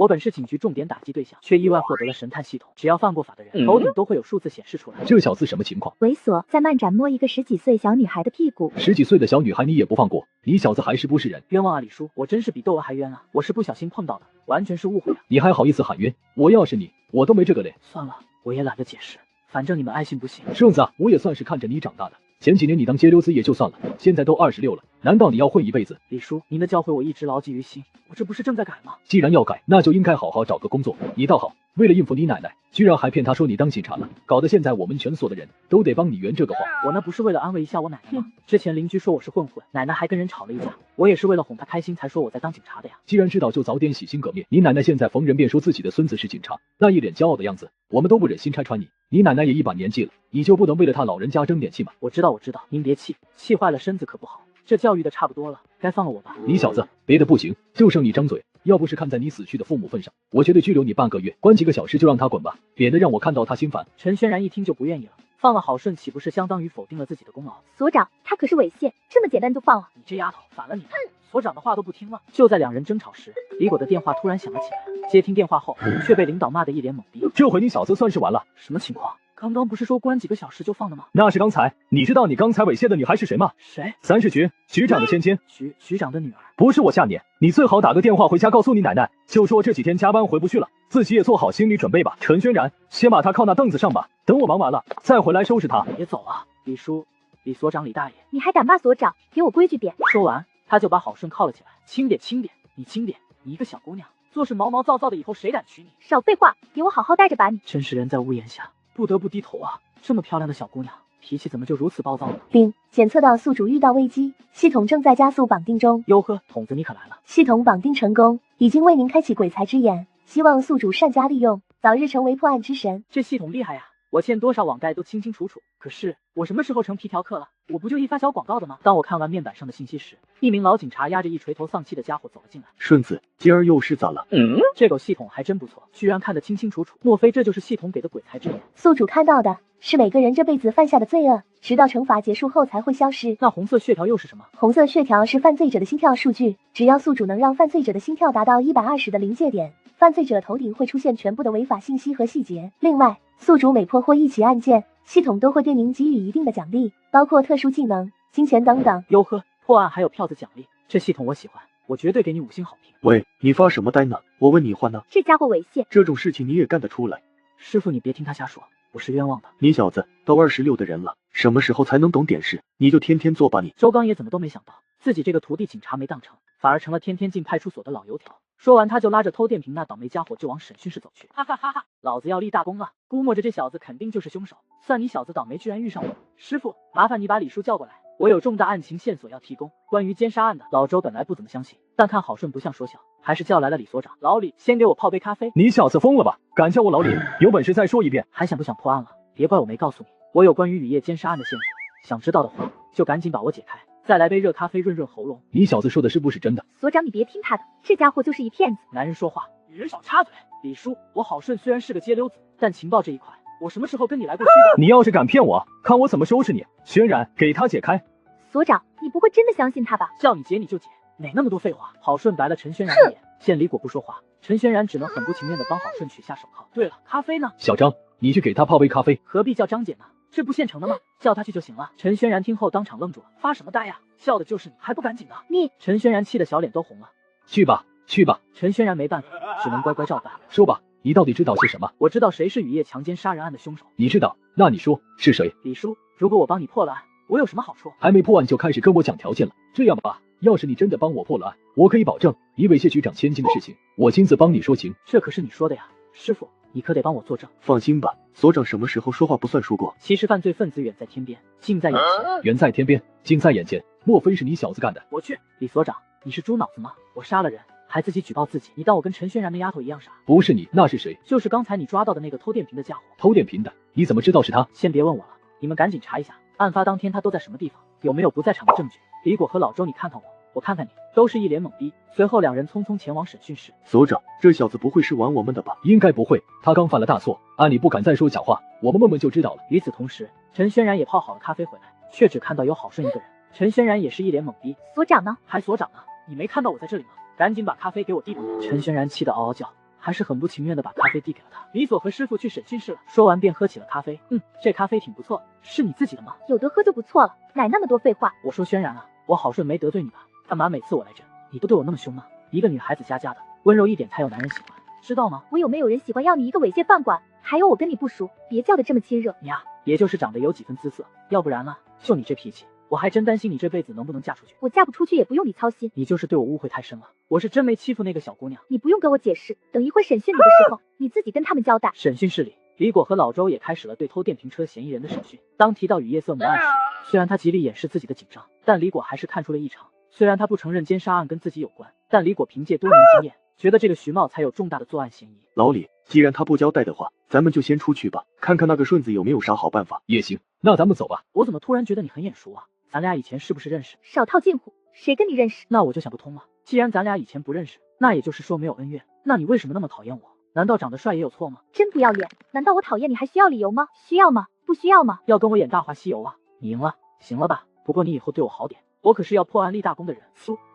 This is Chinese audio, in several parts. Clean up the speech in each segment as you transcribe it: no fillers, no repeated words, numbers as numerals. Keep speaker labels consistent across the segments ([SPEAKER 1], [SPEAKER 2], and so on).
[SPEAKER 1] 我本是警局重点打击对象，却意外获得了神探系统，只要犯过法的人，头顶都会有数字显示出来。
[SPEAKER 2] 这小子什么情况？
[SPEAKER 3] 猥琐，在漫展摸一个10几岁小女孩的屁股。
[SPEAKER 2] 10几岁的小女孩你也不放过，你小子还是不是人？
[SPEAKER 1] 冤枉啊，李叔，我真是比窦娥还冤啊！我是不小心碰到的，完全是误会啊！
[SPEAKER 2] 你还好意思喊冤？我要是你，我都没这个脸。
[SPEAKER 1] 算了，我也懒得解释，反正你们爱信不信。
[SPEAKER 2] 顺子啊，我也算是看着你长大的。前几年你当街溜子也就算了，现在都26了，难道你要混一辈子？
[SPEAKER 1] 李叔，您的教诲我一直牢记于心，我这不是正在改吗？
[SPEAKER 2] 既然要改，那就应该好好找个工作。你倒好，为了应付你奶奶，居然还骗她说你当警察了，搞得现在我们全所的人都得帮你圆这个谎。
[SPEAKER 1] 我那不是为了安慰一下我奶奶吗？之前邻居说我是混混，奶奶还跟人吵了一架，我也是为了哄她开心才说我在当警察的呀。
[SPEAKER 2] 既然知道就早点洗心革面。你奶奶现在逢人便说自己的孙子是警察，那一脸骄傲的样子，我们都不忍心拆穿你。你奶奶也一把年纪了，你就不能为了她老人家争点气吗？
[SPEAKER 1] 我知道，您别气，气坏了身子可不好。这教育的差不多了，该放了我吧。
[SPEAKER 2] 你小子，别的不行，就剩你张嘴。要不是看在你死去的父母份上，我绝对拘留你半个月，关几个小时就让他滚吧，别的让我看到他心烦。
[SPEAKER 1] 陈轩然一听就不愿意了，放了郝顺岂不是相当于否定了自己的功劳？
[SPEAKER 3] 所长，他可是猥亵，这么简单就放了？
[SPEAKER 1] 你这丫头，反了你了！所长的话都不听了。就在两人争吵时，李果的电话突然响了起来。接听电话后，却被领导骂得一脸懵逼。
[SPEAKER 2] 这回你小子算是完了。
[SPEAKER 1] 什么情况？刚刚不是说关几个小时就放的吗？
[SPEAKER 2] 那是刚才。你知道你刚才猥亵的女孩是谁吗？
[SPEAKER 1] 谁
[SPEAKER 2] ？3是局长的芊芊。
[SPEAKER 1] 局长的女儿。
[SPEAKER 2] 不是我吓你，你最好打个电话回家告诉你奶奶，就说这几天加班回不去了，自己也做好心理准备吧。陈轩然，先把他靠那凳子上吧，等我忙完了再回来收拾他。
[SPEAKER 1] 别走啊，李叔、李所长、李大爷，
[SPEAKER 3] 你还敢骂所长？给我规矩点！
[SPEAKER 1] 说完，他就把郝顺铐了起来。轻点，轻点，你轻点，你一个小姑娘，做事毛毛躁躁的，以后谁敢娶你？
[SPEAKER 3] 少废话，给我好好待着吧你！
[SPEAKER 1] 真是人在屋檐下，不得不低头啊！这么漂亮的小姑娘，脾气怎么就如此暴躁呢？
[SPEAKER 3] 丙检测到宿主遇到危机，系统正在加速绑定中。
[SPEAKER 1] 哟呵，筒子你可来了！
[SPEAKER 3] 系统绑定成功，已经为您开启鬼才之眼，希望宿主善加利用，早日成为破案之神。
[SPEAKER 1] 这系统厉害呀！我欠多少网贷都清清楚楚，可是我什么时候成皮条客了？我不就一发小广告的吗？当我看完面板上的信息时，一名老警察压着一垂头丧气的家伙走了进来。
[SPEAKER 4] 顺子，今儿又是咋了？
[SPEAKER 1] 这狗系统还真不错，居然看得清清楚楚，莫非这就是系统给的鬼才之眼？
[SPEAKER 3] 宿主看到的是每个人这辈子犯下的罪恶，直到惩罚结束后才会消失。
[SPEAKER 1] 那红色血条又是什么？
[SPEAKER 3] 红色血条是犯罪者的心跳数据，只要宿主能让犯罪者的心跳达到120的临界点，犯罪者头顶会出现全部的违法信息和细节。另外，宿主每破获一起案件，系统都会对您给予一定的奖励，包括特殊技能、金钱等等。
[SPEAKER 1] 哟呵，破案还有票子奖励，这系统我喜欢，我绝对给你5星好评。
[SPEAKER 4] 喂，你发什么呆呢？我问你话呢？
[SPEAKER 3] 这家伙猥亵，
[SPEAKER 4] 这种事情你也干得出来？
[SPEAKER 1] 师傅，你别听他瞎说，我是冤枉的。
[SPEAKER 4] 你小子都26的人了，什么时候才能懂点事？你就天天作吧你。
[SPEAKER 1] 周刚也怎么都没想到，自己这个徒弟警察没当成，反而成了天天进派出所的老油条。说完，他就拉着偷电瓶那倒霉家伙就往审讯室走去。哈哈哈哈，老子要立大功了！估摸着这小子肯定就是凶手，算你小子倒霉，居然遇上我。师傅，麻烦你把李叔叫过来，我有重大案情线索要提供，关于奸杀案的。老周本来不怎么相信，但看郝顺不像说笑，还是叫来了李所长。老李，先给我泡杯咖啡。
[SPEAKER 2] 你小子疯了吧？敢叫我老李？有本事再说一遍！
[SPEAKER 1] 还想不想破案了？别怪我没告诉你，我有关于雨夜奸杀案的线索，想知道的话就赶紧把我解开。再来杯热咖啡润润喉咙。
[SPEAKER 2] 你小子说的是不是真的？
[SPEAKER 3] 所长，你别听他的，这家伙就是一骗子。
[SPEAKER 1] 男人说话，女人少插嘴。李叔，我郝顺虽然是个街溜子，但情报这一块，我什么时候跟你来过虚的？
[SPEAKER 2] 你要是敢骗我，看我怎么收拾你！轩然，给他解开。
[SPEAKER 3] 所长，你不会真的相信他吧？
[SPEAKER 1] 叫你解你就解，哪那么多废话？郝顺白了陈轩然一眼，见李果不说话，陈轩然只能很不情愿的帮郝顺取下手铐。对了，咖啡呢？
[SPEAKER 2] 小张，你去给他泡杯咖啡。
[SPEAKER 1] 何必叫张姐呢？这不现成的吗？叫他去就行了。陈轩然听后当场愣住了，发什么呆呀？笑的就是你，还不赶紧的！
[SPEAKER 3] 你……
[SPEAKER 1] 陈轩然气得小脸都红了。
[SPEAKER 2] 去吧，去吧。
[SPEAKER 1] 陈轩然没办法，只能乖乖照办。
[SPEAKER 2] 说吧，你到底知道些什么？
[SPEAKER 1] 我知道谁是雨夜强奸杀人案的凶手。
[SPEAKER 2] 你知道？那你说是谁？
[SPEAKER 1] 李叔，如果我帮你破了案，我有什么好处？
[SPEAKER 2] 还没破案就开始跟我讲条件了。这样吧，要是你真的帮我破了案，我可以保证，你猥亵局长千金的事情，我亲自帮你说情。
[SPEAKER 1] 这可是你说的呀，师傅，你可得帮我作证。
[SPEAKER 4] 放心吧，所长什么时候说话不算数过？
[SPEAKER 1] 其实犯罪分子远在天边，近在眼前。
[SPEAKER 2] 远在天边，近在眼前，莫非是你小子干的？
[SPEAKER 1] 我去，李所长，你是猪脑子吗？我杀了人，还自己举报自己，你当我跟陈轩然那丫头一样傻？
[SPEAKER 2] 不是你，那是谁？
[SPEAKER 1] 就是刚才你抓到的那个偷电瓶的家伙。
[SPEAKER 2] 偷电瓶的？你怎么知道是他？
[SPEAKER 1] 先别问我了，你们赶紧查一下，案发当天他都在什么地方，有没有不在场的证据？李果和老周，你看看我，我看看你，都是一脸懵逼。随后两人匆匆前往审讯室。
[SPEAKER 4] 所长，这小子不会是玩我们的吧？
[SPEAKER 2] 应该不会，他刚犯了大错，按理不敢再说假话，我们问问就知道了。
[SPEAKER 1] 与此同时，陈轩然也泡好了咖啡回来，却只看到有郝顺一个人。陈轩然也是一脸懵逼。
[SPEAKER 3] 所长呢？
[SPEAKER 1] 还所长呢？你没看到我在这里吗？赶紧把咖啡给我递过来。陈轩然气得嗷嗷叫，还是很不情愿的把咖啡递给了他。李所和师傅去审讯室了，说完便喝起了咖啡。这咖啡挺不错，是你自己的吗？
[SPEAKER 3] 有得喝就不错了，哪那么多废话？
[SPEAKER 1] 我说轩然啊，我好顺没得罪你吧？干嘛每次我来这，你都对我那么凶呢？一个女孩子家家的，温柔一点才有男人喜欢，知道吗？
[SPEAKER 3] 我有没有人喜欢要你一个猥亵饭馆？还有我跟你不熟，别叫得这么亲热。
[SPEAKER 1] 你呀，也就是长得有几分姿色，要不然啊，就你这脾气，我还真担心你这辈子能不能嫁出去。
[SPEAKER 3] 我嫁不出去也不用你操心。
[SPEAKER 1] 你就是对我误会太深了，我是真没欺负那个小姑娘。
[SPEAKER 3] 你不用跟我解释，等一会审讯你的时候，你自己跟他们交代。
[SPEAKER 1] 审讯室里，李果和老周也开始了对偷电瓶车嫌疑人的审讯。当提到雨夜色母案时，虽然他极力掩饰自己的紧张，但李果还是看出了异常。虽然他不承认奸杀案跟自己有关，但李果凭借多年经验，觉得这个徐茂才有重大的作案嫌疑。
[SPEAKER 4] 老李，既然他不交代的话，咱们就先出去吧，看看那个顺子有没有啥好办法。
[SPEAKER 2] 也行，那咱们走吧。
[SPEAKER 1] 我怎么突然觉得你很眼熟啊？咱俩以前是不是认识？
[SPEAKER 3] 少套近乎，谁跟你认识？
[SPEAKER 1] 那我就想不通了，既然咱俩以前不认识，那也就是说没有恩怨，那你为什么那么讨厌我？难道长得帅也有错吗？
[SPEAKER 3] 真不要脸！难道我讨厌你还需要理由吗？需要吗？不需要吗？
[SPEAKER 1] 要跟我演大话西游啊？你赢了，行了吧？不过你以后对我好点，我可是要破案立大功的人。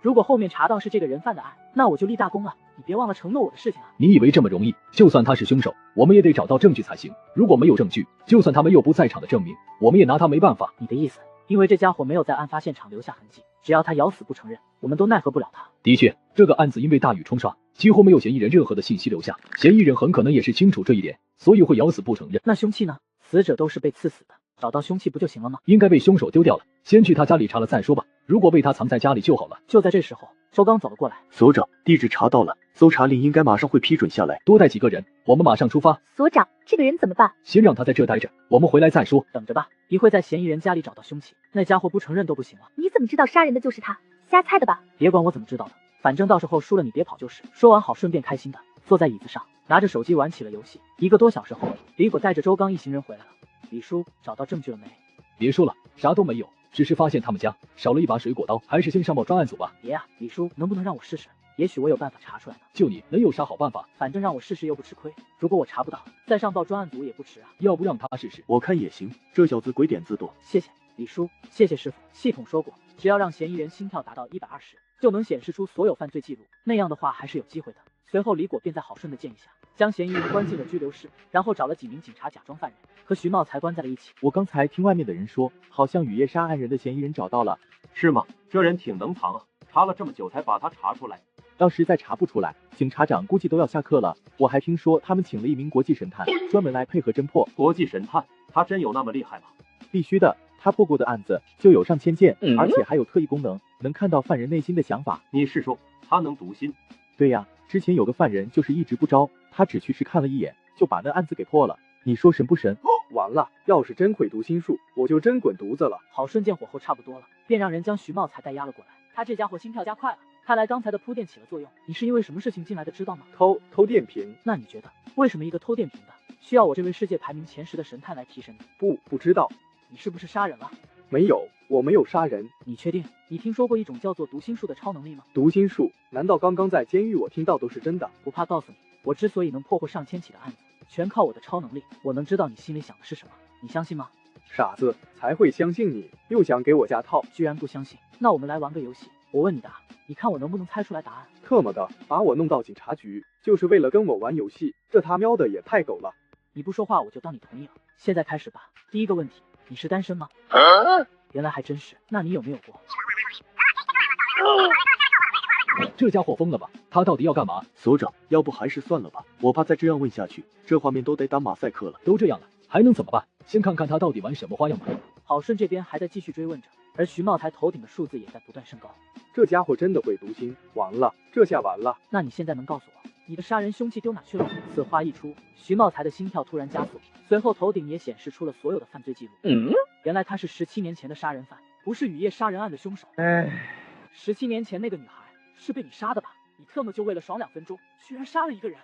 [SPEAKER 1] 如果后面查到是这个人犯的案，那我就立大功了。你别忘了承诺我的事情啊！
[SPEAKER 2] 你以为这么容易？就算他是凶手，我们也得找到证据才行。如果没有证据，就算他没有不在场的证明，我们也拿他没办法。
[SPEAKER 1] 你的意思，因为这家伙没有在案发现场留下痕迹，只要他咬死不承认，我们都奈何不了他。
[SPEAKER 2] 的确，这个案子因为大雨冲刷，几乎没有嫌疑人任何的信息留下。嫌疑人很可能也是清楚这一点，所以会咬死不承认。
[SPEAKER 1] 那凶器呢？死者都是被刺死的，找到凶器不就行了吗？
[SPEAKER 2] 应该被凶手丢掉了，先去他家里查了再说吧。如果被他藏在家里就好了。
[SPEAKER 1] 就在这时候，周刚走了过来。
[SPEAKER 4] 所长，地址查到了，搜查令应该马上会批准下来。
[SPEAKER 2] 多带几个人，我们马上出发。
[SPEAKER 3] 所长，这个人怎么办？
[SPEAKER 2] 先让他在这待着，我们回来再说。
[SPEAKER 1] 等着吧，一会在嫌疑人家里找到凶器，那家伙不承认都不行了。
[SPEAKER 3] 你怎么知道杀人的就是他？瞎猜的吧？
[SPEAKER 1] 别管我怎么知道的，反正到时候输了你别跑就是。说完好顺便开心的坐在椅子上，拿着手机玩起了游戏。1个多小时后，李果带着周刚一行人回来了。李叔，找到证据了没？
[SPEAKER 2] 别说了，啥都没有，只是发现他们家少了一把水果刀，还是先上报专案组吧。
[SPEAKER 1] 别啊，李叔，能不能让我试试？也许我有办法查出来呢。
[SPEAKER 2] 就你能有啥好办法？
[SPEAKER 1] 反正让我试试又不吃亏，如果我查不到，再上报专案组也不迟啊。
[SPEAKER 2] 要不让他试试？
[SPEAKER 4] 我看也行，这小子鬼点子多。
[SPEAKER 1] 谢谢李叔，谢谢师傅。系统说过，只要让嫌疑人心跳达到120，就能显示出所有犯罪记录，那样的话还是有机会的。随后李果便在郝顺的建议下，将嫌疑人关进了拘留室，然后找了几名警察假装犯人，和徐茂才关在了一起。
[SPEAKER 5] 我刚才听外面的人说，好像雨夜杀案人的嫌疑人找到了。
[SPEAKER 6] 是吗？这人挺能藏啊，查了这么久才把他查出来。
[SPEAKER 5] 要实在查不出来，警察长估计都要下课了。我还听说他们请了一名国际神探，专门来配合侦破。
[SPEAKER 6] 国际神探，他真有那么厉害吗？
[SPEAKER 5] 必须的，他破过的案子就有上千件，而且还有特异功能，能看到犯人内心的想法。
[SPEAKER 6] 你是说他能读心？
[SPEAKER 5] 对呀，之前有个犯人就是一直不招，他只去时看了一眼，就把那案子给破了。你说神不神？
[SPEAKER 7] 完了，要是真会读心术，我就真滚犊子了。
[SPEAKER 1] 郝顺见火候差不多了，便让人将徐茂才带押了过来。他这家伙心跳加快了，看来刚才的铺垫起了作用。你是因为什么事情进来的，知道吗？
[SPEAKER 7] 偷电瓶。
[SPEAKER 1] 那你觉得为什么一个偷电瓶的需要我这位世界排名前10的神探来提审你？
[SPEAKER 7] 不知道。
[SPEAKER 1] 你是不是杀人了？
[SPEAKER 7] 没有，我没有杀人。
[SPEAKER 1] 你确定？你听说过一种叫做读心术的超能力吗？
[SPEAKER 7] 读心术？难道刚刚在监狱我听到都是真的？
[SPEAKER 1] 不怕告诉你，我之所以能破获上千起的案子，全靠我的超能力。我能知道你心里想的是什么，你相信吗？
[SPEAKER 7] 傻子才会相信你，又想给我加套。
[SPEAKER 1] 居然不相信？那我们来玩个游戏，我问你答，你看我能不能猜出来答案？
[SPEAKER 7] 特么的，把我弄到警察局，就是为了跟我玩游戏，这他喵的也太狗了。
[SPEAKER 1] 你不说话我就当你同意了。现在开始吧。第一个问题，你是单身吗？原来还真是。那你有没有过？
[SPEAKER 2] 这家伙疯了吧？他到底要干嘛？
[SPEAKER 4] 所长，要不还是算了吧，我怕再这样问下去，这画面都得打马赛克了。
[SPEAKER 2] 都这样了，还能怎么办？先看看他到底玩什么花样吧。
[SPEAKER 1] 郝顺这边还在继续追问着，而徐茂才头顶的数字也在不断升高。
[SPEAKER 7] 这家伙真的会读心，完了，这下完了。
[SPEAKER 1] 那你现在能告诉我，你的杀人凶器丢哪去了？此话一出，徐茂才的心跳突然加速，随后头顶也显示出了所有的犯罪记录。原来他是17年前的杀人犯，不是雨夜杀人案的凶手。17年前那个女孩是被你杀的吧？你特么就为了爽2分钟，居然杀了一个人。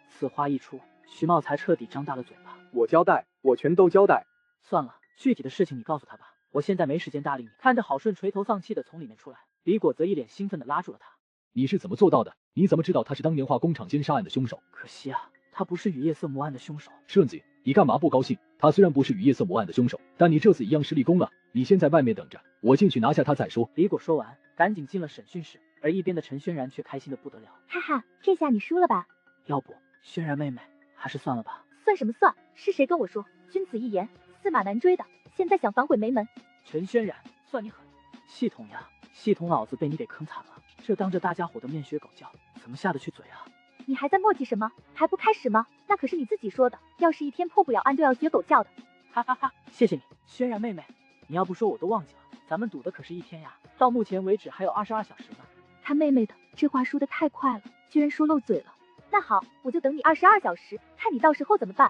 [SPEAKER 1] 此话一出，徐茂才彻底张大了嘴巴。
[SPEAKER 7] 我交代，我全都交代。
[SPEAKER 1] 算了，具体的事情你告诉他吧，我现在没时间搭理你。看着郝顺垂头丧气的从里面出来，李果则一脸兴奋的拉住了他。
[SPEAKER 2] 你是怎么做到的？你怎么知道他是当年化工厂奸杀案的凶手？
[SPEAKER 1] 可惜啊，他不是雨夜色母案的凶手。
[SPEAKER 2] 顺子，你干嘛不高兴？他虽然不是雨夜色母案的凶手，但你这次一样是立功了。你先在外面等着，我进去拿下他再说。
[SPEAKER 1] 李果说完，赶紧进了审讯室，而一边的陈轩然却开心的不得了。
[SPEAKER 3] 哈哈，这下你输了吧？
[SPEAKER 1] 要不轩然妹妹，还是算了吧。
[SPEAKER 8] 算什么算？是谁跟我说君子一言，驷马难追的？现在想反悔没门。
[SPEAKER 1] 陈轩然，算你狠。系统呀，系统老子被你给坑惨了，这当着大家伙的面学狗叫，怎么下得去嘴啊？
[SPEAKER 8] 你还在磨叽什么？还不开始吗？那可是你自己说的，要是一天破不了案就要学狗叫的。
[SPEAKER 1] 哈哈哈，谢谢你，轩然妹妹。你要不说我都忘记了，咱们赌的可是一天呀，到目前为止还有22小时呢。
[SPEAKER 8] 他妹妹的，这话说的太快了，居然说漏嘴了。那好，我就等你22小时，看你到时候怎么办。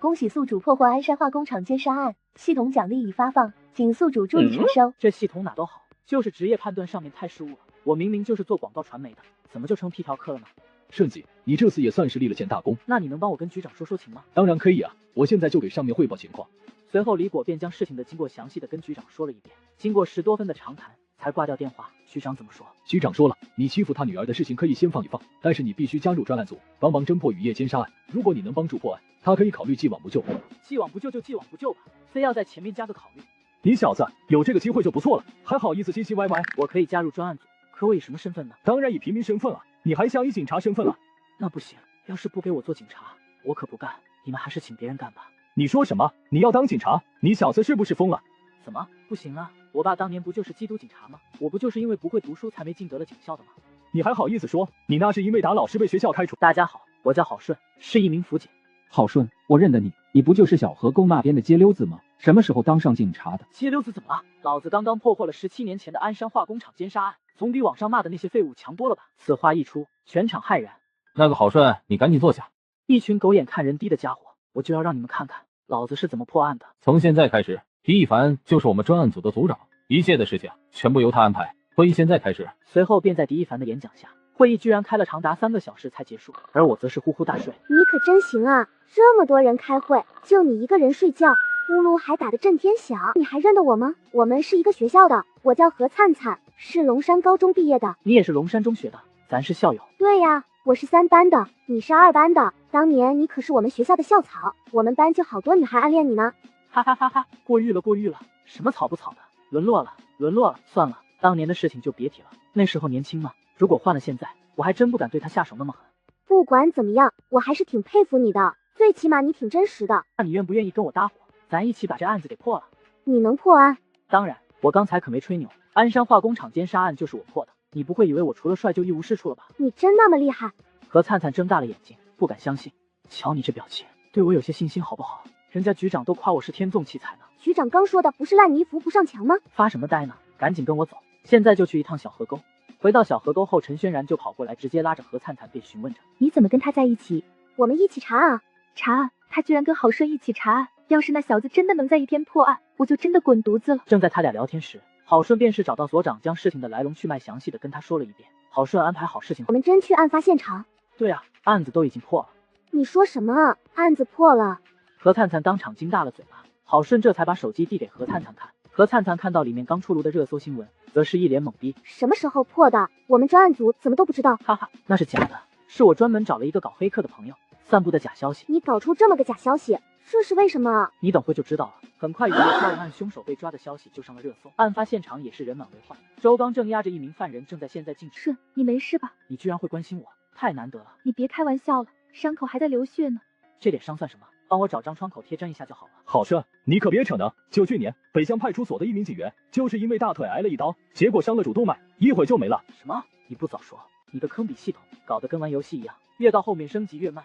[SPEAKER 3] 恭喜宿主破获鞍山化工厂奸杀案，系统奖励已发放，请宿主注意查收。
[SPEAKER 1] 这系统哪都好，就是职业判断上面太失误了。我明明就是做广告传媒的，怎么就成批条客了呢？
[SPEAKER 2] 顺吉，你这次也算是立了件大功。
[SPEAKER 1] 那你能帮我跟局长说说情吗？
[SPEAKER 2] 当然可以啊，我现在就给上面汇报情况。
[SPEAKER 1] 随后李果便将事情的经过详细的跟局长说了一遍，经过10多分的长谈，才挂掉电话。局长怎么说？
[SPEAKER 2] 局长说了，你欺负他女儿的事情可以先放一放，但是你必须加入专案组，帮忙侦破雨夜奸杀案。如果你能帮助破案，他可以考虑既往不咎。
[SPEAKER 1] 既往不咎就既往不咎吧，非要在前面加个考虑。
[SPEAKER 2] 你小子有这个机会就不错了，还好意思唧唧歪歪。
[SPEAKER 1] 我可以加入专案组，可我以什么身份呢？
[SPEAKER 2] 当然以平民身份啊，你还想以警察身份啊？
[SPEAKER 1] 那不行，要是不给我做警察，我可不干。你们还是请别人干吧。
[SPEAKER 2] 你说什么？你要当警察？你小子是不是疯了？
[SPEAKER 1] 怎么不行啊？我爸当年不就是缉毒警察吗？我不就是因为不会读书才没进得了警校的吗？
[SPEAKER 2] 你还好意思说？你那是因为打老师被学校开除。
[SPEAKER 1] 大家好，我叫郝顺，是一名辅警。
[SPEAKER 9] 郝顺，我认得你，你不就是小河沟那边的街溜子吗？什么时候当上警察的？
[SPEAKER 1] 街溜子怎么了？老子刚刚破获了17年前的鞍山化工厂奸杀案，总比网上骂的那些废物强多了吧？此话一出，全场骇然。
[SPEAKER 10] 那个郝顺，你赶紧坐下。
[SPEAKER 1] 一群狗眼看人低的家伙，我就要让你们看看老子是怎么破案的。
[SPEAKER 10] 从现在开始，狄一凡就是我们专案组的组长，一切的事情全部由他安排。会议现在开始。
[SPEAKER 1] 随后便在狄一凡的演讲下，会议居然开了长达3个小时才结束，而我则是呼呼大睡。
[SPEAKER 11] 你可真行啊，这么多人开会，就你一个人睡觉，呼噜还打得震天响。你还认得我吗？我们是一个学校的，我叫何灿灿，是龙山高中毕业的。
[SPEAKER 1] 你也是龙山中学的，咱是校友。
[SPEAKER 11] 对呀，我是3班的，你是2班的。当年你可是我们学校的校草，我们班就好多女孩暗恋你呢。
[SPEAKER 1] 哈哈哈哈，过誉了过誉了，什么草不草的，沦落了沦落了。算了，当年的事情就别提了，那时候年轻嘛。如果换了现在，我还真不敢对他下手那么狠。
[SPEAKER 11] 不管怎么样，我还是挺佩服你的，最起码你挺真实的。
[SPEAKER 1] 那你愿不愿意跟我搭伙，咱一起把这案子给破了？
[SPEAKER 11] 你能破案？
[SPEAKER 1] 当然，我刚才可没吹牛，鞍山化工厂奸杀案就是我破的。你不会以为我除了帅就一无是处了吧？
[SPEAKER 11] 你真那么厉害？
[SPEAKER 1] 何灿灿睁大了眼睛，不敢相信。瞧你这表情，对我有些信心好不好？人家局长都夸我是天纵奇才呢。
[SPEAKER 11] 局长刚说的不是烂泥扶不上墙吗？
[SPEAKER 1] 发什么呆呢？赶紧跟我走，现在就去一趟小河沟。回到小河沟后，陈轩然就跑过来，直接拉着何灿灿便询问着：
[SPEAKER 8] 你怎么跟他在一起？
[SPEAKER 11] 我们一起查案。
[SPEAKER 8] 查案？他居然跟郝顺一起查案？要是那小子真的能在一天破案，我就真的滚犊子了。
[SPEAKER 1] 正在他俩聊天时，郝顺便是找到所长，将事情的来龙去脉详细的跟他说了一遍。郝顺安排好事情，
[SPEAKER 11] 我们真去案发现场。
[SPEAKER 1] 对啊，案子都已经破了。
[SPEAKER 11] 你说什么？案子破了？
[SPEAKER 1] 何灿灿当场惊大了嘴巴。郝顺这才把手机递给何灿灿看。何灿灿看到里面刚出炉的热搜新闻，则是一脸懵逼。
[SPEAKER 11] 什么时候破的？我们专案组怎么都不知道？
[SPEAKER 1] 哈哈，那是假的，是我专门找了一个搞黑客的朋友散布的假消息。
[SPEAKER 11] 你搞出这么个假消息，这是为什么？
[SPEAKER 1] 你等会就知道了。很快，雨夜杀人案凶手被抓的消息就上了热搜，案发现场也是人满为患。周刚正押着一名犯人，正在现在禁止。
[SPEAKER 8] 顺，你没事吧？
[SPEAKER 1] 你居然会关心我，太难得了。
[SPEAKER 8] 你别开玩笑了，伤口还在流血呢。
[SPEAKER 1] 这点伤算什么？帮我找张创口贴粘一下就好了。
[SPEAKER 2] 郝顺，你可别扯呢！就去年北乡派出所的一名警员，就是因为大腿挨了一刀，结果伤了主动脉，一会儿就没了。
[SPEAKER 1] 什么？你不早说！你的坑比系统搞得跟玩游戏一样，越到后面升级越慢。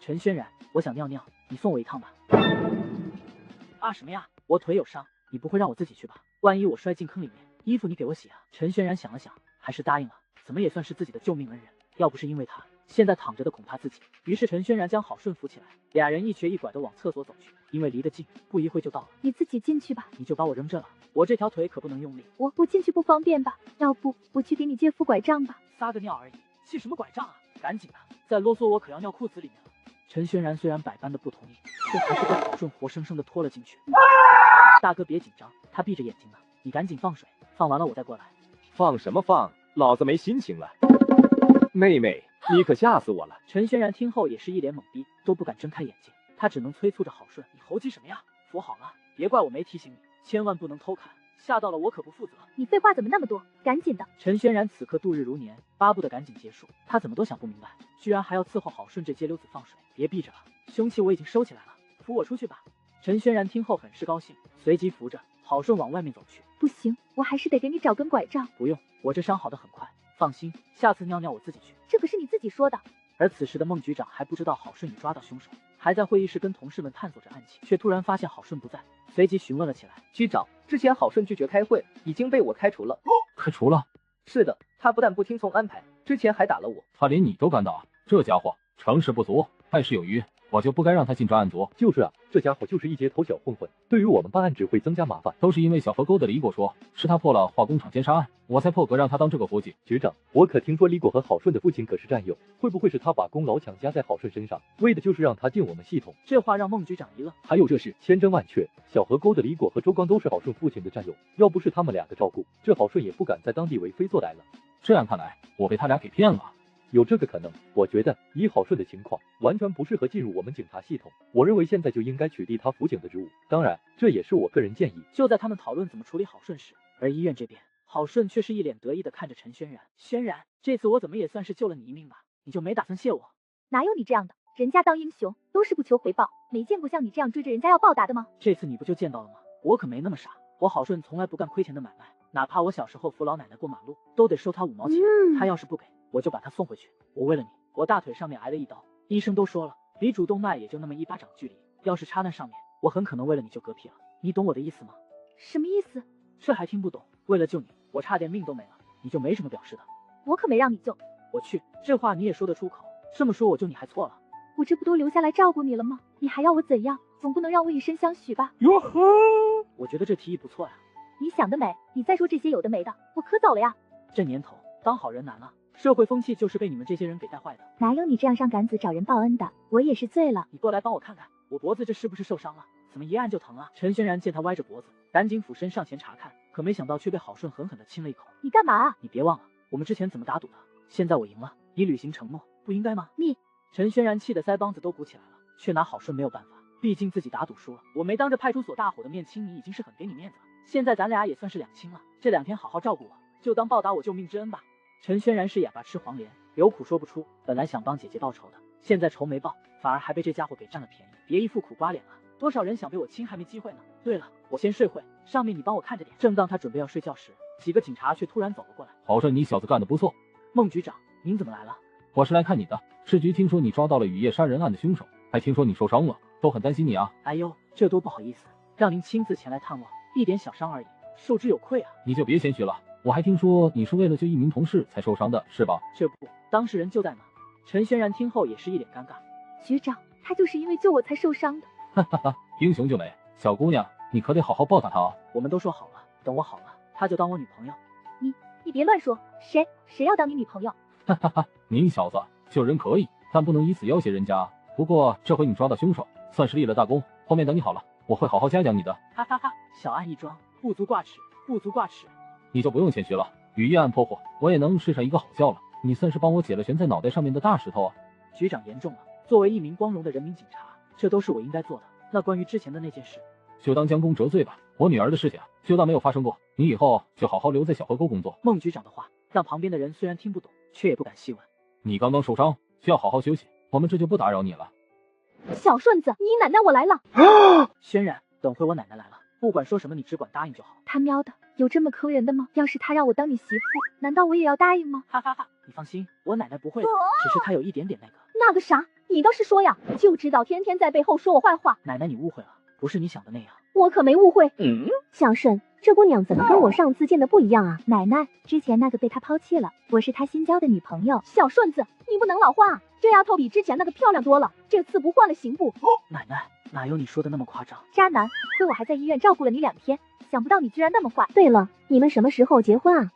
[SPEAKER 1] 陈轩然，我想尿尿，你送我一趟吧。啊什么呀？我腿有伤，你不会让我自己去吧？万一我摔进坑里面，衣服你给我洗啊？陈轩然想了想，还是答应了。怎么也算是自己的救命恩人，要不是因为他，现在躺着的恐怕自己。于是陈轩然将郝顺扶起来，俩人一瘸一拐的往厕所走去，因为离得近，不一会就到了。
[SPEAKER 8] 你自己进去吧。
[SPEAKER 1] 你就把我扔这了，我这条腿可不能用力。
[SPEAKER 8] 我进去不方便吧？要不我去给你借副拐杖吧？
[SPEAKER 1] 撒个尿而已，系什么拐杖啊？赶紧的，再啰嗦我可要尿裤子里面了。陈轩然虽然百般的不同意，却还是被郝顺活生生的拖了进去。大哥别紧张，他闭着眼睛呢，你赶紧放水，放完了我再过来。
[SPEAKER 7] 放什么放？老子没心情了。妹妹，你可吓死我了！
[SPEAKER 1] 陈轩然听后也是一脸懵逼，都不敢睁开眼睛，他只能催促着郝顺：“你猴急什么呀？扶好了，别怪我没提醒你，千万不能偷看，吓到了我可不负责。
[SPEAKER 8] 你废话怎么那么多？赶紧的！
[SPEAKER 1] 陈轩然此刻度日如年，巴不得赶紧结束。他怎么都想不明白，居然还要伺候郝顺这街溜子放水。别逼着了，凶器我已经收起来了，扶我出去吧。陈轩然听后很是高兴，随即扶着郝顺往外面走去。
[SPEAKER 8] 不行，我还是得给你找根拐杖。
[SPEAKER 1] 不用，我这伤好得很快，放心，下次尿尿我自己去。
[SPEAKER 8] 这可是你自己说的。
[SPEAKER 1] 而此时的孟局长还不知道郝顺已抓到凶手，还在会议室跟同事们探索着案情，却突然发现郝顺不在，随即询问了起来。
[SPEAKER 12] 局长，之前郝顺拒绝开会，已经被我开除了。
[SPEAKER 10] 开除了？
[SPEAKER 12] 是的，他不但不听从安排，之前还打了我。
[SPEAKER 10] 他连你都敢打，这家伙成事不足败事有余，我就不该让他进专案组。
[SPEAKER 5] 就是啊，这家伙就是一街头小混混，对于我们办案只会增加麻烦。
[SPEAKER 10] 都是因为小河沟的李果说是他破了化工厂奸杀案，我才破格让他当这个伙计。
[SPEAKER 5] 局长，我可听说李果和郝顺的父亲可是战友，会不会是他把功劳强加在郝顺身上，为的就是让他进我们系统？
[SPEAKER 1] 这话让孟局长一愣。
[SPEAKER 5] 还有这事千真万确，小河沟的李果和周刚都是郝顺父亲的战友，要不是他们俩的照顾，这郝顺也不敢在当地为非作歹了。
[SPEAKER 10] 这样看来，我被他俩给骗了。
[SPEAKER 5] 有这个可能，我觉得以郝顺的情况，完全不适合进入我们警察系统。我认为现在就应该取缔他辅警的职务，当然，这也是我个人建议。
[SPEAKER 1] 就在他们讨论怎么处理郝顺时，而医院这边，郝顺却是一脸得意的看着陈轩然。轩然，这次我怎么也算是救了你一命吧？你就没打算谢我？
[SPEAKER 8] 哪有你这样的？人家当英雄都是不求回报，没见过像你这样追着人家要报答的吗？
[SPEAKER 1] 这次你不就见到了吗？我可没那么傻，我郝顺从来不干亏钱的买卖，哪怕我小时候扶老奶奶过马路，都得收他5毛钱。他要是不给，我就把他送回去。我为了你，我大腿上面挨了一刀，医生都说了，离主动脉也就那么1巴掌距离，要是插那上面，我很可能为了你就嗝屁了。你懂我的意思吗？
[SPEAKER 8] 什么意思？
[SPEAKER 1] 这还听不懂？为了救你，我差点命都没了，你就没什么表示的？
[SPEAKER 8] 我可没让你救。
[SPEAKER 1] 我去，这话你也说得出口？这么说我救你还错了？
[SPEAKER 8] 我这不都留下来照顾你了吗？你还要我怎样？总不能让我以身相许吧？
[SPEAKER 1] 哟呵，我觉得这提议不错呀。
[SPEAKER 8] 你想得美！你再说这些有的没的，我可走了呀。
[SPEAKER 1] 这年头当好人难了，社会风气就是被你们这些人给带坏的。
[SPEAKER 8] 哪有你这样上杆子找人报恩的？我也是醉了。
[SPEAKER 1] 你过来帮我看看，我脖子这是不是受伤了？怎么一按就疼啊？陈轩然见他歪着脖子，赶紧俯身上前查看，可没想到却被郝顺狠狠地亲了一口。
[SPEAKER 8] 你干嘛啊？
[SPEAKER 1] 你别忘了我们之前怎么打赌的，现在我赢了，你履行承诺，不应该吗？
[SPEAKER 8] 你……
[SPEAKER 1] 陈轩然气得腮帮子都鼓起来了，却拿郝顺没有办法，毕竟自己打赌输了。我没当着派出所大伙的面亲你，已经是很给你面子了，现在咱俩也算是两清了，这2天好好照顾我，就当报答我救命之恩吧。陈轩然是哑巴吃黄连，有苦说不出，本来想帮姐姐报仇的，现在仇没报，反而还被这家伙给占了便宜，别一副苦瓜脸了。多少人想被我亲还没机会呢。对了，我先睡会，上面你帮我看着点。正当他准备要睡觉时，几个警察却突然走了过来。
[SPEAKER 10] 郝顺，你小子干得不错。
[SPEAKER 1] 孟局长，您怎么来了？
[SPEAKER 10] 我是来看你的。市局听说你抓到了雨夜杀人案的凶手，还听说你受伤了，都很担心你啊。
[SPEAKER 1] 哎呦，这多不好意思，让您亲自前来探望，一点小伤而已，受之有愧啊。
[SPEAKER 10] 你就别谦虚了，我还听说你是为了救一名同事才受伤的，是吧？
[SPEAKER 1] 这不，当事人就在呢。陈轩然听后也是一脸尴尬。
[SPEAKER 8] 局长，他就是因为救我才受伤的。
[SPEAKER 10] 哈哈哈，英雄救美，小姑娘，你可得好好报答他啊。
[SPEAKER 1] 我们都说好了，等我好了，他就当我女朋友。
[SPEAKER 8] 你别乱说，谁要当你女朋友？
[SPEAKER 10] 哈哈哈，你小子救人可以，但不能以此要挟人家。不过这回你抓到凶手，算是立了大功，后面等你好了，我会好好嘉奖你的。
[SPEAKER 1] 哈哈哈，小案一桩，不足挂齿，不足挂齿。
[SPEAKER 10] 你就不用谦虚了，雨夜案破获，我也能睡上一个好觉了。你算是帮我解了悬在脑袋上面的大石头啊。
[SPEAKER 1] 局长言重了，作为一名光荣的人民警察，这都是我应该做的。那关于之前的那件事，
[SPEAKER 10] 就当将功折罪吧。我女儿的事情就当没有发生过，你以后就好好留在小河沟工作。
[SPEAKER 1] 孟局长的话让旁边的人虽然听不懂，却也不敢细问。
[SPEAKER 10] 你刚刚受伤，需要好好休息，我们这就不打扰你了。
[SPEAKER 8] 小顺子，你奶奶我来了。
[SPEAKER 1] 轩然，等会我奶奶来了，不管说什么你只管答应就好。
[SPEAKER 8] 他喵的，有这么坑人的吗？要是他让我当你媳妇，难道我也要答应吗？
[SPEAKER 1] 哈哈哈，你放心，我奶奶不会的，只是她有一点点那个。
[SPEAKER 8] 那个啥，你倒是说呀，就知道天天在背后说我坏话。
[SPEAKER 1] 奶奶你误会了，不是你想的那样。
[SPEAKER 8] 我可没误会。
[SPEAKER 3] 小顺，这姑娘怎么跟我上次见的不一样啊？
[SPEAKER 8] 奶奶，之前那个被他抛弃了，我是他新交的女朋友。
[SPEAKER 11] 小顺子，你不能老话，这丫头比之前那个漂亮多了，这次不换了行不？
[SPEAKER 1] 奶奶，哪有你说的那么夸张？
[SPEAKER 8] 渣男，亏我还在医院照顾了你2天，想不到你居然那么坏。
[SPEAKER 3] 对了，你们什么时候结婚啊？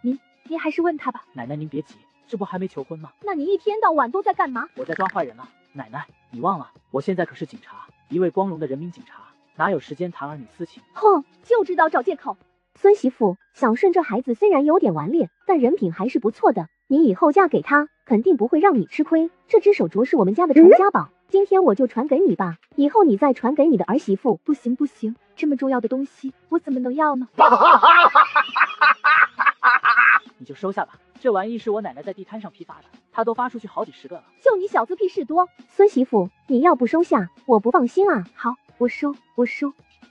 [SPEAKER 8] 您还是问他吧。
[SPEAKER 1] 奶奶您别急，这不还没求婚吗？
[SPEAKER 11] 那你一天到晚都在干嘛？
[SPEAKER 1] 我在抓坏人啊。奶奶，你忘了，我现在可是警察，一位光荣的人民警察，哪有时间谈儿女私情？
[SPEAKER 11] 哼，就知道找借口。
[SPEAKER 3] 孙媳妇，小顺这孩子虽然有点顽劣，但人品还是不错的。你以后嫁给他，肯定不会让你吃亏。这只手镯是我们家的传家宝，今天我就传给你吧，以后你再传给你的儿媳妇。
[SPEAKER 8] 不行不行，这么重要的东西，我怎么能要呢？
[SPEAKER 1] 你就收下吧，这玩意是我奶奶在地摊上批发的，她都发出去好几10个了。
[SPEAKER 8] 就你小子屁事多，
[SPEAKER 11] 孙媳妇，你要不收下，我不放心啊。
[SPEAKER 8] 好，我收。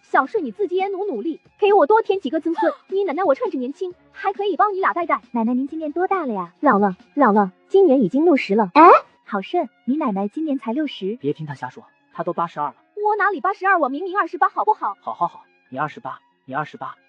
[SPEAKER 8] 小顺你自己也努力，给我多添几个子孙。你奶奶我趁着年轻，还可以帮你俩带带。
[SPEAKER 11] 奶奶您今年多大了呀？老了，今年已经60了。
[SPEAKER 8] 哎，好顺，你奶奶今年才60。
[SPEAKER 1] 别听她瞎说，她都82了。
[SPEAKER 8] 我哪里82，我明明28，好不好？
[SPEAKER 1] 好，你28，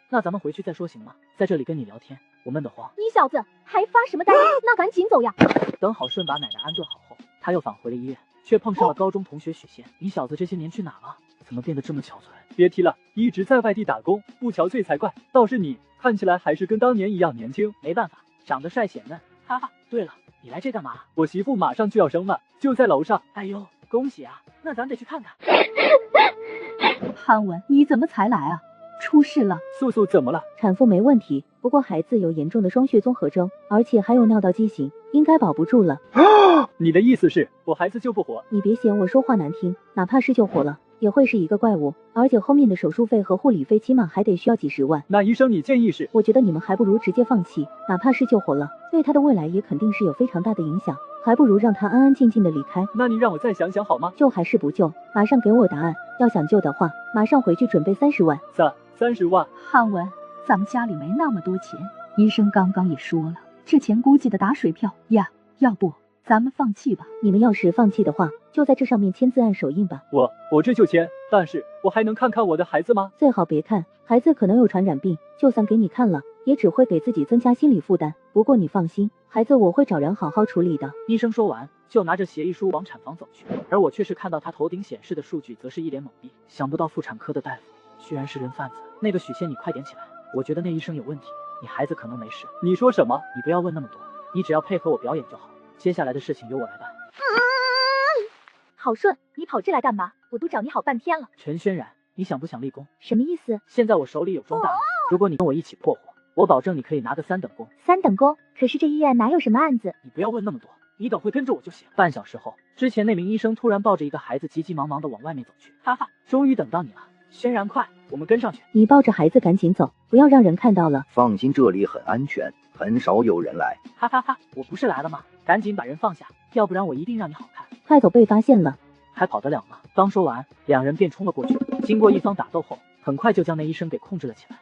[SPEAKER 1] 那咱们回去再说行吗？在这里跟你聊天，我闷得慌。
[SPEAKER 8] 你小子还发什么呆？那赶紧走呀！
[SPEAKER 1] 等好顺把奶奶安顿好后，他又返回了医院，却碰上了高中同学许仙。你小子这些年去哪了？怎么变得这么憔悴？
[SPEAKER 2] 别提了，一直在外地打工，不憔悴才怪。倒是你，看起来还是跟当年一样年轻。
[SPEAKER 1] 没办法，长得帅显嫩。哈哈，对了，你来这干嘛？
[SPEAKER 2] 我媳妇马上就要生了，就在楼上。
[SPEAKER 1] 哎呦，恭喜啊！那咱得去看看。
[SPEAKER 13] 汉文，你怎么才来啊？出事了！
[SPEAKER 2] 素怎么了？
[SPEAKER 3] 产妇没问题，不过孩子有严重的双血综合征，而且还有尿道畸形，应该保不住了。
[SPEAKER 2] 你的意思是我孩子救不活？
[SPEAKER 3] 你别嫌我说话难听，哪怕是救活了，也会是一个怪物，而且后面的手术费和护理费起码还得需要几10万。
[SPEAKER 2] 那医生你建议是？
[SPEAKER 3] 我觉得你们还不如直接放弃，哪怕是救活了，对他的未来也肯定是有非常大的影响，还不如让他安安静静的离开。
[SPEAKER 2] 那你让我再想想好吗？
[SPEAKER 3] 救还是不救？马上给我答案。要想救的话，马上回去准备30万。
[SPEAKER 2] 30万？
[SPEAKER 13] 汉文，咱们家里没那么多钱，医生刚刚也说了，这钱估计的打水漂呀。要不咱们放弃吧？
[SPEAKER 3] 你们要是放弃的话，就在这上面签字按手印吧。
[SPEAKER 2] 我这就签，但是我还能看看我的孩子吗？
[SPEAKER 3] 最好别看，孩子可能有传染病，就算给你看了，也只会给自己增加心理负担。不过你放心，孩子我会找人好好处理的。
[SPEAKER 1] 医生说完，就拿着协议书往产房走去，而我却是看到他头顶显示的数据，则是一脸懵逼。想不到妇产科的大夫居然是人贩子。那个许仙，你快点起来，我觉得那医生有问题，你孩子可能没事。
[SPEAKER 2] 你说什么？
[SPEAKER 1] 你不要问那么多，你只要配合我表演就好，接下来的事情由我来办。
[SPEAKER 8] 好顺，你跑这来干嘛？我都找你好半天了。
[SPEAKER 1] 陈轩然，你想不想立功？
[SPEAKER 8] 什么意思？
[SPEAKER 1] 现在我手里有桩大案，如果你跟我一起破获，我保证你可以拿个3等功。
[SPEAKER 8] 3等功？可是这医院哪有什么案子？
[SPEAKER 1] 你不要问那么多，你等会跟着我就行。半小时后，之前那名医生突然抱着一个孩子急急忙忙的往外面走去。哈哈，终于等到你了，轩然，快，我们跟上去。
[SPEAKER 3] 你抱着孩子赶紧走，不要让人看到了。
[SPEAKER 14] 放心，这里很安全，很少有人来。
[SPEAKER 1] 哈哈哈，我不是来了吗？赶紧把人放下，要不然我一定让你好看。
[SPEAKER 3] 快走，被发现了。
[SPEAKER 1] 还跑得了吗？刚说完，两人便冲了过去。经过一番打斗后，很快就将那医生给控制了起来。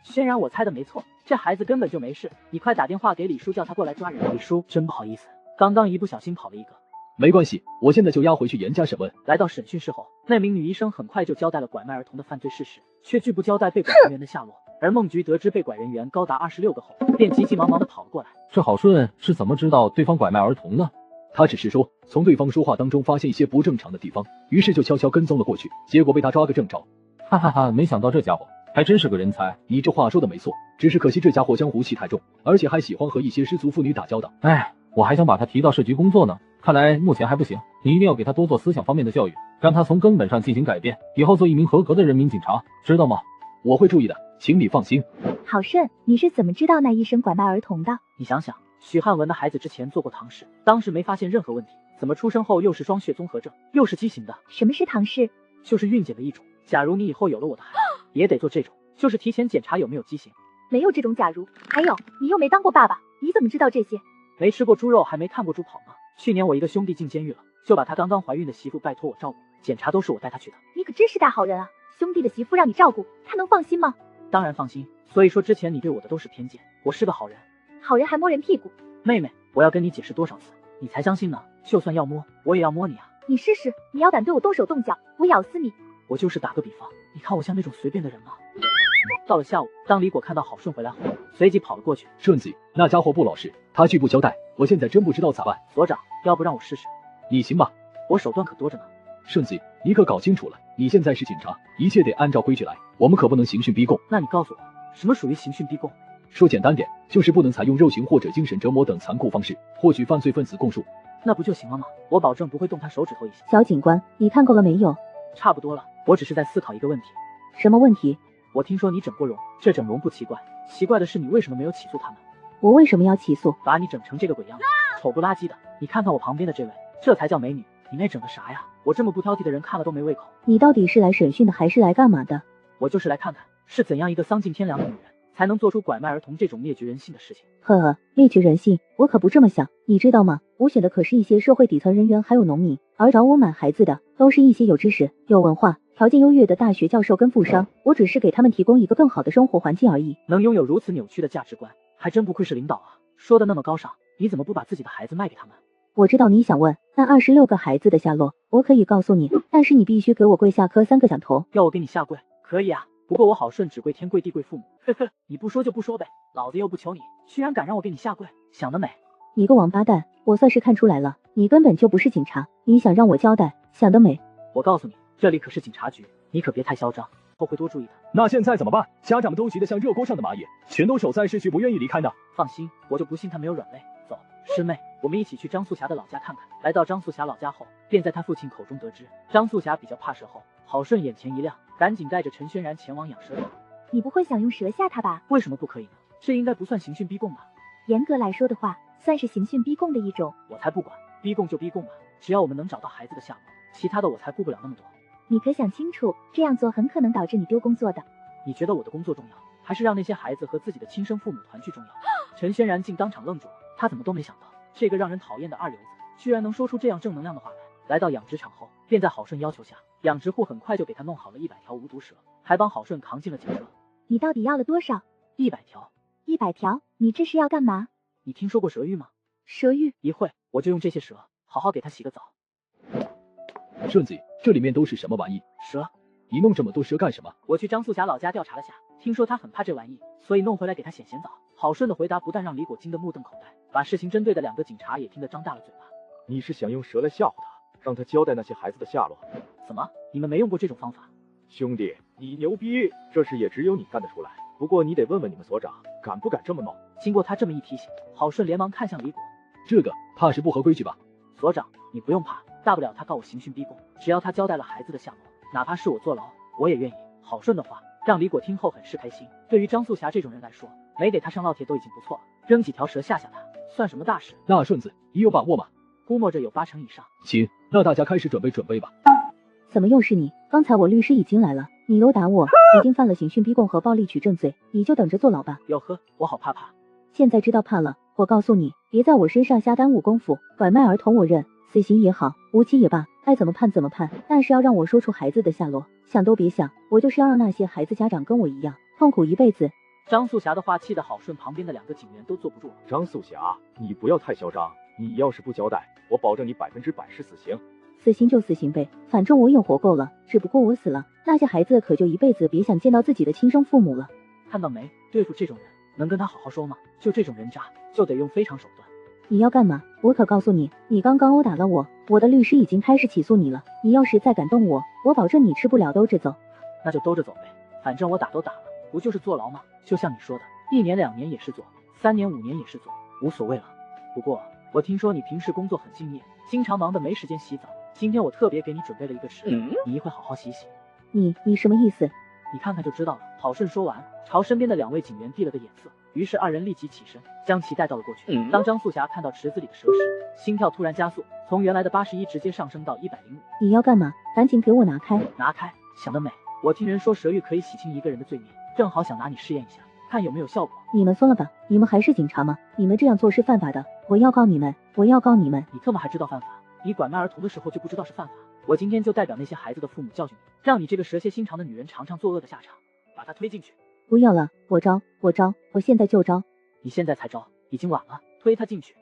[SPEAKER 1] 轩然，我猜的没错，这孩子根本就没事。你快打电话给李叔，叫他过来抓人。李叔，真不好意思，刚刚一不小心跑了一个。
[SPEAKER 2] 没关系，我现在就押回去严加审问。
[SPEAKER 1] 来到审讯室后，那名女医生很快就交代了拐卖儿童的犯罪事实，却拒不交代被拐人员的下落。而孟菊得知被拐人员高达26个后，便急急忙忙的跑了过来。
[SPEAKER 10] 这郝顺是怎么知道对方拐卖儿童呢？
[SPEAKER 2] 他只是说从对方说话当中发现一些不正常的地方，于是就悄悄跟踪了过去，结果被他抓个正着。
[SPEAKER 10] 哈哈哈，没想到这家伙还真是个人才。
[SPEAKER 2] 你这话说的没错，只是可惜这家伙江湖气太重，而且还喜欢和一些失足妇女打交道。
[SPEAKER 10] 哎，我还想把他提到市局工作呢，看来目前还不行。你一定要给他多做思想方面的教育，让他从根本上进行改变，以后做一名合格的人民警察，知道吗？
[SPEAKER 2] 我会注意的，请你放心。
[SPEAKER 8] 郝顺，你是怎么知道那医生拐卖儿童的？
[SPEAKER 1] 你想想，许汉文的孩子之前做过唐氏，当时没发现任何问题，怎么出生后又是双血综合症，又是畸形的？
[SPEAKER 8] 什么是唐氏？
[SPEAKER 1] 就是孕检的一种。假如你以后有了我的孩子，也得做这种，就是提前检查有没有畸形。
[SPEAKER 8] 没有这种假如。还有，你又没当过爸爸，你怎么知道这些？
[SPEAKER 1] 没吃过猪肉，还没看过猪跑吗？去年我一个兄弟进监狱了，就把他刚刚怀孕的媳妇拜托我照顾，检查都是我带他去的。
[SPEAKER 8] 你可真是大好人啊！兄弟的媳妇让你照顾，他能放心吗？
[SPEAKER 1] 当然放心，所以说之前你对我的都是偏见，我是个好人。
[SPEAKER 8] 好人还摸人屁股？
[SPEAKER 1] 妹妹，我要跟你解释多少次，你才相信呢？就算要摸，我也要摸你啊！
[SPEAKER 8] 你试试，你要敢对我动手动脚，我咬死你！
[SPEAKER 1] 我就是打个比方，你看我像那种随便的人吗？到了下午，当李果看到郝顺回来后，随即跑了过去。
[SPEAKER 2] 顺子，那家伙不老实，他拒不交代，我现在真不知道咋办。
[SPEAKER 1] 所长，要不让我试试？
[SPEAKER 2] 你行吗？
[SPEAKER 1] 我手段可多着呢。
[SPEAKER 2] 顺子，你可搞清楚了，你现在是警察，一切得按照规矩来，我们可不能刑讯逼供。
[SPEAKER 1] 那你告诉我，什么属于刑讯逼供？
[SPEAKER 2] 说简单点，就是不能采用肉刑或者精神折磨等残酷方式获取犯罪分子供述。
[SPEAKER 1] 那不就行了吗？我保证不会动他手指头一下。
[SPEAKER 3] 小警官，你看够了没有？
[SPEAKER 1] 差不多了，我只是在思考一个问题。
[SPEAKER 3] 什么问题？
[SPEAKER 1] 我听说你整过容，这整容不奇怪，奇怪的是你为什么没有起诉他们？
[SPEAKER 3] 我为什么要起诉？
[SPEAKER 1] 把你整成这个鬼样子，丑不拉几的。你看看我旁边的这位，这才叫美女。你那整的啥呀？我这么不挑剔的人看了都没胃口。
[SPEAKER 3] 你到底是来审讯的还是来干嘛的？
[SPEAKER 1] 我就是来看看是怎样一个丧尽天良的女人，才能做出拐卖儿童这种灭绝人性的事情。
[SPEAKER 15] 呵，灭绝人性，我可不这么想，你知道吗？我选的可是一些社会底层人员还有农民，而找我买孩子的都是一些有知识、有文化、条件优越的大学教授跟富商，我只是给他们提供一个更好的生活环境而已。
[SPEAKER 1] 能拥有如此扭曲的价值观，还真不愧是领导啊！说的那么高尚，你怎么不把自己的孩子卖给他们？
[SPEAKER 15] 我知道你想问那26个孩子的下落，我可以告诉你，但是你必须给我跪下磕3个响头。
[SPEAKER 1] 要我给你下跪？可以啊，不过我好顺只跪天跪地跪父母。呵呵，你不说就不说呗，老子又不求你，居然敢让我给你下跪，想得美！
[SPEAKER 15] 你个王八蛋，我算是看出来了，你根本就不是警察，你想让我交代，想得美！
[SPEAKER 1] 我告诉你，这里可是警察局，你可别太嚣张，我会多注意的。
[SPEAKER 2] 那现在怎么办？家长们都急得像热锅上的蚂蚁，全都守在市区不愿意离开呢。
[SPEAKER 1] 放心，我就不信他没有软肋。走，师妹，我们一起去张素霞的老家看看。来到张素霞老家后，便在他父亲口中得知，张素霞比较怕蛇后，郝顺眼前一亮，赶紧带着陈轩然前往养蛇场。
[SPEAKER 8] 你不会想用蛇吓他吧？
[SPEAKER 1] 为什么不可以呢？这应该不算刑讯逼供吧？
[SPEAKER 8] 严格来说的话，算是刑讯逼供的一种。
[SPEAKER 1] 我才不管，逼供就逼供吧，只要我们能找到孩子的下落，其他的我才顾不了那么多。
[SPEAKER 8] 你可想清楚，这样做很可能导致你丢工作的。
[SPEAKER 1] 你觉得我的工作重要，还是让那些孩子和自己的亲生父母团聚重要？陈轩然竟当场愣住了，他怎么都没想到，这个让人讨厌的二流子，居然能说出这样正能量的话来。来到养殖场后，便在郝顺要求下，养殖户很快就给他弄好了100条无毒蛇，还帮郝顺扛进了警车。
[SPEAKER 8] 你到底要了多少
[SPEAKER 1] ？100条。
[SPEAKER 8] 100条？你这是要干嘛？
[SPEAKER 1] 你听说过蛇浴吗？
[SPEAKER 8] 蛇浴？
[SPEAKER 1] 一会我就用这些蛇好好给他洗个澡。
[SPEAKER 2] 顺子，这里面都是什么玩意？
[SPEAKER 1] 蛇。
[SPEAKER 2] 你弄这么多蛇干什么？
[SPEAKER 1] 我去张素霞老家调查了下，听说他很怕这玩意，所以弄回来给他显澡。郝顺的回答不但让李果惊得目瞪口呆，把事情针对的2个警察也听得张大了嘴巴。
[SPEAKER 7] 你是想用蛇来吓唬他，让他交代那些孩子的下落？
[SPEAKER 1] 怎么，你们没用过这种方法？
[SPEAKER 7] 兄弟，你牛逼，这事也只有你干得出来。不过你得问问你们所长，敢不敢这么弄？
[SPEAKER 1] 经过他这么一提醒，郝顺连忙看向李果。
[SPEAKER 2] 这个怕是不合规矩吧？
[SPEAKER 1] 所长，你不用怕，大不了他告我刑讯逼供，只要他交代了孩子的下落，哪怕是我坐牢，我也愿意。郝顺的话让李果听后很是开心。对于张素霞这种人来说，没给他上烙铁都已经不错了，扔几条蛇吓吓他，算什么大事？
[SPEAKER 2] 那顺子，你有把握吗？
[SPEAKER 1] 估摸着有80%以上。
[SPEAKER 2] 行，那大家开始准备吧。
[SPEAKER 15] 怎么又是你？刚才我律师已经来了，你又打我，已经犯了刑讯逼供和暴力取证罪，你就等着坐牢吧。
[SPEAKER 1] 哟呵，我好怕。
[SPEAKER 15] 现在知道怕了，我告诉你，别在我身上瞎耽误功夫。拐卖儿童我认，死刑也好，无期也罢，爱怎么判怎么判，但是要让我说出孩子的下落，想都别想，我就是要让那些孩子家长跟我一样痛苦一辈子。
[SPEAKER 1] 张素霞的话气得郝顺旁边的2个警员都坐不住了。
[SPEAKER 7] 张素霞，你不要太嚣张，你要是不交代，我保证你100%是死刑。
[SPEAKER 15] 死刑就死刑呗，反正我也活够了，只不过我死了，那些孩子可就一辈子别想见到自己的亲生父母了。
[SPEAKER 1] 看到没？对付这种人，能跟他好好说吗？就这种人渣，就得用非常手段。
[SPEAKER 15] 你要干嘛？我可告诉你，你刚刚殴打了我，我的律师已经开始起诉你了。你要是再敢动我，我保证你吃不了兜着走。
[SPEAKER 1] 那就兜着走呗，反正我打都打了，不就是坐牢吗？就像你说的，1年2年也是坐，3年5年也是坐，无所谓了。不过我听说你平时工作很敬业，经常忙得没时间洗澡。今天我特别给你准备了一个池子，你一会好好洗洗。
[SPEAKER 15] 你什么意思？
[SPEAKER 1] 你看看就知道了。郝顺说完，朝身边的2位警员递了个眼色，于是2人立即起身，将其带到了过去。当张素霞看到池子里的蛇时，心跳突然加速，从原来的81直接上升到105。
[SPEAKER 15] 你要干嘛？赶紧给我拿开！
[SPEAKER 1] 拿开！想得美！我听人说蛇浴可以洗清一个人的罪孽，正好想拿你试验一下，看有没有效果。
[SPEAKER 15] 你们疯了吧？你们还是警察吗？你们这样做是犯法的，我要告你们！我要告你们！
[SPEAKER 1] 你特么还知道犯法？你拐卖儿童的时候就不知道是犯法？我今天就代表那些孩子的父母教训你，让你这个蛇蝎心肠的女人尝尝作恶的下场，把她推进去。
[SPEAKER 15] 不要了，我招，我现在就招。
[SPEAKER 1] 你现在才招，已经晚了，推她进去。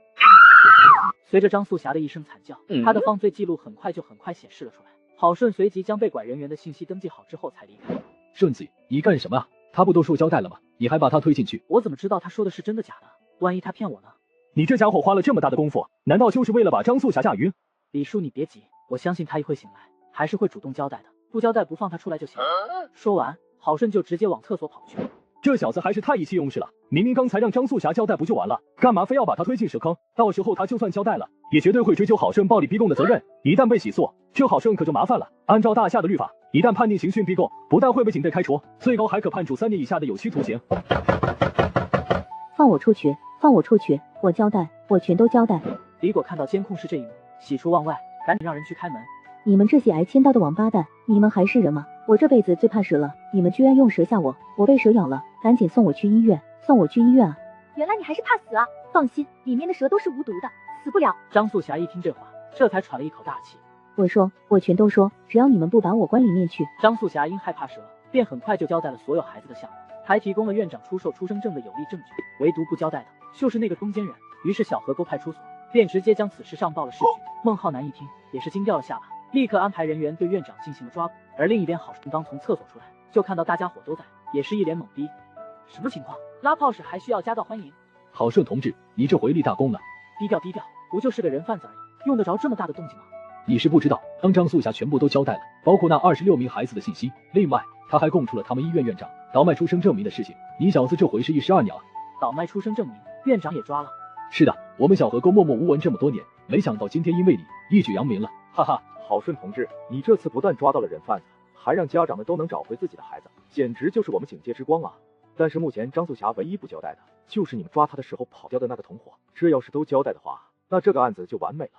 [SPEAKER 1] 随着张素霞的一声惨叫，她的放罪记录很快显示了出来。郝顺随即将被拐人员的信息登记好之后才离开。
[SPEAKER 2] 顺子，你干什么啊？他不都说交代了吗？你还把他推进去？
[SPEAKER 1] 我怎么知道他说的是真的假的？万一他骗我呢？
[SPEAKER 2] 你这家伙花了这么大的功夫，难道就是为了把张素霞吓晕？
[SPEAKER 1] 李叔，你别急，我相信他一会醒来，还是会主动交代的，不交代不放他出来就行了。说完，郝顺就直接往厕所跑去。
[SPEAKER 2] 这小子还是太意气用事了，明明刚才让张素霞交代不就完了，干嘛非要把他推进蛇坑？到时候他就算交代了，也绝对会追究郝顺暴力逼供的责任。一旦被起诉，这郝顺可就麻烦了。按照大夏的律法，一旦判定刑讯逼供，不但会被警队开除，最高还可判处3年以下的有期徒刑。
[SPEAKER 15] 放我出去！放我出去！我交代，我全都交代。
[SPEAKER 1] 李果看到监控室这一幕，喜出望外，赶紧让人去开门。
[SPEAKER 15] 你们这些挨千刀的王八蛋，你们还是人吗？我这辈子最怕蛇了，你们居然用蛇吓我，我被蛇咬了，赶紧送我去医院，送我去医院啊！
[SPEAKER 8] 原来你还是怕死啊！放心，里面的蛇都是无毒的，死不了。
[SPEAKER 1] 张素霞一听这话，这才喘了一口大气。
[SPEAKER 15] 我全都说，只要你们不把我关里面去。
[SPEAKER 1] 张素霞因害怕蛇，便很快就交代了所有孩子的项目，还提供了院长出售出生证的有力证据，唯独不交代的就是那个中间人。于是小河沟派出所便直接将此事上报了市局。孟浩南一听也是惊掉了下巴，立刻安排人员对院长进行了抓捕。而另一边郝顺刚从厕所出来，就看到大家伙都在，也是一脸懵逼。什么情况？拉炮时还需要夹道欢迎？
[SPEAKER 2] 郝顺同志，你这回立大功了。
[SPEAKER 1] 低调低调，不就是个人贩子而已，用得着这么大的动静吗？
[SPEAKER 2] 你是不知道，当张素霞全部都交代了，包括那26名孩子的信息，另外他还供出了他们医院院长倒卖出生证明的事情。你小子这回是一石二鸟啊！
[SPEAKER 1] 倒卖出生证明，院长也抓了？
[SPEAKER 2] 是的，我们小河沟默默无闻这么多年，没想到今天因为你一举扬名了，哈哈。
[SPEAKER 7] 郝顺同志，你这次不但抓到了人贩子，还让家长们都能找回自己的孩子，简直就是我们警界之光啊！但是目前张素霞唯一不交代的就是你们抓他的时候跑掉的那个同伙，这要是都交代的话，那这个案子就完美了。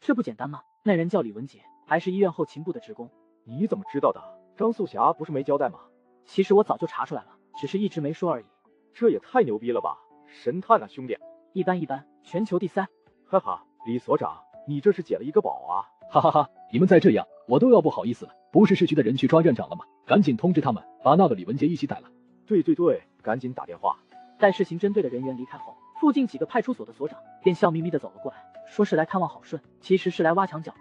[SPEAKER 1] 这不简单吗？那人叫李文杰，还是医院后勤部的职工。
[SPEAKER 7] 你怎么知道的？张素霞不是没交代吗？
[SPEAKER 1] 其实我早就查出来了，只是一直没说而已。
[SPEAKER 7] 这也太牛逼了吧！神探啊，兄弟！
[SPEAKER 1] 一般，全球第3。
[SPEAKER 7] 哈哈，李所长，你这是捡了一个宝啊！
[SPEAKER 2] 哈哈哈，你们再这样，我都要不好意思了。不是市局的人去抓院长了吗？赶紧通知他们，把那个李文杰一起逮了。
[SPEAKER 7] 对，赶紧打电话。
[SPEAKER 1] 待市刑侦队的人员离开后，附近几个派出所的所长便笑眯眯地走了过来，说是来看望郝顺，其实是来挖墙脚的。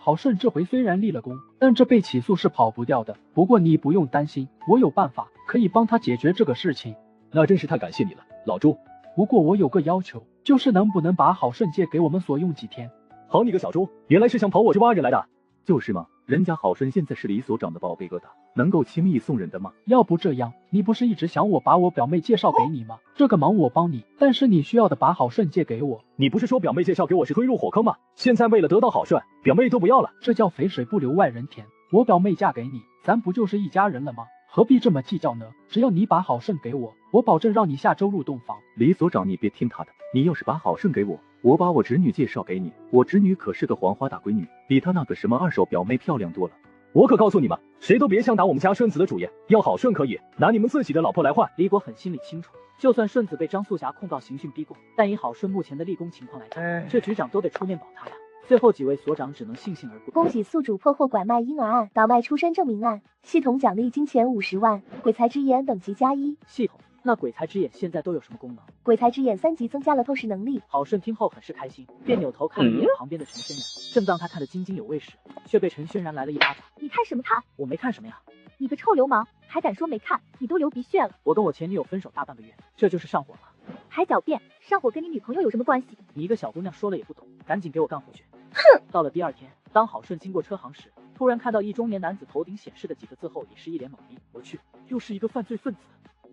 [SPEAKER 16] 郝顺这回虽然立了功，但这被起诉是跑不掉的。不过你不用担心，我有办法可以帮他解决这个事情。
[SPEAKER 2] 那真是太感谢你了，老朱。
[SPEAKER 16] 不过我有个要求，就是能不能把郝顺借给我们所用几天？
[SPEAKER 2] 好你个小猪，原来是想跑我这挖人来的。
[SPEAKER 4] 就是嘛，人家郝顺现在是李所长的宝贝疙瘩，能够轻易送人的吗？
[SPEAKER 16] 要不这样，你不是一直想我把我表妹介绍给你吗？这个忙我帮你，但是你需要的把郝顺借给我。
[SPEAKER 2] 你不是说表妹介绍给我是推入火坑吗？现在为了得到郝顺，表妹都不要了，
[SPEAKER 16] 这叫肥水不流外人田。我表妹嫁给你，咱不就是一家人了吗？何必这么计较呢？只要你把郝顺给我，我保证让你下周入洞房。
[SPEAKER 4] 李所长，你别听他的，你要是把郝顺给我，我把我侄女介绍给你，我侄女可是个黄花大闺女，比她那个什么二手表妹漂亮多了。
[SPEAKER 2] 我可告诉你们，谁都别想打我们家顺子的主意，要郝顺可以拿你们自己的老婆来换。
[SPEAKER 1] 李果很心里清楚，就算顺子被张素霞控告刑讯逼供，但以郝顺目前的立功情况来看，这局长都得出面保他呀。最后几位所长只能悻悻而归。
[SPEAKER 3] 恭喜宿主破获拐卖婴儿案、倒卖出生证明案，系统奖励金钱50万，鬼才之眼等级+1。
[SPEAKER 1] 系统，那鬼才之眼现在都有什么功能？
[SPEAKER 3] 鬼才之眼3级增加了透视能力。
[SPEAKER 1] 郝顺听后很是开心，便扭头看了一眼旁边的陈轩然。正当他看得津津有味时，却被陈轩然来了一巴掌。
[SPEAKER 8] 你看什么看？
[SPEAKER 1] 我没看什么呀。
[SPEAKER 8] 你个臭流氓，还敢说没看？你都流鼻血了。
[SPEAKER 1] 我跟我前女友分手大半个月，这就是上火了。
[SPEAKER 8] 还狡辩，上火跟你女朋友有什么关系？
[SPEAKER 1] 你一个小姑娘说了也不懂，赶紧给我干回去。
[SPEAKER 8] 哼！
[SPEAKER 1] 到了第二天，当郝顺经过车行时，突然看到一中年男子头顶显示的几个字后，也是一脸懵逼。我去，又是一个犯罪分子。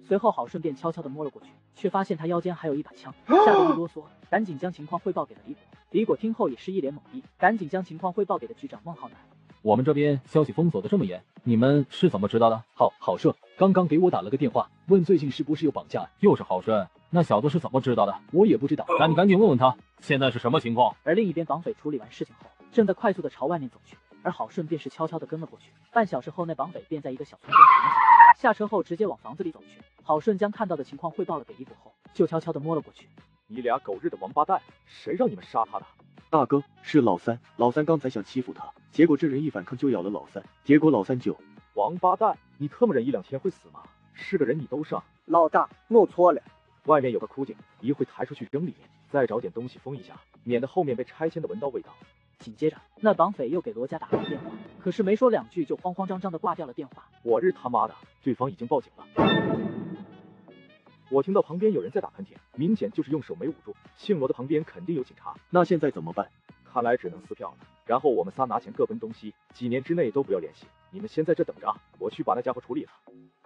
[SPEAKER 1] 随后郝顺便悄悄地摸了过去，却发现他腰间还有一把枪，吓得一啰嗦，赶紧将情况汇报给了李果。李果听后也是一脸懵逼，赶紧将情况汇报给了局长孟浩南。
[SPEAKER 10] 我们这边消息封锁的这么严，你们是怎么知道的？
[SPEAKER 2] 郝顺刚刚给我打了个电话，问最近是不是有绑架案。
[SPEAKER 10] 又是郝顺，那小子是怎么知道的？
[SPEAKER 2] 我也不知道，
[SPEAKER 10] 那你赶紧问问他，现在是什么情况？
[SPEAKER 1] 而另一边绑匪处理完事情后，正在快速地朝外面走去，而郝顺便是悄悄地跟了过去。半小时后，那绑匪便在一个小村庄停了下来，下车后直接往房子里走去。郝顺将看到的情况汇报了给李果后，就悄悄地摸了过去。
[SPEAKER 7] 你俩狗日的王八蛋，谁让你们杀他的？
[SPEAKER 4] 大哥，是老三，老三刚才想欺负他，结果这人一反抗就咬了老三，结果老三就……
[SPEAKER 7] 王八蛋，你特么忍1-2天会死吗？是个人你都上。
[SPEAKER 17] 老大，弄错了。
[SPEAKER 7] 外面有个枯井，一会抬出去扔里面，再找点东西封一下，免得后面被拆迁的闻到味道。
[SPEAKER 1] 紧接着，那绑匪又给罗家打了个电话，可是没说2句就慌慌张张地挂掉了电话。
[SPEAKER 7] 我日他妈的，对方已经报警了。我听到旁边有人在打喷嚏，明显就是用手没捂住。姓罗的旁边肯定有警察，
[SPEAKER 4] 那现在怎么办？
[SPEAKER 7] 看来只能撕票了。然后我们仨拿钱各奔东西，几年之内都不要联系。你们先在这等着，我去把那家伙处理了。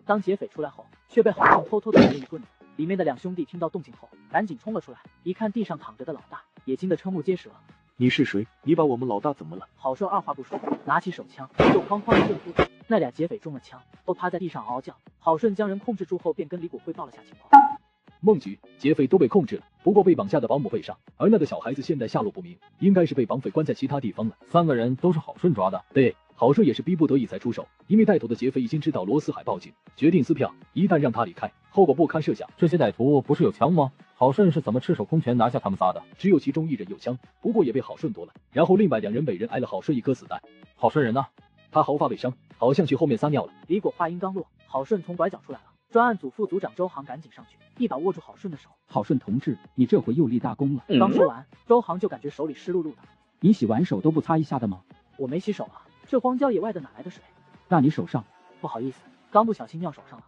[SPEAKER 1] 当劫匪出来后，却被郝顺偷偷的来了一棍子。里面的2兄弟听到动静后，赶紧冲了出来，一看地上躺着的老大，也惊得瞠目结舌。
[SPEAKER 4] 你是谁？你把我们老大怎么了？
[SPEAKER 1] 郝顺二话不说，拿起手枪就哐哐一顿突突。那俩劫匪中了枪，都趴在地上嗷嗷叫。郝顺将人控制住后，便跟李果汇报了下情况。
[SPEAKER 2] 孟局，劫匪都被控制了，不过被绑架的保姆被杀，而那个小孩子现在下落不明，应该是被绑匪关在其他地方了。
[SPEAKER 10] 3个人都是郝顺抓的。
[SPEAKER 2] 对，郝顺也是逼不得已才出手，因为带头的劫匪已经知道罗四海报警，决定撕票，一旦让他离开，后果不堪设想。
[SPEAKER 10] 这些歹徒不是有枪吗？郝顺是怎么赤手空拳拿下他们仨的？
[SPEAKER 2] 只有其中一人有枪，不过也被郝顺夺了，然后另外2人每人挨了郝顺1颗子弹。
[SPEAKER 10] 郝顺人呢？
[SPEAKER 2] 他毫发未伤，好像去后面撒尿了。
[SPEAKER 1] 李果话音刚落，郝顺从拐角出来了，专案组副组长周航赶紧上去，一把握住郝顺的手。
[SPEAKER 9] 郝顺同志，你这回又立大功了。
[SPEAKER 1] 刚说完，周航就感觉手里湿漉漉的。
[SPEAKER 9] 你洗完手都不擦一下的吗？
[SPEAKER 1] 我没洗手啊，这荒郊野外的哪来的水？
[SPEAKER 9] 那你手上？
[SPEAKER 1] 不好意思，刚不小心尿手上了。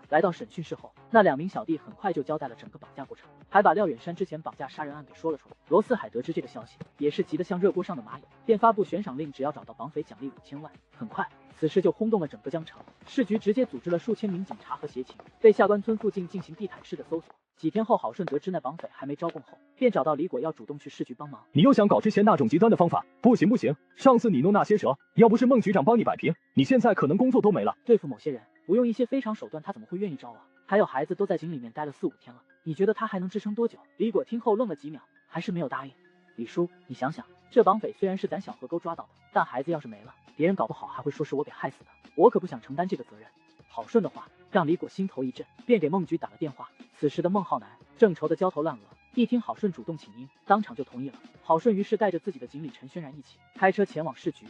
[SPEAKER 1] 来到审讯室后，那2名小弟很快就交代了整个绑架过程，还把廖远山之前绑架杀人案给说了出来。罗四海得知这个消息，也是急得像热锅上的蚂蚁，便发布悬赏令，只要找到绑匪，奖励5000万。很快，此事就轰动了整个江城，市局直接组织了数千名警察和协勤，对下关村附近进行地毯式的搜索。几天后，郝顺得知那绑匪还没招供后，便找到李果要主动去市局帮忙。
[SPEAKER 2] 你又想搞之前那种极端的方法？不行不行，上次你弄那些蛇，要不是孟局长帮你摆平，你现在可能工作都没了。
[SPEAKER 1] 对付某些人，不用一些非常手段，他怎么会愿意招啊？还有孩子都在井里面待了4、5天了，你觉得他还能支撑多久？李果听后愣了几秒，还是没有答应。李叔，你想想，这绑匪虽然是咱小河沟抓到的，但孩子要是没了，别人搞不好还会说是我给害死的，我可不想承担这个责任。郝顺的话让李果心头一震，便给孟局打了电话。此时的孟浩南正愁得焦头烂额，一听郝顺主动请缨，当场就同意了。郝顺于是带着自己的经理陈轩然一起开车前往市局。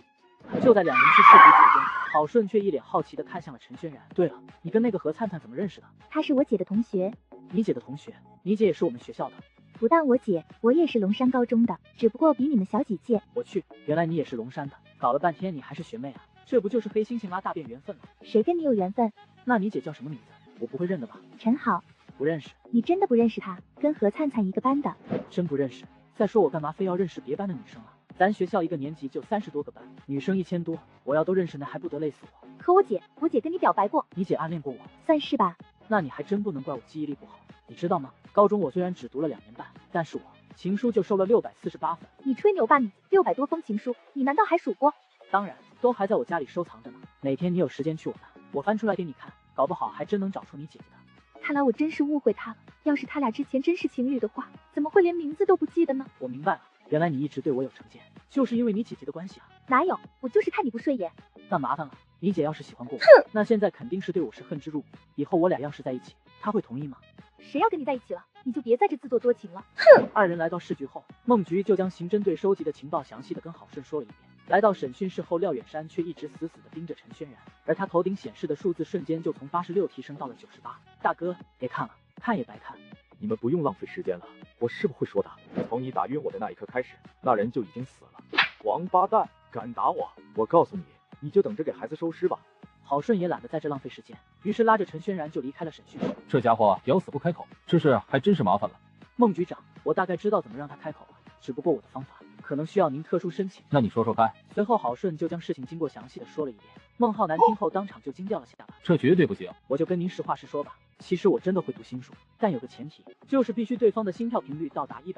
[SPEAKER 1] 就在2人去市局途中，郝顺却一脸好奇地看向了陈轩然。对了，你跟那个何灿灿怎么认识的？
[SPEAKER 11] 她是我姐的同学。
[SPEAKER 1] 你姐的同学？你姐也是我们学校的？
[SPEAKER 11] 不但我姐，我也是龙山高中的，只不过比你们小几届。
[SPEAKER 1] 我去，原来你也是龙山的，搞了半天你还是学妹啊？这不就是黑猩猩拉大便缘分吗？
[SPEAKER 11] 谁跟你有缘分？
[SPEAKER 1] 那你姐叫什么名字？我不会认的吧？
[SPEAKER 11] 陈好。
[SPEAKER 1] 不认识。
[SPEAKER 11] 你真的不认识她？跟何灿灿一个班的。
[SPEAKER 1] 真不认识。再说我干嘛非要认识别班的女生啊？咱学校一个年级就30多个班，女生1000多，我要都认识那还不得累死我？
[SPEAKER 11] 可我姐跟你表白过。
[SPEAKER 1] 你姐暗恋过我？
[SPEAKER 11] 算是吧。
[SPEAKER 1] 那你还真不能怪我记忆力不好。你知道吗？高中我虽然只读了2年半，但是我情书就收了648分。
[SPEAKER 11] 你吹牛吧你，600多封情书，你难道还数过？
[SPEAKER 1] 当然，都还在我家里收藏着呢。哪天你有时间去我那，我翻出来给你看，搞不好还真能找出你姐姐的。
[SPEAKER 8] 看来我真是误会他了，要是他俩之前真是情侣的话，怎么会连名字都不记得呢？
[SPEAKER 1] 我明白了，原来你一直对我有成见，就是因为你姐姐的关系啊？
[SPEAKER 8] 哪有，我就是看你不顺眼。
[SPEAKER 1] 那麻烦了，你姐要是喜欢过我，那现在肯定是对我是恨之入骨。以后我俩要是在一起，她会同意吗？
[SPEAKER 8] 谁要跟你在一起了，你就别在这自作多情了。
[SPEAKER 1] 哼！2人来到市局后，孟局就将刑侦队收集的情报详细的跟郝顺说了一遍。来到审讯室后，廖远山却一直死死的盯着陈轩然，而他头顶显示的数字瞬间就从86提升到了98。大哥，别看了，看也白看。
[SPEAKER 7] 你们不用浪费时间了，我是不会说的。从你打晕我的那一刻开始，那人就已经死了。王八蛋，敢打我！我告诉你，你就等着给孩子收尸吧。
[SPEAKER 1] 郝顺也懒得在这浪费时间，于是拉着陈轩然就离开了审讯室。
[SPEAKER 10] 这家伙咬死不开口，这事还真是麻烦了。
[SPEAKER 1] 孟局长，我大概知道怎么让他开口了，只不过我的方法可能需要您特殊申请。
[SPEAKER 10] 那你说说看。
[SPEAKER 1] 随后郝顺就将事情经过详细的说了一遍。孟浩南听后当场就惊掉了下巴。
[SPEAKER 10] 这绝对不行！
[SPEAKER 1] 我就跟您实话实说吧，其实我真的会读心术，但有个前提，就是必须对方的心跳频率到达120，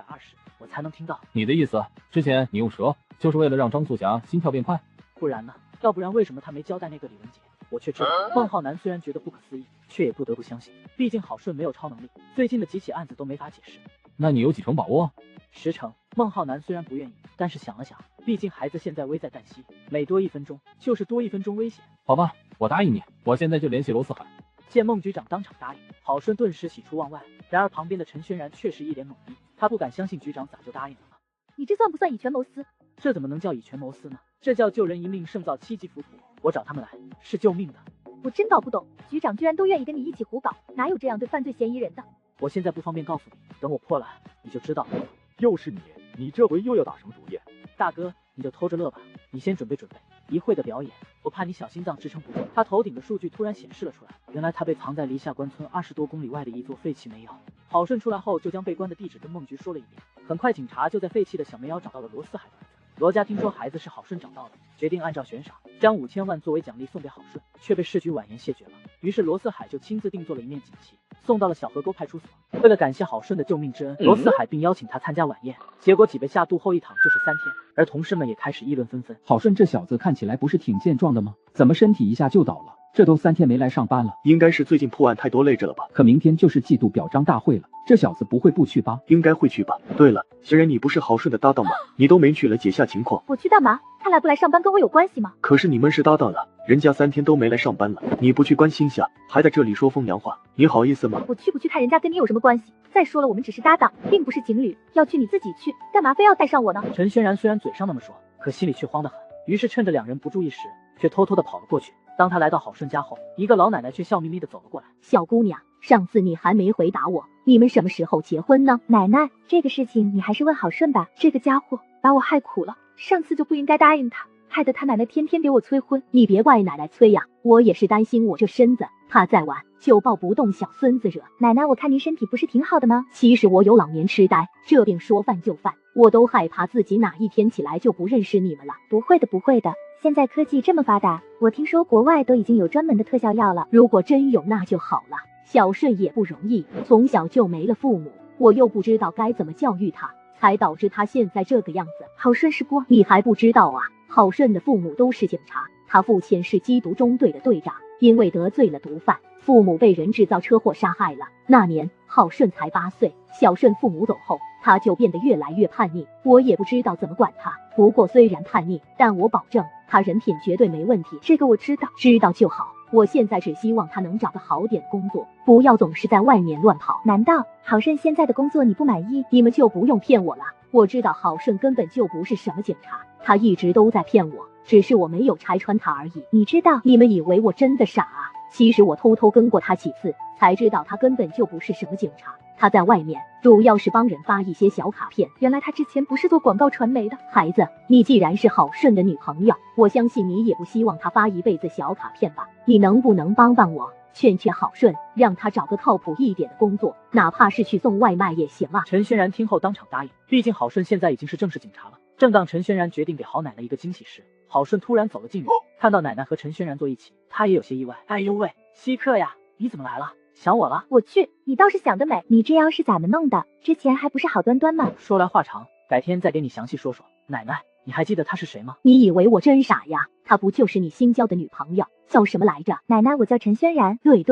[SPEAKER 1] 我才能听到。
[SPEAKER 10] 你的意思，之前你用蛇就是为了让张素霞心跳变快？
[SPEAKER 1] 不然呢？要不然为什么他没交代那个李文杰？我却知道。孟浩南虽然觉得不可思议，却也不得不相信，毕竟郝顺没有超能力，最近的几起案子都没法解释。
[SPEAKER 10] 那你有几成把握
[SPEAKER 1] ？10成。孟浩南虽然不愿意，但是想了想，毕竟孩子现在危在旦夕，每多1分钟就是多1分钟危险。
[SPEAKER 10] 好吧，我答应你，我现在就联系罗四海。
[SPEAKER 1] 见孟局长当场答应，郝顺顿时喜出望外。然而旁边的陈轩然却是一脸懵逼，他不敢相信局长咋就答应了呢？
[SPEAKER 8] 你这算不算以权谋私？
[SPEAKER 1] 这怎么能叫以权谋私呢？这叫救人一命胜造7级浮屠。我找他们来是救命的。
[SPEAKER 8] 我真搞不懂，局长居然都愿意跟你一起胡搞，哪有这样对犯罪嫌疑人的？
[SPEAKER 1] 我现在不方便告诉你，等我破了案你就知道了。
[SPEAKER 7] 又是你，你这回又要打什么主意？
[SPEAKER 1] 大哥，你就偷着乐吧，你先准备准备，一会的表演，我怕你小心脏支撑不住。他头顶的数据突然显示了出来，原来他被藏在离下关村20多公里外的一座废弃煤窑。郝顺出来后就将被关的地址跟孟局说了一遍，很快警察就在废弃的小煤窑找到了罗四海的儿子。罗家听说孩子是郝顺找到的，决定按照悬赏将5000万作为奖励送给郝顺，却被市局婉言谢绝了。于是罗四海就亲自定做了一面锦旗，送到了小河沟派出所。为了感谢郝顺的救命之恩，罗四海并邀请他参加晚宴，结果几杯下肚后一躺就是3天，而同事们也开始议论纷纷。
[SPEAKER 9] 郝顺这小子看起来不是挺健壮的吗？怎么身体一下就倒了？这都3天没来上班了，
[SPEAKER 7] 应该是最近破案太多累着了吧？
[SPEAKER 9] 可明天就是季度表彰大会了，这小子不会不去吧？
[SPEAKER 7] 应该会去吧。对了，欣然你不是郝顺的搭档吗？你都没去了解下情况。
[SPEAKER 8] 我去干嘛？他来不来上班跟我有关系吗？
[SPEAKER 7] 可是你们是搭档了，人家3天都没来上班了，你不去关心下，还在这里说风凉话，你好意思吗？
[SPEAKER 8] 我去不去看人家跟你有什么关系？再说了，我们只是搭档，并不是情侣，要去你自己去，干嘛非要带上我呢？
[SPEAKER 1] 陈轩然虽然嘴上那么说，可心里却慌得很，于是趁着两人不注意时，却偷偷的跑了过去。当他来到郝顺家后，一个老奶奶却笑眯眯的走了过来。
[SPEAKER 15] 小姑娘，上次你还没回答我，你们什么时候结婚呢？
[SPEAKER 8] 奶奶，这个事情你还是问郝顺吧，这个家伙把我害苦了，上次就不应该答应他，害得他奶奶天天给我催婚。
[SPEAKER 15] 你别怪奶奶催呀，我也是担心我这身子，怕再晚就抱不动小孙子惹。
[SPEAKER 8] 奶奶，我看您身体不是挺好的吗？
[SPEAKER 15] 其实我有老年痴呆，这病说犯就犯，我都害怕自己哪一天起来就不认识你们了。
[SPEAKER 8] 不会的，不会的，现在科技这么发达，我听说国外都已经有专门的特效药了。
[SPEAKER 15] 如果真有那就好了。小顺也不容易，从小就没了父母，我又不知道该怎么教育他，才导致他现在这个样子。
[SPEAKER 8] 郝顺是锅，
[SPEAKER 15] 你还不知道啊？郝顺的父母都是警察，他父亲是缉毒中队的队长，因为得罪了毒贩，父母被人制造车祸杀害了。那年郝顺才8岁，小顺父母走后，他就变得越来越叛逆，我也不知道怎么管他。不过虽然叛逆，但我保证他人品绝对没问题。
[SPEAKER 8] 这个我知道，
[SPEAKER 15] 知道就好。我现在只希望他能找个好点的工作，不要总是在外面乱跑。
[SPEAKER 8] 难道郝顺现在的工作你不满意？
[SPEAKER 15] 你们就不用骗我了，我知道郝顺根本就不是什么警察，他一直都在骗我，只是我没有拆穿他而已。
[SPEAKER 8] 你知道，
[SPEAKER 15] 你们以为我真的傻啊？其实我偷偷跟过他几次，才知道他根本就不是什么警察，他在外面主要是帮人发一些小卡片。
[SPEAKER 8] 原来他之前不是做广告传媒的。
[SPEAKER 15] 孩子，你既然是郝顺的女朋友，我相信你也不希望他发一辈子小卡片吧？你能不能帮帮我，劝劝郝顺，让他找个靠谱一点的工作，哪怕是去送外卖也行啊？
[SPEAKER 1] 陈轩然听后当场答应，毕竟郝顺现在已经是正式警察了。正当陈轩然决定给郝奶奶一个惊喜时，郝顺突然走了进来，看到奶奶和陈轩然坐一起，他也有些意外。哎呦喂，稀客呀，你怎么来了？想我了？
[SPEAKER 8] 我去，你倒是想得美，你这腰是怎么弄的？之前还不是好端端吗？
[SPEAKER 1] 说来话长，改天再给你详细说说。奶奶，你还记得他是谁吗？
[SPEAKER 15] 你以为我真傻呀？他不就是你新交的女朋友，叫什么来着？
[SPEAKER 8] 奶奶，我叫陈轩然。
[SPEAKER 15] 对，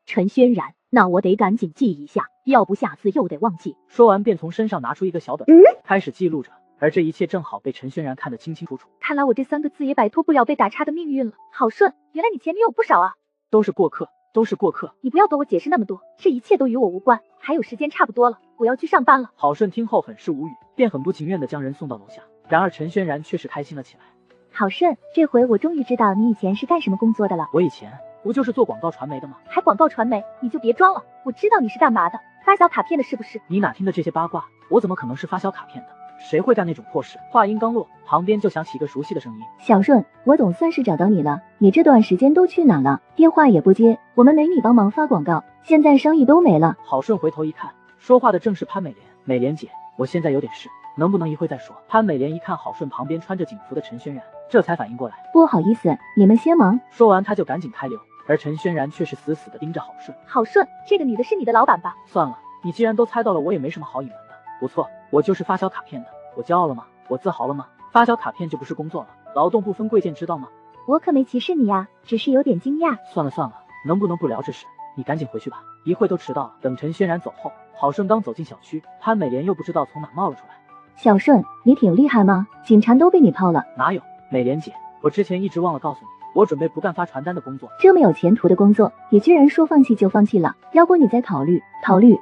[SPEAKER 15] 陈轩然，那我得赶紧记一下，要不下次又得忘记。
[SPEAKER 1] 说完便从身上拿出一个小本，开始记录着。而这一切正好被陈轩然看得清清楚楚。
[SPEAKER 8] 看来我这3个字也摆脱不了被打岔的命运了。郝顺，原来你前女友不少啊。
[SPEAKER 1] 都是过客，都是过客。
[SPEAKER 8] 你不要跟我解释那么多，这一切都与我无关。还有时间差不多了，我要去上班了。
[SPEAKER 1] 郝顺听后很是无语，便很不情愿地将人送到楼下。然而陈轩然却是开心了起来。
[SPEAKER 8] 郝顺，这回我终于知道你以前是干什么工作的了。
[SPEAKER 1] 我以前不就是做广告传媒的吗？
[SPEAKER 8] 还广告传媒？你就别装了，我知道你是干嘛的，发小卡片的是不是？
[SPEAKER 1] 你哪听的这些八卦？我怎么可能是发小卡片的？谁会干那种破事？话音刚落，旁边就响起一个熟悉的声音。
[SPEAKER 15] 小顺，我总算是找到你了，你这段时间都去哪了？电话也不接，我们没你帮忙发广告，现在生意都没了。
[SPEAKER 1] 郝顺回头一看，说话的正是潘美莲。美莲姐，我现在有点事，能不能一会再说？潘美莲一看郝顺旁边穿着警服的陈轩然，这才反应过来。
[SPEAKER 15] 不好意思，你们先忙。
[SPEAKER 1] 说完他就赶紧开溜，而陈轩然却是死死的盯着郝顺。
[SPEAKER 8] 郝顺，这个女的是你的老板吧？
[SPEAKER 1] 算了，你既然都猜到了，我也没什么好隐瞒的。不错，我就是发小卡片的。我骄傲了吗？我自豪了吗？发小卡片就不是工作了，劳动不分贵贱，知道吗？
[SPEAKER 8] 我可没歧视你呀，只是有点惊讶。
[SPEAKER 1] 算了，能不能不聊这事？你赶紧回去吧，一会都迟到了。等陈轩然走后，郝顺刚走进小区，潘美莲又不知道从哪冒了出来。
[SPEAKER 15] 小顺，你挺厉害吗？警察都被你泡了。
[SPEAKER 1] 哪有？美莲姐，我之前一直忘了告诉你，我准备不干发传单的工作。
[SPEAKER 15] 这么有前途的工作，你居然说放弃就放弃了？要不你再考虑。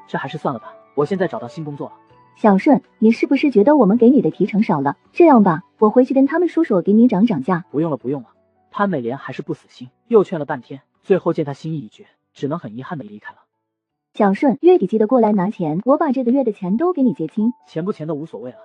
[SPEAKER 1] 这还是算了吧，我现在找到新工作了。
[SPEAKER 15] 小顺，你是不是觉得我们给你的提成少了？这样吧，我回去跟他们说说，给你涨价。
[SPEAKER 1] 不用了。潘美莲还是不死心，又劝了半天，最后见他心意已决，只能很遗憾的离开了。
[SPEAKER 15] 小顺，月底记得过来拿钱，我把这个月的钱都给你结清。
[SPEAKER 1] 钱不钱的无所谓了。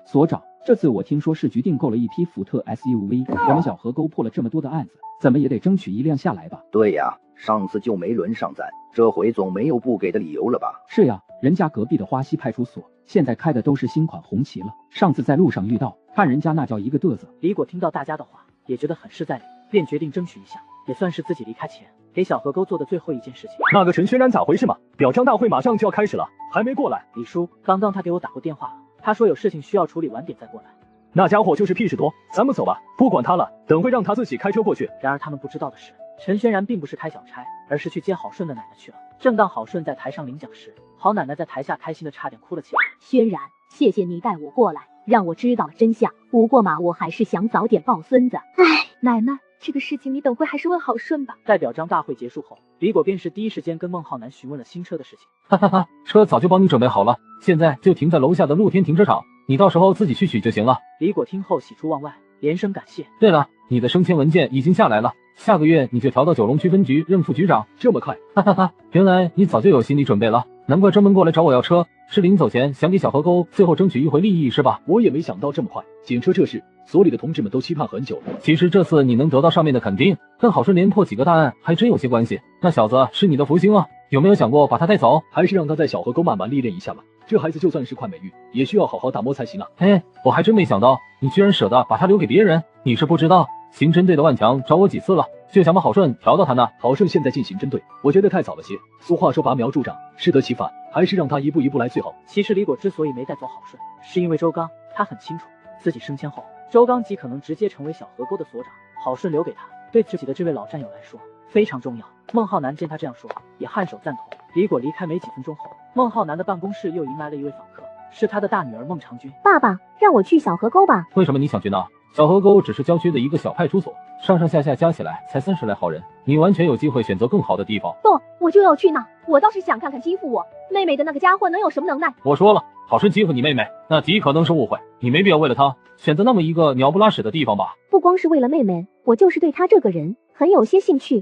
[SPEAKER 9] 所长，这次我听说市局订购了一批福特 SUV， 我们小河沟破了这么多的案子，怎么也得争取一辆下来吧？
[SPEAKER 14] 对呀，上次就没轮上咱，这回总没有不给的理由了吧？
[SPEAKER 9] 是呀，人家隔壁的花溪派出所现在开的都是新款红旗了，上次在路上遇到，看人家那叫一个嘚瑟。
[SPEAKER 1] 李果听到大家的话，也觉得很是在理，便决定争取一下，也算是自己离开前给小河沟做的最后一件事情。
[SPEAKER 2] 那个陈轩然咋回事嘛？表彰大会马上就要开始了，还没过来。
[SPEAKER 1] 李叔，刚刚他给我打过电话了，他说有事情需要处理，晚点再过来。
[SPEAKER 2] 那家伙就是屁事多，咱们走吧，不管他了，等会让他自己开车过去。
[SPEAKER 1] 然而他们不知道的是，陈轩然并不是开小差，而是去接郝顺的奶奶去了。正当郝顺在台上领奖时，郝奶奶在台下开心的差点哭了起来。
[SPEAKER 8] 轩然，谢谢你带我过来，让我知道了真相。不过嘛，我还是想早点抱孙子。
[SPEAKER 13] 唉，奶奶，这个事情你等会还是问郝顺吧。
[SPEAKER 1] 在表彰大会结束后，李果便是第一时间跟孟浩南询问了新车的事情。
[SPEAKER 10] 哈哈哈，车早就帮你准备好了，现在就停在楼下的露天停车场，你到时候自己去取就行了。
[SPEAKER 1] 李果听后喜出望外，连声感谢。
[SPEAKER 10] 对了，你的升迁文件已经下来了，下个月你就调到九龙区分局任副局长。
[SPEAKER 2] 这么快？
[SPEAKER 10] 哈哈哈，原来你早就有心理准备了，难怪专门过来找我要车，是临走前想给小河沟最后争取一回利益是吧？
[SPEAKER 2] 我也没想到这么快，警车这事，所里的同志们都期盼很久了。
[SPEAKER 10] 其实这次你能得到上面的肯定，跟郝顺连破几个大案还真有些关系。那小子是你的福星啊，有没有想过把他带走？
[SPEAKER 2] 还是让他在小河沟慢慢历练一下吧。这孩子就算是块美玉，也需要好好打磨才行啊。
[SPEAKER 10] 哎，我还真没想到你居然舍得把他留给别人。你是不知道，刑侦队的万强找我几次了，就想把郝顺调到他那。
[SPEAKER 2] 郝顺现在进刑侦队，我觉得太早了些。俗话说拔苗助长，适得其反，还是让他一步一步来最好。
[SPEAKER 1] 其实李果之所以没带走郝顺，是因为周刚，他很清楚自己升迁后，周刚极可能直接成为小河沟的所长，郝顺留给他，对自己的这位老战友来说非常重要。孟浩南见他这样说，也颔首赞同。李果离开没几分钟后，孟浩南的办公室又迎来了一位访客，是他的大女儿孟长君。
[SPEAKER 11] 爸爸，让我去小河沟吧。
[SPEAKER 10] 为什么你想去呢？小河沟只是郊区的一个小派出所，上上下下加起来才30来号人，你完全有机会选择更好的地方。
[SPEAKER 8] 不，我就要去那，我倒是想看看欺负我妹妹的那个家伙能有什么能耐。
[SPEAKER 10] 我说了，郝顺欺负你妹妹，那极可能是误会，你没必要为了他选择那么一个鸟不拉屎的地方吧？
[SPEAKER 11] 不光是为了妹妹，我就是对他这个人很有些兴趣。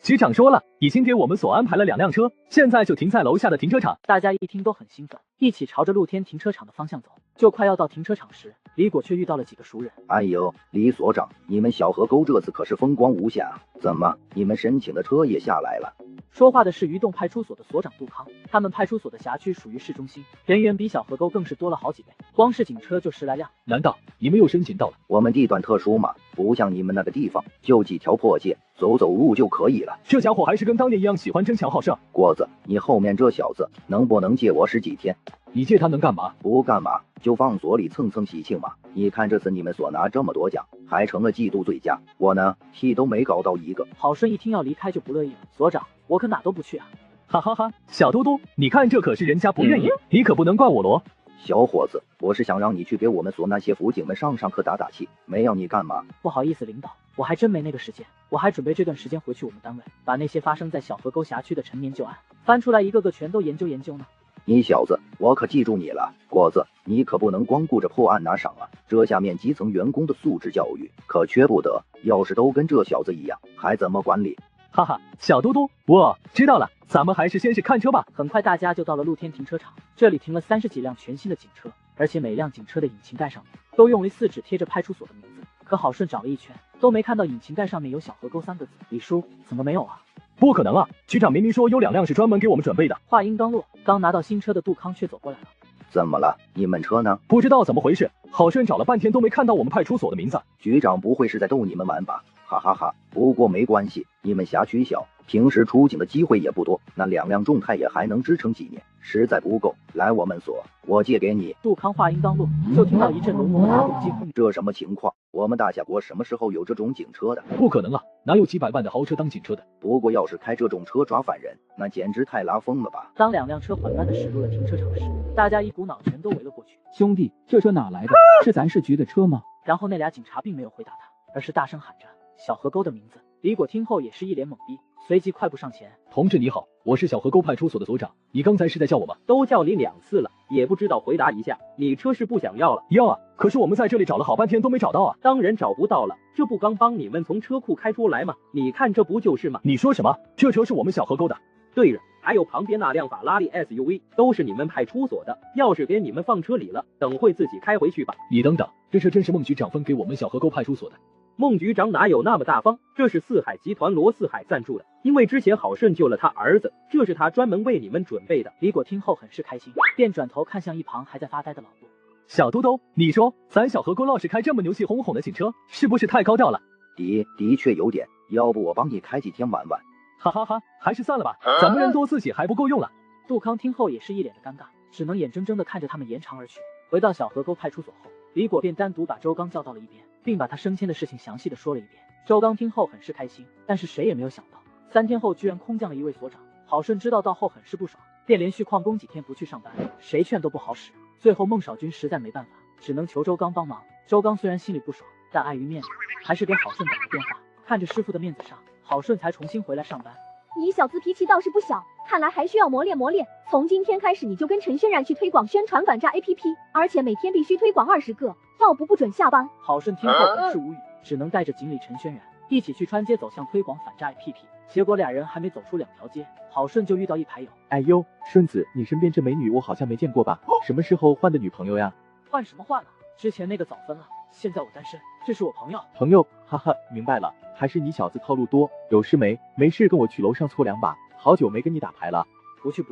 [SPEAKER 2] 局长说了，已经给我们所安排了2辆车，现在就停在楼下的停车场。
[SPEAKER 1] 大家一听都很兴奋，一起朝着露天停车场的方向走。就快要到停车场时，李果却遇到了几个熟人。
[SPEAKER 14] 哎呦，李所长，你们小河沟这次可是风光无限啊！怎么，你们申请的车也下来了？
[SPEAKER 1] 说话的是鱼洞派出所的所长杜康，他们派出所的辖区属于市中心，人员比小河沟更是多了好几倍，光是警车就10来辆。
[SPEAKER 2] 难道你们又申请到了？
[SPEAKER 14] 我们地段特殊嘛，不像你们那个地方就几条破街，走走路就可以了。
[SPEAKER 2] 这家伙还是跟当年一样喜欢争强好胜。
[SPEAKER 14] 郭子，你后面这小子能不能借我10几天？
[SPEAKER 2] 你借他能干嘛？
[SPEAKER 14] 不干嘛，就放所里蹭蹭喜庆嘛。你看这次你们所拿这么多奖，还成了季度最佳，我呢屁都没搞到一个。
[SPEAKER 1] 郝顺一听要离开就不乐意了，所长，我可哪都不去啊！
[SPEAKER 2] 哈哈哈，小嘟嘟，你看这可是人家不愿意，你可不能怪我罗。
[SPEAKER 14] 小伙子，我是想让你去给我们所那些辅警们上课打打气，没要你干嘛。
[SPEAKER 1] 不好意思领导，我还真没那个时间，我还准备这段时间回去我们单位，把那些发生在小河沟辖区的陈年旧案翻出来一个个全都研究研究呢。
[SPEAKER 14] 你小子，我可记住你了，果子，你可不能光顾着破案拿赏啊，这下面基层员工的素质教育可缺不得，要是都跟这小子一样，还怎么管理？
[SPEAKER 2] 哈哈，小嘟嘟，我知道了，咱们还是先是看车吧。
[SPEAKER 1] 很快大家就到了露天停车场，这里停了30几辆全新的警车，而且每辆警车的引擎盖上面都用4纸贴着派出所的名字。可郝顺找了一圈都没看到引擎盖上面有小河沟3个字，李叔怎么没有啊？
[SPEAKER 2] 不可能啊，局长明明说有2辆是专门给我们准备的。
[SPEAKER 1] 话音刚落，刚拿到新车的杜康却走过来了。
[SPEAKER 14] 怎么了？你们车呢？
[SPEAKER 2] 不知道怎么回事，郝顺找了半天都没看到我们派出所的名字。
[SPEAKER 14] 局长不会是在逗你们玩吧？哈哈哈，不过没关系，你们辖区小，平时出警的机会也不多，那2辆众泰也还能支撑几年，实在不够，来我们所，我借给你。
[SPEAKER 1] 杜康话音刚落，就听到一阵浓浓的发动机轰。
[SPEAKER 14] 这什么情况？我们大夏国什么时候有这种警车的？
[SPEAKER 2] 不可能啊，哪有几百万的豪车当警车的？
[SPEAKER 14] 不过要是开这种车抓犯人，那简直太拉风了吧！
[SPEAKER 1] 当2辆车缓慢地驶入了停车场时，大家一股脑全都围了过去。
[SPEAKER 9] 兄弟，这车哪来的？是咱市局的车吗？
[SPEAKER 1] 然后那俩警察并没有回答他，而是大声喊着小河沟的名字。李果听后也是一脸懵逼，随即快步上前。
[SPEAKER 2] 同志你好，我是小河沟派出所的所长，你刚才是在叫我吗？
[SPEAKER 18] 都叫你2次了，也不知道回答一下，你车是不想要了？
[SPEAKER 2] 要啊，可是我们在这里找了好半天都没找到啊。
[SPEAKER 18] 当然找不到了，这不刚帮你们从车库开出来吗？你看这不就是吗？
[SPEAKER 2] 你说什么？这车是我们小河沟的。
[SPEAKER 18] 对了，还有旁边那辆法拉利 SUV 都是你们派出所的，钥匙给你们放车里了，等会自己开回去吧。
[SPEAKER 2] 你等等，这车真是孟局长分给我们小河沟派出所的？
[SPEAKER 18] 孟局长哪有那么大方？这是四海集团罗四海赞助的，因为之前郝顺救了他儿子，这是他专门为你们准备的。
[SPEAKER 1] 李果听后很是开心，便转头看向一旁还在发呆的老杜。
[SPEAKER 2] 小嘟嘟，你说咱小河沟要是开这么牛气哄哄的警车，是不是太高调了？
[SPEAKER 14] 的确有点，要不我帮你开几天玩玩？
[SPEAKER 2] 哈哈哈，还是算了吧，咱们人多自己还不够用了。
[SPEAKER 1] 杜康听后也是一脸的尴尬，只能眼睁睁地看着他们沿长而去。回到小河沟派出所后，李果便单独把周刚叫到了一边，并把他升迁的事情详细的说了一遍。周刚听后很是开心，但是谁也没有想到，3天后居然空降了一位所长。郝顺知道到后很是不爽，便连续旷工几天不去上班，谁劝都不好使。最后孟少君实在没办法，只能求周刚帮忙。周刚虽然心里不爽，但碍于面子，还是给郝顺打了电话。看着师傅的面子上，郝顺才重新回来上班。
[SPEAKER 8] 你小子脾气倒是不小，看来还需要磨练磨练。从今天开始，你就跟陈轩然去推广宣传反诈 APP， 而且每天必须推广20个，要不准下班。
[SPEAKER 1] 郝顺听后很是无语，只能带着经理陈轩然一起去川街走向推广反诈 APP。结果俩人还没走出2条街，郝顺就遇到一牌友。
[SPEAKER 4] 哎呦，顺子，你身边这美女我好像没见过吧？什么时候换的女朋友呀？
[SPEAKER 1] 换什么换了？之前那个早分了，现在我单身，这是我朋友。
[SPEAKER 4] 朋友，哈哈，明白了，还是你小子套路多。有事没？没事跟我去楼上搓2把，好久没跟你打牌了。
[SPEAKER 1] 不去，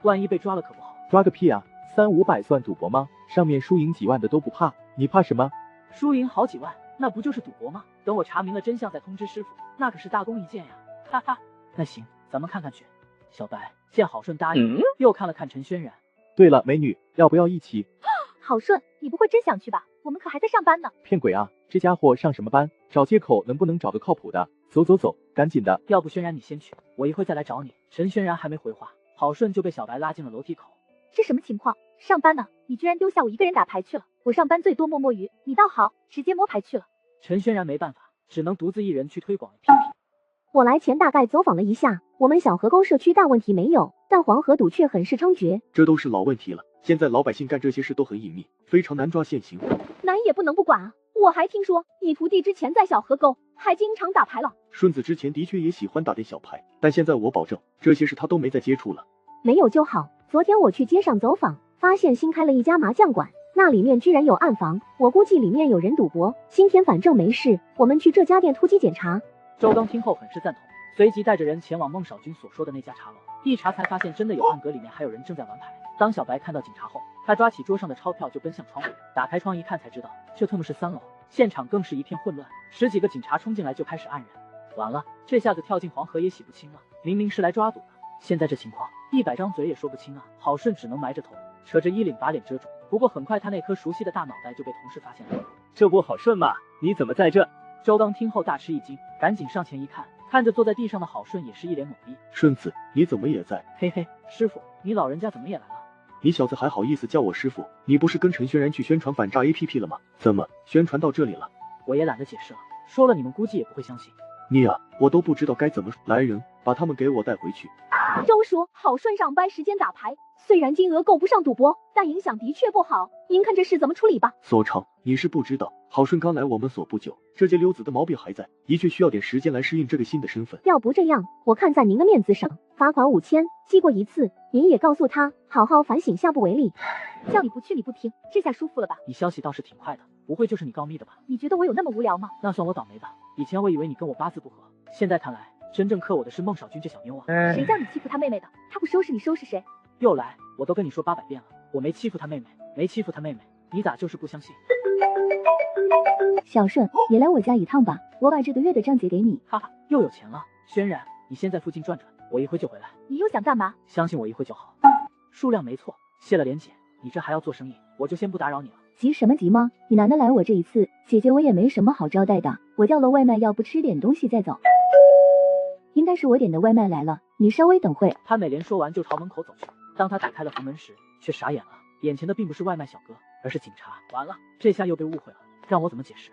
[SPEAKER 1] 万一被抓了可不好。
[SPEAKER 4] 抓个屁啊！300-500算赌博吗？上面输赢几万的都不怕，你怕什么？
[SPEAKER 1] 输赢好几万，那不就是赌博吗？等我查明了真相再通知师傅，那可是大功一件呀！哈哈，那行，咱们看看去。小白见郝顺答应，又看了看陈轩然。
[SPEAKER 4] 对了，美女，要不要一起？
[SPEAKER 8] 郝顺，你不会真想去吧？我们可还在上班呢。
[SPEAKER 4] 骗鬼啊！这家伙上什么班？找借口能不能找个靠谱的？走，赶紧的。
[SPEAKER 1] 要不轩然你先去，我一会再来找你。陈轩然还没回话，郝顺就被小白拉进了楼梯口。
[SPEAKER 8] 这什么情况？上班呢，你居然丢下我一个人打牌去了。我上班最多摸摸鱼，你倒好，直接摸牌去了。
[SPEAKER 1] 陈轩然没办法，只能独自一人去推广 APP。
[SPEAKER 11] 我来前大概走访了一下，我们小河沟社区大问题没有，但黄河赌却很是猖獗。
[SPEAKER 7] 这都是老问题了，现在老百姓干这些事都很隐秘，非常难抓现行。
[SPEAKER 8] 难也不能不管啊！我还听说你徒弟之前在小河沟还经常打牌了。
[SPEAKER 7] 顺子之前的确也喜欢打点小牌，但现在我保证这些事他都没再接触了。
[SPEAKER 11] 没有就好。昨天我去街上走访，发现新开了一家麻将馆，那里面居然有暗房，我估计里面有人赌博。今天反正没事，我们去这家店突击检查。
[SPEAKER 1] 周刚听后很是赞同，随即带着人前往孟少君所说的那家茶楼，一查才发现真的有暗格，里面还有人正在玩牌。当小白看到警察后，他抓起桌上的钞票就奔向窗户，打开窗一看才知道这特么是3楼，现场更是一片混乱，10几个警察冲进来就开始按人。完了，这下子跳进黄河也洗不清了，明明是来抓赌的，现在这情况100张嘴也说不清啊。郝顺只能埋着头，扯着衣领把脸遮住。不过很快他那颗熟悉的大脑袋就被同事发现了。
[SPEAKER 18] 这不好顺吗？你怎么在这？
[SPEAKER 1] 周刚听后大吃一惊，赶紧上前一看，看着坐在地上的郝顺也是一脸懵逼。
[SPEAKER 7] 顺子，你怎么也在？
[SPEAKER 1] 嘿嘿，师傅，你老人家怎么也来了？
[SPEAKER 7] 你小子还好意思叫我师傅？你不是跟陈轩然去宣传反诈 APP 了吗？怎么宣传到这里了？
[SPEAKER 1] 我也懒得解释了，说了你们估计也不会相信。
[SPEAKER 7] 你啊，我都不知道该怎么说。来人，把他们给我带回去。
[SPEAKER 8] 周叔，郝顺上班时间打牌，虽然金额够不上赌博，但影响的确不好。您看这事怎么处理吧？
[SPEAKER 7] 所长，你是不知道，郝顺刚来我们所不久，这届溜子的毛病还在，的确需要点时间来适应这个新的身份。
[SPEAKER 11] 要不这样，我看在您的面子上，罚款5000，记过一次，您也告诉他好好反省，下不为例。
[SPEAKER 8] 叫你不去你不听，这下舒服了吧？
[SPEAKER 1] 你消息倒是挺快的，不会就是你告密的吧？
[SPEAKER 8] 你觉得我有那么无聊吗？
[SPEAKER 1] 那算我倒霉吧，以前我以为你跟我八字不合，现在看来真正克我的是孟少君这小妞啊！
[SPEAKER 8] 谁叫你欺负他妹妹的？他不收拾你收拾谁？
[SPEAKER 1] 又来，我都跟你说800遍了，我没欺负他妹妹，没欺负他妹妹，你咋就是不相信？
[SPEAKER 15] 小顺，也来我家一趟吧，我把这个月的账结给你。
[SPEAKER 1] 哈哈，又有钱了。轩然，你先在附近转转，我一会就回来。
[SPEAKER 8] 你又想干嘛？
[SPEAKER 1] 相信我一会就好。数量没错，谢了莲姐，你这还要做生意，我就先不打扰你了。
[SPEAKER 15] 急什么急吗？你难得来我这一次，姐姐我也没什么好招待的，我叫了外卖，要不吃点东西再走。应该是我点的外卖来了，你稍微等会。
[SPEAKER 1] 潘美莲说完就朝门口走去，当她打开了房门时，却傻眼了，眼前的并不是外卖小哥，而是警察。完了，这下又被误会了，让我怎么解释？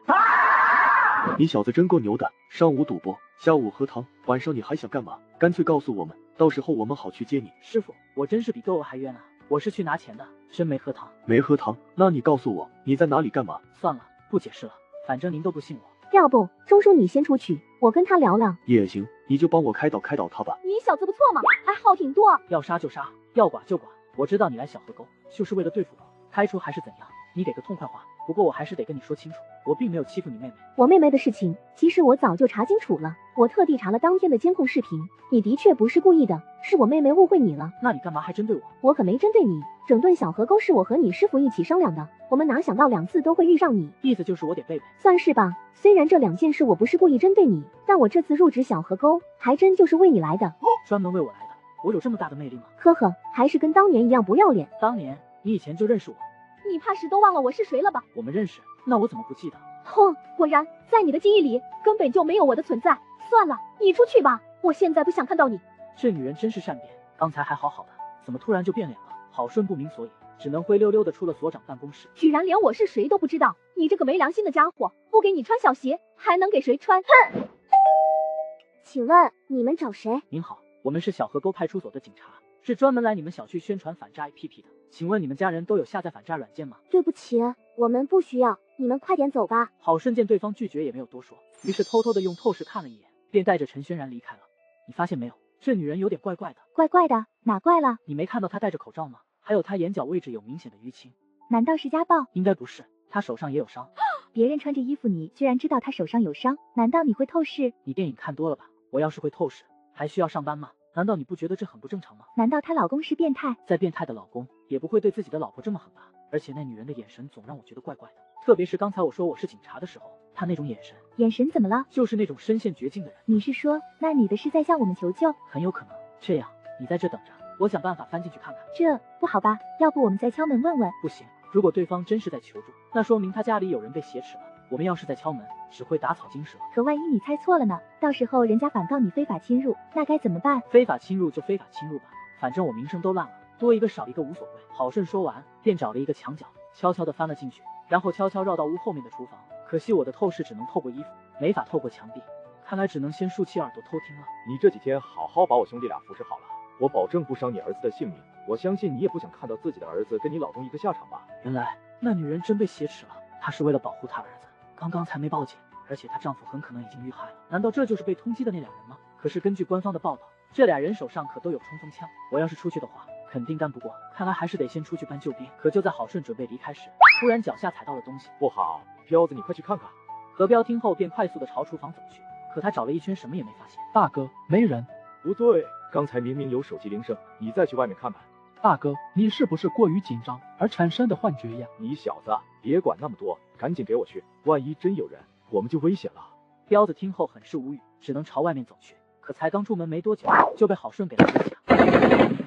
[SPEAKER 7] 你小子真够牛的，上午赌博，下午喝汤，晚上你还想干嘛？干脆告诉我们，到时候我们好去接你。
[SPEAKER 1] 师傅，我真是比窦娥还冤啊，我是去拿钱的，真没喝汤。
[SPEAKER 7] 没喝汤？那你告诉我你在哪里干嘛？
[SPEAKER 1] 算了，不解释了，反正您都不信我。
[SPEAKER 11] 要不钟叔你先出去，我跟他聊聊。
[SPEAKER 7] 也行，你就帮我开导他吧。
[SPEAKER 8] 你小子不错嘛，还好挺多。
[SPEAKER 1] 要杀就杀，要剐就剐。我知道你来小河沟就是为了对付我，开除还是怎样？你给个痛快话。不过我还是得跟你说清楚，我并没有欺负你妹妹。
[SPEAKER 11] 我妹妹的事情，其实我早就查清楚了，我特地查了当天的监控视频，你的确不是故意的，是我妹妹误会你了。
[SPEAKER 1] 那你干嘛还针对我？
[SPEAKER 11] 我可没针对你，整顿小河沟是我和你师傅一起商量的，我们哪想到2次都会遇上你。
[SPEAKER 1] 意思就是我得背背。
[SPEAKER 11] 算是吧，虽然这2件事我不是故意针对你，但我这次入职小河沟，还真就是为你来的。
[SPEAKER 1] 专门为我来的？我有这么大的魅力吗？
[SPEAKER 11] 呵呵，还是跟当年一样不要脸。
[SPEAKER 1] 当年？你以前就认识我？
[SPEAKER 8] 你怕是都忘了我是谁了吧？
[SPEAKER 1] 我们认识，那我怎么不记得？
[SPEAKER 8] 哼，果然，在你的记忆里根本就没有我的存在。算了，你出去吧，我现在不想看到你。
[SPEAKER 1] 这女人真是善变，刚才还好好的，怎么突然就变脸了？郝顺不明所以，只能灰溜溜的出了所长办公室。
[SPEAKER 8] 居然连我是谁都不知道，你这个没良心的家伙！不给你穿小鞋，还能给谁穿？哼！
[SPEAKER 11] 请问你们找谁？
[SPEAKER 1] 您好，我们是小河沟派出所的警察，是专门来你们小区宣传反诈 APP 的。请问你们家人都有下载反诈软件吗？
[SPEAKER 11] 对不起，我们不需要，你们快点走吧。
[SPEAKER 1] 郝顺见对方拒绝也没有多说，于是偷偷的用透视看了一眼，便带着陈轩然离开了。你发现没有，这女人有点怪怪的。
[SPEAKER 13] 怪怪的？哪怪了？
[SPEAKER 1] 你没看到她戴着口罩吗？还有她眼角位置有明显的淤青。
[SPEAKER 13] 难道是家暴？
[SPEAKER 1] 应该不是，她手上也有伤。
[SPEAKER 13] 别人穿着衣服，你居然知道她手上有伤？难道你会透视？
[SPEAKER 1] 你电影看多了吧？我要是会透视，还需要上班吗？难道你不觉得这很不正常吗？
[SPEAKER 13] 难道她老公是变态？
[SPEAKER 1] 再变态的老公也不会对自己的老婆这么狠吧？而且那女人的眼神总让我觉得怪怪的，特别是刚才我说我是警察的时候，她那种眼神。
[SPEAKER 13] 眼神怎么了？
[SPEAKER 1] 就是那种身陷绝境的人。
[SPEAKER 13] 你是说那女的是在向我们求救？
[SPEAKER 1] 很有可能。这样，你在这等着，我想办法翻进去看看。
[SPEAKER 13] 这不好吧？要不我们再敲门问问？
[SPEAKER 1] 不行，如果对方真是在求助，那说明他家里有人被挟持了。我们要是再敲门，只会打草惊蛇。
[SPEAKER 13] 可万一你猜错了呢？到时候人家反告你非法侵入，那该怎么办？
[SPEAKER 1] 非法侵入就非法侵入吧，反正我名声都烂了，多一个少一个无所谓。郝顺说完，便找了一个墙角，悄悄地翻了进去，然后悄悄绕到屋后面的厨房。可惜我的透视只能透过衣服，没法透过墙壁，看来只能先竖起耳朵偷听了。
[SPEAKER 7] 你这几天好好把我兄弟俩服侍好了，我保证不伤你儿子的性命。我相信你也不想看到自己的儿子跟你老公一个下场吧？
[SPEAKER 1] 原来那女人真被挟持了，她是为了保护她儿子，刚刚才没报警，而且她丈夫很可能已经遇害了。难道这就是被通缉的那两人吗？可是根据官方的报道，这俩人手上可都有冲锋枪，我要是出去的话，肯定干不过。看来还是得先出去搬救兵。可就在郝顺准备离开时，突然脚下踩到了东西。
[SPEAKER 7] 不好，彪子，你快去看看。
[SPEAKER 1] 何彪听后便快速的朝厨房走去，可他找了一圈什么也没发现。
[SPEAKER 16] 大哥，没人。
[SPEAKER 7] 不对，刚才明明有手机铃声，你再去外面看看。
[SPEAKER 16] 大哥，你是不是过于紧张而产生的幻觉呀？
[SPEAKER 7] 你小子别管那么多，赶紧给我去，万一真有人，我们就危险了。
[SPEAKER 1] 彪子听后很是无语，只能朝外面走去。可才刚出门没多久，就被郝顺给拦了下。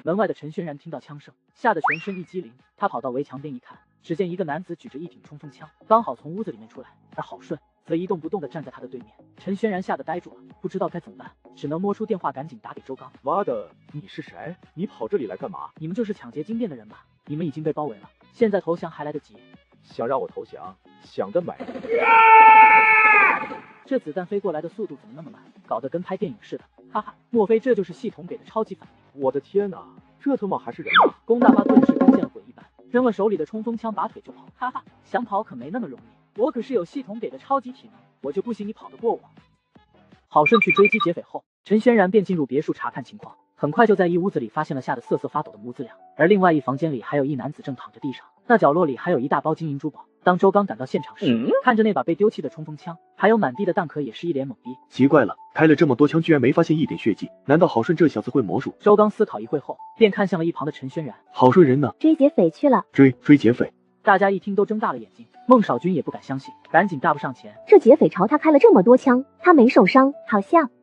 [SPEAKER 1] 门外的陈轩然听到枪声，吓得全身一激灵，他跑到围墙边一看，只见一个男子举着一挺冲锋枪，刚好从屋子里面出来，而郝顺则一动不动地站在他的对面。陈轩然吓得呆住了，不知道该怎么办，只能摸出电话赶紧打给周刚。
[SPEAKER 7] 妈的，你是谁？你跑这里来干嘛？
[SPEAKER 1] 你们就是抢劫金店的人吧？你们已经被包围了，现在投降还来得及。
[SPEAKER 7] 想让我投降？想得美！
[SPEAKER 1] 这子弹飞过来的速度怎么那么慢，搞得跟拍电影似的，哈哈，莫非这就是系统给的超级反应？
[SPEAKER 7] 我的天哪，这他妈还是人吗？
[SPEAKER 1] 龚大发顿时跟见了鬼一般，扔了手里的冲锋枪，拔腿就跑，哈哈，想跑可没那么容易，我可是有系统给的超级体能，我就不信你跑得过我。郝顺去追击劫匪后，陈轩然便进入别墅查看情况，很快就在一屋子里发现了吓得瑟瑟发抖的母子俩，而另外一房间里还有一男子正躺着地上，那角落里还有一大包金银珠宝。当周刚赶到现场时，看着那把被丢弃的冲锋枪，还有满地的弹壳，也是一脸懵逼。
[SPEAKER 2] 奇怪了，开了这么多枪，居然没发现一点血迹，难道郝顺这小子会魔术？
[SPEAKER 1] 周刚思考一会后，便看向了一旁的陈轩然。
[SPEAKER 2] 郝顺人呢？
[SPEAKER 15] 追劫匪去了。
[SPEAKER 2] 追劫匪？
[SPEAKER 1] 大家一听都睁大了眼睛，孟少君也不敢相信，赶紧大步上前。
[SPEAKER 11] 这劫匪朝他开了这么多枪，他没受伤？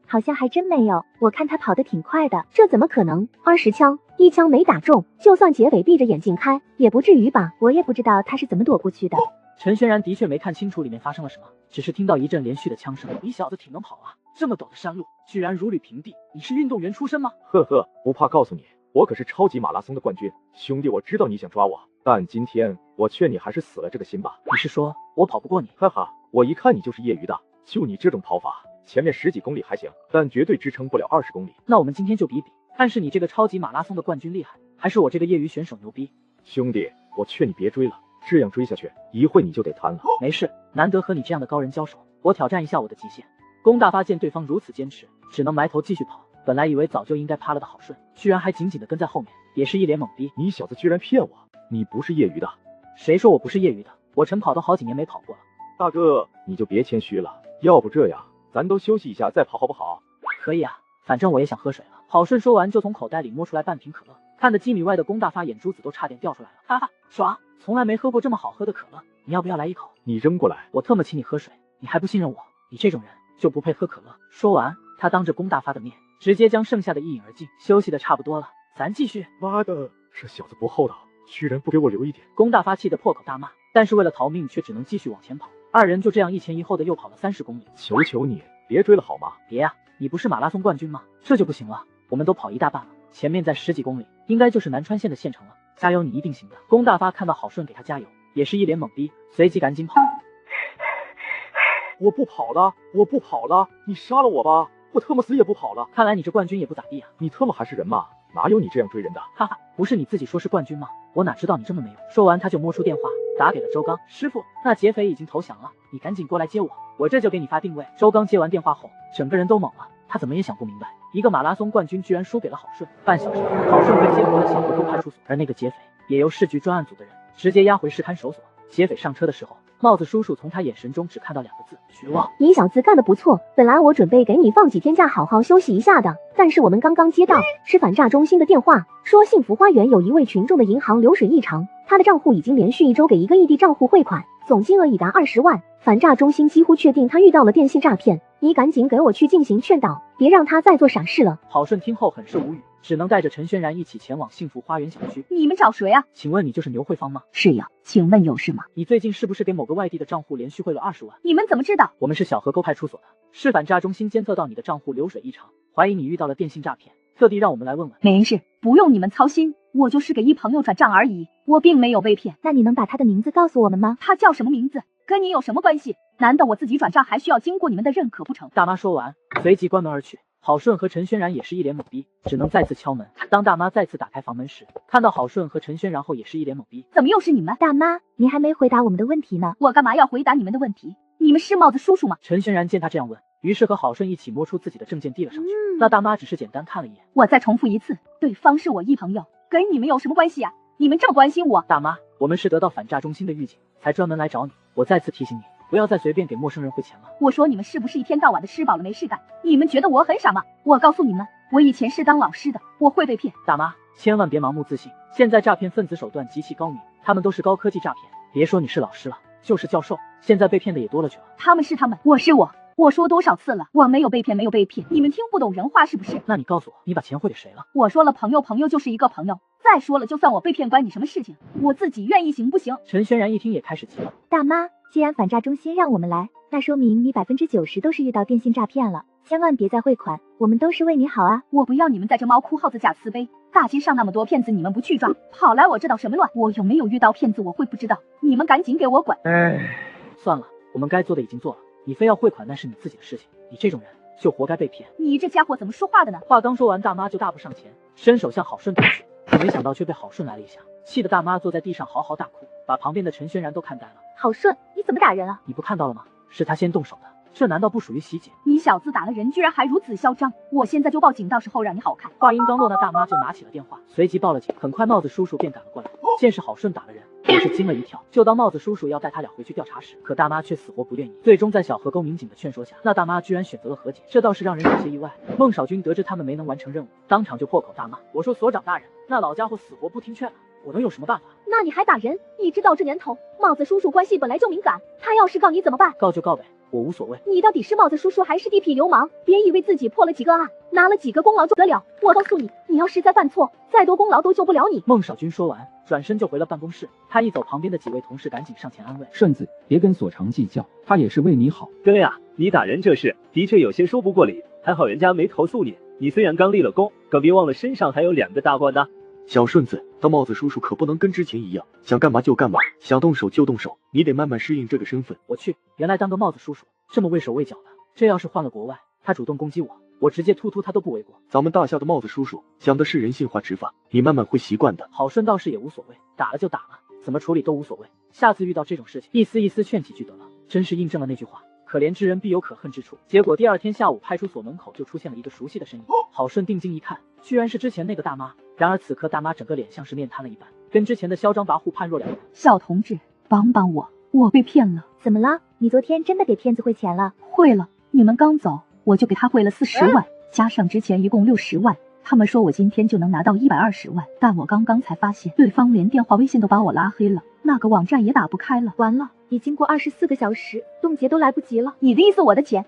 [SPEAKER 13] 好像还真没有，我看他跑得挺快的。
[SPEAKER 11] 这怎么可能？20枪，1枪没打中，就算劫匪闭着眼睛开，也不至于吧？
[SPEAKER 13] 我也不知道他是怎么躲过去的。
[SPEAKER 1] 陈轩然的确没看清楚里面发生了什么，只是听到一阵连续的枪声。你小子挺能跑啊，这么陡的山路居然如履平地，你是运动员出身吗？
[SPEAKER 7] 呵呵，不怕告诉你，我可是超级马拉松的冠军。兄弟，我知道你想抓我，但今天我劝你还是死了这个心吧。
[SPEAKER 1] 你是说我跑不过你？
[SPEAKER 7] 哈哈，我一看你就是业余的，就你这种跑法，前面10几公里还行，但绝对支撑不了20公里。
[SPEAKER 1] 那我们今天就比比，看是你这个超级马拉松的冠军厉害，还是我这个业余选手牛逼。
[SPEAKER 7] 兄弟，我劝你别追了，这样追下去，一会你就得瘫了。
[SPEAKER 1] 没事，难得和你这样的高人交手，我挑战一下我的极限。龚大发见对方如此坚持，只能埋头继续跑。本来以为早就应该趴了的郝顺，居然还紧紧的跟在后面，也是一脸懵逼。
[SPEAKER 7] 你小子居然骗我，你不是业余的。
[SPEAKER 1] 谁说我不是业余的？我晨跑都好几年没跑过了。
[SPEAKER 7] 大哥，你就别谦虚了，要不这样，咱都休息一下再跑好不好？
[SPEAKER 1] 可以啊，反正我也想喝水了。郝顺说完就从口袋里摸出来半瓶可乐，看得几米外的龚大发眼珠子都差点掉出来了，哈哈，爽！从来没喝过这么好喝的可乐，你要不要来一口？
[SPEAKER 7] 你扔过来，
[SPEAKER 1] 我特么请你喝水，你还不信任我？你这种人就不配喝可乐。说完，他当着龚大发的面，直接将剩下的一饮而尽。休息的差不多了，咱继续。
[SPEAKER 7] 妈的，这小子不厚道，居然不给我留一点！
[SPEAKER 1] 龚大发气得破口大骂，但是为了逃命却只能继续往前跑。二人就这样一前一后的又跑了30公里。
[SPEAKER 7] 求求你，别追了好吗？
[SPEAKER 1] 别呀，你不是马拉松冠军吗？这就不行了，我们都跑一大半了，前面再10几公里，应该就是南川县的县城了。加油，你一定行的！龚大发看到郝顺给他加油，也是一脸懵逼，随即赶紧跑。
[SPEAKER 7] 我不跑了，我不跑了，你杀了我吧！我特么死也不跑了。
[SPEAKER 1] 看来你这冠军也不咋地啊！
[SPEAKER 7] 你特么还是人吗？哪有你这样追人的？
[SPEAKER 1] 哈哈，不是你自己说是冠军吗？我哪知道你这么没用。说完他就摸出电话打给了周刚。师傅，那劫匪已经投降了，你赶紧过来接我，我这就给你发定位。周刚接完电话后，整个人都懵了，他怎么也想不明白，一个马拉松冠军居然输给了郝顺。半小时后，郝顺被接回了小河沟派出所，而那个劫匪也由市局专案组的人直接押回市看守所。劫匪上车的时候，帽子叔叔从他眼神中只看到2个字：绝望。
[SPEAKER 11] 你小子干得不错，本来我准备给你放几天假，好好休息一下的，但是我们刚刚接到是反诈中心的电话，说幸福花园有一位群众的银行流水异常，他的账户已经连续1周给一个异地账户汇款，总金额已达20万。反诈中心几乎确定他遇到了电信诈骗，你赶紧给我去进行劝导，别让他再做傻事了。
[SPEAKER 1] 郝顺听后很是无语，只能带着陈轩然一起前往幸福花园小区。
[SPEAKER 13] 你们找谁啊？
[SPEAKER 1] 请问你就是牛慧芳吗？
[SPEAKER 13] 是呀，请问有事吗？
[SPEAKER 1] 你最近是不是给某个外地的账户连续汇了20万？
[SPEAKER 13] 你们怎么知道？
[SPEAKER 1] 我们是小河沟派出所的，是反诈中心监测到你的账户流水异常，怀疑你遇到了电信诈骗，特地让我们来问问。
[SPEAKER 13] 没事，不用你们操心，我就是给一朋友转账而已，我并没有被骗。
[SPEAKER 11] 那你能把他的名字告诉我们吗？
[SPEAKER 13] 他叫什么名字？跟你有什么关系？难道我自己转账还需要经过你们的认可不成？
[SPEAKER 1] 大妈说完，随即关门而去。郝顺和陈轩然也是一脸懵逼，只能再次敲门。当大妈再次打开房门时，看到郝顺和陈轩然后也是一脸懵逼。
[SPEAKER 13] 怎么又是你们？
[SPEAKER 11] 大妈，你还没回答我们的问题呢。
[SPEAKER 13] 我干嘛要回答你们的问题？你们是帽子叔叔吗？
[SPEAKER 1] 陈轩然见他这样问，于是和郝顺一起摸出自己的证件递了上去。那大妈只是简单看了一眼。
[SPEAKER 13] 我再重复一次，对方是我一朋友，跟你们有什么关系啊？你们这么关心我？
[SPEAKER 1] 大妈，我们是得到反诈中心的预警，才专门来找你。我再次提醒你，不要再随便给陌生人汇钱了。
[SPEAKER 13] 我说你们是不是一天到晚的吃饱了没事干？你们觉得我很傻吗？我告诉你们，我以前是当老师的，我会被骗。
[SPEAKER 1] 大妈，千万别盲目自信，现在诈骗分子手段极其高明，他们都是高科技诈骗。别说你是老师了，就是教授，现在被骗的也多了去了。
[SPEAKER 13] 他们是他们，我是我。我说多少次了，我没有被骗，没有被骗，你们听不懂人话是不是？
[SPEAKER 1] 那你告诉我，你把钱汇给谁了？
[SPEAKER 13] 我说了，朋友就是一个朋友。再说了，就算我被骗，关你什么事情？我自己愿意行不行？
[SPEAKER 1] 陈轩然一听也开始急了。
[SPEAKER 11] 大妈，既然反诈中心让我们来，那说明你90%都是遇到电信诈骗了，千万别再汇款，我们都是为你好啊！
[SPEAKER 13] 我不要你们在这猫哭耗子假慈悲，大街上那么多骗子，你们不去抓，跑来我这捣什么乱？我有没有遇到骗子，我会不知道？你们赶紧给我滚！
[SPEAKER 1] 算了，我们该做的已经做了，你非要汇款那是你自己的事情，你这种人就活该被骗。
[SPEAKER 13] 你这家伙怎么说话的呢？
[SPEAKER 1] 话刚说完，大妈就大步上前，伸手向郝顺打去，可没想到却被郝顺来了一下，气得大妈坐在地上嚎嚎大哭，把旁边的陈轩然都看呆了。
[SPEAKER 11] 郝顺，你怎么打人啊？
[SPEAKER 1] 你不看到了吗？是他先动手的，这难道不属于袭击？
[SPEAKER 13] 你小子打了人，居然还如此嚣张！我现在就报警，到时候让你好看。
[SPEAKER 1] 话音刚落，那大妈就拿起了电话，随即报了警。很快，帽子叔叔便赶了过来，见是郝顺打了人，也是惊了一跳。就当帽子叔叔要带他俩回去调查时，可大妈却死活不愿意。最终在小河沟民警的劝说下，那大妈居然选择了和解，这倒是让人有些意外。孟少军得知他们没能完成任务，当场就破口大骂：“我说所长大人，那老家伙死活不听劝了，我能有什么办法？
[SPEAKER 8] 那你还打人？你知道这年头帽子叔叔关系本来就敏感，他要是告你怎么办？
[SPEAKER 1] 告就告呗，我无所谓。
[SPEAKER 8] 你到底是帽子叔叔还是地痞流氓？别以为自己破了几个案，拿了几个功劳就得了。我告诉你，你要是再犯错，再多功劳都救不了你。”
[SPEAKER 1] 孟少军说完，转身就回了办公室。他一走，旁边的几位同事赶紧上前安慰：“
[SPEAKER 9] 顺子，别跟所长计较，他也是为你好。”
[SPEAKER 19] 哥呀，你打人这事的确有些说不过理，还好人家没投诉你。你虽然刚立了功，可别忘了身上还有2个大官呢。
[SPEAKER 7] 小顺子，当帽子叔叔可不能跟之前一样，想干嘛就干嘛，想动手就动手，你得慢慢适应这个身份。
[SPEAKER 1] 我去，原来当个帽子叔叔这么畏手畏脚的，这要是换了国外，他主动攻击我，我直接突他都不为过。
[SPEAKER 7] 咱们大夏的帽子叔叔讲的是人性化执法，你慢慢会习惯的。
[SPEAKER 1] 郝顺倒是也无所谓，打了就打了，怎么处理都无所谓，下次遇到这种事情，一丝一丝劝几句得了。真是印证了那句话，可怜之人必有可恨之处。结果第二天下午，派出所门口就出现了一个熟悉的身影。郝顺定睛一看，居然是之前那个大妈。然而此刻大妈整个脸像是面瘫了一般，跟之前的嚣张跋扈判若两人。
[SPEAKER 13] 小同志，帮帮我，我被骗了。
[SPEAKER 11] 怎么了？你昨天真的给骗子汇钱了？
[SPEAKER 13] 汇了，你们刚走，我就给他汇了40万，加上之前一共60万。他们说我今天就能拿到120万，但我刚刚才发现，对方连电话微信都把我拉黑了，那个网站也打不开了。完了，
[SPEAKER 8] 已经过24个小时，冻结都来不及了。
[SPEAKER 13] 你的意思我的钱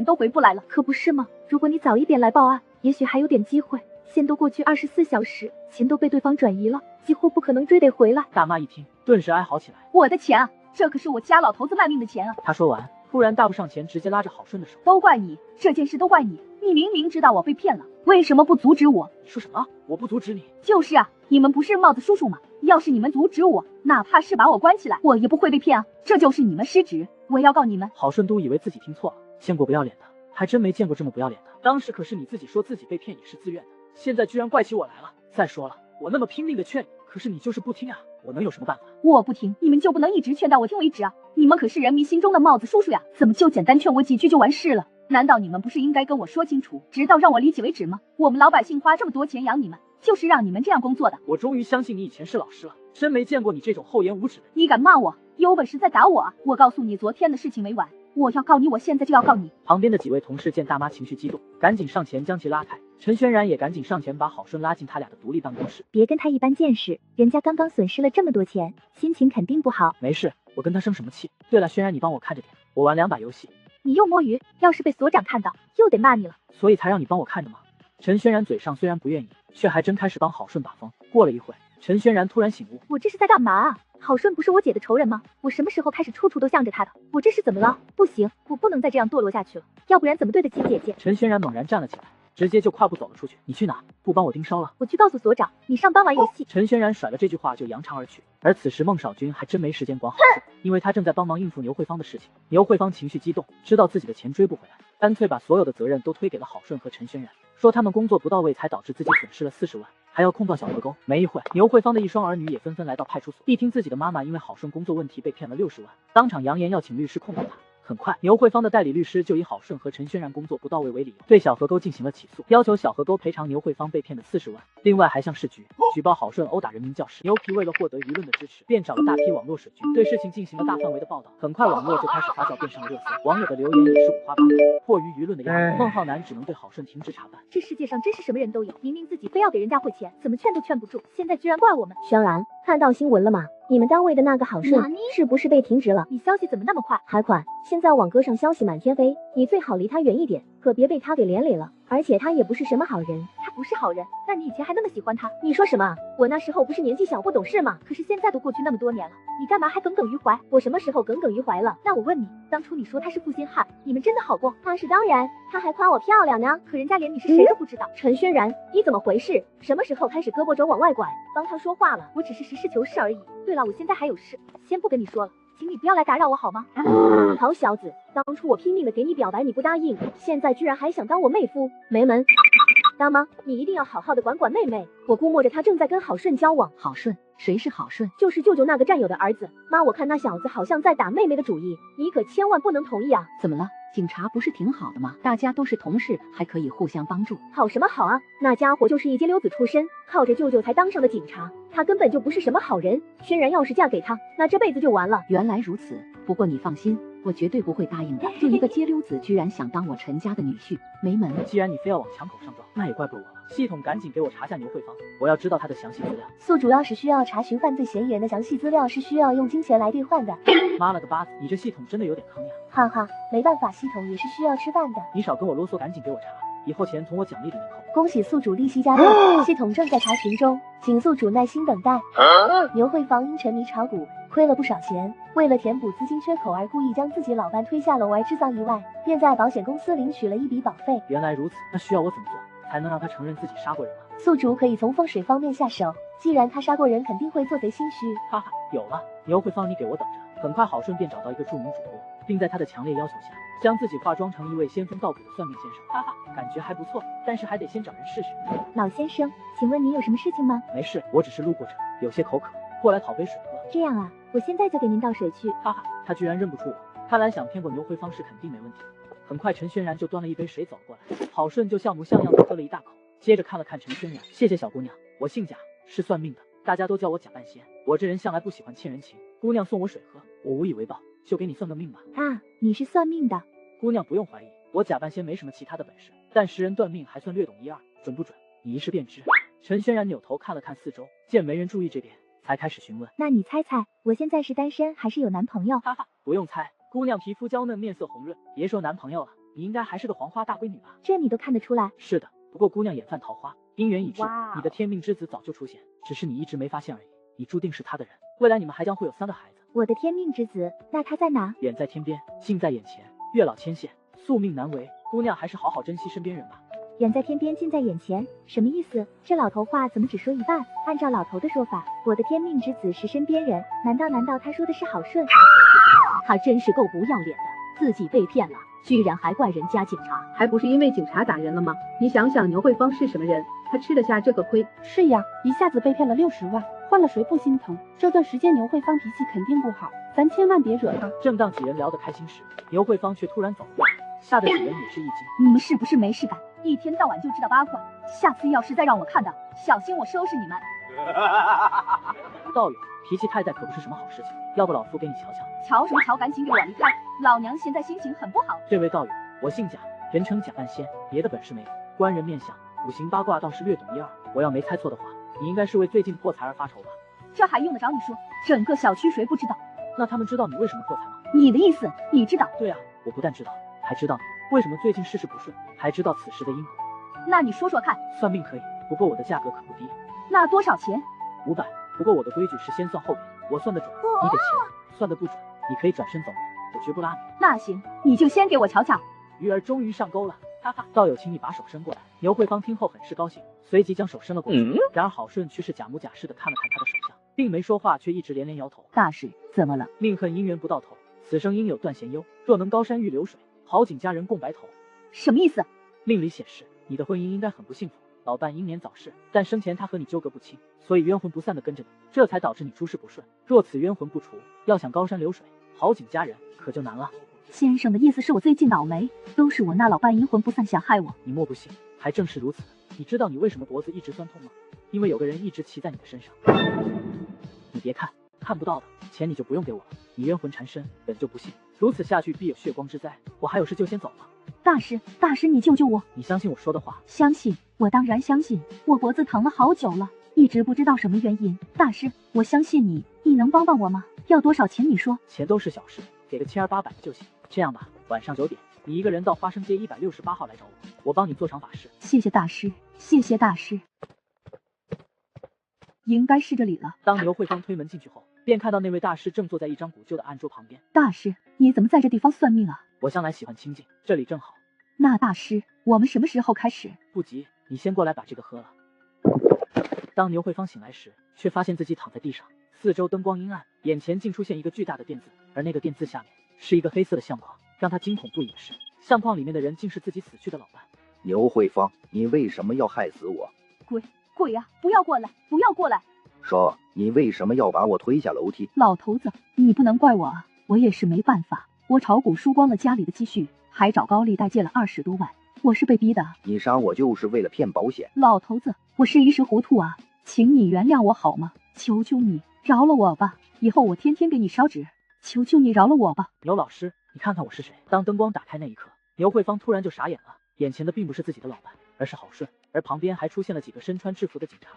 [SPEAKER 13] 都回不来了？
[SPEAKER 8] 可不是吗？如果你早一点来报案，也许还有点机会。
[SPEAKER 11] 先都过去24小时，钱都被对方转移了，几乎不可能追得回来。
[SPEAKER 1] 大妈一听，顿时哀嚎起来。
[SPEAKER 8] 我的钱啊，这可是我家老头子卖命的钱啊！
[SPEAKER 1] 她说完，突然搭不上前，直接拉着郝顺的手。
[SPEAKER 8] 都怪你，这件事都怪你！你明明知道我被骗了，为什么不阻止我？
[SPEAKER 1] 你说什么？我不阻止你？
[SPEAKER 8] 就是啊，你们不是帽子叔叔吗？要是你们阻止我，哪怕是把我关起来，我也不会被骗啊！这就是你们失职，我要告你们！
[SPEAKER 1] 郝顺都以为自己听错了，见过不要脸的，还真没见过这么不要脸的。当时可是你自己说自己被骗也是自愿的，现在居然怪起我来了。再说了，我那么拼命的劝你，可是你就是不听啊，我能有什么办法？
[SPEAKER 8] 我不听，你们就不能一直劝到我听为止啊？你们可是人民心中的帽子叔叔呀，怎么就简单劝我几句就完事了？难道你们不是应该跟我说清楚，直到让我理解为止吗？我们老百姓花这么多钱养你们，就是让你们这样工作的。
[SPEAKER 1] 我终于相信你以前是老师了，真没见过你这种厚颜无耻的。
[SPEAKER 8] 你敢骂我？有本事再打我啊！我告诉你，昨天的事情没完，我要告你，我现在就要告你！
[SPEAKER 1] 旁边的几位同事见大妈情绪激动，赶紧上前将其拉开。陈轩然也赶紧上前把郝顺拉进他俩的独立办公室。
[SPEAKER 11] 别跟他一般见识，人家刚刚损失了这么多钱，心情肯定不好。
[SPEAKER 1] 没事，我跟他生什么气？对了，轩然你帮我看着点，我玩2把游戏。
[SPEAKER 11] 你又摸鱼，要是被所长看到，又得骂你了。
[SPEAKER 1] 所以才让你帮我看着吗？陈轩然嘴上虽然不愿意，却还真开始帮郝顺把风。过了一会，陈轩然突然醒悟，
[SPEAKER 11] 我这是在干嘛啊？郝顺不是我姐的仇人吗？我什么时候开始处处都向着他的？我这是怎么了？不行，我不能再这样堕落下去了，要不然怎么对得起姐姐？
[SPEAKER 1] 陈轩然猛然站了起来，直接就跨步走了出去。你去哪？不帮我盯梢了？
[SPEAKER 11] 我去告诉所长，你上班玩游戏。
[SPEAKER 1] 陈轩然甩了这句话就扬长而去。而此时孟少君还真没时间管郝顺，因为他正在帮忙应付牛慧芳的事情。牛慧芳情绪激动，知道自己的钱追不回来，干脆把所有的责任都推给了郝顺和陈轩然，说他们工作不到位才导致自己损失了40万，还要控告小河沟。没一会，牛慧芳的一双儿女也纷纷来到派出所，一听自己的妈妈因为郝顺工作问题被骗了60万，当场扬言要请律师控告他。很快，牛慧芳的代理律师就以郝顺和陈轩然工作不到位为理由，对小河沟进行了起诉，要求小河沟赔偿牛慧芳被骗的40万。另外还向市局举报郝顺殴打人民教师。牛皮为了获得舆论的支持，便找了大批网络水军，对事情进行了大范围的报道。很快，网络就开始发酵，变上了热搜，网友的留言也是五花八门。迫于舆论的压力，孟浩南只能对郝顺停职查办。
[SPEAKER 11] 这世界上真是什么人都有，明明自己非要给人家汇钱，怎么劝都劝不住，现在居然怪我们。轩然，看到新闻了吗？你们单位的那个郝顺是不是被停职了？
[SPEAKER 8] 你消息怎么那么快？
[SPEAKER 11] 还快！现在网格上消息满天飞，你最好离他远一点，可别被他给连累了。而且他也不是什么好人。
[SPEAKER 8] 他不是好人？那你以前还那么喜欢他？
[SPEAKER 11] 你说什么？我那时候不是年纪小不懂事吗？
[SPEAKER 8] 可是现在都过去那么多年了，你干嘛还耿耿于怀？
[SPEAKER 11] 我什么时候耿耿于怀了？
[SPEAKER 8] 那我问你，当初你说他是负心汉，你们真的好过？
[SPEAKER 11] 那是当然，他还夸我漂亮呢。
[SPEAKER 8] 可人家连你是谁都不知道。
[SPEAKER 11] 陈轩然，你怎么回事？什么时候开始胳膊肘往外拐，帮他说话了？
[SPEAKER 8] 我只是实事求是而已。对了，我现在还有事，先不跟你说了，请你不要来打扰我好吗？
[SPEAKER 11] 好小子，当初我拼命的给你表白你不答应，现在居然还想当我妹夫，没门！大妈，你一定要好好的管管妹妹，我估摸着她正在跟郝顺交往。
[SPEAKER 15] 郝顺？谁是郝顺？
[SPEAKER 11] 就是舅舅那个战友的儿子。妈，我看那小子好像在打妹妹的主意，你可千万不能同意啊！
[SPEAKER 15] 怎么了？警察不是挺好的吗？大家都是同事，还可以互相帮助。
[SPEAKER 11] 好什么好啊？那家伙就是一街溜子出身，靠着舅舅才当上的警察，他根本就不是什么好人。轩然要是嫁给他，那这辈子就完了。
[SPEAKER 15] 原来如此，不过你放心，我绝对不会答应的。就一个街溜子，居然想当我陈家的女婿，没门！
[SPEAKER 1] 既然你非要往枪口上撞，那也怪不得我了。系统赶紧给我查下牛慧芳，我要知道她的详细资料。
[SPEAKER 3] 诉主要是需要查询犯罪嫌疑人的详细资料，是需要用金钱来兑换的。
[SPEAKER 1] 妈了个巴子，你这系统真的有点坑呀！
[SPEAKER 3] 哈哈，没办法，系统也是需要吃饭的。
[SPEAKER 1] 你少跟我啰嗦，赶紧给我查，以后钱从我奖励里面扣。
[SPEAKER 3] 恭喜宿主利息加倍，系统正在查询中，请宿主耐心等待。牛慧芳因沉迷炒股，亏了不少钱，为了填补资金缺口而故意将自己老伴推下楼而制造意外，便在保险公司领取了一笔保费。
[SPEAKER 1] 原来如此，那需要我怎么做才能让他承认自己杀过人啊？
[SPEAKER 3] 宿主可以从风水方面下手，既然他杀过人，肯定会做贼心虚。
[SPEAKER 1] 哈哈，有了，牛慧芳，你给我等着。很快，郝顺便找到一个著名主播，并在他的强烈要求下，将自己化妆成一位仙风道骨的算命先生。哈哈，感觉还不错，但是还得先找人试试。
[SPEAKER 11] 老先生，请问你有什么事情吗？
[SPEAKER 1] 没事，我只是路过这，有些口渴，过来讨杯水喝。
[SPEAKER 11] 这样啊，我现在就给您倒水去。
[SPEAKER 1] 哈哈，他居然认不出我，看来想骗过牛慧芳是肯定没问题。很快，陈轩然就端了一杯水走过来，郝顺就像模像样的喝了一大口，接着看了看陈轩然，谢谢小姑娘，我姓贾，是算命的，大家都叫我贾半仙。我这人向来不喜欢欠人情，姑娘送我水喝，我无以为报，就给你算个命吧。
[SPEAKER 11] 啊，你是算命的？
[SPEAKER 1] 姑娘不用怀疑，我贾半仙没什么其他的本事，但识人断命还算略懂一二，准不准？你一试便知。陈轩然扭头看了看四周，见没人注意这边，才开始询问。
[SPEAKER 11] 那你猜猜，我现在是单身还是有男朋友？
[SPEAKER 1] 哈哈，不用猜，姑娘皮肤娇嫩，面色红润，别说男朋友了，你应该还是个黄花大闺女吧？
[SPEAKER 11] 这你都看得出来？
[SPEAKER 1] 是的，不过姑娘眼泛桃花，姻缘已至，你的天命之子早就出现，只是你一直没发现而已。你注定是他的人，未来你们还将会有3个孩子。
[SPEAKER 11] 我的天命之子，那他在哪？
[SPEAKER 1] 远在天边，近在眼前，月老牵线，宿命难违。姑娘还是好好珍惜身边人吧。
[SPEAKER 11] 远在天边，近在眼前，什么意思？这老头话怎么只说一半？按照老头的说法，我的天命之子是身边人，难道他说的是郝顺？
[SPEAKER 13] 他真是够不要脸的，自己被骗了，居然还怪人家警察，
[SPEAKER 20] 还不是因为警察打人了吗？你想想牛慧芳是什么人，他吃得下这个亏？
[SPEAKER 21] 是呀，一下子被骗了60万，换了谁不心疼？这段时间牛慧芳脾气肯定不好，咱千万别惹她。
[SPEAKER 1] 正当几人聊得开心时，牛慧芳却突然走过来，吓得几人也是一惊。
[SPEAKER 8] 你们是不是没事干？一天到晚就知道八卦，下次要是再让我看到，小心我收拾你们。
[SPEAKER 1] 道友，脾气太大可不是什么好事情，要不老夫给你瞧瞧。
[SPEAKER 8] 瞧什么瞧，赶紧给我离开！老娘现在心情很不好。
[SPEAKER 1] 这位道友，我姓贾，人称贾半仙，别的本事没有，观人面相、五行八卦倒是略懂一二。我要没猜错的话，你应该是为最近破财而发愁吧？
[SPEAKER 8] 这还用得着你说？整个小区谁不知道？
[SPEAKER 1] 那他们知道你为什么破财吗？
[SPEAKER 8] 你的意思，你知道？
[SPEAKER 1] 对啊，我不但知道，还知道你为什么最近事事不顺，还知道此事的因果。
[SPEAKER 8] 那你说说看。
[SPEAKER 1] 算命可以，不过我的价格可不低。
[SPEAKER 8] 那多少钱
[SPEAKER 1] ？500。不过我的规矩是先算后给，我算得准，你给钱；算得不准，你可以转身走人，我绝不拉你。
[SPEAKER 8] 那行，你就先给我瞧瞧。
[SPEAKER 1] 鱼儿终于上钩了，哈哈！道友，请你把手伸过来。牛慧芳听后很是高兴，随即将手伸了过去。然而郝顺却是假模假式的看了看他的手相，并没说话，却一直连连摇头。
[SPEAKER 13] 大师，怎么了？
[SPEAKER 1] 命恨姻缘不到头，此生应有断弦忧。若能高山遇流水，好景佳人共白头。
[SPEAKER 8] 什么意思？
[SPEAKER 1] 命里显示，你的婚姻应该很不幸福。老伴英年早逝，但生前他和你纠葛不清，所以冤魂不散的跟着你，这才导致你诸事不顺。若此冤魂不除，要想高山流水，好景佳人，可就难了。
[SPEAKER 8] 先生的意思是我最近倒霉，都是我那老伴阴魂不散想害我。
[SPEAKER 1] 你莫不信，还正是如此。你知道你为什么脖子一直酸痛吗？因为有个人一直骑在你的身上。你别看，看不到的钱你就不用给我了。你冤魂缠身，本就不幸，如此下去必有血光之灾。我还有事就先走了。
[SPEAKER 8] 大师，你救救我！
[SPEAKER 1] 你相信我说的话？
[SPEAKER 8] 相信，我当然相信。我脖子疼了好久了，一直不知道什么原因。大师，我相信你，你能帮帮我吗？要多少钱？你说。
[SPEAKER 1] 钱都是小事，给个700-800的就行。这样吧，晚上9点，你一个人到花生街168号来找我帮你做场法事。
[SPEAKER 8] 谢谢大师，谢谢大师。应该是这里了。
[SPEAKER 1] 当牛慧芳推门进去后，便看到那位大师正坐在一张古旧的案桌旁边。
[SPEAKER 8] 大师，你怎么在这地方算命啊？
[SPEAKER 1] 我向来喜欢清静，这里正好。
[SPEAKER 8] 那大师，我们什么时候开始？
[SPEAKER 1] 不急，你先过来把这个喝了。当牛慧芳醒来时，却发现自己躺在地上，四周灯光阴暗，眼前竟出现一个巨大的电字，而那个电字下面是一个黑色的相框。让他惊恐不已的是，相框里面的人竟是自己死去的老伴。
[SPEAKER 14] 牛慧芳，你为什么要害死我？
[SPEAKER 8] 鬼啊！不要过来，不要过来！
[SPEAKER 14] 说，你为什么要把我推下楼梯？
[SPEAKER 8] 老头子，你不能怪我啊，我也是没办法，我炒股输光了家里的积蓄，还找高利贷借了20多万，我是被逼的。
[SPEAKER 14] 你杀我就是为了骗保险。
[SPEAKER 8] 老头子，我是一时糊涂啊，请你原谅我好吗？求求你饶了我吧，以后我天天给你烧纸，求求你饶了我吧。
[SPEAKER 1] 牛老师，你看看我是谁？当灯光打开那一刻，牛慧芳突然就傻眼了，眼前的并不是自己的老伴，而是郝顺，而旁边还出现了几个身穿制服的警察。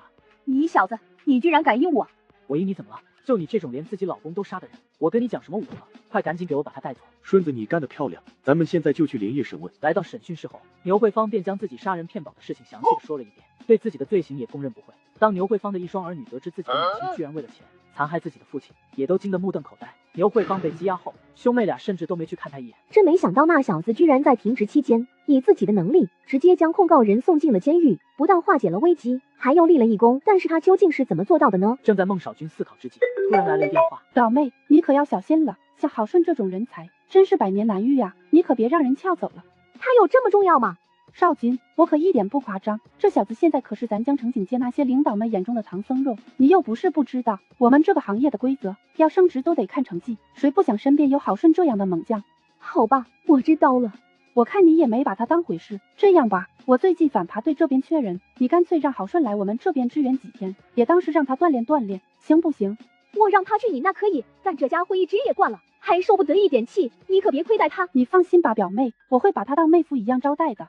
[SPEAKER 8] 你小子，你居然敢阴我！
[SPEAKER 1] 我阴你怎么了？就你这种连自己老公都杀的人，我跟你讲什么武德？快赶紧给我把他带走！
[SPEAKER 7] 顺子，你干得漂亮，咱们现在就去连夜审问。
[SPEAKER 1] 来到审讯室后，牛慧芳便将自己杀人骗保的事情详细的说了一遍，对自己的罪行也供认不讳。当牛慧芳的一双儿女得知自己的母亲居然为了钱残害自己的父亲，也都惊得目瞪口呆。牛慧芳被羁押后，兄妹俩甚至都没去看他一眼。
[SPEAKER 11] 真没想到那小子居然在停职期间，以自己的能力直接将控告人送进了监狱，不但化解了危机，还又立了一功。但是他究竟是怎么做到的呢？
[SPEAKER 1] 正在孟少君思考之际，突然来了电话。
[SPEAKER 21] 表妹，你可要小心了，像郝顺这种人才，真是百年难遇呀，你可别让人撬走了。
[SPEAKER 11] 他有这么重要吗？
[SPEAKER 21] 少君，我可一点不夸张，这小子现在可是咱江城警界那些领导们眼中的唐僧肉。你又不是不知道，我们这个行业的规则，要升职都得看成绩，谁不想身边有郝顺这样的猛将？
[SPEAKER 11] 好吧，我知道了。
[SPEAKER 21] 我看你也没把他当回事，这样吧，我最近反扒队这边缺人，你干脆让郝顺来我们这边支援几天，也当是让他锻炼锻炼，行不行？
[SPEAKER 11] 我让他去你那可以，但这家伙一直也惯了，还受不得一点气，你可别亏待他。
[SPEAKER 21] 你放心吧，表妹，我会把他当妹夫一样招待的。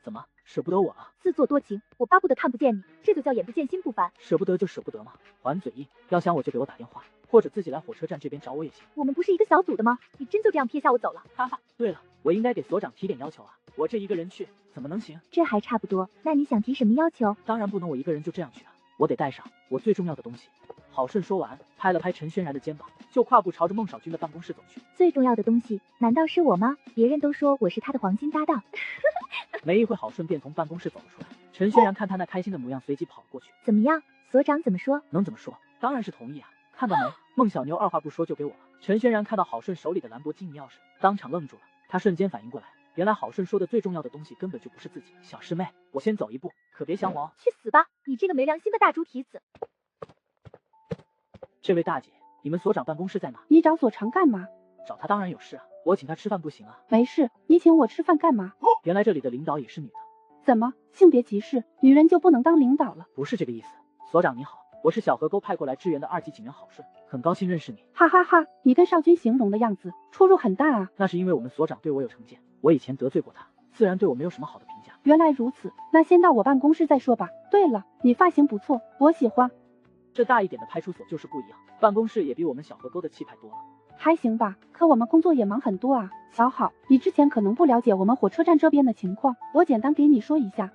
[SPEAKER 1] 怎么舍不得我了？
[SPEAKER 11] 自作多情，我巴不得看不见你，这就叫眼不见心不烦。
[SPEAKER 1] 舍不得就舍不得嘛，还嘴硬。要想我就给我打电话，或者自己来火车站这边找我也行。
[SPEAKER 11] 我们不是一个小组的吗？你真就这样撇下我走了？
[SPEAKER 1] 哈哈，对了，我应该给所长提点要求啊，我这一个人去怎么能行？
[SPEAKER 3] 这还差不多。那你想提什么要求？
[SPEAKER 1] 当然不能我一个人就这样去啊，我得带上我最重要的东西。郝顺说完，拍了拍陈轩然的肩膀，就跨步朝着孟少君的办公室走去。
[SPEAKER 3] 最重要的东西，难道是我吗？别人都说我是他的黄金搭档。
[SPEAKER 1] 没一会，郝顺便从办公室走了出来。陈轩然看他那开心的模样，随即跑了过去。
[SPEAKER 3] 怎么样，所长怎么说？
[SPEAKER 1] 能怎么说？当然是同意啊！看到没，孟小牛二话不说就给我了。陈轩然看到郝顺手里的兰博基尼钥匙，当场愣住了。他瞬间反应过来，原来郝顺说的最重要的东西根本就不是自己。小师妹，我先走一步，可别想我。
[SPEAKER 3] 去死吧，你这个没良心的大猪蹄子！
[SPEAKER 1] 这位大姐，你们所长办公室在哪？
[SPEAKER 21] 你找所长干嘛？
[SPEAKER 1] 找他当然有事啊，我请他吃饭不行啊？
[SPEAKER 21] 没事，你请我吃饭干嘛？
[SPEAKER 1] 原来这里的领导也是女的。
[SPEAKER 21] 怎么，性别歧视？女人就不能当领导了？
[SPEAKER 1] 不是这个意思。所长你好，我是小河沟派过来支援的2级警员郝顺，很高兴认识你。
[SPEAKER 21] 哈哈哈，你跟少君形容的样子出入很大啊。
[SPEAKER 1] 那是因为我们所长对我有成见，我以前得罪过他，自然对我没有什么好的评价。
[SPEAKER 21] 原来如此，那先到我办公室再说吧。对了，你发型不错，我喜欢。
[SPEAKER 1] 这大一点的派出所就是不一样，办公室也比我们小河沟的气派多了。
[SPEAKER 21] 还行吧，可我们工作也忙很多啊。小郝，你之前可能不了解我们火车站这边的情况，我简单给你说一下。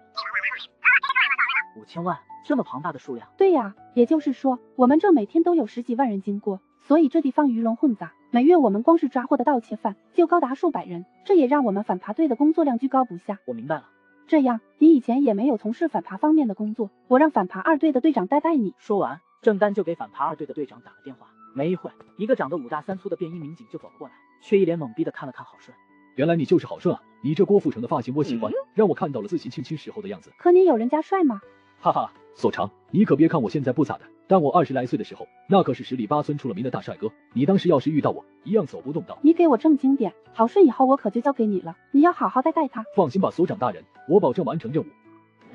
[SPEAKER 1] 5000万，这么庞大的数量？
[SPEAKER 21] 对呀，也就是说，我们这每天都有10几万人经过，所以这地方鱼龙混杂。每月我们光是抓获的盗窃犯就高达数百人，这也让我们反扒队的工作量居高不下。
[SPEAKER 1] 我明白了。
[SPEAKER 21] 这样，你以前也没有从事反扒方面的工作，我让反扒2队的队长带你。
[SPEAKER 1] 说完，郑丹就给反扒2队的队长打了电话。没一会，一个长得5大3粗的便衣民警就走了过来，却一脸懵逼的看了看郝顺。
[SPEAKER 2] 原来你就是郝顺啊！你这郭富城的发型我喜欢，让我看到了自己青青时候的样子。
[SPEAKER 21] 可你有人家帅吗？
[SPEAKER 2] 哈哈，所长，你可别看我现在不咋的，但我20来岁的时候，那可是10里8村出了名的大帅哥。你当时要是遇到我，一样走不动道。
[SPEAKER 21] 你给我正经点，郝顺以后我可就交给你了，你要好好带他。
[SPEAKER 2] 放心吧，所长大人，我保证完成任务。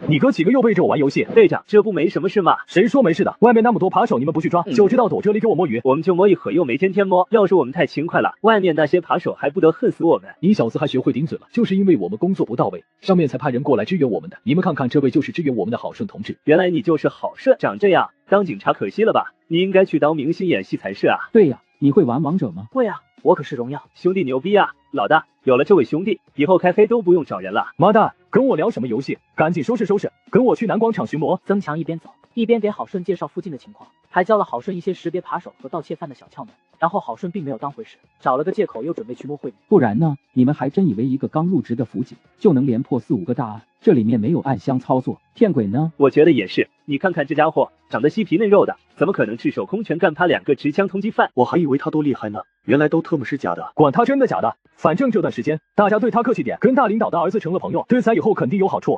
[SPEAKER 2] 你哥几个又背着我玩游戏，
[SPEAKER 19] 队长，这不没什么事吗？
[SPEAKER 2] 谁说没事的？外面那么多扒手，你们不去抓，就知道躲这里给我摸鱼。
[SPEAKER 19] 我们就摸一会又没天天摸，要是我们太勤快了，外面那些扒手还不得恨死我们？
[SPEAKER 2] 你小子还学会顶嘴了，就是因为我们工作不到位，上面才派人过来支援我们的。你们看看，这位就是支援我们的郝顺同志。
[SPEAKER 19] 原来你就是郝顺，长这样当警察可惜了吧？你应该去当明星演戏才是啊。
[SPEAKER 9] 对呀，你会玩王者吗？
[SPEAKER 1] 会啊，我可是荣耀
[SPEAKER 19] 兄弟，牛逼啊！老大，有了这位兄弟，以后开黑都不用找人了。
[SPEAKER 2] 妈蛋，跟我聊什么游戏？赶紧收拾收拾，跟我去南广场巡逻。
[SPEAKER 1] 曾强一边走一边给郝顺介绍附近的情况，还教了郝顺一些识别扒手和盗窃犯的小窍门。然后郝顺并没有当回事，找了个借口又准备去摸惠民。
[SPEAKER 9] 不然呢？你们还真以为一个刚入职的辅警就能连破4、5个大案？这里面没有暗箱操作，骗鬼呢？
[SPEAKER 19] 我觉得也是，你看看这家伙，长得细皮嫩肉的，怎么可能赤手空拳干趴2个持枪通缉犯？
[SPEAKER 7] 我还以为他多厉害呢，原来都特么是假的。
[SPEAKER 2] 管他真的假的，反正这段时间大家对他客气点，跟大领导的儿子成了朋友，对咱以后肯定有好处。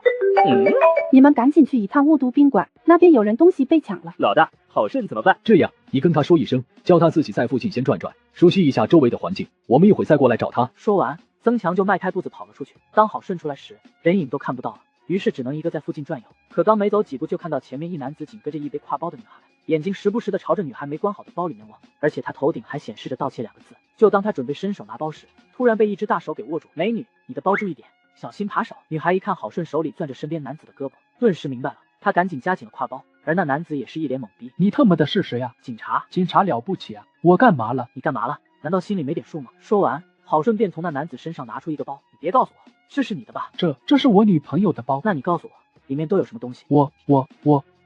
[SPEAKER 21] 你们赶紧去一趟雾都宾馆，那边有人东西被抢了。
[SPEAKER 19] 老大，郝顺怎么办？
[SPEAKER 2] 这样，你跟他说一声，叫他自己在附近先转转，熟悉一下周围的环境，我们一会再过来找他。
[SPEAKER 1] 说完，曾强就迈开步子跑了出去。当郝顺出来时，人影都看不到了，于是只能一个在附近转悠。可刚没走几步，就看到前面一男子紧跟着一背挎包的女孩，眼睛时不时的朝着女孩没关好的包里面望，而且他头顶还显示着盗窃2个字。就当他准备伸手拿包时，突然被一只大手给握住。美女，你的包注意点，小心扒手。女孩一看郝顺手里攥着身边男子的胳膊，顿时明白了，她赶紧夹紧了挎包，而那男子也是一脸懵逼。
[SPEAKER 16] 你特么的是谁啊？
[SPEAKER 1] 警察。
[SPEAKER 16] 警察了不起啊？我干嘛了？
[SPEAKER 1] 你干嘛了？难道心里没点数吗？说完，郝顺便从那男子身上拿出一个包。你别告诉我这是你的吧？
[SPEAKER 16] 这是我女朋友的包。
[SPEAKER 1] 那你告诉我里面都有什么东西？
[SPEAKER 16] 我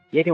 [SPEAKER 1] 别给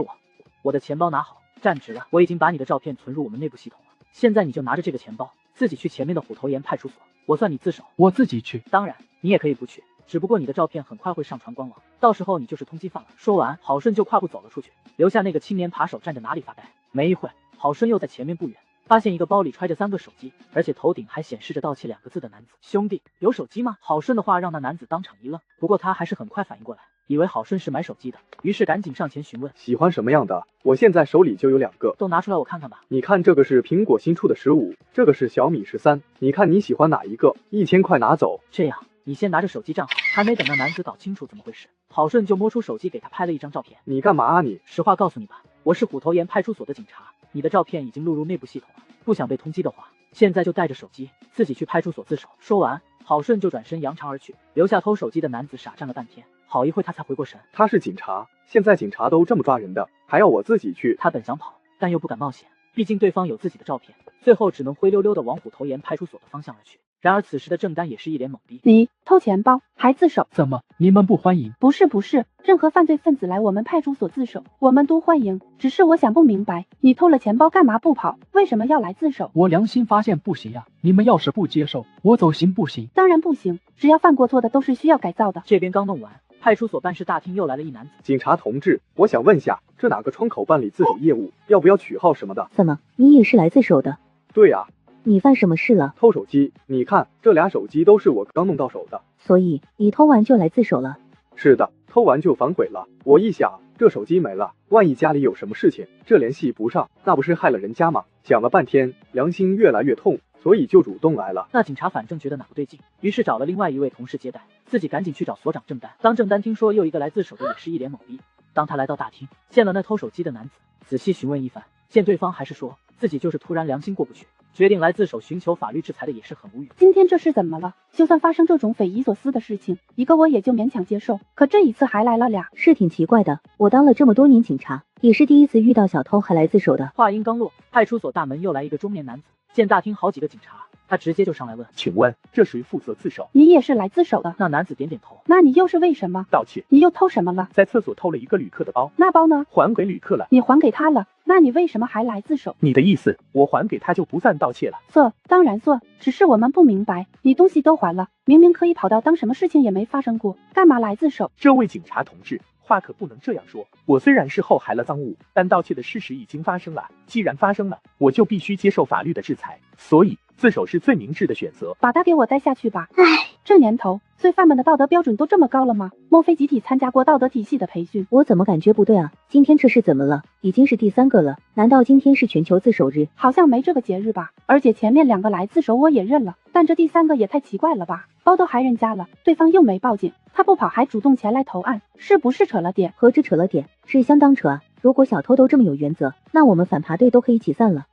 [SPEAKER 1] 我的钱包拿好，站直了。我已经把你的照片存入我们内部系统了，现在你就拿着这个钱包自己去前面的虎头岩派出所，我算你自首。
[SPEAKER 16] 我自己去。
[SPEAKER 1] 当然你也可以不去，只不过你的照片很快会上传官网，到时候你就是通缉犯了。说完，郝顺就跨步走了出去，留下那个青年扒手站着哪里发呆。没一会，郝顺又在前面不远发现一个包里揣着3个手机，而且头顶还显示着盗窃2个字的男子。兄弟，有手机吗？郝顺的话让那男子当场一愣，不过他还是很快反应过来，以为郝顺是买手机的，于是赶紧上前询问。
[SPEAKER 7] 喜欢什么样的？我现在手里就有2个。
[SPEAKER 1] 都拿出来我看看吧。
[SPEAKER 7] 你看这个是苹果新出的15，这个是小米13，你看你喜欢哪一个？1000块拿走。
[SPEAKER 1] 这样，你先拿着手机站好。还没等那男子搞清楚怎么回事，郝顺就摸出手机给他拍了一张照片。
[SPEAKER 7] 你干嘛啊你？
[SPEAKER 1] 实话告诉你吧，我是虎头岩派出所的警察，你的照片已经录入内部系统了，不想被通缉的话，现在就带着手机自己去派出所自首。说完，郝顺就转身扬长而去，留下偷手机的男子傻站了半天，好一会他才回过神。
[SPEAKER 7] 他是警察，现在警察都这么抓人的，还要我自己去？
[SPEAKER 1] 他本想跑，但又不敢冒险，毕竟对方有自己的照片，最后只能灰溜溜的往虎头岩派出所的方向而去。然而此时的郑丹也是一脸懵逼。
[SPEAKER 21] 你偷钱包还自首？
[SPEAKER 16] 怎么，你们不欢迎？
[SPEAKER 21] 不是，任何犯罪分子来我们派出所自首，我们都欢迎。只是我想不明白，你偷了钱包干嘛不跑？为什么要来自首？
[SPEAKER 16] 我良心发现不行呀，你们要是不接受，我走行不行？
[SPEAKER 21] 当然不行，只要犯过错的都是需要改造的。
[SPEAKER 1] 这边刚弄完，派出所办事大厅又来了一男子。
[SPEAKER 7] 警察同志，我想问下，这哪个窗口办理自首业务？要不要取号什么的？
[SPEAKER 15] 怎么，你也是来自首的？
[SPEAKER 7] 对呀。
[SPEAKER 15] 你犯什么事了？
[SPEAKER 7] 偷手机，你看这俩手机都是我刚弄到手的。
[SPEAKER 15] 所以你偷完就来自首了？
[SPEAKER 7] 是的，偷完就反悔了。我一想，这手机没了，万一家里有什么事情，这联系不上，那不是害了人家吗？想了半天，良心越来越痛，所以就主动来了。
[SPEAKER 1] 那警察反正觉得哪不对劲，于是找了另外一位同事接待，自己赶紧去找所长郑丹。当郑丹听说又一个来自首的，也是一脸懵逼。当他来到大厅，见了那偷手机的男子，仔细询问一番，见对方还是说自己就是突然良心过不去，决定来自首寻求法律制裁的，也是很无语。
[SPEAKER 21] 今天这是怎么了？就算发生这种匪夷所思的事情，一个我也就勉强接受，可这一次还来了俩，
[SPEAKER 15] 是挺奇怪的。我当了这么多年警察，也是第一次遇到小偷还来自首的。
[SPEAKER 1] 话音刚落，派出所大门又来一个中年男子，见大厅好几个警察，他直接就上来问：
[SPEAKER 2] 请问这谁负责自首？
[SPEAKER 21] 你也是来自首的？
[SPEAKER 1] 那男子点点头。
[SPEAKER 21] 那你又是为什么？
[SPEAKER 2] 盗窃。
[SPEAKER 21] 你又偷什么了？
[SPEAKER 2] 在厕所偷了一个旅客的包。
[SPEAKER 21] 那包呢？
[SPEAKER 2] 还给旅客了。
[SPEAKER 21] 你还给他了，那你为什么还来自首？
[SPEAKER 2] 你的意思，我还给他就不算盗窃了？
[SPEAKER 21] 算，当然算，只是我们不明白，你东西都还了，明明可以跑到当什么事情也没发生过，干嘛来自首？
[SPEAKER 2] 这位警察同志，话可不能这样说。我虽然事后还了赃物，但盗窃的事实已经发生了。既然发生了，我就必须接受法律的制裁。所以自首是最明智的选择。
[SPEAKER 21] 把他给我带下去吧。唉，这年头，罪犯们的道德标准都这么高了吗？莫非集体参加过道德体系的培训？
[SPEAKER 15] 我怎么感觉不对啊？今天这是怎么了？已经是第3个了，难道今天是全球自首日？
[SPEAKER 21] 好像没这个节日吧？而且前面2个来自首我也认了，但这第3个也太奇怪了吧？包都还人家了，对方又没报警，他不跑还主动前来投案，是不是扯了点？
[SPEAKER 15] 何止扯了点，是相当扯啊！如果小偷都这么有原则，那我们反扒队都可以解散了。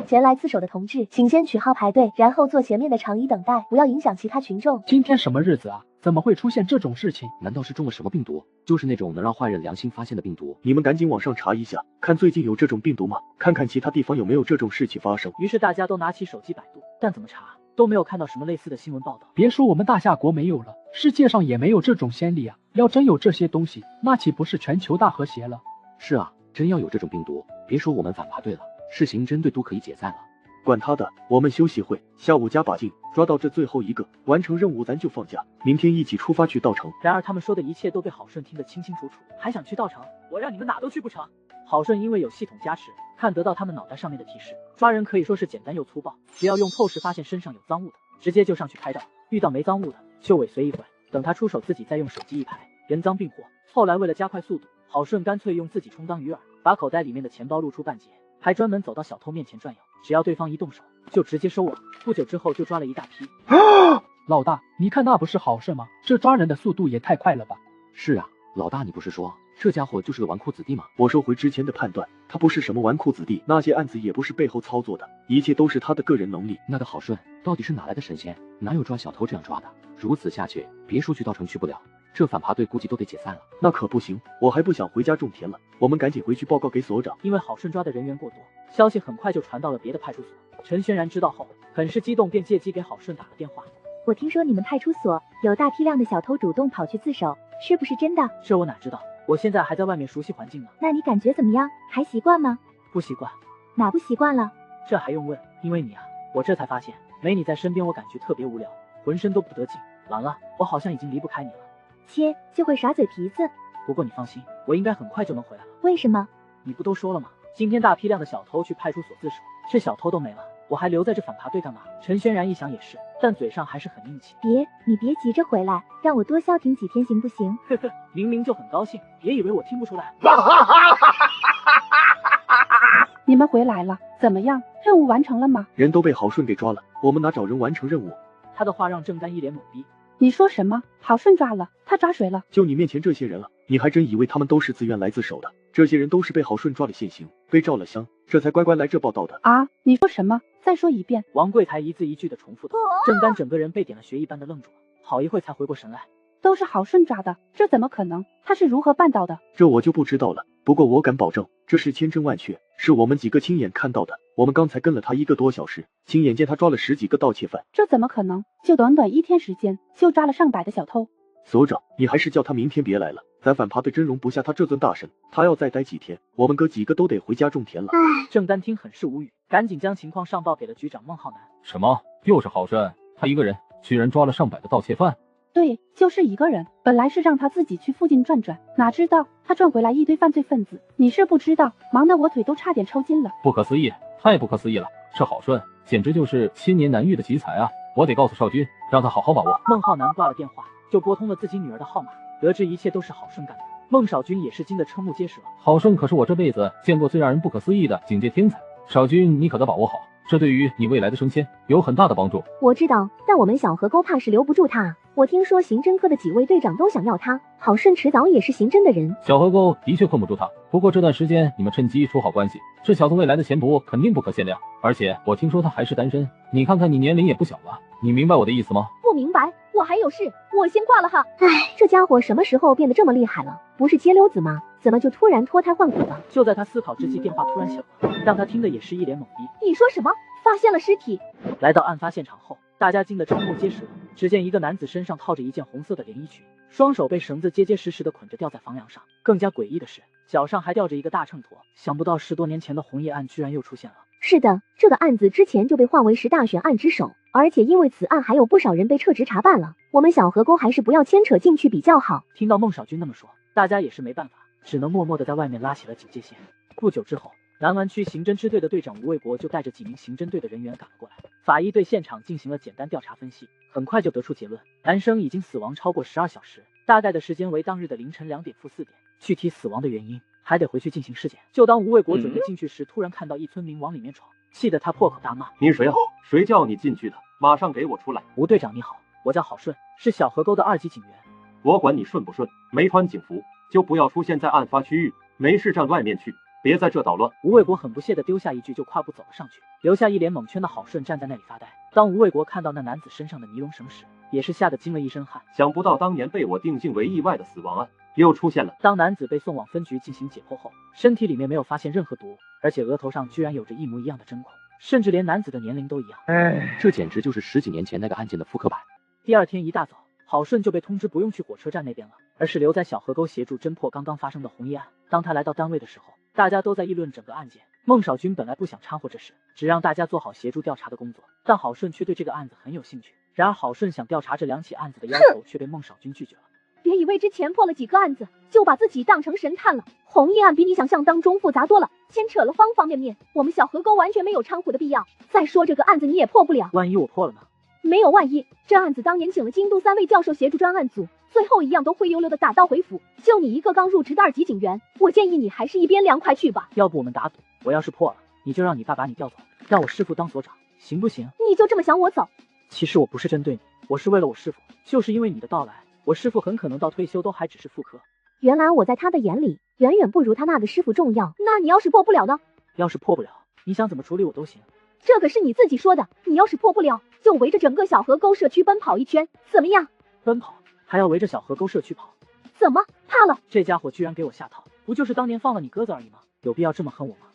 [SPEAKER 3] 前来自首的同志，请先取号排队，然后坐前面的长椅等待，不要影响其他群众。
[SPEAKER 16] 今天什么日子啊？怎么会出现这种事情？
[SPEAKER 6] 难道是中了什么病毒？就是那种能让坏人良心发现的病毒？
[SPEAKER 2] 你们赶紧网上查一下，看最近有这种病毒吗？看看其他地方有没有这种事情发生。
[SPEAKER 1] 于是大家都拿起手机百度，但怎么查都没有看到什么类似的新闻报道。
[SPEAKER 16] 别说我们大夏国没有了，世界上也没有这种先例啊！要真有这些东西，那岂不是全球大和谐了？
[SPEAKER 6] 是啊，真要有这种病毒，别说我们反扒队了，市刑侦队都可以解散了。
[SPEAKER 2] 管他的，我们休息会，下午加把劲，抓到这最后一个，完成任务咱就放假，明天一起出发去稻城。
[SPEAKER 1] 然而他们说的一切都被郝顺听得清清楚楚，还想去稻城？我让你们哪都去不成？郝顺因为有系统加持，看得到他们脑袋上面的提示，抓人可以说是简单又粗暴，只要用透视发现身上有赃物的，直接就上去开照，遇到没赃物的就尾随一会，等他出手自己再用手机一拍，人赃并获。后来为了加快速度，郝顺干脆用自己充当鱼饵，把口袋里面的钱包露出半截，还专门走到小偷面前转悠，只要对方一动手就直接收网。不久之后就抓了一大批。
[SPEAKER 16] 老大，你看那不是好事吗？这抓人的速度也太快了吧？
[SPEAKER 6] 是啊，老大你不是说这家伙就是个纨绔子弟吗？
[SPEAKER 2] 我收回之前的判断，他不是什么纨绔子弟，那些案子也不是背后操作的，一切都是他的个人能力。
[SPEAKER 6] 那个郝顺到底是哪来的神仙？哪有抓小偷这样抓的？如此下去，别说去稻城去不了，这反扒队估计都得解散了。
[SPEAKER 2] 那可不行，我还不想回家种田了，我们赶紧回去报告给所长。
[SPEAKER 1] 因为郝顺抓的人员过多，消息很快就传到了别的派出所。陈轩然知道后很是激动，便借机给郝顺打了电话。
[SPEAKER 11] 我听说你们派出所有大批量的小偷主动跑去自首，是不是真的？
[SPEAKER 1] 这我哪知道，我现在还在外面熟悉环境呢。
[SPEAKER 11] 那你感觉怎么样？还习惯吗？
[SPEAKER 1] 不习惯。
[SPEAKER 11] 哪不习惯了？
[SPEAKER 1] 这还用问？因为你啊，我这才发现没你在身边我感觉特别无聊，浑身都不得劲。兰啊，我好像已经离不开你了。
[SPEAKER 11] 切，就会耍嘴皮子。
[SPEAKER 1] 不过你放心，我应该很快就能回来了。
[SPEAKER 11] 为什么？
[SPEAKER 1] 你不都说了吗？今天大批量的小偷去派出所自首，这小偷都没了，我还留在这反扒队干嘛？陈轩然一想也是，但嘴上还是很硬气。
[SPEAKER 11] 你别急着回来，让我多消停几天行不行？
[SPEAKER 1] 呵呵，明明就很高兴，别以为我听不出来。
[SPEAKER 21] 你们回来了，怎么样？任务完成了吗？
[SPEAKER 2] 人都被郝顺给抓了，我们哪找人完成任务？
[SPEAKER 1] 他的话让郑丹一脸懵逼。
[SPEAKER 21] 你说什么？郝顺抓了？他抓谁了？
[SPEAKER 2] 就你面前这些人了，你还真以为他们都是自愿来自首的？这些人都是被郝顺抓了现行，被照了相，这才乖乖来这报道的。
[SPEAKER 21] 啊！你说什么？再说一遍。
[SPEAKER 1] 王柜台一字一句的重复的，郑丹整个人被点了穴一般的愣住了，好一会才回过神来。
[SPEAKER 21] 都是郝顺抓的，这怎么可能？他是如何办到的？
[SPEAKER 2] 这我就不知道了，
[SPEAKER 12] 不过我敢保证，这是千真万确，是我们几个亲眼看到的。我们刚才跟了他1个多小时，亲眼见他抓了10几个盗窃犯。
[SPEAKER 21] 这怎么可能？就短短1天时间，就抓了上百的小偷。
[SPEAKER 12] 所长，你还是叫他明天别来了，咱反扒队真容不下他这尊大神。他要再待几天，我们哥几个都得回家种田了。
[SPEAKER 1] 郑丹听很是无语，赶紧将情况上报给了局长孟浩南。
[SPEAKER 10] 什么？又是郝顺？他一个人居然抓了上百的盗窃犯？
[SPEAKER 21] 对，就是一个人。本来是让他自己去附近转转，哪知道他转回来一堆犯罪分子。你是不知道，忙得我腿都差点抽筋了。
[SPEAKER 10] 不可思议，太不可思议了！这郝顺简直就是千年难遇的奇才啊！我得告诉少军，让他好好把握。
[SPEAKER 1] 孟浩南挂了电话，就拨通了自己女儿的号码，得知一切都是郝顺干的。孟少军也是惊得瞠目结舌。
[SPEAKER 10] 郝顺可是我这辈子见过最让人不可思议的警界天才，少军你可得把握好，这对于你未来的升迁有很大的帮助。
[SPEAKER 11] 我知道，但我们小河沟怕是留不住他。我听说刑侦科的几位队长都想要他，郝顺迟早也是刑侦的人。
[SPEAKER 10] 小河沟的确困不住他，不过这段时间你们趁机处好关系，这小子未来的前途肯定不可限量。而且我听说他还是单身，你看看你年龄也不小了，你明白我的意思吗？
[SPEAKER 21] 不明白，我还有事，我先挂了哈。
[SPEAKER 11] 唉，这家伙什么时候变得这么厉害了？不是街溜子吗？怎么就突然脱胎换骨了？
[SPEAKER 1] 就在他思考之际，电话突然响了，让他听的也是一脸懵逼。
[SPEAKER 21] 你说什么？发现了尸体？
[SPEAKER 1] 来到案发现场后，大家惊得瞠目结舌。只见一个男子身上套着一件红色的连衣裙，双手被绳子结结实实的捆着吊在房梁上。更加诡异的是，脚上还吊着一个大秤砣。想不到10多年前的红叶案居然又出现了。
[SPEAKER 11] 是的，这个案子之前就被划为10大悬案之首，而且因为此案还有不少人被撤职查办了。我们小河沟还是不要牵扯进去比较好。
[SPEAKER 1] 听到孟少军那么说，大家也是没办法，只能默默的在外面拉起了警戒线。不久之后，南湾区刑侦支队的队长吴卫国就带着几名刑侦队的人员赶了过来。法医对现场进行了简单调查分析，很快就得出结论，男生已经死亡超过12小时，大概的时间为当日的凌晨2点4点。具体死亡的原因还得回去进行尸检。就当吴卫国准备进去时，突然看到一村民往里面闯，气得他破口大骂：
[SPEAKER 22] 你谁啊？谁叫你进去的？马上给我出来！
[SPEAKER 1] 吴队长你好，我叫郝顺，是小河沟的2级警员。
[SPEAKER 22] 我管你顺不顺，没穿警服就不要出现在案发区域，没事站外面去，别在这捣乱。
[SPEAKER 1] 吴卫国很不屑地丢下一句，就跨步走了上去，留下一脸懵圈的郝顺站在那里发呆。当吴卫国看到那男子身上的尼龙绳时，也是吓得惊了一身汗。
[SPEAKER 22] 想不到当年被我定性为意外的死亡案又出现了。
[SPEAKER 1] 当男子被送往分局进行解剖后，身体里面没有发现任何毒，而且额头上居然有着一模一样的针孔，甚至连男子的年龄都一样。
[SPEAKER 6] 这简直就是10几年前那个案件的复刻版。
[SPEAKER 1] 第二天一大早，郝顺就被通知不用去火车站那边了，而是留在小河沟协助侦破刚刚发生的红叶案。当他来到单位的时候，大家都在议论整个案件。孟少军本来不想掺和这事，只让大家做好协助调查的工作，但郝顺却对这个案子很有兴趣。然而郝顺想调查这2起案子的要求却被孟少军拒绝了。
[SPEAKER 21] 别以为之前破了几个案子就把自己当成神探了，红叶案比你想象当中复杂多了，牵扯了方方面面，我们小河沟完全没有掺和的必要。再说这个案子你也破不了，
[SPEAKER 1] 万一我破了呢？
[SPEAKER 21] 没有万一，这案子当年请了京都3位教授协助专案组，最后一样都灰溜溜的打道回府，就你一个刚入职的2级警员，我建议你还是一边凉快去吧。
[SPEAKER 1] 要不我们打赌，我要是破了，你就让你爸把你调走，让我师父当所长，行不行？
[SPEAKER 21] 你就这么想我走？
[SPEAKER 1] 其实我不是针对你，我是为了我师父，就是因为你的到来，我师父很可能到退休都还只是副科。
[SPEAKER 11] 原来我在他的眼里远远不如他那个师傅重要。
[SPEAKER 21] 那你要是破不了呢？
[SPEAKER 1] 要是破不了，你想怎么处理我都行。
[SPEAKER 21] 这可是你自己说的，你要是破不了，就围着整个小河沟社区奔跑1圈，怎么样？
[SPEAKER 1] 奔跑还要围着小河沟社区跑？
[SPEAKER 21] 怎么怕了？
[SPEAKER 1] 这家伙居然给我下套，不就是当年放了你鸽子而已吗？有必要这么恨我吗？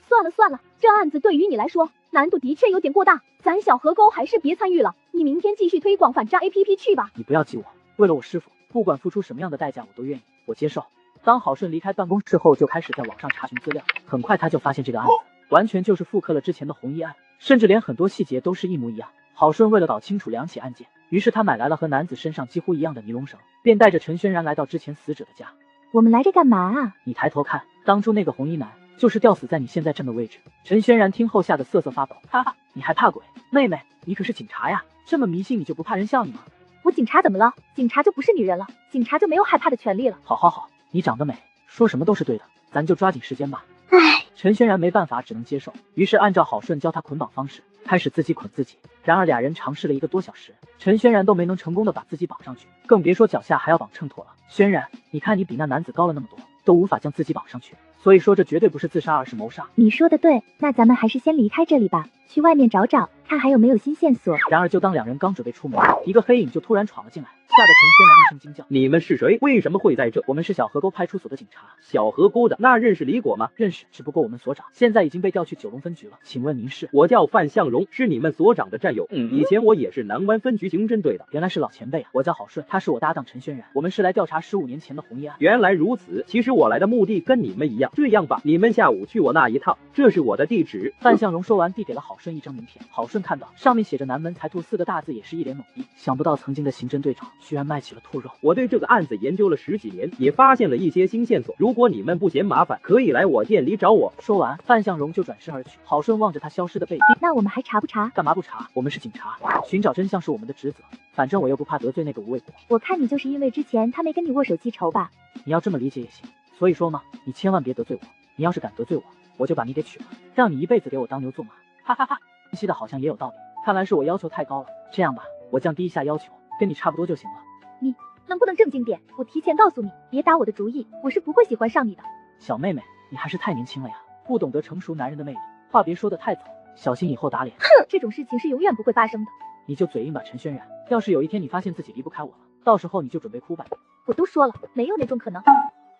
[SPEAKER 21] 算了算了，这案子对于你来说难度的确有点过大，咱小河沟还是别参与了。你明天继续推广反诈 APP 去吧。
[SPEAKER 1] 你不要激我，为了我师父，不管付出什么样的代价我都愿意，我接受。当郝顺离开办公室后，就开始在网上查询资料，很快他就发现这个案子完全就是复刻了之前的红衣案，甚至连很多细节都是一模一样。郝顺为了搞清楚2起案件，于是他买来了和男子身上几乎一样的尼龙绳，便带着陈轩然来到之前死者的家。
[SPEAKER 11] 我们来这干嘛啊？
[SPEAKER 1] 你抬头看，当初那个红衣男就是吊死在你现在站的位置。陈轩然听后吓得瑟瑟发抖，哈哈，你还怕鬼？妹妹，你可是警察呀，这么迷信你就不怕人笑你吗？
[SPEAKER 21] 我警察怎么了？警察就不是女人了？警察就没有害怕的权利了？
[SPEAKER 1] 好好好，你长得美，说什么都是对的，咱就抓紧时间吧。
[SPEAKER 11] 唉，
[SPEAKER 1] 陈轩然没办法，只能接受，于是按照郝顺教他捆绑方式，开始自己捆自己。然而俩人尝试了1个多小时，陈轩然都没能成功的把自己绑上去，更别说脚下还要绑秤砣了。轩然，你看你比那男子高了那么多，都无法将自己绑上去，所以说这绝对不是自杀，而是谋杀。
[SPEAKER 11] 你说的对，那咱们还是先离开这里吧，去外面找找，看还有没有新线索。
[SPEAKER 1] 然而就当两人刚准备出门，一个黑影就突然闯了进来，吓得陈轩然一声惊叫。
[SPEAKER 18] 你们是谁？为什么会在这？
[SPEAKER 1] 我们是小河沟派出所的警察。
[SPEAKER 18] 小河沟的，那认识李果吗？
[SPEAKER 1] 认识，只不过我们所长现在已经被调去九龙分局了。请问您是？
[SPEAKER 18] 我叫范向荣，是你们所长的战友。以前我也是南湾分局刑侦队的。
[SPEAKER 1] 原来是老前辈啊！我叫郝顺，他是我搭档陈轩然，我们是来调查15年前的红衣案。
[SPEAKER 18] 原来如此，其实我来的目的跟你们一样。这样吧，你们下午去我那一趟，这是我的地址。
[SPEAKER 1] 范向荣说完，递给了郝顺一张名片。郝顺看到上面写着南门财兔4个大字，也是一脸懵逼。想不到曾经的刑侦队长居然卖起了兔肉。
[SPEAKER 18] 我对这个案子研究了10几年，也发现了一些新线索。如果你们不嫌麻烦，可以来我店里找我。
[SPEAKER 1] 说完，范向荣就转身而去。郝顺望着他消失的背影，
[SPEAKER 11] 那我们还查不查？
[SPEAKER 1] 干嘛不查？我们是警察，寻找真相是我们的职责。反正我又不怕得罪那个无畏国。
[SPEAKER 11] 我看你就是因为之前他没跟你握手记仇吧？
[SPEAKER 1] 你要这么理解也行。所以说嘛，你千万别得罪我。你要是敢得罪我，我就把你给娶了，让你一辈子给我当牛做马。哈哈哈，分析的好像也有道理。看来是我要求太高了。这样吧，我降低一下要求，跟你差不多就行了。
[SPEAKER 11] 你能不能正经点？我提前告诉你，别打我的主意，我是不会喜欢上你的。
[SPEAKER 1] 小妹妹，你还是太年轻了呀，不懂得成熟男人的魅力。话别说的太早，小心以后打脸。
[SPEAKER 11] 哼，这种事情是永远不会发生的。
[SPEAKER 1] 你就嘴硬吧，陈轩然。要是有一天你发现自己离不开我了，到时候你就准备哭吧。
[SPEAKER 11] 我都说了，没有那种可能。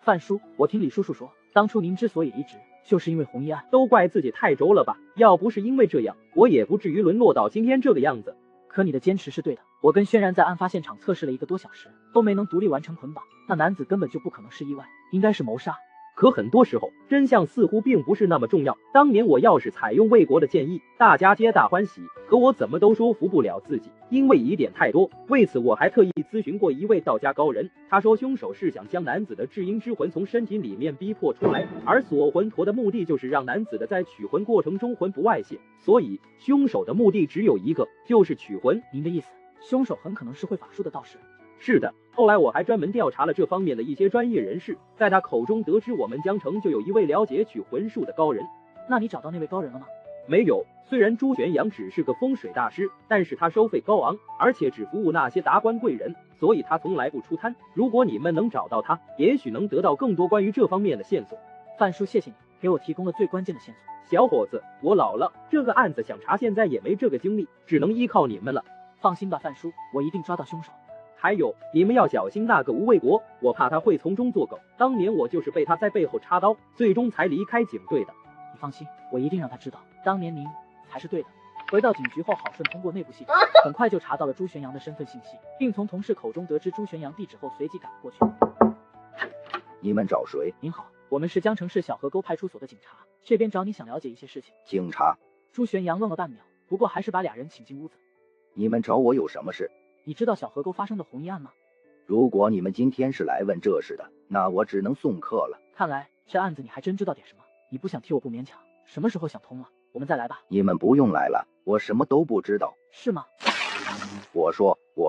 [SPEAKER 1] 范叔，我听李叔叔说，当初您之所以离职，就是因为红衣案。
[SPEAKER 18] 都怪自己太轴了吧？要不是因为这样，我也不至于沦落到今天这个样子。
[SPEAKER 1] 可你的坚持是对的。我跟轩然在案发现场测试了1个多小时，都没能独立完成捆绑。那男子根本就不可能是意外，应该是谋杀。
[SPEAKER 18] 可很多时候，真相似乎并不是那么重要。当年我要是采用魏国的建议，大家皆大欢喜，可我怎么都说服不了自己，因为疑点太多。为此，我还特意咨询过一位道家高人，他说凶手是想将男子的至阴之魂从身体里面逼迫出来，而锁魂陀的目的就是让男子的在取魂过程中魂不外泄，所以凶手的目的只有一个，就是取魂。
[SPEAKER 1] 您的意思，凶手很可能是会法术的道士？
[SPEAKER 18] 是的，后来我还专门调查了这方面的一些专业人士，在他口中得知我们江城就有一位了解取魂术的高人。
[SPEAKER 1] 那你找到那位高人了吗？
[SPEAKER 18] 没有，虽然朱玄阳只是个风水大师，但是他收费高昂，而且只服务那些达官贵人，所以他从来不出摊。如果你们能找到他，也许能得到更多关于这方面的线索。
[SPEAKER 1] 范叔，谢谢你给我提供了最关键的线索。
[SPEAKER 18] 小伙子，我老了，这个案子想查现在也没这个精力，只能依靠你们了。
[SPEAKER 1] 放心吧，范叔，我一定抓到凶手。
[SPEAKER 18] 还有，你们要小心那个吴卫国，我怕他会从中作梗。当年我就是被他在背后插刀，最终才离开警队的。
[SPEAKER 1] 你放心，我一定让他知道，当年您才是对的。回到警局后，郝顺通过内部系统，很快就查到了朱玄阳的身份信息，并从同事口中得知朱玄阳地址后，随即赶了过去。
[SPEAKER 14] 你们找谁？
[SPEAKER 1] 您好，我们是江城市小河沟派出所的警察，这边找你想了解一些事情。
[SPEAKER 14] 警察？
[SPEAKER 1] 朱玄阳愣了半秒，不过还是把俩人请进屋子。
[SPEAKER 14] 你们找我有什么事？
[SPEAKER 1] 你知道小河沟发生的红衣案吗？
[SPEAKER 14] 如果你们今天是来问这事的，那我只能送客了。
[SPEAKER 1] 看来这案子你还真知道点什么。你不想替我不勉强，什么时候想通了，我们再来吧。
[SPEAKER 14] 你们不用来了，我什么都不知道。
[SPEAKER 1] 是吗？
[SPEAKER 14] 我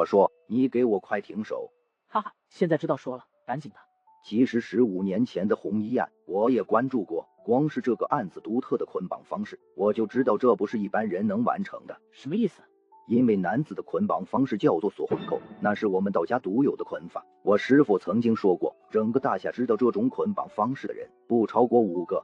[SPEAKER 14] 说，你给我快停手！
[SPEAKER 1] 哈哈，现在知道说了，赶紧的。
[SPEAKER 14] 其实15年前的红衣案，我也关注过。光是这个案子独特的捆绑方式，我就知道这不是一般人能完成的。
[SPEAKER 1] 什么意思？
[SPEAKER 14] 因为男子的捆绑方式叫做锁魂扣，那是我们道家独有的捆法。我师父曾经说过，整个大夏知道这种捆绑方式的人不超过5个。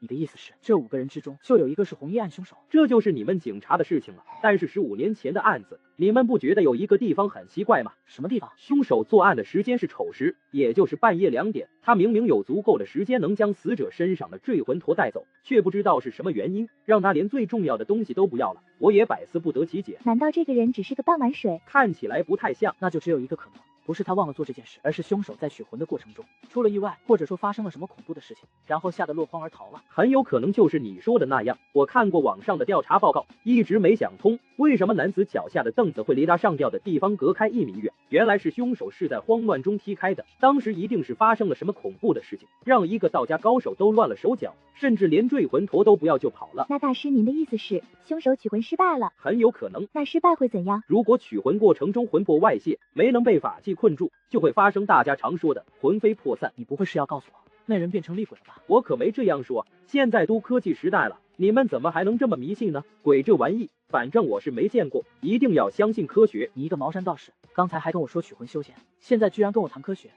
[SPEAKER 1] 你的意思是，这5个人之中就有一个是红衣案凶手？
[SPEAKER 18] 这就是你们警察的事情了。但是15年前的案子，你们不觉得有一个地方很奇怪吗？
[SPEAKER 1] 什么地方？
[SPEAKER 18] 凶手作案的时间是丑时，也就是半夜2点。他明明有足够的时间能将死者身上的坠魂陀带走，却不知道是什么原因，让他连最重要的东西都不要了。我也百思不得其解。
[SPEAKER 11] 难道这个人只是个半碗水？
[SPEAKER 18] 看起来不太像。
[SPEAKER 1] 那就只有一个可能，不是他忘了做这件事，而是凶手在取魂的过程中出了意外，或者说发生了什么恐怖的事情，然后吓得落荒而逃了。
[SPEAKER 18] 很有可能就是你说的那样。我看过网上的调查报告，一直没想通，为什么男子脚下的凳子会离他上吊的地方隔开1米远？原来是凶手是在慌乱中踢开的，当时一定是发生了什么恐怖的事情，让一个道家高手都乱了手脚，甚至连坠魂陀都不要就跑了。
[SPEAKER 11] 那大师，您的意思是凶手取魂失败了？
[SPEAKER 18] 很有可能。
[SPEAKER 11] 那失败会怎样？
[SPEAKER 18] 如果取魂过程中魂魄外泄，没能被法器困住，就会发生大家常说的魂飞魄散。
[SPEAKER 1] 你不会是要告诉我那人变成厉鬼了吧？
[SPEAKER 18] 我可没这样说，现在都科技时代了，你们怎么还能这么迷信呢？鬼这玩意，反正我是没见过，一定要相信科学。
[SPEAKER 1] 你一个茅山道士，刚才还跟我说取魂修仙，现在居然跟我谈科学。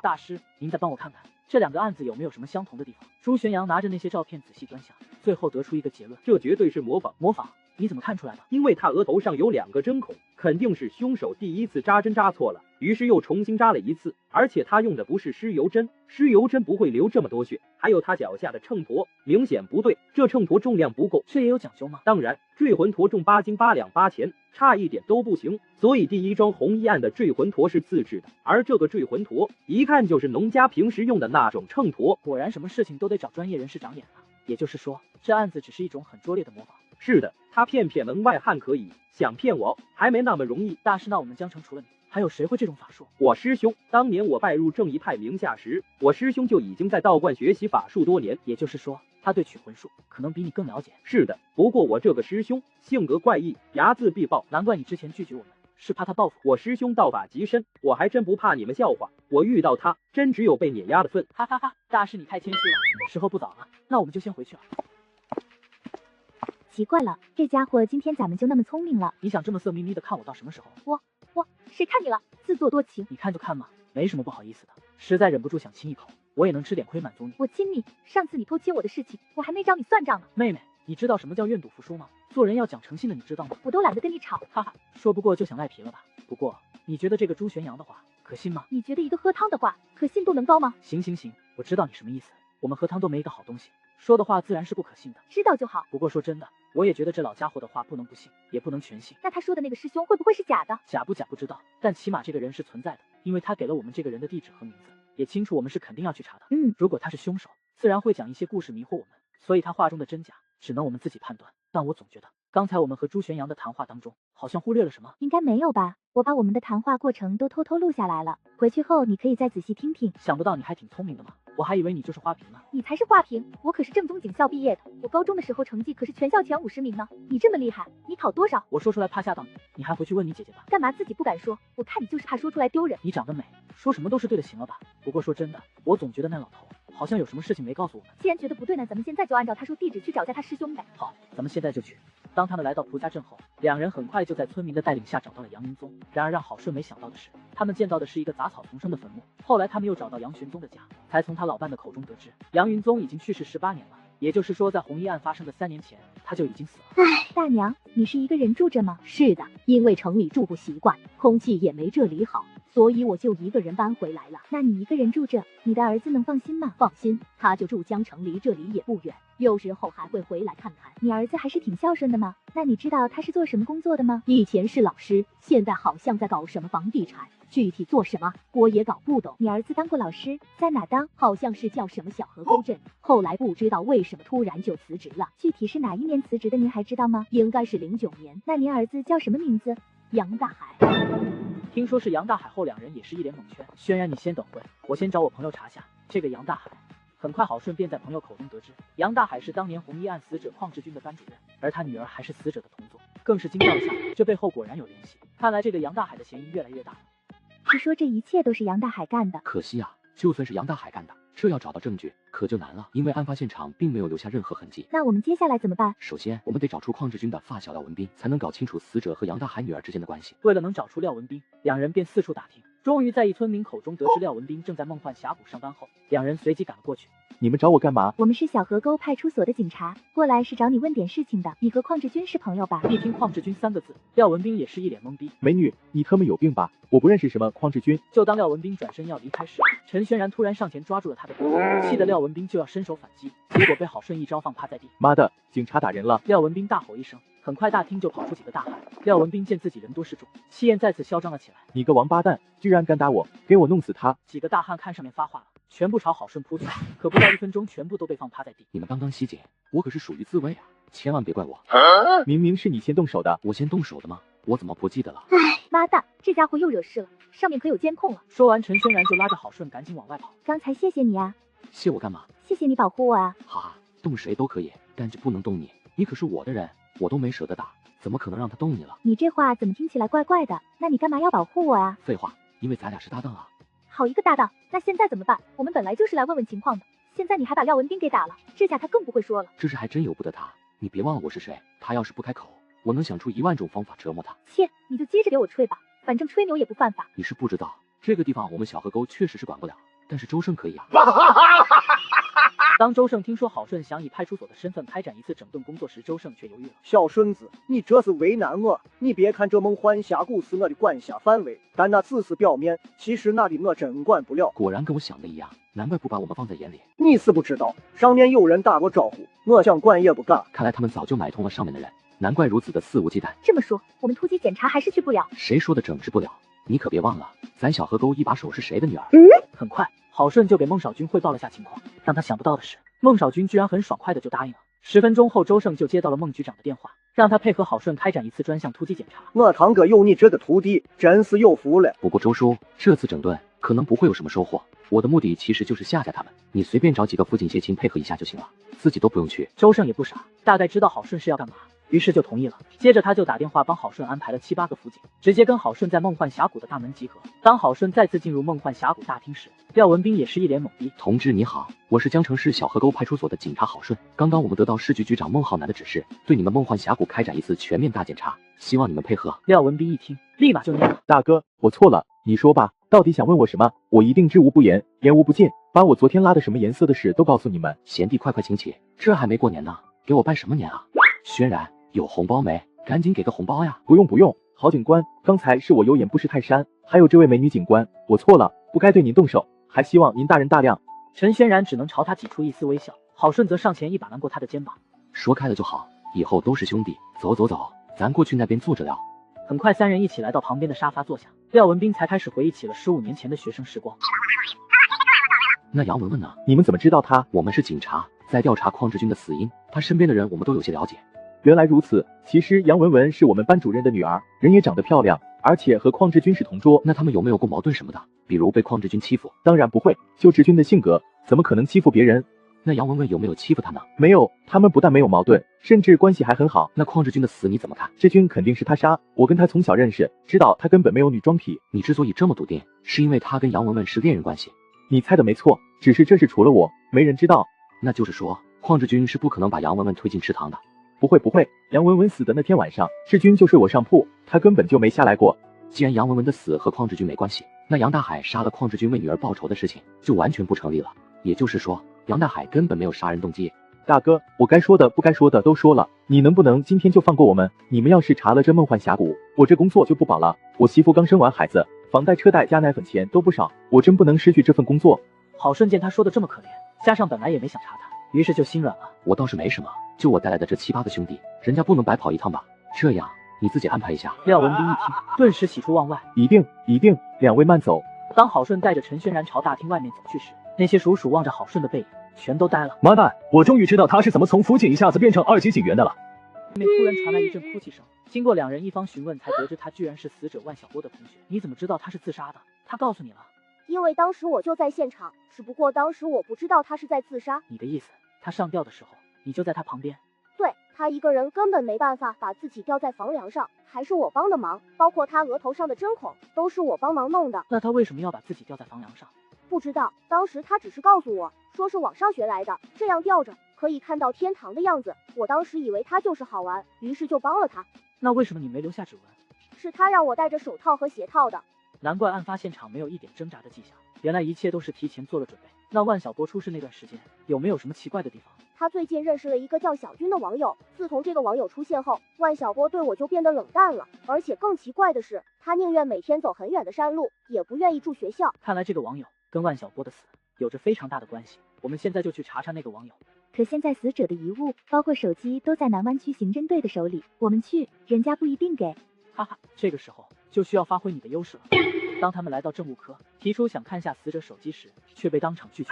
[SPEAKER 1] 大师，您再帮我看看这2个案子有没有什么相同的地方？朱玄阳拿着那些照片仔细端详，最后得出一个结论，
[SPEAKER 18] 这绝对是模仿。
[SPEAKER 1] 模仿？你怎么看出来的？
[SPEAKER 18] 因为他额头上有2个针孔，肯定是凶手第一次扎针扎错了，于是又重新扎了一次。而且他用的不是尸油针，尸油针不会流这么多血。还有他脚下的秤砣明显不对，这秤砣重量不够，
[SPEAKER 1] 这也有讲究吗？
[SPEAKER 18] 当然，坠魂砣重8斤8两8钱，差一点都不行。所以第一桩红衣案的坠魂砣是自制的，而这个坠魂砣一看就是农家平时用的那种秤砣。
[SPEAKER 1] 果然什么事情都得找专业人士长眼啊。也就是说，这案子只是一种很拙劣的模仿。
[SPEAKER 18] 是的，他骗门外汉可以，想骗我还没那么容易。
[SPEAKER 1] 大师，那我们江城除了你，还有谁会这种法术？
[SPEAKER 18] 我师兄，当年我拜入正一派名下时，我师兄就已经在道观学习法术多年。
[SPEAKER 1] 也就是说，他对取魂术可能比你更了解。
[SPEAKER 18] 是的，不过我这个师兄性格怪异，睚眦必报，
[SPEAKER 1] 难怪你之前拒绝我们，是怕他报复。
[SPEAKER 18] 我师兄道法极深，我还真不怕你们笑话。我遇到他，真只有被碾压的份。
[SPEAKER 1] 哈哈哈，大师你太谦虚了。时候不早了，那我们就先回去了。
[SPEAKER 11] 奇怪了，这家伙今天怎么就那么聪明了？
[SPEAKER 1] 你想这么色眯眯的看我到什么时候？
[SPEAKER 11] 我，谁看你了？自作多情。
[SPEAKER 1] 你看就看嘛，没什么不好意思的，实在忍不住想亲一口，我也能吃点亏满足你。
[SPEAKER 11] 我亲你，上次你偷切我的事情，我还没找你算账呢。
[SPEAKER 1] 妹妹，你知道什么叫愿赌服输吗？做人要讲诚信的，你知道吗？
[SPEAKER 11] 我都懒得跟你吵。
[SPEAKER 1] 哈哈，说不过就想赖皮了吧？不过你觉得这个朱玄阳的话可信吗？
[SPEAKER 11] 你觉得一个喝汤的话可信度能高吗？
[SPEAKER 1] 行，我知道你什么意思。我们喝汤都没一个好东西，说的话自然是不可信的。
[SPEAKER 11] 知道就好。
[SPEAKER 1] 不过说真的，我也觉得这老家伙的话不能不信，也不能全信。
[SPEAKER 11] 那他说的那个师兄会不会是假的？
[SPEAKER 1] 假不假不知道，但起码这个人是存在的，因为他给了我们这个人的地址和名字，也清楚我们是肯定要去查的。如果他是凶手，自然会讲一些故事迷惑我们，所以他话中的真假只能我们自己判断。但我总觉得刚才我们和朱玄阳的谈话当中好像忽略了什么。
[SPEAKER 11] 应该没有吧？我把我们的谈话过程都偷偷录下来了，回去后你可以再仔细听听。
[SPEAKER 1] 想不到你还挺聪明的嘛，我还以为你就是花瓶呢。
[SPEAKER 11] 你才是花瓶，我可是正宗警校毕业的，我高中的时候成绩可是全校前50名呢。你这么厉害，你考多少？
[SPEAKER 1] 我说出来怕吓到你，你还回去问你姐姐吧。
[SPEAKER 11] 干嘛自己不敢说？我看你就是怕说出来丢人。
[SPEAKER 1] 你长得美，说什么都是对的，行了吧？不过说真的，我总觉得那老头好像有什么事情没告诉我们。
[SPEAKER 11] 既然觉得不对呢，咱们现在就按照他说地址去找下他师兄呗。
[SPEAKER 1] 好，咱们现在就去。当他们来到蒲家镇后，两人很快就在村民的带领下找到了杨云宗。然而让郝顺没想到的是，他们见到的是一个杂草丛生的坟墓。后来他们又找到杨玄宗的家，才从他老伴的口中得知，杨云宗已经去世18年了。也就是说，在红衣案发生的3年前，他就已经死了。
[SPEAKER 11] 大娘，你是一个人住着吗？
[SPEAKER 5] 是的，因为城里住不习惯，空气也没这里好，所以我就一个人搬回来了。
[SPEAKER 11] 那你一个人住着，你的儿子能放心吗？
[SPEAKER 5] 放心，他就住江城，离这里也不远，有时候还会回来看看。
[SPEAKER 11] 你儿子还是挺孝顺的嘛。那你知道他是做什么工作的吗？
[SPEAKER 5] 以前是老师，现在好像在搞什么房地产，具体做什么我也搞不懂。
[SPEAKER 11] 你儿子当过老师，在哪当？
[SPEAKER 5] 好像是叫什么小河沟镇，后来不知道为什么突然就辞职了。
[SPEAKER 11] 具体是哪一年辞职的您还知道吗？
[SPEAKER 5] 应该是09年。
[SPEAKER 11] 那您儿子叫什么名字？
[SPEAKER 5] 杨大海。
[SPEAKER 1] 听说是杨大海后，两人也是一脸懵圈。轩然，你先等会，我先找我朋友查下这个杨大海。很快，郝顺便在朋友口中得知，杨大海是当年红衣案死者邝志军的班主任，而他女儿还是死者的同座，更是惊掉了下来。这背后果然有联系，看来这个杨大海的嫌疑越来越大了。
[SPEAKER 11] 据说这一切都是杨大海干的。
[SPEAKER 6] 可惜啊，就算是杨大海干的，这要找到证据可就难了，因为案发现场并没有留下任何痕迹。
[SPEAKER 11] 那我们接下来怎么办？
[SPEAKER 6] 首先，我们得找出邝志军的发小廖文斌，才能搞清楚死者和杨大海女儿之间的关系。
[SPEAKER 1] 为了能找出廖文斌，两人便四处打听，终于在一村民口中得知廖文斌正在梦幻峡谷上班后，两人随即赶了过去。
[SPEAKER 12] 你们找我干嘛？
[SPEAKER 11] 我们是小河沟派出所的警察，过来是找你问点事情的。你和邝志军是朋友吧？
[SPEAKER 1] 一听邝志军3个字，廖文斌也是一脸懵逼。
[SPEAKER 12] 美女，你他妈有病吧？我不认识什么邝志军。
[SPEAKER 1] 就当廖文斌转身要离开时，陈轩然突然上前抓住了他的脖子，气得廖文斌就要伸手反击，结果被郝顺一招放趴在地。
[SPEAKER 12] 妈的，警察打人了！
[SPEAKER 1] 廖文斌大吼一声，很快大厅就跑出几个大汉。廖文斌见自己人多势众，气焰再次嚣张了起来。
[SPEAKER 12] 你个王八蛋，居然敢打我，给我弄死他！
[SPEAKER 1] 几个大汉看上面发话了，全部朝郝顺扑去，可不到1分钟，全部都被放趴在地。
[SPEAKER 6] 你们刚刚西姐，我可是属于自卫啊，千万别怪我。
[SPEAKER 12] 明明是你先动手的。
[SPEAKER 6] 我先动手的吗？我怎么不记得了？
[SPEAKER 11] 妈的，这家伙又惹事了，上面可有监控了。
[SPEAKER 1] 说完，陈轩然就拉着郝顺赶紧往外跑。
[SPEAKER 11] 刚才谢谢你啊。
[SPEAKER 6] 谢我干嘛？
[SPEAKER 11] 谢谢你保护我啊。
[SPEAKER 6] 哈哈，动谁都可以，但就不能动你，你可是我的人，我都没舍得打，怎么可能让他动你了？
[SPEAKER 11] 你这话怎么听起来怪怪的？那你干嘛要保护我啊？
[SPEAKER 6] 废话，因为咱俩是搭档啊。
[SPEAKER 11] 好一个搭档，那现在怎么办？我们本来就是来问问情况的，现在你还把廖文斌给打了，这下他更不会说了。
[SPEAKER 6] 这事还真由不得他，你别忘了我是谁，他要是不开口，我能想出1万种方法折磨他。
[SPEAKER 11] 切，你就接着给我吹吧，反正吹牛也不犯法。
[SPEAKER 6] 你是不知道，这个地方我们小河沟确实是管不了，但是周生可以啊。
[SPEAKER 1] 当周胜听说郝顺想以派出所的身份开展一次整顿工作时，周胜却犹豫了。
[SPEAKER 4] 小孙子，你这是为难我。你别看这梦幻峡谷是我的管辖范围，但那只是表面，其实那里我真管不了。
[SPEAKER 6] 果然跟我想的一样，难怪不把我们放在眼里。
[SPEAKER 4] 你是不知道，上面有人打过招呼，我想管也不敢。
[SPEAKER 6] 看来他们早就买通了上面的人，难怪如此的肆无忌惮。
[SPEAKER 11] 这么说，我们突击检查还是去不了？
[SPEAKER 6] 谁说的整治不了？你可别忘了，咱小河沟一把手是谁的女儿？
[SPEAKER 1] 很快，郝顺就给孟少君汇报了下情况。让他想不到的是，孟少君居然很爽快的就答应了。10分钟后，周胜就接到了孟局长的电话，让他配合郝顺开展一次专项突击检查。
[SPEAKER 4] 我堂哥有你这个徒弟，真是有福了。
[SPEAKER 6] 不过周叔，这次整顿可能不会有什么收获。我的目的其实就是吓吓他们，你随便找几个辅警协勤配合一下就行了，自己都不用去。
[SPEAKER 1] 周胜也不傻，大概知道郝顺是要干嘛，于是就同意了。接着他就打电话帮郝顺安排了7、8个辅警，直接跟郝顺在梦幻峡谷的大门集合。当郝顺再次进入梦幻峡谷大厅时，廖文斌也是一脸懵逼。
[SPEAKER 6] 同志你好，我是江城市小河沟派出所的警察郝顺。刚刚我们得到市局局长孟浩南的指示，对你们梦幻峡谷开展一次全面大检查，希望你们配合。
[SPEAKER 1] 廖文斌一听，立马就念了：
[SPEAKER 7] 大哥，我错了，你说吧，到底想问我什么？我一定知无不言，言无不尽，把我昨天拉的什么颜色的屎都告诉你们。
[SPEAKER 6] 贤弟快快请起，这还没过年呢，给我拜什么年啊？轩然，有红包没？赶紧给个红包呀！
[SPEAKER 7] 不用，郝警官，刚才是我有眼不识泰山，还有这位美女警官，我错了，不该对您动手，还希望您大人大量。
[SPEAKER 1] 陈轩然只能朝他挤出一丝微笑，郝顺则上前一把拦过他的肩膀，
[SPEAKER 6] 说开了就好，以后都是兄弟，走，咱过去那边坐着聊。
[SPEAKER 1] 很快3人一起来到旁边的沙发坐下，廖文斌才开始回忆起了15年前的学生时光。
[SPEAKER 6] 那杨文文呢？
[SPEAKER 7] 你们怎么知道他？
[SPEAKER 6] 我们是警察，在调查邝志军的死因，他身边的人我们都有些了解。
[SPEAKER 7] 原来如此，其实杨文文是我们班主任的女儿，人也长得漂亮，而且和邝志军是同桌。
[SPEAKER 6] 那他们有没有过矛盾什么的？比如被邝志军欺负？
[SPEAKER 7] 当然不会，就志军的性格，怎么可能欺负别人？
[SPEAKER 6] 那杨文文有没有欺负他呢？
[SPEAKER 7] 没有，他们不但没有矛盾，甚至关系还很好。
[SPEAKER 6] 那邝志军的死你怎么看？
[SPEAKER 7] 志军肯定是他杀，我跟他从小认识，知道他根本没有女装癖。
[SPEAKER 6] 你之所以这么笃定，是因为他跟杨文文是恋人关系。
[SPEAKER 7] 你猜的没错，只是这事除了我，没人知道。
[SPEAKER 6] 那就是说，邝志军是不可能把杨文文推进池塘的。
[SPEAKER 7] 不会，杨文文死的那天晚上，志军就睡我上铺，他根本就没下来过。
[SPEAKER 6] 既然杨文文的死和邝志军没关系，那杨大海杀了邝志军为女儿报仇的事情就完全不成立了。也就是说，杨大海根本没有杀人动机。
[SPEAKER 7] 大哥，我该说的不该说的都说了，你能不能今天就放过我们？你们要是查了这梦幻峡谷，我这工作就不保了。我媳妇刚生完孩子，房贷车贷加奶粉钱都不少，我真不能失去这份工作。
[SPEAKER 1] 郝顺见他说的这么可怜，加上本来也没想查他，于是就心软了。
[SPEAKER 6] 我倒是没什么，就我带来的这7、8个兄弟，人家不能白跑一趟吧？这样你自己安排一下。
[SPEAKER 1] 廖文斌一听，顿时喜出望外。
[SPEAKER 7] 一定，两位慢走。
[SPEAKER 1] 当郝顺带着陈轩然朝大厅外面走去时，那些叔叔望着郝顺的背影，全都呆了。
[SPEAKER 2] 妈蛋，我终于知道他是怎么从辅警一下子变成2级警员的了。
[SPEAKER 1] 外面突然传来一阵哭泣声，经过2人一方询问，才得知他居然是死者万小波的同学。你怎么知道他是自杀的？他告诉你了？
[SPEAKER 3] 因为当时我就在现场，只不过当时我不知道他是在自杀。
[SPEAKER 1] 你的意思，他上吊的时候，你就在他旁边？
[SPEAKER 3] 对，他一个人根本没办法把自己吊在房梁上，还是我帮的忙，包括他额头上的针孔都是我帮忙弄的。
[SPEAKER 1] 那他为什么要把自己吊在房梁上？
[SPEAKER 3] 不知道，当时他只是告诉我说是网上学来的，这样吊着可以看到天堂的样子。我当时以为他就是好玩，于是就帮了他。
[SPEAKER 1] 那为什么你没留下指纹？
[SPEAKER 3] 是他让我戴着手套和鞋套的。
[SPEAKER 1] 难怪案发现场没有一点挣扎的迹象，原来一切都是提前做了准备。那万小波出事那段时间，有没有什么奇怪的地方？
[SPEAKER 3] 他最近认识了一个叫小军的网友，自从这个网友出现后，万小波对我就变得冷淡了。而且更奇怪的是，他宁愿每天走很远的山路，也不愿意住学校。
[SPEAKER 1] 看来这个网友跟万小波的死有着非常大的关系。我们现在就去查查那个网友。
[SPEAKER 11] 可现在死者的遗物，包括手机，都在南湾区刑侦队的手里，我们去，人家不一定给。
[SPEAKER 1] 哈哈，这个时候就需要发挥你的优势了。当他们来到政务科，提出想看下死者手机时，却被当场拒绝。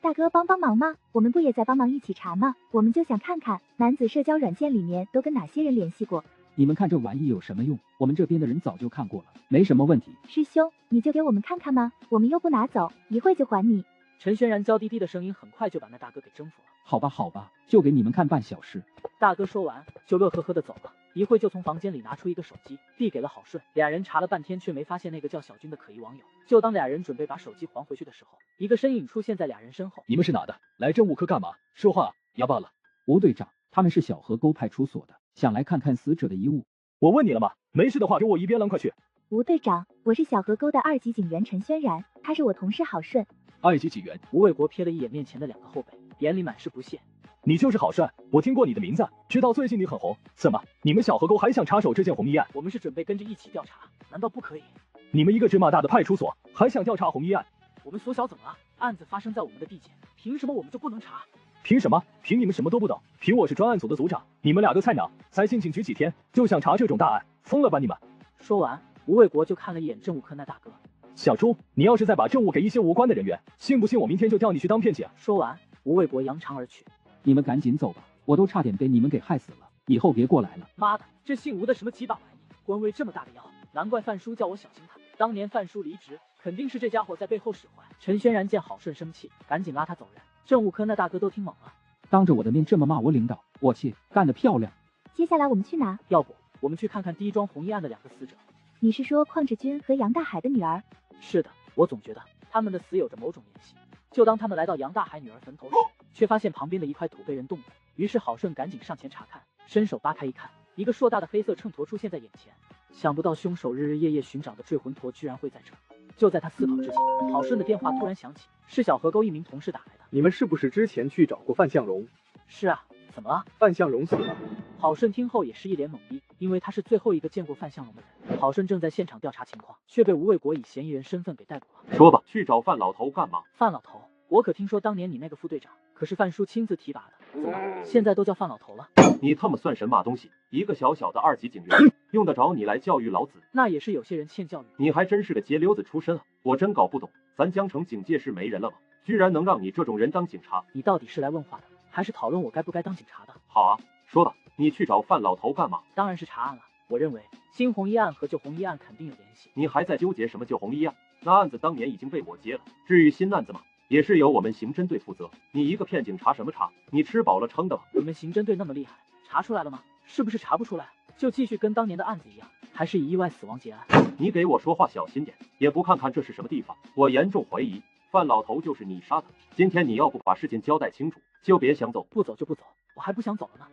[SPEAKER 11] 大哥帮忙嘛，我们不也在帮忙一起查吗？我们就想看看男子社交软件里面都跟哪些人联系过。
[SPEAKER 9] 你们看这玩意有什么用？我们这边的人早就看过了，没什么问题。
[SPEAKER 11] 师兄，你就给我们看看嘛，我们又不拿走，一会就还你。
[SPEAKER 1] 陈轩然娇滴滴的声音很快就把那大哥给征服了。
[SPEAKER 9] 好吧，就给你们看半小时。
[SPEAKER 1] 大哥说完就乐呵呵的走了，一会就从房间里拿出一个手机，递给了郝顺。俩人查了半天，却没发现那个叫小军的可疑网友。就当俩人准备把手机还回去的时候，一个身影出现在俩人身后。
[SPEAKER 2] 你们是哪的？来政务科干嘛？说话哑巴了。
[SPEAKER 9] 吴队长，他们是小河沟派出所的，想来看看死者的遗物。
[SPEAKER 2] 我问你了吗？没事的话给我一边拦，快去。
[SPEAKER 11] 吴队长，我是小河沟的2级警员陈轩然，他是我同事郝顺。
[SPEAKER 2] 2级警员。
[SPEAKER 1] 吴卫国瞥了一眼面前的2个后辈，眼里满是不屑。
[SPEAKER 2] 你就是郝顺，我听过你的名字，知道最近你很红。怎么，你们小河沟还想插手这件红衣案？
[SPEAKER 1] 我们是准备跟着一起调查，难道不可以？
[SPEAKER 2] 你们一个芝麻大的派出所，还想调查红衣案？
[SPEAKER 1] 我们所小怎么了？案子发生在我们的地界，凭什么我们就不能查？
[SPEAKER 2] 凭什么？凭你们什么都不懂？凭我是专案组的组长，你们两个菜鸟，才进警局几天就想查这种大案，疯了吧你们！
[SPEAKER 1] 说完，吴卫国就看了一眼政务科那大哥。
[SPEAKER 2] 小朱，你要是再把政务给一些无关的人员，信不信我明天就调你去当骗警？
[SPEAKER 1] 说完，吴卫国扬长而去。
[SPEAKER 9] 你们赶紧走吧，我都差点被你们给害死了，以后别过来了。
[SPEAKER 1] 妈的，这姓吴的什么几把玩意，官威这么大的妖，难怪范叔叫我小心他。当年范叔离职，肯定是这家伙在背后使坏。陈轩然见郝顺生气，赶紧拉他走人。政务科那大哥都听懵了，
[SPEAKER 9] 当着我的面这么骂我领导，我去，干得漂亮。
[SPEAKER 11] 接下来我们去哪？
[SPEAKER 1] 要不我们去看看第一桩红衣案的2个死者。
[SPEAKER 11] 你是说邝志军和杨大海的女儿？
[SPEAKER 1] 是的，我总觉得他们的死有着某种联系。就当他们来到杨大海女儿坟头时，却发现旁边的一块土被人动了。于是郝顺赶紧上前查看，伸手扒开一看，一个硕大的黑色秤砣出现在眼前。想不到凶手日日夜夜寻找的坠魂陀居然会在这。就在他思考之际，郝顺的电话突然响起，是小河沟一名同事打来的。
[SPEAKER 7] 你们是不是之前去找过范向荣？
[SPEAKER 1] 是啊，怎么了？
[SPEAKER 7] 范向荣死了。
[SPEAKER 1] 郝顺听后也是一脸懵逼，因为他是最后一个见过范向荣的人。郝顺正在现场调查情况，却被吴卫国以嫌疑人身份给逮捕了。
[SPEAKER 22] 说吧，去找范老头干嘛？
[SPEAKER 1] 范老头，我可听说当年你那个副队长可是范叔亲自提拔的，怎么现在都叫范老头了？
[SPEAKER 22] 你他妈算神马东西！一个小小的2级警员，用得着你来教育老子？
[SPEAKER 1] 那也是有些人欠教育。
[SPEAKER 22] 你还真是个街溜子出身啊！我真搞不懂，咱江城警界是没人了吗？居然能让你这种人当警察？
[SPEAKER 1] 你到底是来问话的，还是讨论我该不该当警察的？
[SPEAKER 22] 好啊，说吧，你去找范老头干嘛？
[SPEAKER 1] 当然是查案了。我认为新红衣案和旧红衣案肯定有联系。
[SPEAKER 22] 你还在纠结什么旧红衣案？那案子当年已经被我接了。至于新案子嘛，也是由我们刑侦队负责。你一个骗警查什么查？你吃饱了撑的吗？
[SPEAKER 1] 你们刑侦队那么厉害，查出来了吗？是不是查不出来，就继续跟当年的案子一样，还是以意外死亡结案？
[SPEAKER 22] 你给我说话小心点，也不看看这是什么地方。我严重怀疑范老头就是你杀的。今天你要不把事情交代清楚，就别想走。
[SPEAKER 1] 不走就不走，我还不想走了呢。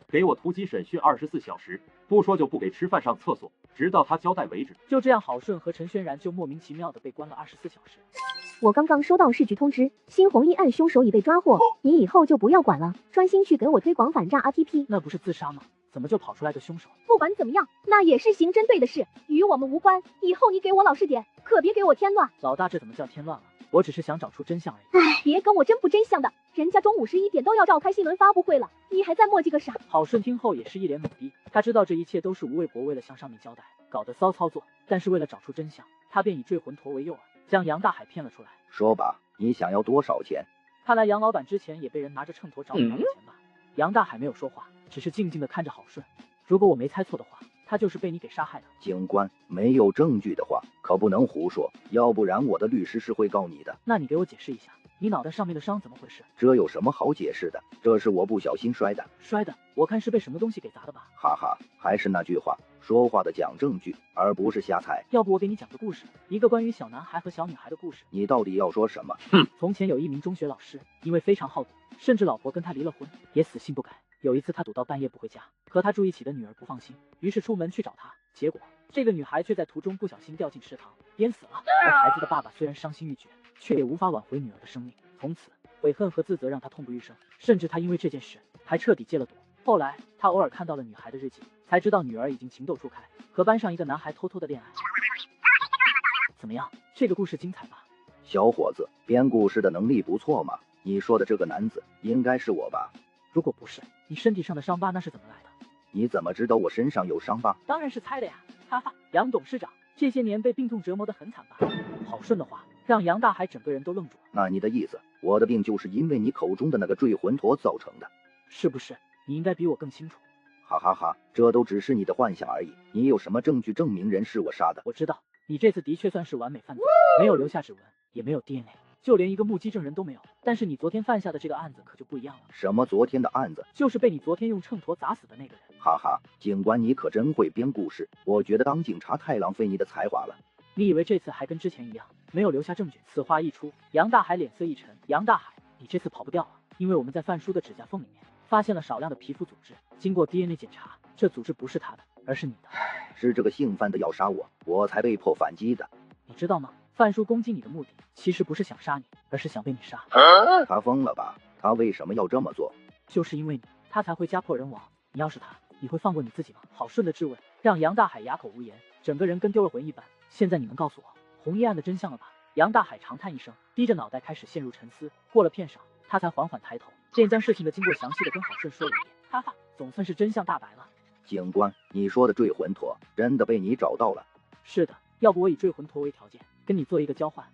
[SPEAKER 22] 给我突击审讯24小时，不说就不给吃饭上厕所，直到他交代为止。
[SPEAKER 1] 就这样，郝顺和陈轩然就莫名其妙的被关了24小时。
[SPEAKER 11] 我刚刚收到市局通知，新红衣案凶手已被抓获，你以后就不要管了，专心去给我推广反诈 RTP。
[SPEAKER 1] 那不是自杀吗？怎么就跑出来个凶手？
[SPEAKER 11] 不管怎么样，那也是刑侦队的事，与我们无关。以后你给我老实点，可别给我添乱。
[SPEAKER 1] 老大，这怎么叫添乱了？我只是想找出真相而已。
[SPEAKER 11] 唉，别跟我真不真相的，人家中午11点都要召开新闻发布会了，你还在磨叽个啥？
[SPEAKER 1] 郝顺听后也是一脸懵逼，他知道这一切都是吴卫国为了向上面交代搞的骚操作，但是为了找出真相，他便以坠魂陀为诱饵，将杨大海骗了出来。
[SPEAKER 14] 说吧，你想要多少钱？
[SPEAKER 1] 看来杨老板之前也被人拿着秤砣找你拿了钱吧？杨大海没有说话，只是静静的看着郝顺。如果我没猜错的话，他就是被你给杀害的。
[SPEAKER 14] 警官，没有证据的话，可不能胡说，要不然我的律师是会告你的。
[SPEAKER 1] 那你给我解释一下，你脑袋上面的伤怎么回事？
[SPEAKER 14] 这有什么好解释的？这是我不小心摔的。
[SPEAKER 1] 摔的？我看是被什么东西给砸的吧？
[SPEAKER 14] 哈哈，还是那句话，说话的讲证据，而不是瞎猜。
[SPEAKER 1] 要不我给你讲个故事，一个关于小男孩和小女孩的故事。
[SPEAKER 14] 你到底要说什么？
[SPEAKER 1] 从前有一名中学老师，因为非常好赌，甚至老婆跟他离了婚，也死性不改。有一次他赌到半夜不回家，和他住一起的女儿不放心，于是出门去找他，结果这个女孩却在途中不小心掉进池塘，淹死了。而孩子的爸爸虽然伤心欲绝，却也无法挽回女儿的生命，从此悔恨和自责让他痛不欲生，甚至他因为这件事还彻底戒了赌。后来他偶尔看到了女孩的日记，才知道女儿已经情窦初开，和班上一个男孩偷偷的恋爱。怎么样，这个故事精彩吧？
[SPEAKER 14] 小伙子，编故事的能力不错嘛。你说的这个男子应该是我吧？
[SPEAKER 1] 如果不是，你身体上的伤疤那是怎么来的？
[SPEAKER 14] 你怎么知道我身上有伤疤？
[SPEAKER 1] 当然是猜的呀，哈哈。杨董事长这些年被病痛折磨得很惨吧？郝顺的话让杨大海整个人都愣住了。
[SPEAKER 14] 那你的意思，我的病就是因为你口中的那个坠魂陀造成的？
[SPEAKER 1] 是不是？你应该比我更清楚。
[SPEAKER 14] 哈哈哈，这都只是你的幻想而已。你有什么证据证明人是我杀的？
[SPEAKER 1] 我知道，你这次的确算是完美犯罪，没有留下指纹，也没有 DNA。就连一个目击证人都没有，但是你昨天犯下的这个案子可就不一样了。
[SPEAKER 14] 什么昨天的案子？
[SPEAKER 1] 就是被你昨天用秤砣砸死的那个人。
[SPEAKER 14] 哈哈，警官你可真会编故事，我觉得当警察太浪费你的才华了。
[SPEAKER 1] 你以为这次还跟之前一样，没有留下证据？此话一出，杨大海脸色一沉。杨大海，你这次跑不掉了，因为我们在范叔的指甲缝里面发现了少量的皮肤组织，经过 DNA 检查，这组织不是他的，而是你的。
[SPEAKER 14] 是这个姓范的要杀我，我才被迫反击的。
[SPEAKER 1] 你知道吗？范叔攻击你的目的其实不是想杀你，而是想被你杀。
[SPEAKER 14] 他疯了吧？他为什么要这么做？
[SPEAKER 1] 就是因为你，他才会家破人亡。你要是他，你会放过你自己吗？郝顺的质问让杨大海哑口无言，整个人跟丢了魂一般。现在你能告诉我红衣案的真相了吧？杨大海长叹一声，低着脑袋开始陷入沉思。过了片刻，他才缓缓抬头，便将事情的经过详细的跟郝顺说了一遍。哈哈，总算是真相大白了。
[SPEAKER 14] 警官，你说的坠魂陀真的被你找到了？
[SPEAKER 1] 是的，要不我以坠魂陀为条件，跟你做一个交换。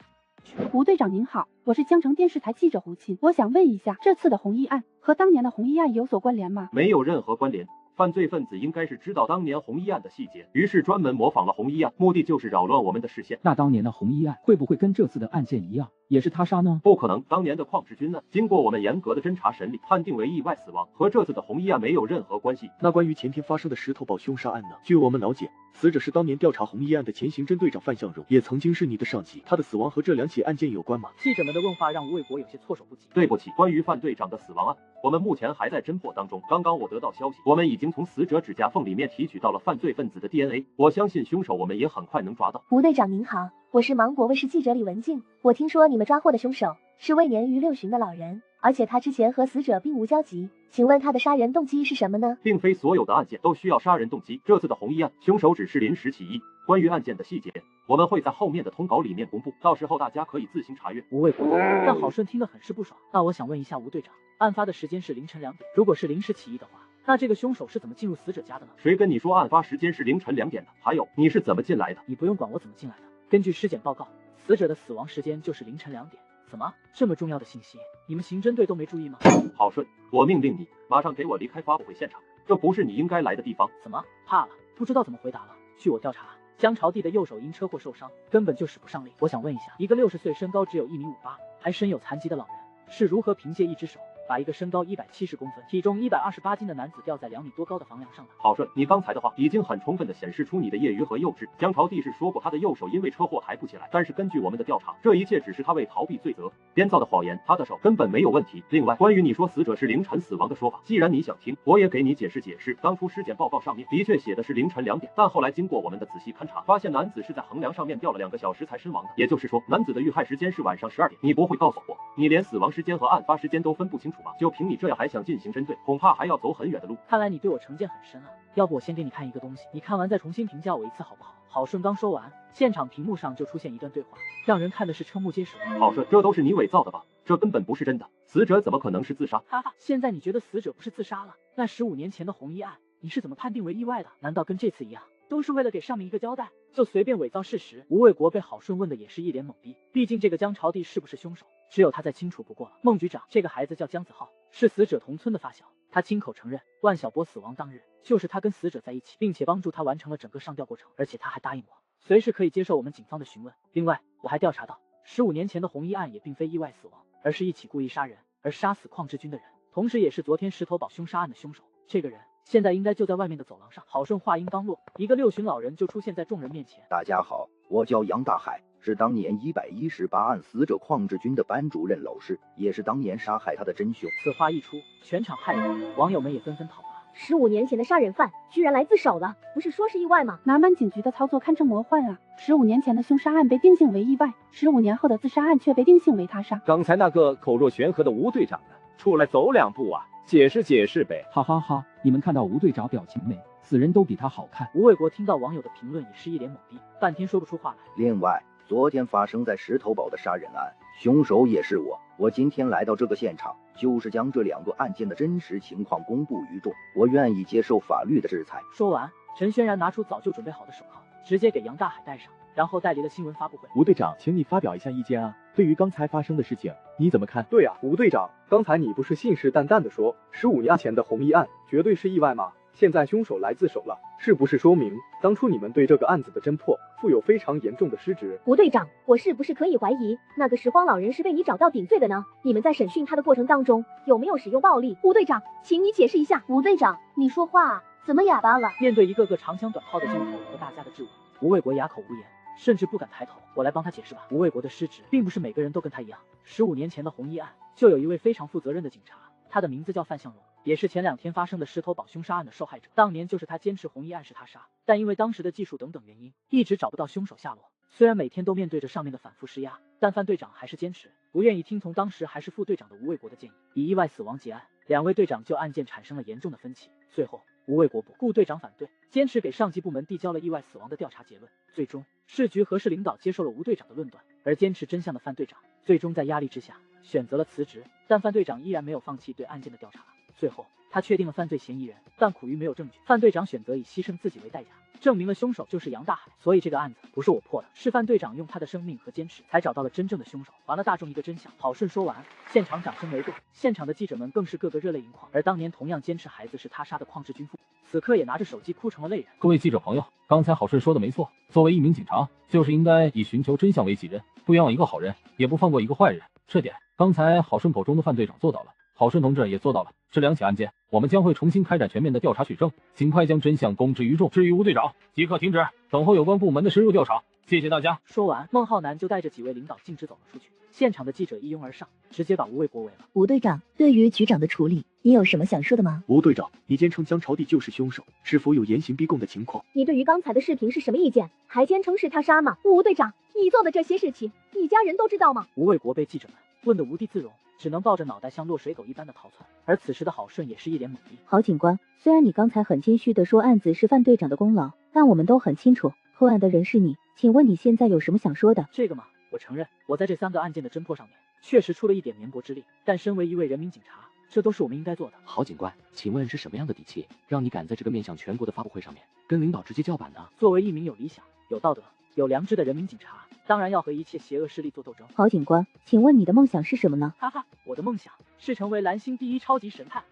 [SPEAKER 21] 吴队长您好，我是江城电视台记者胡沁，我想问一下，这次的红衣案和当年的红衣案有所关联吗？
[SPEAKER 22] 没有任何关联。犯罪分子应该是知道当年红衣案的细节，于是专门模仿了红衣案，目的就是扰乱我们的视线。
[SPEAKER 9] 那当年的红衣案会不会跟这次的案件一样，也是他杀呢？
[SPEAKER 22] 不可能，当年的邝志军呢，经过我们严格的侦查审理，判定为意外死亡，和这次的红衣案没有任何关系。
[SPEAKER 12] 那关于前天发生的石头堡凶杀案呢？据我们了解，死者是当年调查红衣案的前刑侦队长范向荣，也曾经是你的上级。他的死亡和这两起案件有关吗？
[SPEAKER 1] 记者们的问话让吴卫国有些措手不及。
[SPEAKER 22] 对不起，关于范队长的死亡案，我们目前还在侦破当中。刚刚我得到消息，我们已经从死者指甲缝里面提取到了犯罪分子的 DNA， 我相信凶手我们也很快能抓到。
[SPEAKER 3] 吴队长您好，我是芒果卫视记者李文静，我听说你们抓获的凶手是位年逾60的老人，而且他之前和死者并无交集，请问他的杀人动机是什么呢？
[SPEAKER 22] 并非所有的案件都需要杀人动机，这次的红衣案，凶手只是临时起意。关于案件的细节，我们会在后面的通稿里面公布，到时候大家可以自行查阅。
[SPEAKER 1] 吴卫国，但郝顺听得很是不爽。那我想问一下吴队长，案发的时间是凌晨2点，如果是临时起意的话，那这个凶手是怎么进入死者家的呢？
[SPEAKER 22] 谁跟你说案发时间是凌晨2点的？还有，你是怎么进来的？
[SPEAKER 1] 你不用管我怎么进来的。根据尸检报告，死者的死亡时间就是凌晨2点。怎么，这么重要的信息，你们刑侦队都没注意吗？
[SPEAKER 22] 郝顺，我命令你马上给我离开发布会现场，这不是你应该来的地方。
[SPEAKER 1] 怎么，怕了？不知道怎么回答了。据我调查，江朝娣的右手因车祸受伤，根本就使不上力。我想问一下，一个60岁、身高只有1.58米，还身有残疾的老人，是如何凭借一只手把一个身高170公分、体重128斤的男子吊在2米多高的房梁上的？
[SPEAKER 22] 郝顺，你刚才的话已经很充分地显示出你的业余和幼稚。江朝娣是说过他的右手因为车祸抬不起来，但是根据我们的调查，这一切只是他为逃避罪责编造的谎言，他的手根本没有问题。另外，关于你说死者是凌晨死亡的说法，既然你想听，我也给你解释解释。当初尸检报告上面的确写的是凌晨2点，但后来经过我们的仔细勘查，发现男子是在横梁上面吊了2个小时才身亡的，也就是说，男子的遇害时间是晚上12点。你不会告诉我，你连死亡时间和案发时间都分不清楚吧？就凭你这样还想进刑侦队，恐怕还要走很远的路。
[SPEAKER 1] 看来你对我成见很深啊，要不我先给你看一个东西，你看完再重新评价我一次好不好？郝顺刚说完，现场屏幕上就出现一段对话，让人看的是瞠目结舌。
[SPEAKER 22] 郝顺，这都是你伪造的吧？这根本不是真的，死者怎么可能是自杀？
[SPEAKER 1] 哈哈，现在你觉得死者不是自杀了？那15年前的红衣案，你是怎么判定为意外的？难道跟这次一样，都是为了给上面一个交代，就随便伪造事实？吴卫国被郝顺问的也是一脸懵逼，毕竟这个江朝娣是不是凶手，只有他再清楚不过了。孟局长，这个孩子叫江子浩，是死者同村的发小，他亲口承认万小波死亡当日就是他跟死者在一起，并且帮助他完成了整个上吊过程，而且他还答应我随时可以接受我们警方的询问。另外，我还调查到15年前的红衣案也并非意外死亡，而是一起故意杀人，而杀死邝志军的人，同时也是昨天石头堡凶杀案的凶手。这个人现在应该就在外面的走廊上。郝顺话音刚落，一个6旬老人就出现在众人面前。
[SPEAKER 14] 大家好，我叫杨大海，是当年118案死者邝志军的班主任老师，也是当年杀害他的真凶。
[SPEAKER 1] 此话一出，全场骇然，网友们也纷纷讨伐。
[SPEAKER 11] 15年前的杀人犯居然来自首了，不是说是意外吗？
[SPEAKER 21] 南门警局的操作堪称魔幻啊！15年前的凶杀案被定性为意外，15年后的自杀案却被定性为他杀。
[SPEAKER 7] 刚才那个口若悬河的吴队长呢？出来走2步啊，解释解释呗！
[SPEAKER 9] 哈哈哈，你们看到吴队长表情没？死人都比他好看。
[SPEAKER 1] 吴卫国听到网友的评论也是一脸懵逼，半天说不出话来。
[SPEAKER 14] 另外，昨天发生在石头堡的杀人案，凶手也是我。我今天来到这个现场，就是将这2个案件的真实情况公布于众。我愿意接受法律的制裁。
[SPEAKER 1] 说完，陈轩然拿出早就准备好的手铐，直接给杨大海戴上，然后带离了新闻发布会。
[SPEAKER 7] 吴队长，请你发表一下意见啊！对于刚才发生的事情，你怎么看？
[SPEAKER 17] 对啊，吴队长，刚才你不是信誓旦旦的说15年前的红衣案绝对是意外吗？现在凶手来自首了，是不是说明当初你们对这个案子的侦破负有非常严重的失职？
[SPEAKER 11] 吴队长，我是不是可以怀疑那个拾荒老人是被你找到顶罪的呢？你们在审讯他的过程当中有没有使用暴力？吴队长，请你解释一下。
[SPEAKER 3] 吴队长，你说话怎么哑巴了？
[SPEAKER 1] 面对一个个长枪短炮的镜头和大家的质问，吴卫国哑口无言，甚至不敢抬头。我来帮他解释吧。吴卫国的失职并不是每个人都跟他一样。15年前的红衣案就有一位非常负责任的警察，他的名字叫范向荣，也是前2天发生的石头堡凶杀案的受害者。当年就是他坚持红衣案是他杀，但因为当时的技术等等原因，一直找不到凶手下落。虽然每天都面对着上面的反复施压，但范队长还是坚持，不愿意听从当时还是副队长的吴卫国的建议，以意外死亡结案。2位队长就案件产生了严重的分歧。最后，吴卫国不顾队长反对，坚持给上级部门递交了意外死亡的调查结论。最终，市局和市领导接受了吴队长的论断，而坚持真相的范队长最终在压力之下选择了辞职。但范队长依然没有放弃对案件的调查。最后，他确定了犯罪嫌疑人，但苦于没有证据，范队长选择以牺牲自己为代价，证明了凶手就是杨大海。所以这个案子不是我破的，是范队长用他的生命和坚持才找到了真正的凶手，还了大众一个真相。郝顺说完，现场掌声为动，现场的记者们更是个个热泪盈眶。而当年同样坚持孩子是他杀的邝志军父，此刻也拿着手机哭成了泪人。
[SPEAKER 10] 各位记者朋友，刚才郝顺说的没错，作为一名警察，就是应该以寻求真相为己任，不冤枉一个好人，也不放过一个坏人。这点，刚才郝顺口中的范队长做到了，郝顺同志也做到了。这2起案件，我们将会重新开展全面的调查取证，尽快将真相公之于众。至于吴队长，即刻停止，等候有关部门的深入调查。谢谢大家。
[SPEAKER 1] 说完，孟浩南就带着几位领导径直走了出去。现场的记者一拥而上，直接把吴卫国围了。
[SPEAKER 15] 吴队长，对于局长的处理，你有什么想说的吗？
[SPEAKER 12] 吴队长，你坚称江朝娣就是凶手，是否有严刑逼供的情况？
[SPEAKER 11] 你对于刚才的视频是什么意见？还坚称是他杀吗？吴队长，你做的这些事情，你家人都知道吗？
[SPEAKER 1] 吴卫国被记者们问得无地自容，只能抱着脑袋像落水狗一般的逃窜。而此时的郝顺也是一脸懵逼。
[SPEAKER 15] 郝警官，虽然你刚才很谦虚的说案子是范队长的功劳，但我们都很清楚，破案的人是你。请问你现在有什么想说的？
[SPEAKER 1] 这个嘛，我承认，我在这3个案件的侦破上面确实出了一点绵薄之力，但身为一位人民警察，这都是我们应该做的。
[SPEAKER 6] 郝警官，请问是什么样的底气，让你敢在这个面向全国的发布会上面跟领导直接叫板呢？
[SPEAKER 1] 作为一名有理想、有道德、有良知的人民警察，当然要和一切邪恶势力做斗争。
[SPEAKER 15] 郝警官，请问你的梦想是什么呢？
[SPEAKER 1] 哈哈，我的梦想是成为蓝星第1超级神探。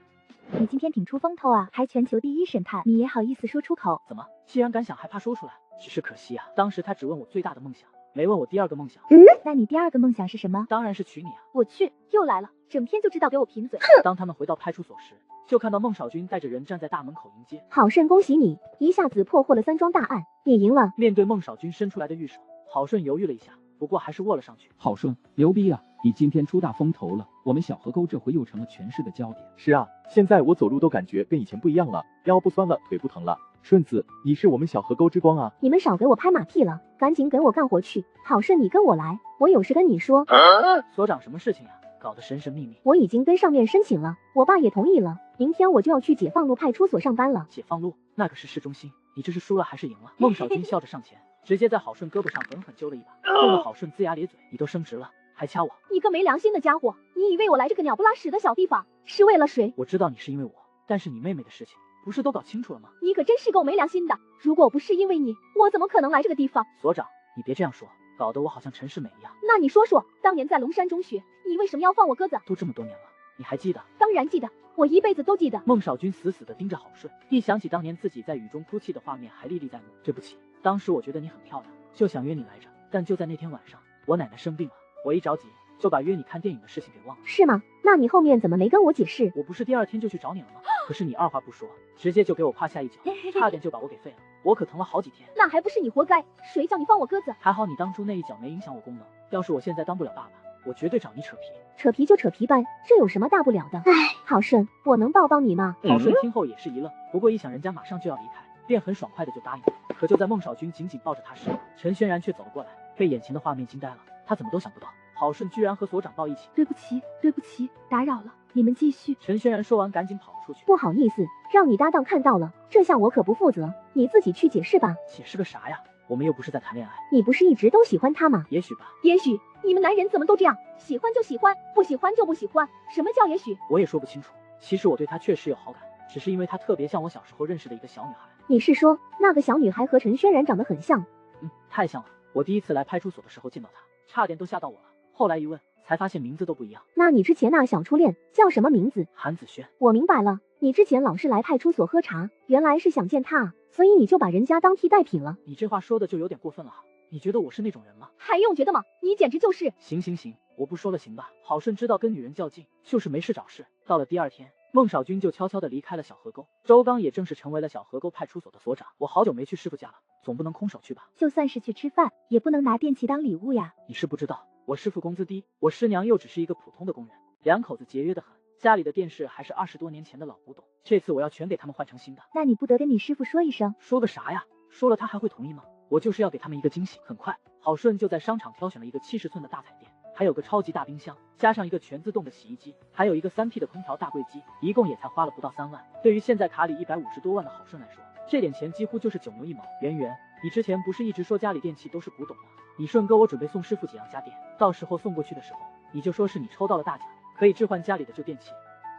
[SPEAKER 11] 你今天挺出风头啊，还全球第1神探，你也好意思说出口？
[SPEAKER 1] 怎么，既然敢想，还怕说出来？只是可惜啊，当时他只问我最大的梦想，没问我第2个梦想。
[SPEAKER 11] 那你第2个梦想是什么？
[SPEAKER 1] 当然是娶你啊！
[SPEAKER 11] 我去，又来了，整天就知道给我贫嘴。
[SPEAKER 1] 当他们回到派出所时，就看到孟少军带着人站在大门口迎接。
[SPEAKER 11] 郝顺，恭喜你，一下子破获了3桩大案，你赢了。
[SPEAKER 1] 面对孟少军伸出来的玉手，郝顺犹豫了一下，不过还是握了上去。
[SPEAKER 9] 郝顺，牛逼啊！你今天出大风头了，我们小河沟这回又成了全市的焦点。
[SPEAKER 7] 是啊，现在我走路都感觉跟以前不一样了，腰不酸了，腿不疼了。顺子，你是我们小河沟之光啊！
[SPEAKER 11] 你们少给我拍马屁了，赶紧给我干活去。郝顺，你跟我来，我有事跟你说。
[SPEAKER 1] 所长，什么事情呀？搞得神神秘秘。
[SPEAKER 11] 我已经跟上面申请了，我爸也同意了，明天我就要去解放路派出所上班了。
[SPEAKER 1] 解放路那可是市中心，你这是输了还是赢了？孟少军笑着上前，直接在郝顺胳膊上狠狠揪了一把，弄得郝顺龇牙咧嘴。你都升职了，还掐我？
[SPEAKER 11] 你个没良心的家伙！你以为我来这个鸟不拉屎的小地方是为了谁？
[SPEAKER 1] 我知道你是因为我，但是你妹妹的事情不是都搞清楚了吗？
[SPEAKER 11] 你可真是够没良心的！如果不是因为你，我怎么可能来这个地方？
[SPEAKER 1] 所长，你别这样说，搞得我好像陈世美一样。
[SPEAKER 11] 那你说说，当年在龙山中学，你为什么要放我鸽子？
[SPEAKER 1] 都这么多年了，你还记得？
[SPEAKER 11] 当然记得，我一辈子都记得。
[SPEAKER 1] 孟少军死死地盯着郝顺，一想起当年自己在雨中哭泣的画面，还历历在目。对不起，当时我觉得你很漂亮，就想约你来着，但就在那天晚上，我奶奶生病了，我一着急就把约你看电影的事情给忘了。
[SPEAKER 11] 是吗？那你后面怎么没跟我解释？
[SPEAKER 1] 我不是第2天就去找你了吗？可是你二话不说，直接就给我胯下一脚，差点就把我给废了，我可疼了好几天。
[SPEAKER 11] 那还不是你活该，谁叫你放我鸽子？
[SPEAKER 1] 还好你当初那一脚没影响我功能，要是我现在当不了爸爸，我绝对找你扯皮。
[SPEAKER 11] 扯皮就扯皮呗，这有什么大不了的？唉，郝顺，我能抱抱你吗？
[SPEAKER 1] 郝顺听后也是一愣，不过一想人家马上就要离开，便很爽快的就答应了。可就在孟少军紧紧抱着他时，陈轩然却走了过来，被眼前的画面惊呆了。他怎么都想不到，郝顺居然和所长抱一起。
[SPEAKER 11] 对不起，对不起，打扰了，你们继续。
[SPEAKER 1] 陈轩然说完，赶紧跑了出去。
[SPEAKER 11] 不好意思，让你搭档看到了，这下我可不负责，你自己去解释吧。
[SPEAKER 1] 解释个啥呀？我们又不是在谈恋爱。
[SPEAKER 11] 你不是一直都喜欢他吗？
[SPEAKER 1] 也许吧。
[SPEAKER 11] 也许？你们男人怎么都这样？喜欢就喜欢，不喜欢就不喜欢。什么叫也许？
[SPEAKER 1] 我也说不清楚。其实我对他确实有好感，只是因为他特别像我小时候认识的一个小女孩。
[SPEAKER 11] 你是说那个小女孩和陈轩然长得很像？
[SPEAKER 1] 太像了。我第1次来派出所的时候见到她，差点都吓到我了。后来一问，才发现名字都不一样。
[SPEAKER 11] 那你之前那小初恋叫什么名字？
[SPEAKER 1] 韩子轩。
[SPEAKER 11] 我明白了，你之前老是来派出所喝茶，原来是想见他啊，所以你就把人家当替代品了。
[SPEAKER 1] 你这话说的就有点过分了哈。你觉得我是那种人吗？
[SPEAKER 11] 还用觉得吗？你简直就是。
[SPEAKER 1] 行，我不说了，行吧。郝顺知道跟女人较劲就是没事找事。到了第2天，孟少军就悄悄地离开了小河沟，周刚也正式成为了小河沟派出所的所长。我好久没去师傅家了，总不能空手去吧？
[SPEAKER 11] 就算是去吃饭，也不能拿电器当礼物呀。
[SPEAKER 1] 你是不知道，我师傅工资低，我师娘又只是一个普通的工人，2口子节约得很。家里的电视还是20多年前的老古董，这次我要全给他们换成新的。
[SPEAKER 11] 那你不得跟你师傅说一声？
[SPEAKER 1] 说个啥呀？说了他还会同意吗？我就是要给他们一个惊喜。很快，郝顺就在商场挑选了一个70寸的大彩电，还有个超级大冰箱，加上一个全自动的洗衣机，还有一个3P 的空调大柜机，一共也才花了不到3万。对于现在卡里150多万的郝顺来说，这点钱几乎就是9牛1毛。圆圆，你之前不是一直说家里电器都是古董吗？你顺哥我准备送师傅几样家电，到时候送过去的时候，你就说是你抽到了大奖，可以置换家里的旧电器。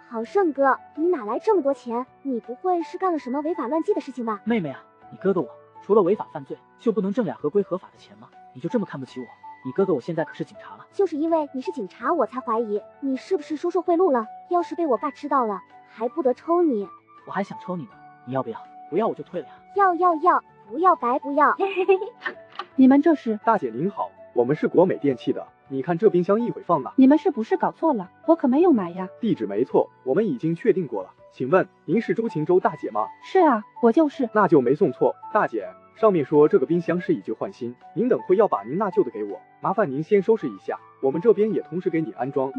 [SPEAKER 3] 郝顺哥，你哪来这么多钱？你不会是干了什么违法乱纪的事情吧？
[SPEAKER 1] 妹妹啊，你哥哥我除了违法犯罪，就不能挣俩合规合法的钱吗？你就这么看不起我？你哥哥我现在可是警察了。
[SPEAKER 3] 就是因为你是警察，我才怀疑你是不是收受贿赂了。要是被我爸知道了，还不得抽你？
[SPEAKER 1] 我还想抽你呢，你要不要？不要我就退了呀。
[SPEAKER 3] 要，不要白不要。
[SPEAKER 21] 你们这是？
[SPEAKER 17] 大姐您好，我们是国美电器的。你看这冰箱一会放哪？
[SPEAKER 21] 你们是不是搞错了？我可没有买呀。
[SPEAKER 17] 地址没错，我们已经确定过了。请问您是周晴州大姐吗？
[SPEAKER 21] 是啊，我就是。
[SPEAKER 17] 那就没送错，大姐。上面说这个冰箱是以旧换新，您等会要把您那旧的给我，麻烦您先收拾一下，我们这边也同时给你安装。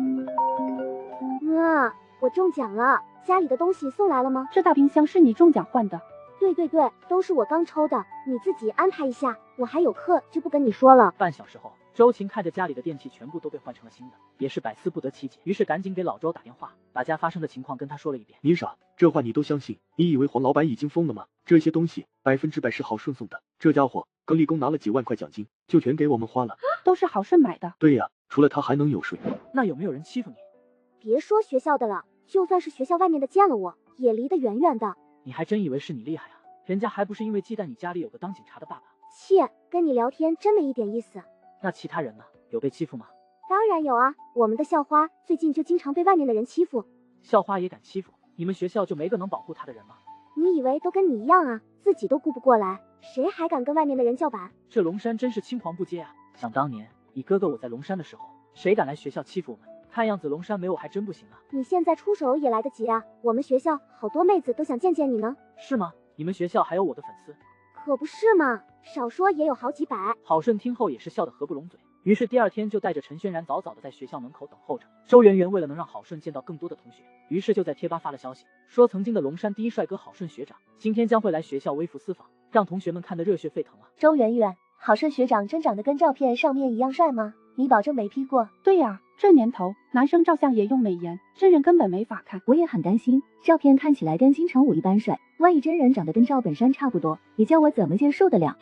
[SPEAKER 3] 我中奖了，家里的东西送来了吗？
[SPEAKER 21] 这大冰箱是你中奖换的？
[SPEAKER 3] 对，都是我刚抽的，你自己安排一下，我还有课就不跟你说了。
[SPEAKER 1] 半小时后，周晴看着家里的电器全部都被换成了新的，也是百思不得其解，于是赶紧给老周打电话，把家发生的情况跟他说了一遍。
[SPEAKER 12] 您傻，这话你都相信？你以为黄老板已经疯了吗？这些东西100%是郝顺送的，这家伙刚立功拿了几万块奖金，就全给我们花了。
[SPEAKER 21] 都是郝顺买的。
[SPEAKER 12] 对呀，除了他还能有谁？
[SPEAKER 1] 那有没有人欺负你？
[SPEAKER 3] 别说学校的了，就算是学校外面的见了我，也离得远远的。
[SPEAKER 1] 你还真以为是你厉害啊？人家还不是因为忌惮你家里有个当警察的爸爸。
[SPEAKER 3] 切，跟你聊天真没一点意思。
[SPEAKER 1] 那其他人呢？有被欺负吗？
[SPEAKER 3] 当然有啊，我们的校花最近就经常被外面的人欺负。
[SPEAKER 1] 校花也敢欺负？你们学校就没个能保护她的人吗？
[SPEAKER 3] 你以为都跟你一样啊？自己都顾不过来，谁还敢跟外面的人叫板？
[SPEAKER 1] 这龙山真是青黄不接啊！想当年你哥哥我在龙山的时候，谁敢来学校欺负我们？看样子龙山没我还真不行啊。
[SPEAKER 3] 你现在出手也来得及啊，我们学校好多妹子都想见见你呢。
[SPEAKER 1] 是吗？你们学校还有我的粉丝？
[SPEAKER 3] 可不是嘛，少说也有好几百。
[SPEAKER 1] 郝顺听后也是笑得合不拢嘴，于是第二天就带着陈轩然早早的在学校门口等候着。周圆圆为了能让郝顺见到更多的同学，于是就在贴吧发了消息，说曾经的龙山第一帅哥郝顺学长今天将会来学校微服私访，让同学们看得热血沸腾啊。
[SPEAKER 3] 周圆圆，郝顺学长真长得跟照片上面一样帅吗？你保证没 P 过？
[SPEAKER 21] 对呀，这年头男生照相也用美颜，真人根本没法看。
[SPEAKER 15] 我也很担心，照片看起来跟金城武一般帅，万一真人长得跟赵本山差不多，你叫我怎么接受得了？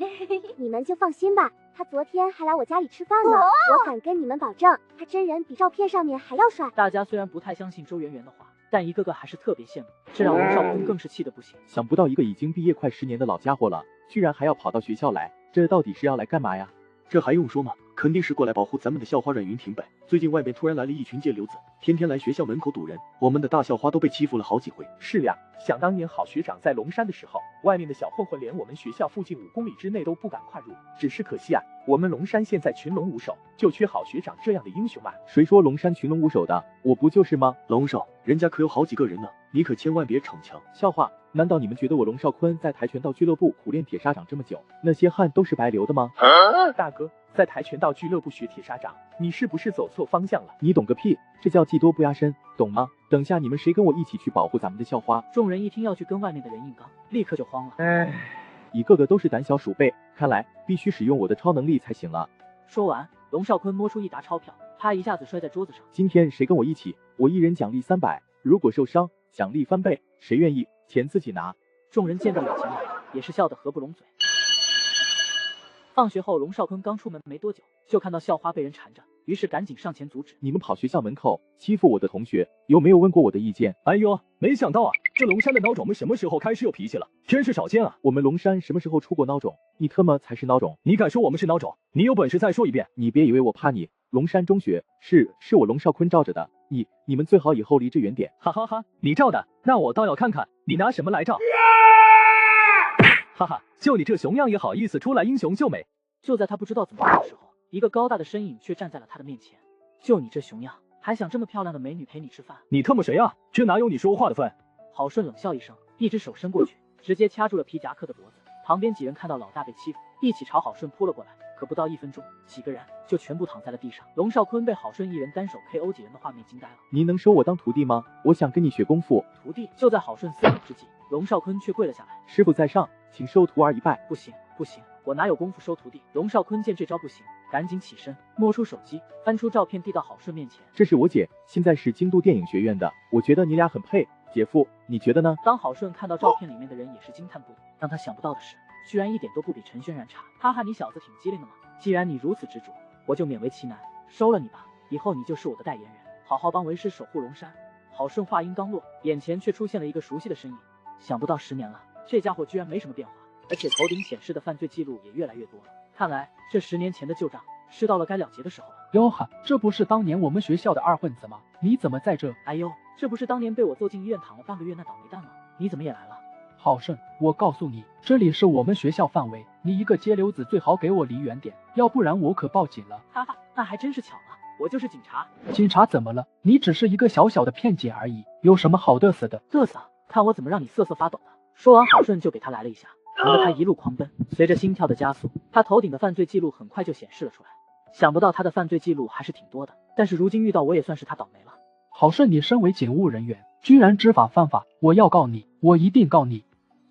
[SPEAKER 3] 你们就放心吧，他昨天还来我家里吃饭呢，我敢跟你们保证，他真人比照片上面还要帅。
[SPEAKER 1] 大家虽然不太相信周圆圆的话，但一个个还是特别羡慕，这让龙少坤更是气得不行。
[SPEAKER 7] 想不到一个已经毕业快10年的老家伙了，居然还要跑到学校来，这到底是要来干嘛呀？
[SPEAKER 12] 这还用说吗？肯定是过来保护咱们的校花阮云婷呗。最近外面突然来了一群街流子，天天来学校门口堵人，我们的大校花都被欺负了好几回。
[SPEAKER 13] 是呀，想当年郝学长在龙山的时候，外面的小混混连我们学校附近5公里之内都不敢跨入。只是可惜啊，我们龙山现在群龙无首，就缺郝学长这样的英雄嘛。
[SPEAKER 7] 谁说龙山群龙无首的？我不就是吗？
[SPEAKER 12] 龙少，人家可有好几个人呢，你可千万别逞强。
[SPEAKER 7] 笑话，难道你们觉得我龙少坤在跆拳道俱乐部苦练铁砂掌这么久，那些汗都是白流的吗？
[SPEAKER 13] 大哥，在跆拳道俱乐部学铁砂掌，你是不是走错方向了？
[SPEAKER 7] 你懂个屁，这叫技多不压身，懂吗？等下你们谁跟我一起去保护咱们的校花？
[SPEAKER 1] 众人一听要去跟外面的人硬刚，立刻就慌了。
[SPEAKER 7] 一个个都是胆小鼠辈，看来必须使用我的超能力才行了。
[SPEAKER 1] 说完，龙少坤摸出一沓钞票，啪一下子摔在桌子上。
[SPEAKER 7] 今天谁跟我一起，我一人奖励300，如果受伤，奖励翻倍，谁愿意？钱自己拿。
[SPEAKER 1] 众人见到有钱人，也是笑得合不拢嘴。放学后，龙少坤刚出门没多久，就看到校花被人缠着，于是赶紧上前阻止。
[SPEAKER 7] 你们跑学校门口欺负我的同学，有没有问过我的意见？
[SPEAKER 2] 哎呦，没想到啊，这龙山的孬种们什么时候开始有脾气了？真是少见啊！
[SPEAKER 7] 我们龙山什么时候出过孬种？你他妈才是孬种！
[SPEAKER 2] 你敢说我们是孬种？你有本事再说一遍！
[SPEAKER 7] 你别以为我怕你，龙山中学是我龙少坤罩着的，你们最好以后离着远点。
[SPEAKER 2] 哈哈哈，你罩的，那我倒要看看你拿什么来罩！哈哈，就你这熊样也好意思出来英雄救美？
[SPEAKER 1] 就在他不知道怎么办的时候，一个高大的身影却站在了他的面前。就你这熊样，还想这么漂亮的美女陪你吃饭？
[SPEAKER 2] 你特么谁啊？这哪有你说话的份？
[SPEAKER 1] 郝顺冷笑一声，一只手伸过去，直接掐住了皮夹克的脖子。旁边几人看到老大被欺负，一起朝郝顺扑了过来。可不到1分钟，几个人就全部躺在了地上。龙少坤被郝顺一人单手 KO 几人的画面惊呆了。
[SPEAKER 7] 你能收我当徒弟吗？我想跟你学功夫。
[SPEAKER 1] 徒弟？就在郝顺思考之际，龙少坤却跪了下来。
[SPEAKER 7] 师傅在上，请收徒儿一拜。
[SPEAKER 1] 不行不行，我哪有功夫收徒弟？龙少坤见这招不行，赶紧起身，摸出手机，翻出照片递到郝顺面前。
[SPEAKER 13] 这是我姐，现在是京都电影学院的，我觉得你俩很配。姐夫，你觉得呢？
[SPEAKER 1] 当郝顺看到照片里面的人，也是惊叹不已。让他想不到的是，居然一点都不比陈轩然差。哈哈，你小子挺机灵的嘛！既然你如此执着，我就勉为其难，收了你吧。以后你就是我的代言人，好好帮为师守护龙山。郝顺话音刚落，眼前却出现了一个熟悉的身影。想不到10年了，这家伙居然没什么变化，而且头顶显示的犯罪记录也越来越多了。看来这10年前的旧账是到了该了结的时候了。
[SPEAKER 16] 哟哈，这不是当年我们学校的二混子吗？你怎么在这？
[SPEAKER 1] 哎呦，这不是当年被我揍进医院躺了半个月那倒霉蛋吗？你怎么也来了？
[SPEAKER 16] 郝顺，我告诉你，这里是我们学校范围，你一个街溜子最好给我离远点，要不然我可报警了。
[SPEAKER 1] 哈哈，那还真是巧了，我就是警察。
[SPEAKER 16] 警察怎么了？你只是一个小小的骗姐而已，有什么好嘚瑟的？
[SPEAKER 1] 嘚瑟？看我怎么让你瑟瑟发抖的！说完，郝顺就给他来了一下，疼得他一路狂奔。随着心跳的加速，他头顶的犯罪记录很快就显示了出来。想不到他的犯罪记录还是挺多的，但是如今遇到我也算是他倒霉了。
[SPEAKER 16] 郝顺，你身为警务人员，居然知法犯法，我要告你，我一定告你。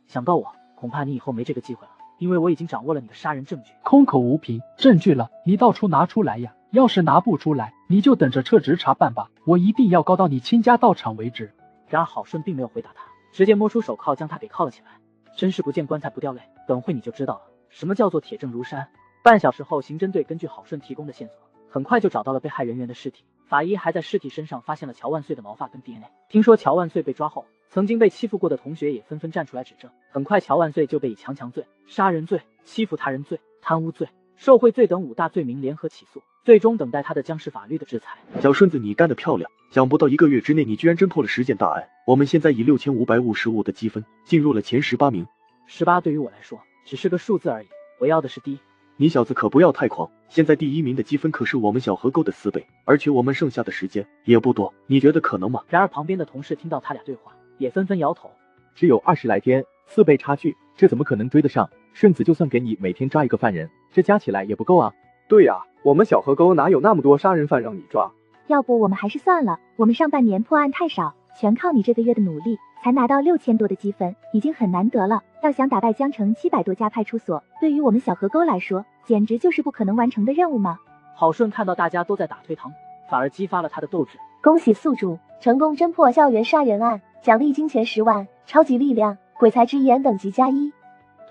[SPEAKER 1] 想告我，恐怕你以后没这个机会了，因为我已经掌握了你的杀人证据。
[SPEAKER 16] 空口无凭，证据了，你到处拿出来呀！要是拿不出来，你就等着撤职查办吧，我一定要告到你倾家荡产为止。
[SPEAKER 1] 然而郝顺并没有回答他，直接摸出手铐将他给铐了起来。真是不见棺材不掉泪，等会你就知道了，什么叫做铁证如山。半小时后，刑侦队根据郝顺提供的线索，很快就找到了被害人员的尸体。法医还在尸体身上发现了乔万岁的毛发跟 DNA。听说乔万岁被抓后，曾经被欺负过的同学也纷纷站出来指证。很快，乔万岁就被以强罪、杀人罪、欺负他人罪、贪污罪、受贿罪等5大罪名联合起诉，最终等待他的将是法律的制裁。
[SPEAKER 12] 小顺子，你干得漂亮！想不到1个月之内，你居然侦破了10件大案。我们现在以6555的积分进入了前18名。
[SPEAKER 1] 18对于我来说只是个数字而已，我要的是第一。
[SPEAKER 12] 你小子可不要太狂，现在第1名的积分可是我们小河沟的4倍，而且我们剩下的时间也不多，你觉得可能吗？
[SPEAKER 1] 然而旁边的同事听到他俩对话，也纷纷摇头。
[SPEAKER 13] 只有20来天，4倍差距，这怎么可能追得上？顺子就算给你每天抓一个犯人，这加起来也不够啊。
[SPEAKER 17] 对呀，我们小河沟哪有那么多杀人犯让你抓？
[SPEAKER 11] 要不我们还是算了，我们上半年破案太少，全靠你这个月的努力才拿到6000多的积分，已经很难得了。要想打败江城700多家派出所，对于我们小河沟来说，简直就是不可能完成的任务嘛。
[SPEAKER 1] 郝顺看到大家都在打退堂鼓，反而激发了他的斗志。
[SPEAKER 3] 恭喜宿主成功侦破校园杀人案，奖励金钱10万，超级力量，鬼才之眼等级+1。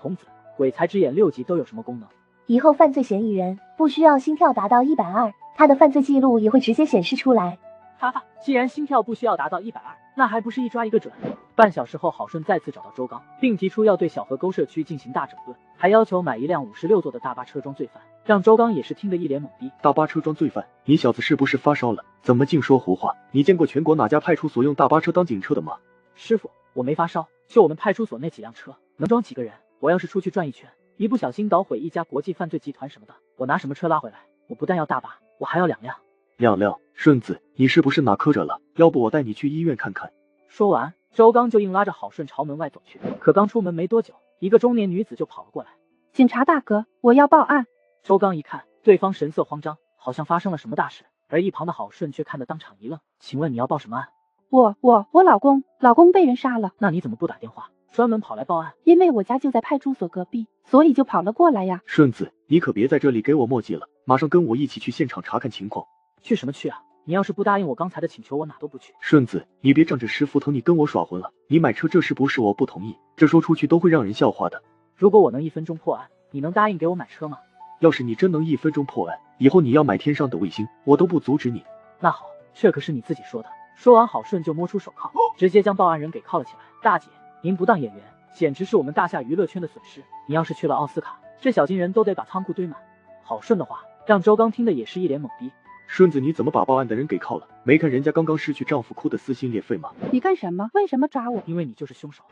[SPEAKER 1] 童子，鬼才之眼6级都有什么功能？
[SPEAKER 3] 以后犯罪嫌疑人不需要心跳达到120，他的犯罪记录也会直接显示出来。
[SPEAKER 1] 哈哈，既然心跳不需要达到120，那还不是一抓一个准？半小时后，郝顺再次找到周刚，并提出要对小河沟社区进行大整顿，还要求买一辆56座的大巴车装罪犯，让周刚也是听得一脸懵逼。
[SPEAKER 12] 大巴车装罪犯？你小子是不是发烧了？怎么净说胡话？你见过全国哪家派出所用大巴车当警车的吗？
[SPEAKER 1] 师傅，我没发烧，就我们派出所那几辆车，能装几个人？我要是出去转一圈，一不小心捣毁一家国际犯罪集团什么的，我拿什么车拉回来？我不但要大巴，我还要2辆。
[SPEAKER 12] 2辆？顺子，你是不是哪磕着了？要不我带你去医院看看。
[SPEAKER 1] 说完，周刚就硬拉着郝顺朝门外走去。可刚出门没多久，一个中年女子就跑了过来。
[SPEAKER 21] 警察大哥，我要报案。
[SPEAKER 1] 周刚一看，对方神色慌张，好像发生了什么大事，而一旁的郝顺却看得当场一愣。请问你要报什么案？
[SPEAKER 21] 我老公被人杀了。
[SPEAKER 1] 那你怎么不打电话，专门跑来报案？
[SPEAKER 21] 因为我家就在派出所隔壁，所以就跑了过来呀。
[SPEAKER 12] 顺子，你可别在这里给我墨迹了，马上跟我一起去现场查看情况。
[SPEAKER 1] 去什么去啊？你要是不答应我刚才的请求，我哪都不去。
[SPEAKER 12] 顺子，你别仗着师傅疼你跟我耍混了。你买车这事不是我不同意，这说出去都会让人笑话的。
[SPEAKER 1] 如果我能1分钟破案，你能答应给我买车吗？
[SPEAKER 12] 要是你真能1分钟破案，以后你要买天上的卫星，我都不阻止你。
[SPEAKER 1] 那好，这可是你自己说的。说完，郝顺就摸出手铐，直接将报案人给铐了起来。大姐，您不当演员，简直是我们大夏娱乐圈的损失。你要是去了奥斯卡，这小金人都得把仓库堆满。郝顺的话让周刚听的也是一脸懵逼。
[SPEAKER 12] 顺子，你怎么把报案的人给铐了？没看人家刚刚失去丈夫哭得撕心裂肺吗？
[SPEAKER 21] 你干什么？为什么抓我？
[SPEAKER 1] 因为你就是凶手。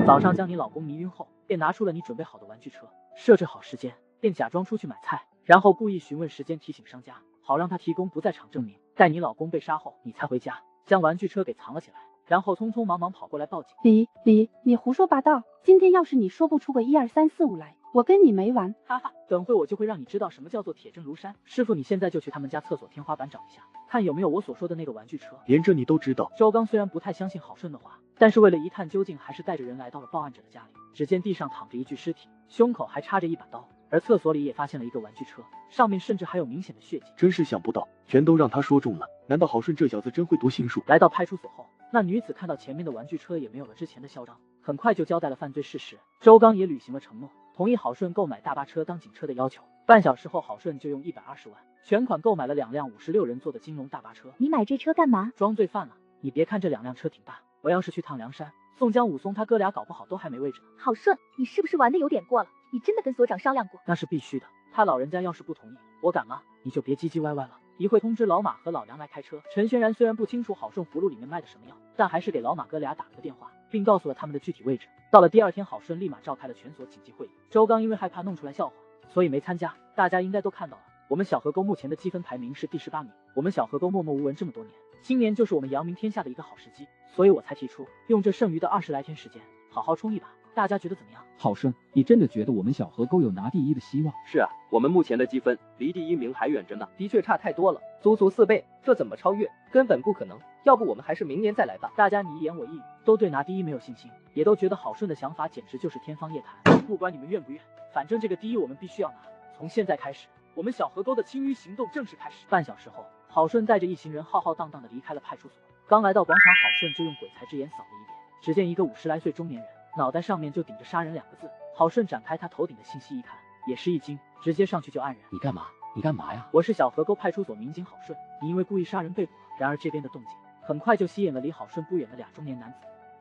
[SPEAKER 1] 早上将你老公迷晕后，便拿出了你准备好的玩具车，设置好时间，便假装出去买菜，然后故意询问时间，提醒商家，好让他提供不在场证明。待你老公被杀后，你才回家，将玩具车给藏了起来，然后匆匆忙忙跑过来报警。
[SPEAKER 21] 你胡说八道！今天要是你说不出个1、2、3、4、5来，我跟你没完！
[SPEAKER 1] 哈哈，等会我就会让你知道什么叫做铁证如山。师傅，你现在就去他们家厕所天花板找一下，看有没有我所说的那个玩具车。
[SPEAKER 12] 连这你都知道？
[SPEAKER 1] 周刚虽然不太相信郝顺的话，但是为了一探究竟，还是带着人来到了报案者的家里。只见地上躺着一具尸体，胸口还插着一把刀。而厕所里也发现了一个玩具车，上面甚至还有明显的血迹。
[SPEAKER 12] 真是想不到，全都让他说中了。难道郝顺这小子真会读心术？
[SPEAKER 1] 来到派出所后，那女子看到前面的玩具车也没有了之前的嚣张，很快就交代了犯罪事实。周刚也履行了承诺，同意郝顺购买大巴车当警车的要求。半小时后，郝顺就用120万全款购买了2辆56人座的金龙大巴车。
[SPEAKER 11] 你买这车干嘛？
[SPEAKER 1] 装罪犯了。你别看这2辆车挺大，我要是去趟梁山，宋江、武松他哥俩搞不好都还没位置呢。
[SPEAKER 11] 郝顺，你是不是玩的有点过了？你真的跟所长商量过？
[SPEAKER 1] 那是必须的，他老人家要是不同意，我敢吗？你就别唧唧歪歪了。一会通知老马和老梁来开车。陈轩然虽然不清楚郝顺葫芦里面卖的什么药，但还是给老马哥俩打了个电话，并告诉了他们的具体位置。到了第2天，郝顺立马召开了全所紧急会议。周刚因为害怕弄出来笑话，所以没参加。大家应该都看到了，我们小河沟目前的积分排名是第18名。我们小河沟默默无闻这么多年，今年就是我们扬名天下的一个好时机，所以我才提出用这剩余的20来天时间，好好冲一把。大家觉得怎么样？
[SPEAKER 9] 郝顺，你真的觉得我们小河沟有拿第1的希望？
[SPEAKER 18] 是啊，我们目前的积分离第1名还远着呢。
[SPEAKER 8] 的确差太多了，足足4倍，这怎么超越？根本不可能。要不我们还是明年再来吧。
[SPEAKER 1] 大家你一言我一语，都对拿第1没有信心，也都觉得郝顺的想法简直就是天方夜谭。不管你们愿不愿，反正这个第1我们必须要拿。从现在开始，我们小河沟的清淤行动正式开始。半小时后，郝顺带着一行人浩浩荡荡地离开了派出所。刚来到广场，郝顺就用鬼才之眼扫了一遍，只见一个50来岁中年人，脑袋上面就顶着杀人2个字。郝顺展开他头顶的信息一看，也是一惊，直接上去就按人。
[SPEAKER 6] 你干嘛？你干嘛呀？
[SPEAKER 1] 我是小河沟派出所民警郝顺，你因为故意杀人被捕了。然而这边的动静很快就吸引了离郝顺不远的2中年男子。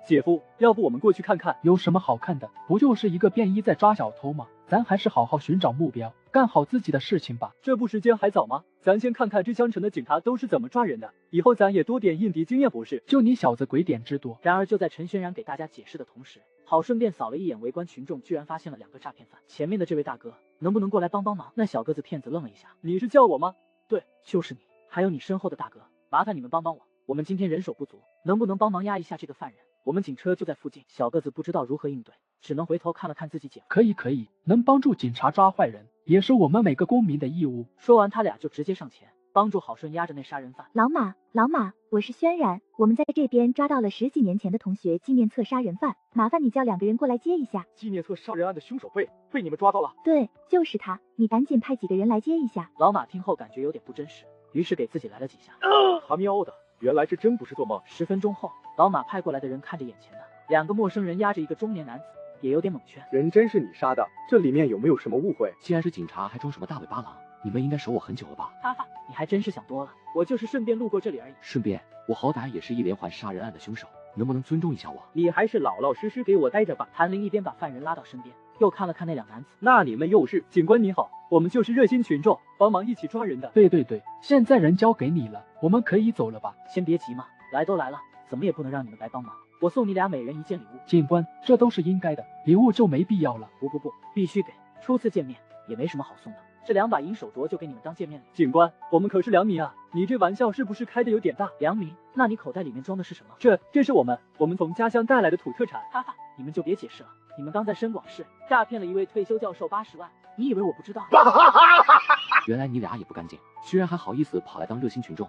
[SPEAKER 16] 姐夫，要不我们过去看看？有什么好看的？不就是一个便衣在抓小偷吗？咱还是好好寻找目标，干好自己的事情吧。
[SPEAKER 2] 这不时间还早吗？咱先看看这江城的警察都是怎么抓人的，以后咱也多点应敌经验不是？
[SPEAKER 16] 就你小子鬼点之多。
[SPEAKER 1] 然而就在陈轩然给大家解释的同时，郝顺便扫了一眼围观群众，居然发现了2个诈骗犯。前面的这位大哥，能不能过来帮帮忙？那小个子骗子愣了一下，
[SPEAKER 2] 你是叫我吗？
[SPEAKER 1] 对，就是你。还有你身后的大哥，麻烦你们帮帮我，我们今天人手不足，能不能帮忙押一下这个犯人？我们警车就在附近。小个子不知道如何应对，只能回头看了看自己姐夫。
[SPEAKER 16] 可以，能帮助警察抓坏人，也是我们每个公民的义务。
[SPEAKER 1] 说完，他俩就直接上前帮助郝顺押着那杀人犯。
[SPEAKER 11] 老马，我是轩然，我们在这边抓到了10几年前的同学纪念册杀人犯，麻烦你叫2个人过来接一下。
[SPEAKER 17] 纪念册杀人案的凶手被你们抓到了？
[SPEAKER 11] 对，就是他，你赶紧派几个人来接一下。
[SPEAKER 1] 老马听后感觉有点不真实，于是给自己来了几下。
[SPEAKER 17] 哈喵的，原来这真不是做梦。
[SPEAKER 1] 10分钟后，老马派过来的人看着眼前的2个陌生人押着一个中年男子，也有点蒙圈。
[SPEAKER 17] 人真是你杀的？这里面有没有什么误会？
[SPEAKER 6] 既然是警察，还装什么大尾巴狼？你们应该守我很久了吧？
[SPEAKER 1] 哈哈，你还真是想多了，我就是顺便路过这里而已。
[SPEAKER 6] 顺便，我好歹也是一连环杀人案的凶手，能不能尊重一下我？
[SPEAKER 18] 你还是老老实实给我待着吧。
[SPEAKER 1] 谭林一边把犯人拉到身边，又看了看那2男子。
[SPEAKER 18] 那你们又是？
[SPEAKER 2] 警官你好，我们就是热心群众，帮忙一起抓人的。
[SPEAKER 16] 对，现在人交给你了，我们可以走了吧？
[SPEAKER 1] 先别急嘛，来都来了，怎么也不能让你们白帮忙。我送你俩每人1件礼物。
[SPEAKER 16] 警官，这都是应该的，礼物就没必要了。
[SPEAKER 1] 不，必须给。初次见面也没什么好送的，这2把银手镯就给你们当见面礼。
[SPEAKER 2] 警官，我们可是良民啊，你这玩笑是不是开的有点大？
[SPEAKER 1] 良民？那你口袋里面装的是什么？
[SPEAKER 2] 这是我们从家乡带来的土特产。
[SPEAKER 1] 哈哈，你们就别解释了，你们刚在深广市诈骗了一位退休教授80万，你以为我不知道？
[SPEAKER 6] 原来你俩也不干净，居然还好意思跑来当热心群众。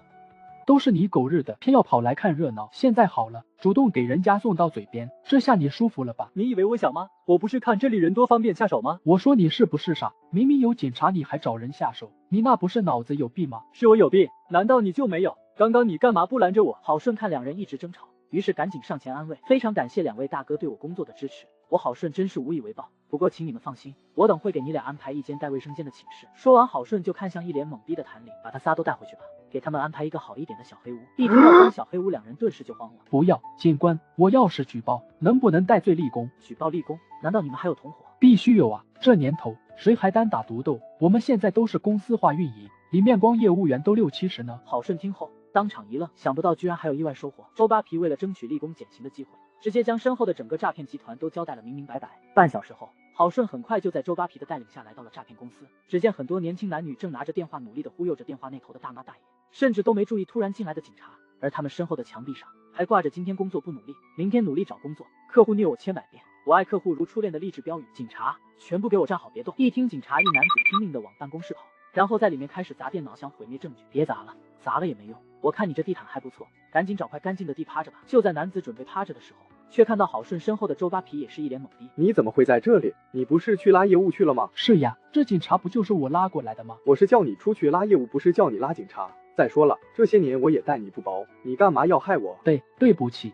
[SPEAKER 16] 都是你狗日的，偏要跑来看热闹。现在好了，主动给人家送到嘴边，这下你舒服了吧？
[SPEAKER 2] 你以为我想吗？我不是看这里人多方便下手吗？
[SPEAKER 16] 我说你是不是傻？明明有警察你还找人下手，你那不是脑子有病吗？
[SPEAKER 2] 是我有病，难道你就没有？刚刚你干嘛不拦着我？
[SPEAKER 1] 郝顺看2人一直争吵，于是赶紧上前安慰，非常感谢2位大哥对我工作的支持，我郝顺真是无以为报。不过请你们放心，我等会给你俩安排一间带卫生间的寝室。说完，郝顺就看向一脸懵逼的谭林，把他仨都带回去吧，给他们安排一个好一点的小黑屋。一听到当小黑屋，2人顿时就慌了。
[SPEAKER 16] 不要，警官，我要是举报，能不能戴罪立功？
[SPEAKER 1] 举报立功？难道你们还有同伙？
[SPEAKER 16] 必须有啊，这年头谁还单打独斗？我们现在都是公司化运营，里面光业务员都60、70呢。
[SPEAKER 1] 郝顺听后当场一愣，想不到居然还有意外收获。周扒皮为了争取立功减刑的机会，直接将身后的整个诈骗集团都交代了明明白白。半小时后，郝顺很快就在周扒皮的带领下来到了诈骗公司。只见很多年轻男女正拿着电话努力的忽悠着电话那头的大妈大爷，甚至都没注意突然进来的警察。而他们身后的墙壁上还挂着今天工作不努力，明天努力找工作，客户虐我千百遍，我爱客户如初恋的励志标语。警察全部给我站好别动！一听警察，一男子拼命的往办公室跑，然后在里面开始砸电脑想毁灭证据。别砸了，砸了也没用，我看你这地毯还不错，赶紧找块干净的地趴着吧。就在男子准备趴着的时候，却看到郝顺身后的周扒皮也是一脸懵逼。
[SPEAKER 17] 你怎么会在这里？你不是去拉业务去了吗？
[SPEAKER 16] 是呀，这警察不就是我拉过来的吗？
[SPEAKER 17] 我是叫你出去拉业务，不是叫你拉警察。再说了，这些年我也待你不薄，你干嘛要害我？
[SPEAKER 16] 对不起，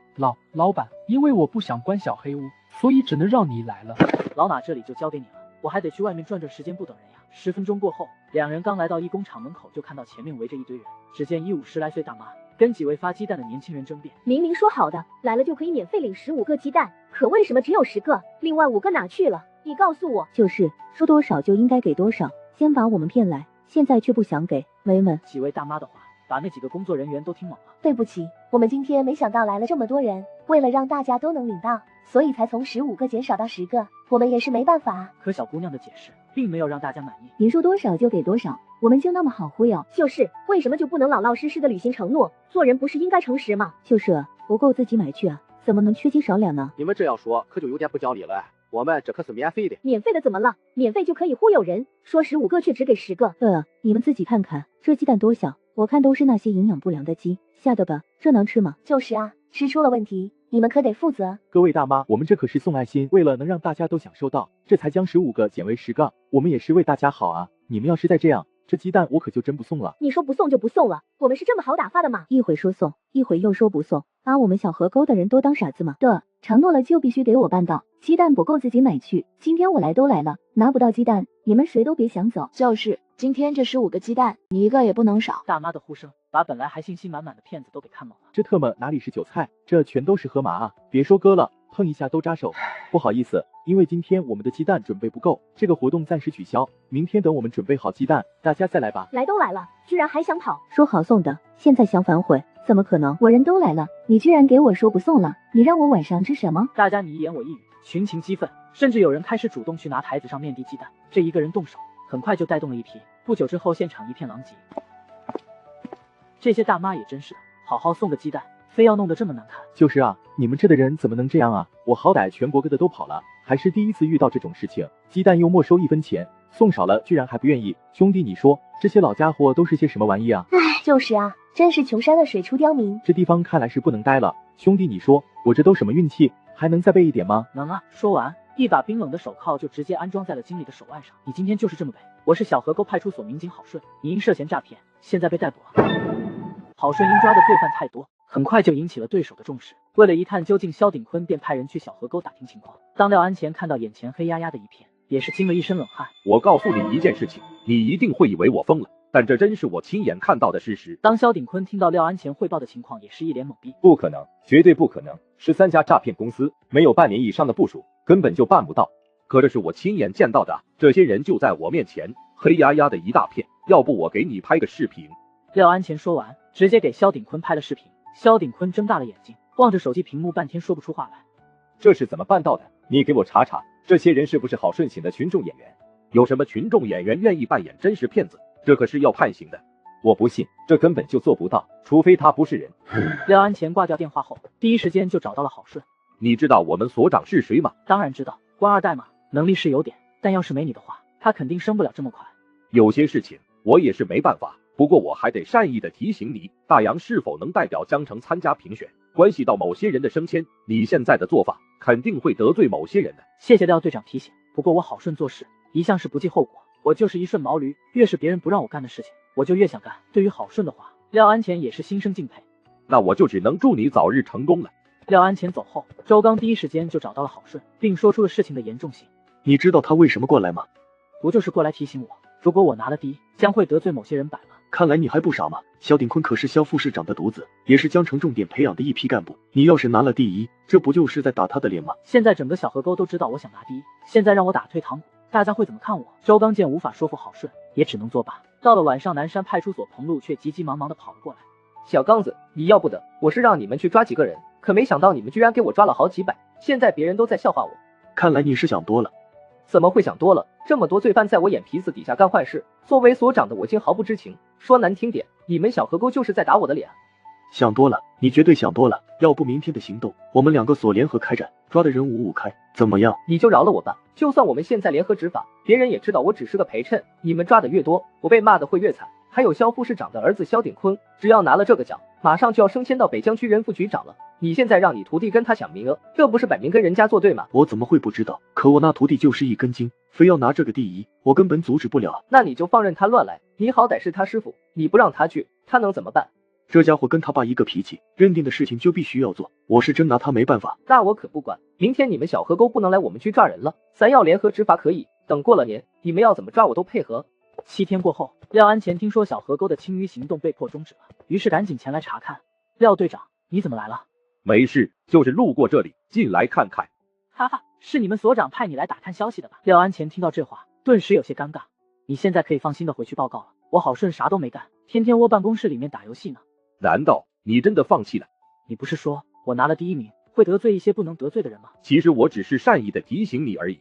[SPEAKER 16] 老板，因为我不想关小黑屋，所以只能让你来了。
[SPEAKER 1] 老马，这里就交给你了，我还得去外面转转，时间不等人呀。10分钟过后，两人刚来到一工厂门口，就看到前面围着一堆人。只见一50来岁大妈跟几位发鸡蛋的年轻人争辩。
[SPEAKER 11] 明明说好的，来了就可以免费领15个鸡蛋，可为什么只有10个？另外5个哪去了？你告诉我。
[SPEAKER 15] 就是说多少就应该给多少，先把我们骗来，现在却不想给。喂们，
[SPEAKER 1] 几位大妈的话把那几个工作人员都听懵了。
[SPEAKER 3] 对不起，我们今天没想到来了这么多人，为了让大家都能领到，所以才从15个减少到10个，我们也是没办法。
[SPEAKER 1] 可小姑娘的解释并没有让大家满意。
[SPEAKER 15] 您说多少就给多少，我们就那么好忽悠？
[SPEAKER 11] 就是，为什么就不能老老实实的履行承诺？做人不是应该诚实吗？
[SPEAKER 15] 就是不够自己买去啊，怎么能缺斤少两呢？
[SPEAKER 19] 你们这样说可就有点不讲理了。我们这可是免费的。
[SPEAKER 11] 免费的怎么了？免费就可以忽悠人，说15个却只给10个。
[SPEAKER 15] 你们自己看看，这鸡蛋多小，我看都是那些营养不良的鸡下的吧，这能吃吗？
[SPEAKER 3] 就是啊，吃出了问题，你们可得负责。
[SPEAKER 7] 各位大妈，我们这可是送爱心，为了能让大家都享受到，这才将15个减为10个，我们也是为大家好啊。你们要是再这样，这鸡蛋我可就真不送了。
[SPEAKER 11] 你说不送就不送了，我们是这么好打发的吗？
[SPEAKER 15] 一会说送，一会又说不送，把我们小河沟的人都当傻子吗？承诺了就必须给我办到，鸡蛋不够自己买去，今天我来都来了，拿不到鸡蛋，你们谁都别想走。
[SPEAKER 20] 就是，今天这15个鸡蛋，你一个也不能少。
[SPEAKER 1] 大妈的呼声把本来还信心满满的骗子都给看懵了。
[SPEAKER 7] 这特么哪里是韭菜，这全都是河马啊！别说割了，碰一下都扎手。不好意思，因为今天我们的鸡蛋准备不够，这个活动暂时取消，明天等我们准备好鸡蛋，大家再来吧。
[SPEAKER 11] 来都来了，居然还想跑？
[SPEAKER 15] 说好送的，现在想反悔？怎么可能？我人都来了，你居然给我说不送了？你让我晚上吃什么？
[SPEAKER 1] 大家你一言我一语，群情激愤，甚至有人开始主动去拿台子上面递鸡蛋。这一个人动手，很快就带动了一批。不久之后，现场一片狼藉。这些大妈也真是的，好好送个鸡蛋，非要弄得这么难看。
[SPEAKER 7] 就是啊，你们这的人怎么能这样啊？我好歹全国各的都跑了，还是第一次遇到这种事情。鸡蛋又没收1分钱，送少了居然还不愿意。兄弟，你说这些老家伙都是些什么玩意啊？
[SPEAKER 3] 就是啊，真是穷山恶水出刁民。
[SPEAKER 7] 这地方看来是不能待了。兄弟，你说我这都什么运气，还能再背一点吗？
[SPEAKER 1] 能啊。说完，一把冰冷的手铐就直接安装在了经理的手腕上。你今天就是这么背。我是小河沟派出所民警郝顺，你因涉嫌诈骗，现在被逮捕了。郝顺因抓的罪犯太多，很快就引起了对手的重视。为了一探究竟，萧鼎坤便派人去小河沟打听情况。当廖安前看到眼前黑压压的一片，也是惊了一身冷汗。
[SPEAKER 22] 我告诉你一件事情，你一定会以为我疯了，但这真是我亲眼看到的事实。
[SPEAKER 1] 当萧鼎坤听到廖安前汇报的情况，也是一脸懵逼。
[SPEAKER 22] 不可能，绝对不可能！13家诈骗公司，没有半年以上的部署，根本就办不到。可这是我亲眼见到的，这些人就在我面前，黑压压的一大片。要不我给你拍个视频。
[SPEAKER 1] 廖安前说完，直接给萧鼎坤拍了视频。萧鼎坤睁大了眼睛，望着手机屏幕，半天说不出话来。
[SPEAKER 22] 这是怎么办到的？你给我查查，这些人是不是郝顺请的群众演员？有什么群众演员愿意扮演真实骗子？这可是要判刑的。我不信，这根本就做不到，除非他不是人。
[SPEAKER 1] 廖安前挂掉电话后，第一时间就找到了郝顺。
[SPEAKER 22] 你知道我们所长是谁吗？
[SPEAKER 1] 当然知道，官二代嘛，能力是有点，但要是没你的话，他肯定升不了这么快。
[SPEAKER 22] 有些事情我也是没办法，不过我还得善意的提醒你，大洋是否能代表江城参加评选，关系到某些人的升迁，你现在的做法肯定会得罪某些人的。
[SPEAKER 1] 谢谢廖队长提醒，不过我郝顺做事一向是不计后果，我就是一顺毛驴，越是别人不让我干的事情，我就越想干。对于郝顺的话，廖安前也是心生敬佩。
[SPEAKER 22] 那我就只能祝你早日成功了。
[SPEAKER 1] 廖安前走后，周刚第一时间就找到了郝顺，并说出了事情的严重性。
[SPEAKER 12] 你知道他为什么过来吗？
[SPEAKER 1] 不就是过来提醒我，如果我拿了第一，将会得罪某些人摆吗？
[SPEAKER 12] 看来你还不傻嘛。萧鼎坤可是萧副市长的独子，也是江城重点培养的一批干部，你要是拿了第一，这不就是在打他的脸吗？
[SPEAKER 1] 现在整个小河沟都知道我想拿第一，现在让我打退堂鼓，大家会怎么看我？周刚见无法说服郝顺，也只能作罢。到了晚上，南山派出所彭路却急急忙忙的跑了过来。
[SPEAKER 8] 小刚子，你要不得，我是让你们去抓几个人，可没想到你们居然给我抓了好几百，现在别人都在笑话我。
[SPEAKER 12] 看来你是想多了。
[SPEAKER 8] 怎么会想多了？这么多罪犯在我眼皮子底下干坏事，作为所长的我竟毫不知情。说难听点，你们小河沟就是在打我的脸。
[SPEAKER 12] 想多了，你绝对想多了。要不明天的行动，我们2个所联合开展，抓的人5-5开，怎么样？
[SPEAKER 8] 你就饶了我吧。就算我们现在联合执法，别人也知道我只是个陪衬。你们抓的越多，我被骂的会越惨。还有萧副市长的儿子萧鼎坤，只要拿了这个奖，马上就要升迁到北江区人副局长了。你现在让你徒弟跟他抢名额，这不是摆明跟人家作对吗？
[SPEAKER 12] 我怎么会不知道？可我那徒弟就是一根筋，非要拿这个第一，我根本阻止不了。
[SPEAKER 8] 那你就放任他乱来，你好歹是他师傅，你不让他去，他能怎么办？
[SPEAKER 12] 这家伙跟他爸一个脾气，认定的事情就必须要做，我是真拿他没办法。
[SPEAKER 8] 那我可不管，明天你们小河沟不能来我们区抓人了，咱要联合执法可以，等过了年，你们要怎么抓我都配合。
[SPEAKER 1] 7天过后，廖安前听说小河沟的清淤行动被迫终止了，于是赶紧前来查看。廖队长，你怎么来了？
[SPEAKER 4] 没事，就是路过这里，进来看看。
[SPEAKER 1] 哈哈，是你们所长派你来打探消息的吧？廖安前听到这话，顿时有些尴尬。你现在可以放心的回去报告了，我郝顺啥都没干，天天窝办公室里面打游戏呢。
[SPEAKER 4] 难道你真的放弃了？
[SPEAKER 1] 你不是说我拿了第1名，会得罪一些不能得罪的人吗？
[SPEAKER 4] 其实我只是善意的提醒你而已。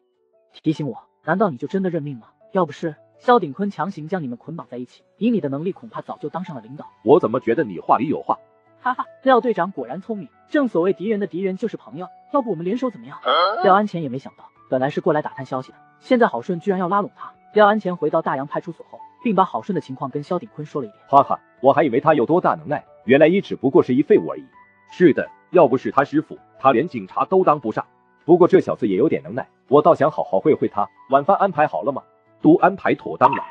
[SPEAKER 1] 提醒我？难道你就真的认命吗？要不是萧鼎坤强行将你们捆绑在一起，以你的能力恐怕早就当上了领导。
[SPEAKER 4] 我怎么觉得你话里有话？
[SPEAKER 1] 哈哈，廖队长果然聪明，正所谓敌人的敌人就是朋友，要不我们联手怎么样？廖安前也没想到，本来是过来打探消息的，现在郝顺居然要拉拢他。廖安前回到大洋派出所后，并把郝顺的情况跟萧鼎坤说了一遍。
[SPEAKER 4] 哈哈，我还以为他有多大能耐，原来也只不过是一废物而已。是的，要不是他师傅，他连警察都当不上。不过这小子也有点能耐，我倒想好好会会他。晚饭安排好了吗？都安排妥当了。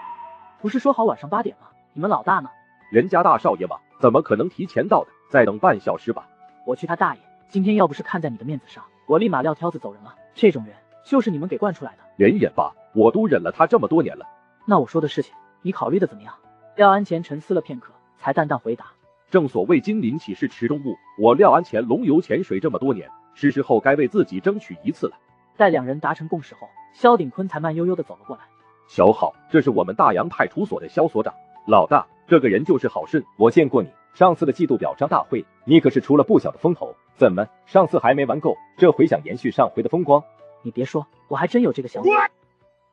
[SPEAKER 1] 不是说好晚上8点吗？你们老大呢？
[SPEAKER 4] 人家大少爷嘛，怎么可能提前到的？再等半小时吧。
[SPEAKER 1] 我去他大爷！今天要不是看在你的面子上，我立马撂挑子走人了。这种人就是你们给惯出来的。
[SPEAKER 4] 忍忍吧，我都忍了他这么多年了。
[SPEAKER 1] 那我说的事情，你考虑的怎么样？廖安前沉思了片刻，才淡淡回答：
[SPEAKER 4] 正所谓金鳞岂是池中物，我廖安前龙游潜水这么多年，是时候该为自己争取一次了。
[SPEAKER 1] 待两人达成共识后，萧鼎坤才慢悠悠地走了过来。
[SPEAKER 4] 小郝，这是我们大洋派出所的萧所长。老大，这个人就是郝顺，我见过你。上次的季度表彰大会，你可是出了不小的风头。怎么，上次还没玩够，这回想延续上回的风光？
[SPEAKER 1] 你别说，我还真有这个想法。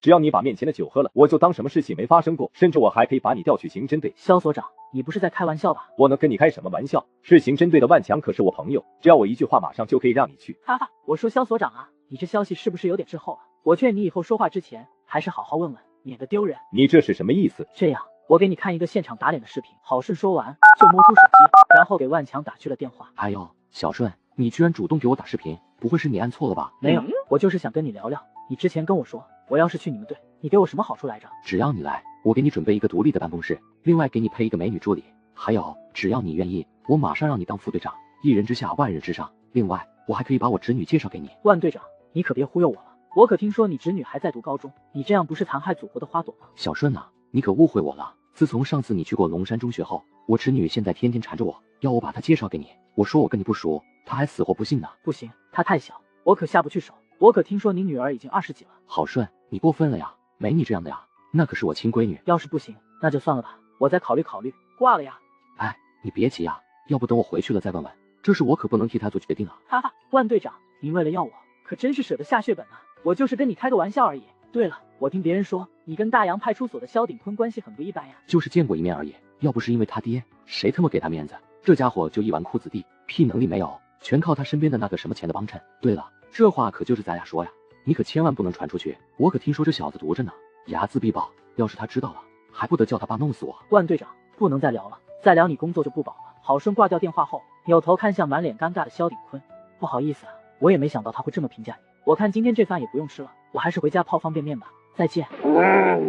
[SPEAKER 4] 只要你把面前的酒喝了，我就当什么事情没发生过，甚至我还可以把你调去刑侦队。
[SPEAKER 1] 萧所长，你不是在开玩笑吧？
[SPEAKER 4] 我能跟你开什么玩笑？是刑侦队的万强可是我朋友，只要我一句话，马上就可以让你去。
[SPEAKER 1] 哈哈，我说萧所长啊，你这消息是不是有点滞后啊？我劝你以后说话之前，还是好好问问，免得丢人。
[SPEAKER 4] 你这是什么意思？
[SPEAKER 1] 这样，我给你看一个现场打脸的视频。郝顺说完，就摸出手机，然后给万强打去了电话。
[SPEAKER 6] 哎呦，小顺，你居然主动给我打视频，不会是你按错了吧？
[SPEAKER 1] 没有，我就是想跟你聊聊。你之前跟我说，我要是去你们队，你给我什么好处来着？
[SPEAKER 6] 只要你来，我给你准备一个独立的办公室，另外给你配一个美女助理，还有，只要你愿意，我马上让你当副队长。一人之下，万人之上。另外，我还可以把我侄女介绍给你。
[SPEAKER 1] 万队长，你可别忽悠我了，我可听说你侄女还在读高中，你这样不是残害祖国的花朵吗？
[SPEAKER 6] 小顺啊，你可误会我了。自从上次你去过龙山中学后，我侄女现在天天缠着我，要我把她介绍给你。我说我跟你不熟，她还死活不信呢。
[SPEAKER 1] 不行，她太小，我可下不去手。我可听说你女儿已经20几了。
[SPEAKER 6] 郝顺，你过分了呀，没你这样的呀，那可是我亲闺女。
[SPEAKER 1] 要是不行，那就算了吧，我再考虑考虑。挂了呀。
[SPEAKER 6] 哎，你别急呀，要不等我回去了再问问，这事我可不能替她做决定啊。
[SPEAKER 1] 哈哈，万队长，您为了要我，可真是舍得下血本啊！我就是跟你开个玩笑而已。对了，我听别人说你跟大洋派出所的萧鼎坤关系很不一般呀。
[SPEAKER 6] 就是见过一面而已，要不是因为他爹，谁他妈给他面子？这家伙就一纨绔子弟，屁能力没有，全靠他身边的那个什么钱的帮衬。对了，这话可就是咱俩说呀，你可千万不能传出去。我可听说这小子毒着呢，睚眦必报，要是他知道了，还不得叫他爸弄死我。
[SPEAKER 1] 万队长，不能再聊了，再聊你工作就不保了。郝顺挂掉电话后，扭头看向满脸尴尬的萧鼎坤，不好意思啊，我也没想到他会这么评价你。我看今天这饭也不用吃了，我还是回家泡方便面吧。再见。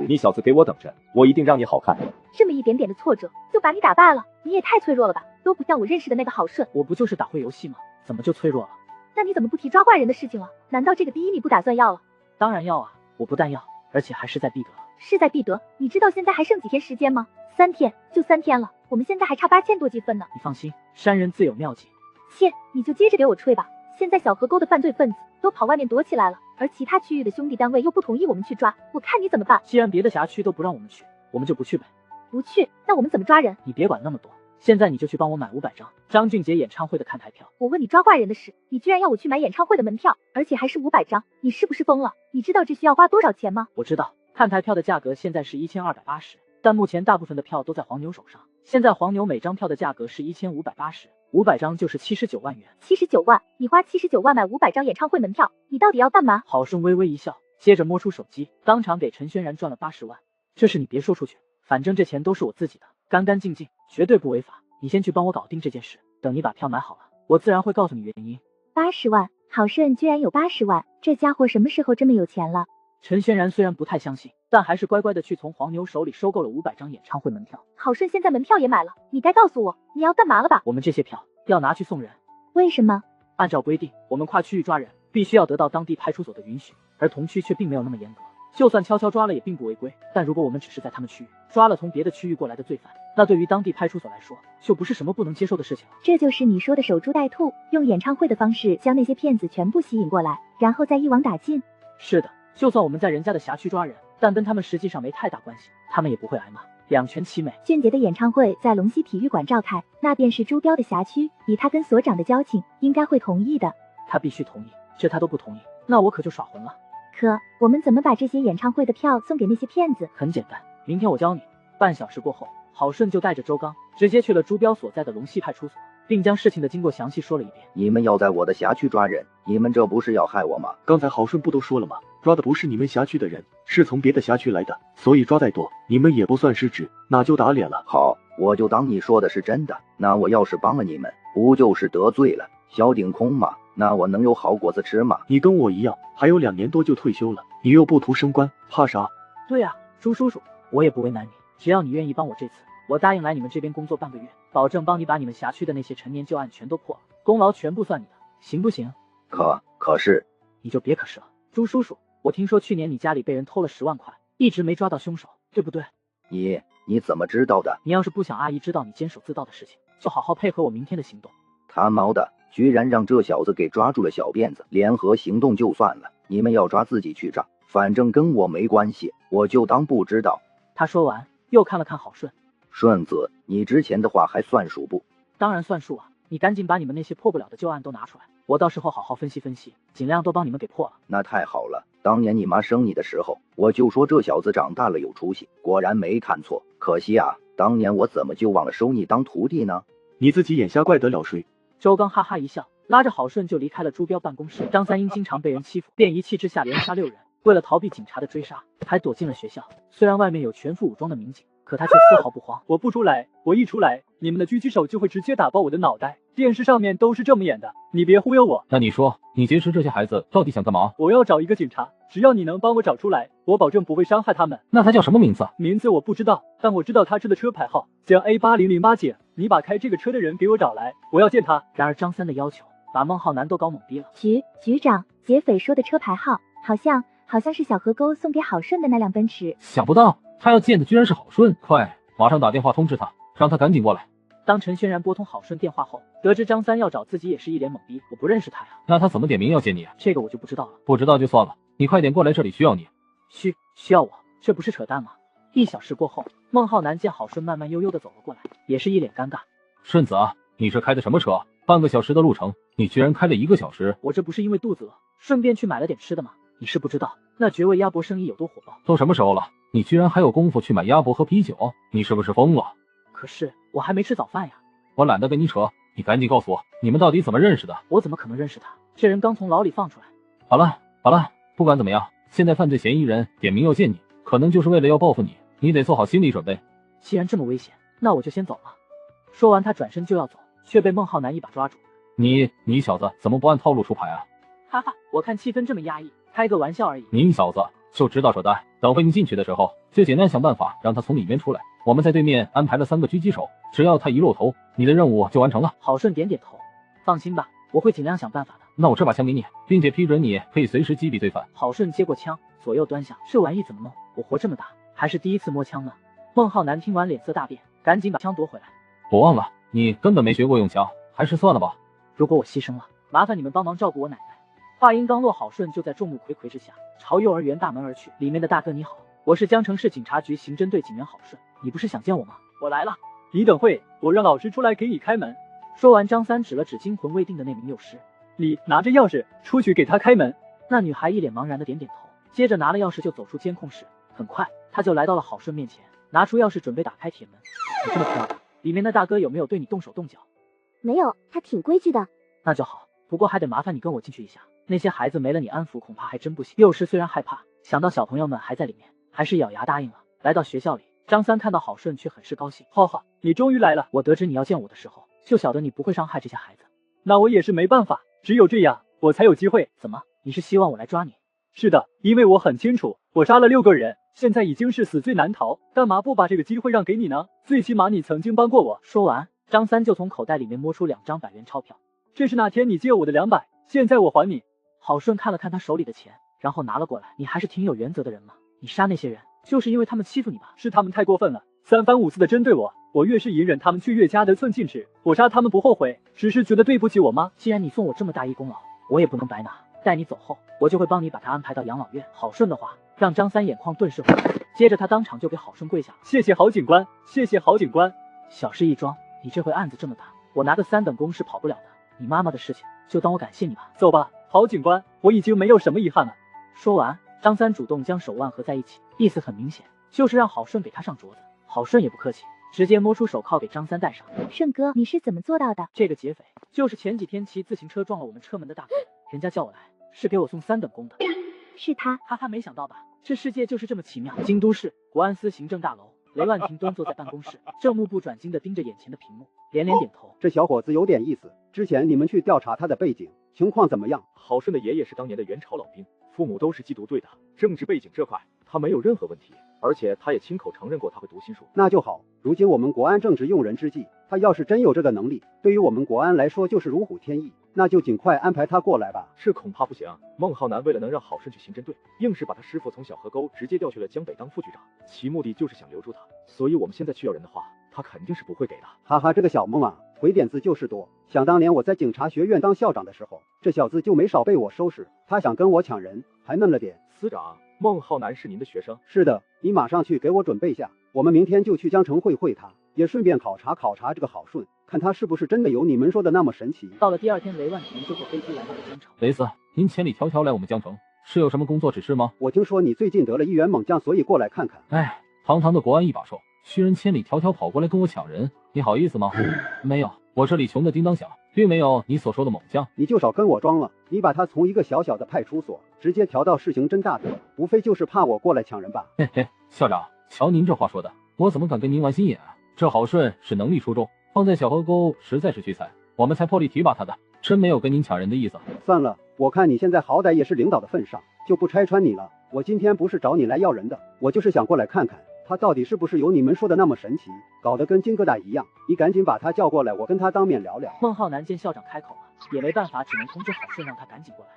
[SPEAKER 4] 你小子给我等着，我一定让你好看。
[SPEAKER 11] 这么一点点的挫折就把你打败了，你也太脆弱了吧，都不像我认识的那个郝顺。
[SPEAKER 1] 我不就是打会游戏吗？怎么就脆弱了？
[SPEAKER 11] 那你怎么不提抓坏人的事情了？难道这个第一你不打算要了？
[SPEAKER 1] 当然要啊，我不但要，而且还势在必得。
[SPEAKER 11] 势在必得？你知道现在还剩几天时间吗？3天，就3天了，我们现在还差8000多积分呢。
[SPEAKER 1] 你放心，山人自有妙计。
[SPEAKER 11] 切，你就接着给我吹吧。现在小河沟的犯罪分子都跑外面躲起来了，而其他区域的兄弟单位又不同意我们去抓，我看你怎么办？
[SPEAKER 1] 既然别的辖区都不让我们去，我们就不去呗。
[SPEAKER 11] 不去，那我们怎么抓人？
[SPEAKER 1] 你别管那么多，现在你就去帮我买500张张俊杰演唱会的看台票。
[SPEAKER 11] 我问你抓坏人的事，你居然要我去买演唱会的门票，而且还是500张，你是不是疯了？你知道这需要花多少钱吗？
[SPEAKER 1] 我知道，看台票的价格现在是1280，但目前大部分的票都在黄牛手上。现在黄牛每张票的价格是1580，500张就是79万元。
[SPEAKER 11] 79万？你花79万买500张演唱会门票，你到底要干嘛？
[SPEAKER 1] 郝顺微微一笑，接着摸出手机，当场给陈轩然转了80万。这事你别说出去，反正这钱都是我自己的，干干净净，绝对不违法。你先去帮我搞定这件事，等你把票买好了，我自然会告诉你原因。
[SPEAKER 11] 80万，郝顺居然有80万，这家伙什么时候这么有钱了？
[SPEAKER 1] 陈轩然虽然不太相信，但还是乖乖的去从黄牛手里收购了500张演唱会门票。
[SPEAKER 11] 郝顺现在门票也买了，你该告诉我你要干嘛了吧？
[SPEAKER 1] 我们这些票要拿去送人。
[SPEAKER 11] 为什么？
[SPEAKER 1] 按照规定，我们跨区域抓人必须要得到当地派出所的允许，而同区却并没有那么严格。就算悄悄抓了也并不违规，但如果我们只是在他们区域抓了从别的区域过来的罪犯，那对于当地派出所来说就不是什么不能接受的事情了。
[SPEAKER 11] 这就是你说的守株待兔，用演唱会的方式将那些骗子全部吸引过来，然后再一网打尽。
[SPEAKER 1] 是的，就算我们在人家的辖区抓人，但跟他们实际上没太大关系，他们也不会挨骂，两全其美。
[SPEAKER 11] 俊杰的演唱会在龙溪体育馆召开，那便是朱标的辖区，以他跟所长的交情，应该会同意的。
[SPEAKER 1] 他必须同意，这他都不同意，那我可就耍混了。
[SPEAKER 11] 可我们怎么把这些演唱会的票送给那些骗子？
[SPEAKER 1] 很简单，明天我教你。半小时过后，郝顺就带着周刚直接去了朱标所在的龙溪派出所，并将事情的经过详细说了一遍。
[SPEAKER 5] 你们要在我的辖区抓人，你们这不是要害我吗？
[SPEAKER 12] 刚才郝顺不都说了吗？抓的不是你们辖区的人，是从别的辖区来的，所以抓再多，你们也不算失职，那就打脸了。
[SPEAKER 5] 好，我就当你说的是真的。那我要是帮了你们，不就是得罪了小顶空吗？那我能有好果子吃吗？
[SPEAKER 12] 你跟我一样，还有2年多就退休了，你又不图升官，怕啥？
[SPEAKER 1] 对啊，朱叔叔，我也不为难你，只要你愿意帮我这次，我答应来你们这边工作半个月，保证帮你把你们辖区的那些陈年旧案全都破了，功劳全部算你的，行不行？
[SPEAKER 5] 可是，
[SPEAKER 1] 你就别可是了，朱叔叔，我听说去年你家里被人偷了10万块，一直没抓到凶手，对不对？
[SPEAKER 5] 你怎么知道的？
[SPEAKER 1] 你要是不想阿姨知道你监守自盗的事情，就好好配合我明天的行动。
[SPEAKER 5] 他妈的，居然让这小子给抓住了小辫子，联合行动就算了，你们要抓自己去抓，反正跟我没关系，我就当不知道。
[SPEAKER 1] 他说完，又看了看郝顺。
[SPEAKER 5] 顺子，你之前的话还算数不？
[SPEAKER 1] 当然算数啊，你赶紧把你们那些破不了的旧案都拿出来，我到时候好好分析分析，尽量都帮你们给破了。
[SPEAKER 5] 那太好了，当年你妈生你的时候，我就说这小子长大了有出息，果然没看错。可惜啊，当年我怎么就忘了收你当徒弟呢？
[SPEAKER 12] 你自己眼瞎怪得了谁？
[SPEAKER 1] 周刚哈哈一笑，拉着郝顺就离开了朱标办公室。张三因经常被人欺负，便一气之下连杀6人，为了逃避警察的追杀，还躲进了学校。虽然外面有全副武装的民警，可他却丝毫不慌。
[SPEAKER 14] 我不出来，我一出来，你们的狙击手就会直接打爆我的脑袋。电视上面都是这么演的，你别忽悠我。
[SPEAKER 10] 那你说，你劫持这些孩子到底想干嘛？
[SPEAKER 14] 我要找一个警察，只要你能帮我找出来，我保证不会伤害他们。
[SPEAKER 10] 那他叫什么名字？
[SPEAKER 14] 名字我不知道，但我知道他车的车牌号叫 A8008警。你把开这个车的人给我找来，我要见他。
[SPEAKER 1] 然而张三的要求把孟浩南都搞懵逼了。
[SPEAKER 11] 局长，劫匪说的车牌号好像是小河沟送给郝顺的那辆奔驰。
[SPEAKER 10] 想不到他要见的居然是郝顺，快，马上打电话通知他，让他赶紧过来。
[SPEAKER 1] 当陈轩然拨通郝顺电话后，得知张三要找自己，也是一脸懵逼。我不认识他呀。
[SPEAKER 10] 那他怎么点名要见你啊？
[SPEAKER 1] 这个我就不知道了。
[SPEAKER 10] 不知道就算了，你快点过来，这里需要你。
[SPEAKER 1] 需要我？这不是扯淡吗？1小时过后，孟浩南见郝顺慢慢悠悠的走了过来，也是一脸尴尬。
[SPEAKER 10] 顺子啊，你是开的什么车？半个小时的路程，你居然开了1个小时？
[SPEAKER 1] 我这不是因为肚子饿，顺便去买了点吃的吗？你是不知道那绝味鸭脖生意有多火爆。
[SPEAKER 10] 都什么时候了，你居然还有功夫去买鸭脖和啤酒？你是不是疯了？
[SPEAKER 1] 可是我还没吃早饭呀。
[SPEAKER 10] 我懒得跟你扯，你赶紧告诉我，你们到底怎么认识的？
[SPEAKER 1] 我怎么可能认识他？这人刚从牢里放出来。
[SPEAKER 10] 好了，不管怎么样，现在犯罪嫌疑人点名要见你，可能就是为了要报复你，你得做好心理准备。
[SPEAKER 1] 既然这么危险，那我就先走了。说完他转身就要走，却被孟浩南一把抓住。
[SPEAKER 10] 你小子怎么不按套路出牌啊？
[SPEAKER 1] 哈哈，我看气氛这么压抑，开个玩笑而已。
[SPEAKER 10] 你小子就知道扯淡，等会你进去的时候，就简单想办法让他从里面出来。我们在对面安排了3个狙击手，只要他一露头，你的任务就完成了。
[SPEAKER 1] 郝顺点点头，放心吧，我会尽量想办法的。
[SPEAKER 10] 那我这把枪给你，并且批准你可以随时击毙罪犯。
[SPEAKER 1] 郝顺接过枪，左右端详，这玩意怎么弄？我活这么大还是第一次摸枪呢。孟浩南听完脸色大变，赶紧把枪夺回来。
[SPEAKER 10] 我忘了，你根本没学过用枪，还是算了吧。
[SPEAKER 1] 如果我牺牲了，麻烦你们帮忙照顾我奶奶。话音刚落，郝顺就在众目睽睽之下朝幼儿园大门而去。里面的大哥你好，我是江城市警察局刑侦队警员郝顺，你不是想见我吗？
[SPEAKER 14] 我来了，你等会，我让老师出来给你开门。
[SPEAKER 1] 说完，张三指了指惊魂未定的那名幼师，
[SPEAKER 14] 你拿着钥匙出去给他开门。
[SPEAKER 1] 那女孩一脸茫然的点点头，接着拿了钥匙就走出监控室。很快，她就来到了郝顺面前，拿出钥匙准备打开铁门。你这么漂亮，里面的大哥有没有对你动手动脚？
[SPEAKER 11] 没有，他挺规矩的。
[SPEAKER 1] 那就好，不过还得麻烦你跟我进去一下。那些孩子没了你安抚，恐怕还真不行。幼师虽然害怕，想到小朋友们还在里面，还是咬牙答应了。来到学校里，张三看到郝顺却很是高兴。
[SPEAKER 14] 浩浩，你终于来了。
[SPEAKER 1] 我得知你要见我的时候，就晓得你不会伤害这些孩子。
[SPEAKER 14] 那我也是没办法，只有这样我才有机会。
[SPEAKER 1] 怎么，你是希望我来抓你？
[SPEAKER 14] 是的，因为我很清楚，我杀了6个人，现在已经是死罪难逃，干嘛不把这个机会让给你呢？最起码你曾经帮过我。
[SPEAKER 1] 说完，张三就从口袋里面摸出2张100元钞票。
[SPEAKER 14] 这是那天你借我的200，现在我还你。
[SPEAKER 1] 郝顺看了看他手里的钱，然后拿了过来。你还是挺有原则的人嘛，你杀那些人就是因为他们欺负你吧？
[SPEAKER 14] 是他们太过分了，3番5次的针对我，我越是隐忍，他们却越加得寸进尺。我杀他们不后悔，只是觉得对不起我妈。
[SPEAKER 1] 既然你送我这么大一功劳，我也不能白拿。待你走后，我就会帮你把他安排到养老院。郝顺的话让张三眼眶顿时红，接着他当场就给郝顺跪下。
[SPEAKER 14] 谢谢郝警官，谢谢郝警官。
[SPEAKER 1] 小事一桩，你这回案子这么大，我拿个3等功是跑不了的。你妈妈的事情就当我感谢你吧。
[SPEAKER 14] 走吧，郝警官，我已经没有什么遗憾了。
[SPEAKER 1] 说完，张三主动将手腕合在一起，意思很明显，就是让郝顺给他上镯子。郝顺也不客气，直接摸出手铐给张三戴上。
[SPEAKER 11] 顺哥，你是怎么做到的？
[SPEAKER 1] 这个劫匪就是前几天骑自行车撞了我们车门的大哥，人家叫我来是给我送3等功的。
[SPEAKER 11] 是他？
[SPEAKER 1] 哈哈，没想到吧？这世界就是这么奇妙。京都市国安司行政大楼，雷万平端坐在办公室，正目不转睛地盯着眼前的屏幕，连连点头。
[SPEAKER 13] 这小伙子有点意思，之前你们去调查他的背景，情况怎么样？
[SPEAKER 7] 郝顺的爷爷是当年的元朝老兵，父母都是缉毒队的，政治背景这块他没有任何问题，而且他也亲口承认过他会读心术。
[SPEAKER 13] 那就好，如今我们国安正值用人之际，他要是真有这个能力，对于我们国安来说就是如虎添翼，那就尽快安排他过来吧。
[SPEAKER 7] 这恐怕不行，孟浩南为了能让郝顺去刑侦队，硬是把他师傅从小河沟直接调去了江北当副局长，其目的就是想留住他，所以我们现在去要人的话，他肯定是不会给的。
[SPEAKER 13] 哈哈，这个小孟啊，鬼点子就是多。想当年我在警察学院当校长的时候，这小子就没少被我收拾，他想跟我抢人，还嫩了点。
[SPEAKER 7] 司长，孟浩南是您的学生？
[SPEAKER 13] 是的，你马上去给我准备下，我们明天就去江城会他，也顺便考察考察这个郝顺，看他是不是真的有你们说的那么神奇。
[SPEAKER 1] 到了第2天，雷万平就坐飞机来到了江城。
[SPEAKER 10] 雷斯，您千里迢迢来我们江城，是有什么工作指示吗？
[SPEAKER 13] 我听说你最近得了一员猛将，所以过来看看。
[SPEAKER 10] 哎，堂堂的国安一把手，居然千里迢迢跑过来跟我抢人，你好意思吗？没有，我这里穷的叮当响，并没有你所说的猛将。
[SPEAKER 13] 你就少跟我装了，你把他从一个小小的派出所直接调到市刑侦大队，无非就是怕我过来抢人吧？
[SPEAKER 10] 嘿嘿，校长，瞧您这话说的，我怎么敢跟您玩心眼啊？这郝顺是能力出众，放在小河沟实在是屈才，我们才破例提拔他的，真没有跟您抢人的意思。
[SPEAKER 13] 算了，我看你现在好歹也是领导的份上，就不拆穿你了。我今天不是找你来要人的，我就是想过来看看他到底是不是有你们说的那么神奇，搞得跟金疙瘩一样。你赶紧把他叫过来，我跟他当面聊聊。
[SPEAKER 1] 孟浩南见校长开口了，也没办法，只能通知郝顺让他赶紧过来。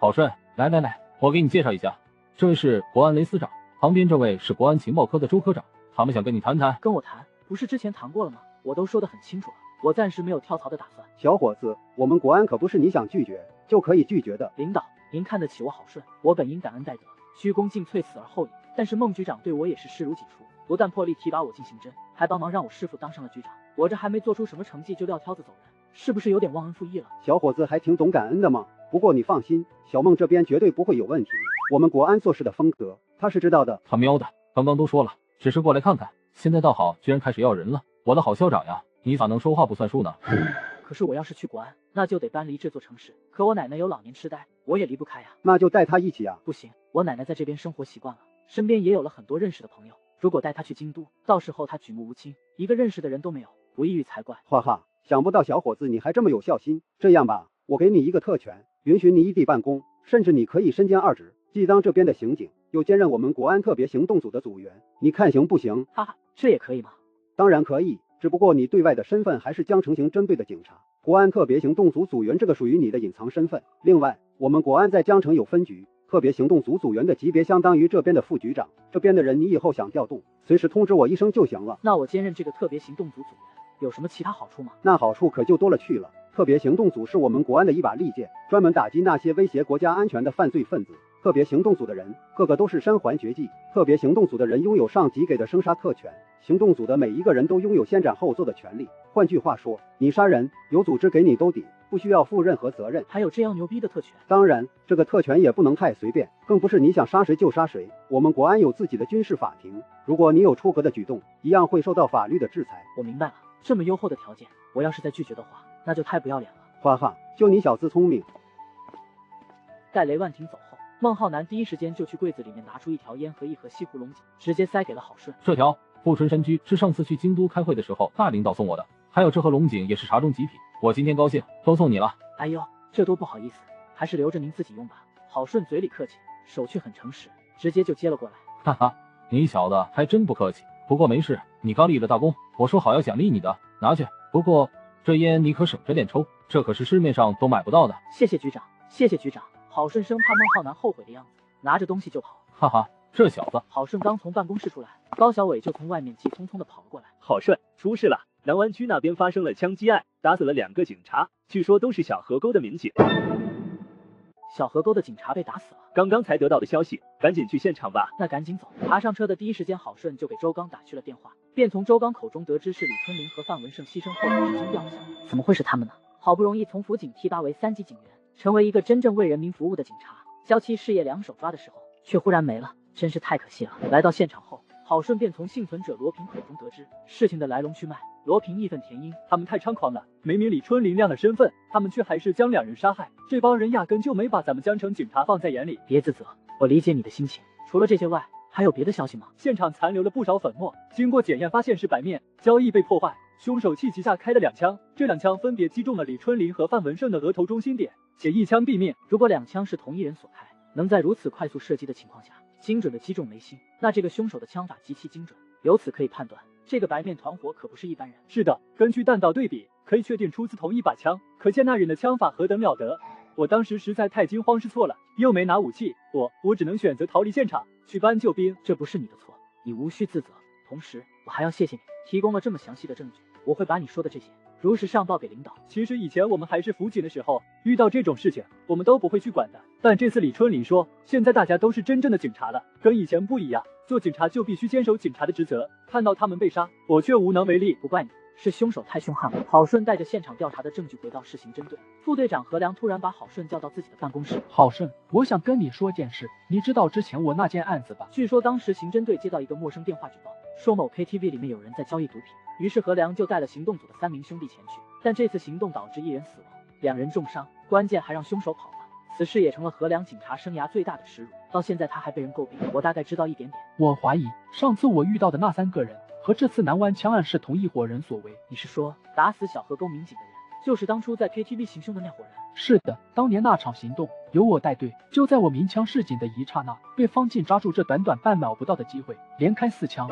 [SPEAKER 10] 郝顺，来来来，我给你介绍一下，这位是国安雷司长，旁边这位是国安情报科的周科长，他们想跟你谈谈。
[SPEAKER 1] 跟我谈？不是之前谈过了吗？我都说得很清楚了，我暂时没有跳槽的打算。
[SPEAKER 13] 小伙子，我们国安可不是你想拒绝就可以拒绝的。
[SPEAKER 1] 领导，您看得起我郝顺，我本应感恩戴德，鞠躬尽瘁，死而后已。但是孟局长对我也是视如己出，不但破例提拔我进刑侦，还帮忙让我师傅当上了局长。我这还没做出什么成绩就撂挑子走人，是不是有点忘恩负义了？
[SPEAKER 13] 小伙子还挺懂感恩的嘛。不过你放心，小孟这边绝对不会有问题，我们国安做事的风格他是知道的。
[SPEAKER 10] 他喵的，刚刚都说了，只是过来看看，现在倒好，居然开始要人了。我的好校长呀，你咋能说话不算数呢？
[SPEAKER 1] 可是我要是去国安，那就得搬离这座城市。可我奶奶有老年痴呆，我也离不开呀。
[SPEAKER 13] 那就带她一起啊。
[SPEAKER 1] 不行，我奶奶在这边生活习惯了，身边也有了很多认识的朋友。如果带她去京都，到时候她举目无亲，一个认识的人都没有，不抑郁才怪。
[SPEAKER 13] 哈哈，想不到小伙子你还这么有孝心。这样吧，我给你一个特权，允许你异地办公，甚至你可以身兼2职，既当这边的刑警，又兼任我们国安特别行动组的组员，你看行不行？
[SPEAKER 1] 哈哈，这也可以吗？
[SPEAKER 13] 当然可以，只不过你对外的身份还是江城刑侦队的警察，国安特别行动组组员这个属于你的隐藏身份。另外，我们国安在江城有分局，特别行动组组员的级别相当于这边的副局长，这边的人你以后想调动，随时通知我一声就行了。
[SPEAKER 1] 那我兼任这个特别行动组组员有什么其他好处吗？
[SPEAKER 13] 那好处可就多了去了。特别行动组是我们国安的一把利剑，专门打击那些威胁国家安全的犯罪分子。特别行动组的人个个都是身怀绝技，特别行动组的人拥有上级给的生杀特权，行动组的每一个人都拥有先斩后奏的权利。换句话说，你杀人，有组织给你兜底，不需要负任何责任。
[SPEAKER 1] 还有这样牛逼的特权？
[SPEAKER 13] 当然，这个特权也不能太随便，更不是你想杀谁就杀谁。我们国安有自己的军事法庭，如果你有出格的举动，一样会受到法律的制裁。
[SPEAKER 1] 我明白了，这么优厚的条件，我要是再拒绝的话，那就太不要脸了。
[SPEAKER 13] 哈哈，就你小子聪明。
[SPEAKER 1] 待雷万廷走后，孟浩南第一时间就去柜子里面拿出一条烟和一盒西湖龙井，直接塞给了郝顺。
[SPEAKER 10] 这条富春山居是上次去京都开会的时候大领导送我的，还有这盒龙井也是茶中极品，我今天高兴，都送你了。
[SPEAKER 1] 哎呦，这多不好意思，还是留着您自己用吧。郝顺嘴里客气，手却很诚实，直接就接了过来。
[SPEAKER 10] 哈哈，你小子还真不客气。不过没事，你刚立了大功，我说好要奖励你的，拿去。不过这烟你可省着点抽，这可是市面上都买不到的。
[SPEAKER 1] 谢谢局长，谢谢局长。郝顺生怕孟浩南后悔的样子，拿着东西就跑。
[SPEAKER 10] 哈哈，这小子。
[SPEAKER 1] 郝顺刚从办公室出来，高小伟就从外面急匆匆的跑了过来。
[SPEAKER 9] 郝顺，出事了，南湾区那边发生了枪击案，打死了2个警察，据说都是小河沟的民警。
[SPEAKER 1] 小河沟的警察被打死了，
[SPEAKER 9] 刚刚才得到的消息，赶紧去现场吧。
[SPEAKER 1] 那赶紧走。爬上车的第一时间，郝顺就给周刚打去了电话，便从周刚口中得知是李春林和范文胜牺牲后至今掉下。怎么会是他们呢？好不容易从辅警提拔为3级警员，成为一个真正为人民服务的警察，交期事业两手抓的时候，却忽然没了，真是太可惜了。来到现场后，郝顺便从幸存者罗平口中得知事情的来龙去脉。罗平义愤填膺，
[SPEAKER 14] 他们太猖狂了，明明李春林亮了身份，他们却还是将2人杀害。这帮人压根就没把咱们江城警察放在眼里。
[SPEAKER 1] 别自责，我理解你的心情。除了这些外，还有别的消息吗？
[SPEAKER 14] 现场残留了不少粉末，经过检验发现是白面，交易被破坏，凶手气急下开了2枪，这2枪分别击中了李春林和范文胜的额头中心点，且1枪毙命。
[SPEAKER 1] 如果2枪是同一人所开，能在如此快速射击的情况下，精准的击中眉心，那这个凶手的枪法极其精准。由此可以判断，这个白面团伙可不是一般人。
[SPEAKER 14] 是的，根据弹道对比，可以确定出自同一把枪，可见那人的枪法何等了得。我当时实在太惊慌失措了，又没拿武器，我只能选择逃离现场，去搬救兵。
[SPEAKER 1] 这不是你的错，你无需自责。同时，我还要谢谢你提供了这么详细的证据，我会把你说的这些如实上报给领导。
[SPEAKER 14] 其实以前我们还是辅警的时候，遇到这种事情，我们都不会去管的。但这次李春林说，现在大家都是真正的警察了，跟以前不一样。做警察就必须坚守警察的职责，看到他们被杀，我却无能为力。
[SPEAKER 1] 不怪你，是凶手太凶悍了。郝顺带着现场调查的证据回到市刑侦队，副队长何良突然把郝顺叫到自己的办公室。
[SPEAKER 16] 郝顺，我想跟你说件事，你知道之前我那件案子吧？
[SPEAKER 1] 据说当时刑侦队接到一个陌生电话举报，说某 KTV 里面有人在交易毒品，于是何良就带了行动组的3名兄弟前去，但这次行动导致1人死亡，2人重伤，关键还让凶手跑了。此事也成了何良警察生涯最大的耻辱，到现在他还被人诟病。我大概知道一点点。
[SPEAKER 16] 我怀疑上次我遇到的那3个人和这次南湾枪案是同一伙人所为。
[SPEAKER 1] 你是说打死小河沟民警的人就是当初在 KTV 行凶的那伙人？
[SPEAKER 16] 是的，当年那场行动由我带队，就在我鸣枪示警的一刹那，被方进抓住这短短半秒不到的机会，连开4枪。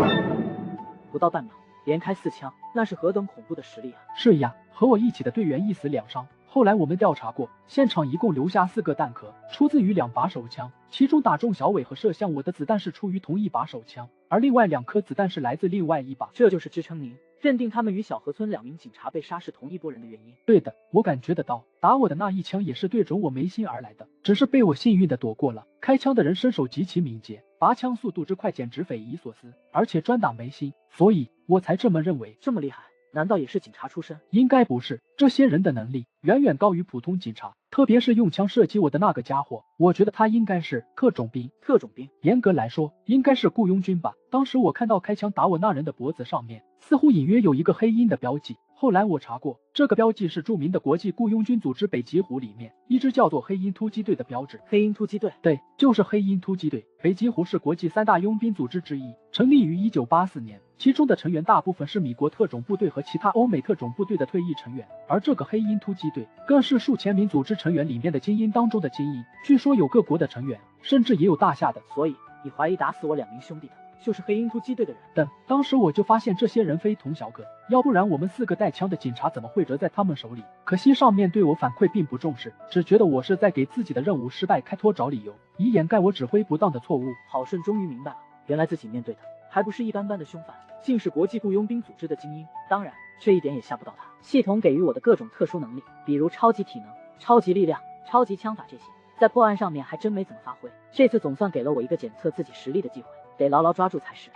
[SPEAKER 1] 不到半秒连开4枪，那是何等恐怖的实力啊！
[SPEAKER 16] 是呀，和我一起的队员1死2伤。后来我们调查过，现场一共留下4个弹壳，出自于2把手枪，其中打中小伟和射向我的子弹是出于同一把手枪，而另外2颗子弹是来自另外一把。
[SPEAKER 1] 这就是支撑您认定他们与小河村2名警察被杀是同一拨人的原因。
[SPEAKER 16] 对的，我感觉得到，打我的那1枪也是对准我眉心而来的，只是被我幸运的躲过了。开枪的人身手极其敏捷，拔枪速度之快简直匪夷所思，而且专打眉心，所以我才这么认为。
[SPEAKER 1] 这么厉害？难道也是警察出身？
[SPEAKER 16] 应该不是，这些人的能力远远高于普通警察，特别是用枪射击我的那个家伙，我觉得他应该是特种兵。
[SPEAKER 1] 特种兵？
[SPEAKER 16] 严格来说，应该是雇佣军吧。当时我看到开枪打我那人的脖子上面，似乎隐约有一个黑鹰的标记。后来我查过，这个标记是著名的国际雇佣军组织北极狐里面一支叫做黑鹰突击队的标志。
[SPEAKER 1] 黑鹰突击队？
[SPEAKER 16] 对，就是黑鹰突击队。北极狐是国际3大佣兵组织之一，成立于1984年，其中的成员大部分是米国特种部队和其他欧美特种部队的退役成员，而这个黑鹰突击队更是数千名组织成员里面的精英当中的精英，据说有各国的成员，甚至也有大夏的。
[SPEAKER 1] 所以你怀疑打死我2名兄弟的就是黑鹰突击队的人？
[SPEAKER 16] 当时我就发现这些人非同小可，要不然我们4个带枪的警察怎么会折在他们手里？可惜上面对我反馈并不重视，只觉得我是在给自己的任务失败开脱找理由，以掩盖我指挥不当的错误。
[SPEAKER 1] 郝顺终于明白了，原来自己面对的还不是一般般的凶犯，竟是国际雇佣兵组织的精英。当然，这一点也吓不到他。系统给予我的各种特殊能力，比如超级体能、超级力量、超级枪法这些，在破案上面还真没怎么发挥。这次总算给了我一个检测自己实力的机会，得牢牢抓住才是。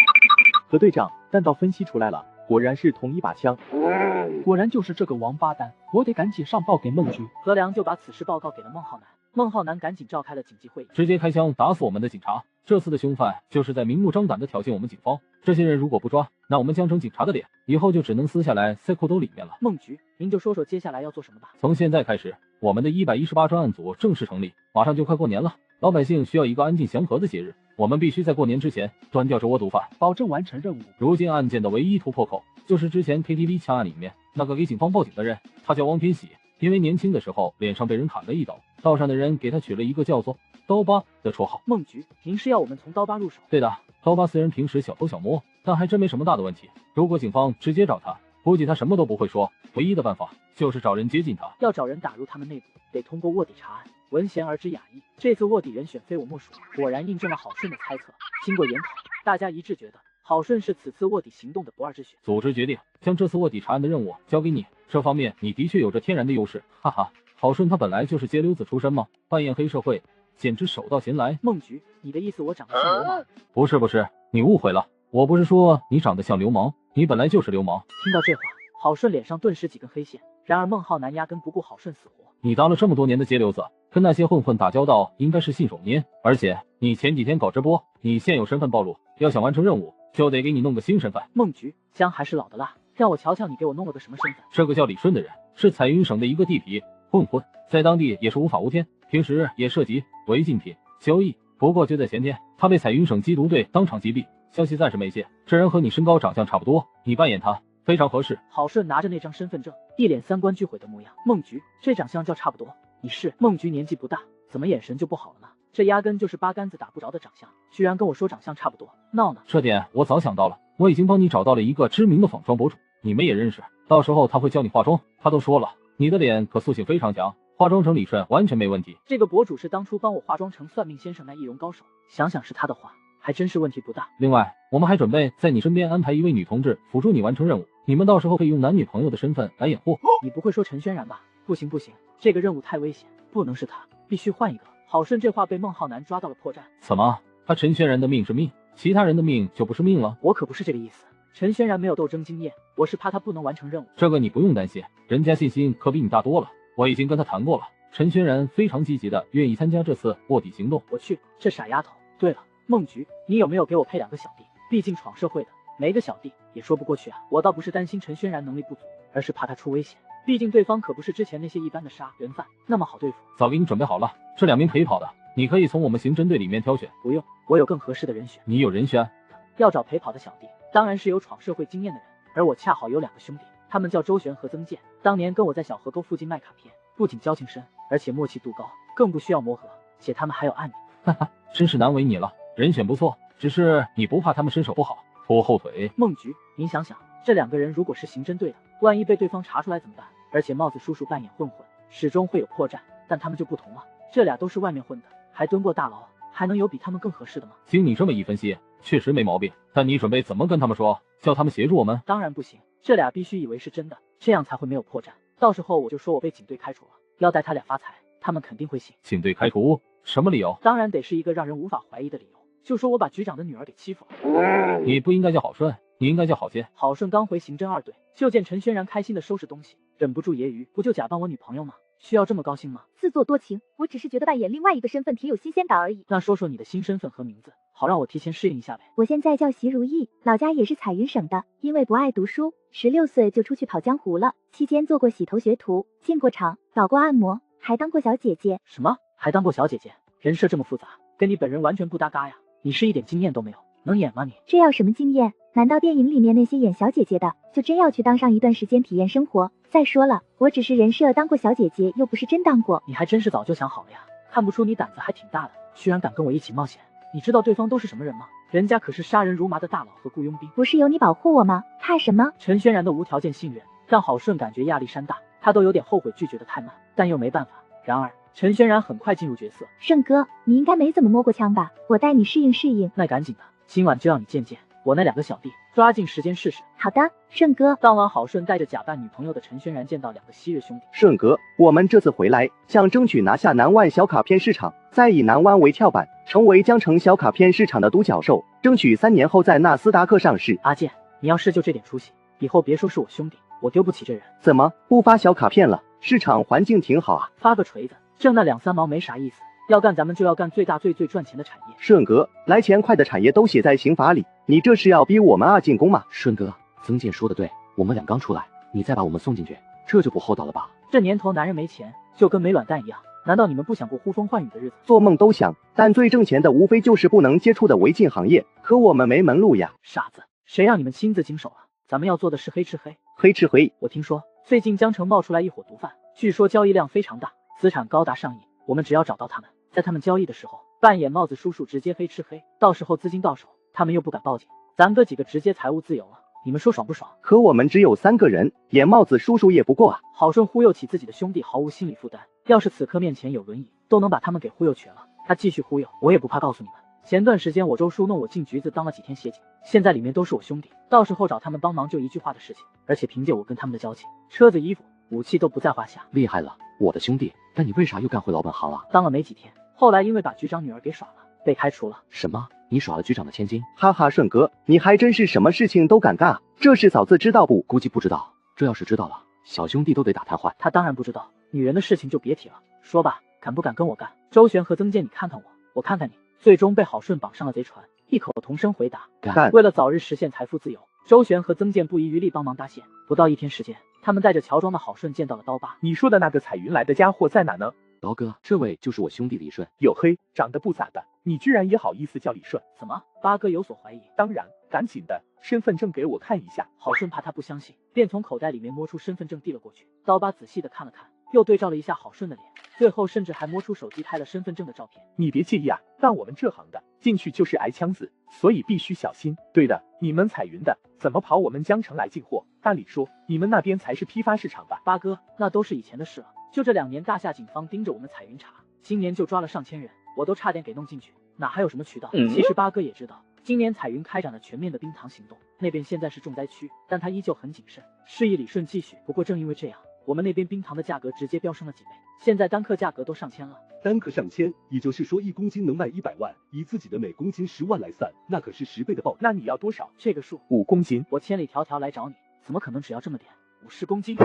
[SPEAKER 12] 何队长，弹道分析出来了，果然是同一把枪。
[SPEAKER 16] 果然就是这个王八蛋，我得赶紧上报给孟局。
[SPEAKER 1] 何良就把此事报告给了孟浩南，孟浩南赶紧召开了紧急会议，
[SPEAKER 10] 直接开枪打死我们的警察。这次的凶犯就是在明目张胆的挑衅我们警方，这些人如果不抓，那我们江城警察的脸以后就只能撕下来塞裤兜里面了。
[SPEAKER 1] 孟局，您就说说接下来要做什么吧。
[SPEAKER 10] 从现在开始，我们的118专案组正式成立，马上就快过年了，老百姓需要一个安静祥和的节日，我们必须在过年之前端掉这窝毒贩，
[SPEAKER 16] 保证完成任务。
[SPEAKER 10] 如今案件的唯一突破口就是之前 KTV 枪案里面那个给警方报警的人，他叫汪天喜，因为年轻的时候脸上被人砍了一刀，道上的人给他取了一个叫做刀疤的绰号。
[SPEAKER 1] 孟局，您是要我们从刀疤入手？
[SPEAKER 10] 对的，刀疤虽然平时小偷小摸，但还真没什么大的问题。如果警方直接找他，估计他什么都不会说，唯一的办法就是找人接近他。
[SPEAKER 1] 要找人打入他们内部，得通过卧底查案。闻贤而知雅意，这次卧底人选非我莫属，果然印证了郝顺的猜测。经过研讨，大家一致觉得郝顺是此次卧底行动的不二之选。
[SPEAKER 10] 组织决定将这次卧底查案的任务交给你，这方面你的确有着天然的优势，哈哈。郝顺他本来就是街溜子出身嘛，扮演黑社会简直手到擒来。
[SPEAKER 1] 孟局，你的意思我长得像流氓？
[SPEAKER 10] 不是，你误会了，我不是说你长得像流氓，你本来就是流氓。
[SPEAKER 1] 听到这话，郝顺脸上顿时几根黑线。然而孟浩南压根不顾郝顺死活。
[SPEAKER 10] 你当了这么多年的街溜子，跟那些混混打交道应该是信手拈，而且你前几天搞直播，你现有身份暴露，要想完成任务，就得给你弄个新身份。
[SPEAKER 1] 孟局，姜还是老的辣，让我瞧瞧你给我弄了个什么身份。
[SPEAKER 10] 这个叫李顺的人是彩云省的一个地痞混混，在当地也是无法无天，平时也涉及违禁品交易。不过就在前天，他被彩云省缉毒队当场击毙，消息暂时没泄。这人和你身高长相差不多，你扮演他非常合适。
[SPEAKER 1] 郝顺拿着那张身份证，一脸三观俱毁的模样。孟局，这长相叫差不多。你是？孟局年纪不大，怎么眼神就不好了呢？这压根就是八竿子打不着的长相，居然跟我说长相差不多，闹呢？
[SPEAKER 10] 这点我早想到了，我已经帮你找到了一个知名的仿妆博主，你们也认识，到时候他会教你化妆。他都说了，你的脸可塑性非常强，化妆成李顺完全没问题。
[SPEAKER 1] 这个博主是当初帮我化妆成算命先生那易容高手，想想是他的话，还真是问题不大。
[SPEAKER 10] 另外，我们还准备在你身边安排一位女同志辅助你完成任务，你们到时候可以用男女朋友的身份来掩护。
[SPEAKER 1] 你不会说陈轩然吧？不行，这个任务太危险，不能是他，必须换一个。郝顺这话被孟浩南抓到了破绽。
[SPEAKER 10] 怎么？他陈轩然的命是命，其他人的命就不是命了？
[SPEAKER 1] 我可不是这个意思。陈轩然没有斗争经验，我是怕他不能完成任务。
[SPEAKER 10] 这个你不用担心，人家信心可比你大多了。我已经跟他谈过了，陈轩然非常积极的愿意参加这次卧底行动。
[SPEAKER 1] 我去，这傻丫头。对了，孟局，你有没有给我配2个小弟？毕竟闯社会的，没个小弟也说不过去啊。我倒不是担心陈轩然能力不足，而是怕他出危险。毕竟对方可不是之前那些一般的杀人犯，那么好对付。
[SPEAKER 10] 早给你准备好了，这2名陪跑的，你可以从我们刑侦队里面挑选。
[SPEAKER 1] 不用，我有更合适的人选。
[SPEAKER 10] 你有人选？
[SPEAKER 1] 要找陪跑的小弟，当然是有闯社会经验的人。而我恰好有2个兄弟，他们叫周旋和曾健，当年跟我在小河沟附近卖卡片，不仅交情深，而且默契度高，更不需要磨合，且他们还有案底。
[SPEAKER 10] 哈哈，真是难为你了，人选不错，只是你不怕他们身手不好，拖后腿。
[SPEAKER 1] 孟局，您想想，这2个人如果是刑侦队的，万一被对方查出来怎么办？而且帽子叔叔扮演混混，始终会有破绽，但他们就不同了，这俩都是外面混的，还蹲过大牢，还能有比他们更合适的吗？
[SPEAKER 10] 经你这么一分析，确实没毛病，但你准备怎么跟他们说，叫他们协助我们？
[SPEAKER 1] 当然不行，这俩必须以为是真的，这样才会没有破绽。到时候我就说我被警队开除了，要带他俩发财，他们肯定会信。
[SPEAKER 10] 警队开除？什么理由？
[SPEAKER 1] 当然得是一个让人无法怀疑的理由，就说我把局长的女儿给欺负了。
[SPEAKER 10] 你不应该叫郝顺，你应该叫郝健。
[SPEAKER 1] 郝顺刚回刑侦2队，就见陈轩然开心的收拾东西，忍不住揶揄，不就假扮我女朋友吗？需要这么高兴吗？
[SPEAKER 11] 自作多情，我只是觉得扮演另外一个身份挺有新鲜感而已。
[SPEAKER 1] 那说说你的新身份和名字，好让我提前适应一下呗。
[SPEAKER 11] 我现在叫席如意，老家也是彩云省的，因为不爱读书，16岁就出去跑江湖了，期间做过洗头学徒，进过厂，搞过按摩，还当过小姐姐。
[SPEAKER 1] 什么？还当过小姐姐？人设这么复杂，跟你本人完全不搭嘎呀！你是一点经验都没有，能演吗你？
[SPEAKER 11] 这要什么经验？难道电影里面那些演小姐姐的，就真要去当上一段时间体验生活？再说了，我只是人设当过小姐姐，又不是真当过。
[SPEAKER 1] 你还真是早就想好了呀，看不出你胆子还挺大的，居然敢跟我一起冒险。你知道对方都是什么人吗？人家可是杀人如麻的大佬和雇佣兵。
[SPEAKER 11] 不是有你保护我吗？怕什么？
[SPEAKER 1] 陈轩然的无条件信任让郝顺感觉压力山大，他都有点后悔拒绝的太慢，但又没办法。然而陈轩然很快进入角色。
[SPEAKER 11] 顺哥，你应该没怎么摸过枪吧？我带你适应适应。
[SPEAKER 1] 那赶紧的，今晚就让你见见我那2个小弟，抓紧时间试试。
[SPEAKER 11] 好的，顺哥。
[SPEAKER 1] 当晚，郝顺带着假扮女朋友的陈轩然见到2个昔日兄弟。
[SPEAKER 18] 顺哥，我们这次回来想争取拿下南湾小卡片市场，再以南湾为跳板，成为江城小卡片市场的独角兽，争取3年后在纳斯达克上市。
[SPEAKER 1] 阿健，你要是就这点出息，以后别说是我兄弟，我丢不起这人。
[SPEAKER 18] 怎么不发小卡片了？市场环境挺好啊。
[SPEAKER 1] 发个锤子，挣那2、3毛没啥意思。要干咱们就要干最大最赚钱的产业。
[SPEAKER 18] 顺哥，来钱快的产业都写在刑法里，你这是要逼我们进宫吗？
[SPEAKER 6] 顺哥，曾健说的对，我们俩刚出来，你再把我们送进去，这就不厚道了吧？
[SPEAKER 1] 这年头男人没钱就跟没卵蛋一样，难道你们不想过呼风唤雨的日子？
[SPEAKER 18] 做梦都想，但最挣钱的无非就是不能接触的违禁行业，可我们没门路呀。
[SPEAKER 1] 傻子，谁让你们亲自经手了？咱们要做的是黑吃黑，
[SPEAKER 18] 黑吃黑。
[SPEAKER 1] 我听说最近江城冒出来一伙毒贩，据说交易量非常大，资产高达上亿。我们只要找到他们，在他们交易的时候扮演帽子叔叔，直接黑吃黑，到时候资金到手，他们又不敢报警，咱哥几个直接财务自由了。你们说爽不爽？
[SPEAKER 18] 可我们只有3个人，演帽子叔叔也不够啊。
[SPEAKER 1] 郝顺忽悠起自己的兄弟，毫无心理负担。要是此刻面前有轮椅，都能把他们给忽悠瘸了。他继续忽悠，我也不怕告诉你们。前段时间我周叔弄我进局子当了几天协警，现在里面都是我兄弟，到时候找他们帮忙就一句话的事情。而且凭借我跟他们的交情，车子、衣服、武器都不在话下。
[SPEAKER 6] 厉害了，我的兄弟！那你为啥又干回老本行了？
[SPEAKER 1] 当了没几天，后来因为把局长女儿给耍了，被开除了。
[SPEAKER 6] 什么？你耍了局长的千金？
[SPEAKER 18] 哈哈，顺哥，你还真是什么事情都敢干。这事嫂子知道不？
[SPEAKER 6] 估计不知道。这要是知道了，小兄弟都得打瘫痪。
[SPEAKER 1] 他当然不知道，女人的事情就别提了。说吧，敢不敢跟我干？周旋和曾健，你看看我，我看看你。最终被郝顺绑上了贼船，异口同声回答
[SPEAKER 18] 干。
[SPEAKER 1] 为了早日实现财富自由，周旋和曾健不遗余力帮忙搭线。不到1天时间，他们带着乔装的郝顺见到了刀疤。
[SPEAKER 2] 你说的那个彩云来的家伙在哪呢？
[SPEAKER 6] 刀哥，这位就是我兄弟李顺。
[SPEAKER 2] 黝黑，长得不咋的，你居然也好意思叫李顺？
[SPEAKER 1] 怎么？八哥有所怀疑？
[SPEAKER 2] 当然，赶紧的，身份证给我看一下。
[SPEAKER 1] 郝顺怕他不相信，便从口袋里面摸出身份证递了过去。刀疤仔细的看了看，又对照了一下郝顺的脸，最后甚至还摸出手机拍了身份证的照片。
[SPEAKER 2] 你别介意啊，干我们这行的进去就是挨枪子，所以必须小心。对的，你们彩云的怎么跑我们江城来进货？按理说你们那边才是批发市场吧？
[SPEAKER 1] 八哥，那都是以前的事了。就这2年，大夏警方盯着我们彩云查，今年就抓了上千人，我都差点给弄进去，哪还有什么渠道？其实八哥也知道，今年彩云开展了全面的冰糖行动，那边现在是重灾区，但他依旧很谨慎，示意李顺继续。不过正因为这样，我们那边冰糖的价格直接飙升了几倍，现在单克价格都上千了。
[SPEAKER 21] 单克上千，也就是说1公斤能卖100万，以自己的每公斤10万来算，那可是10倍的暴利。
[SPEAKER 2] 那你要多少？
[SPEAKER 1] 这个数
[SPEAKER 2] 5公斤。
[SPEAKER 1] 我千里迢迢来找你，怎么可能只要这么点？50公斤。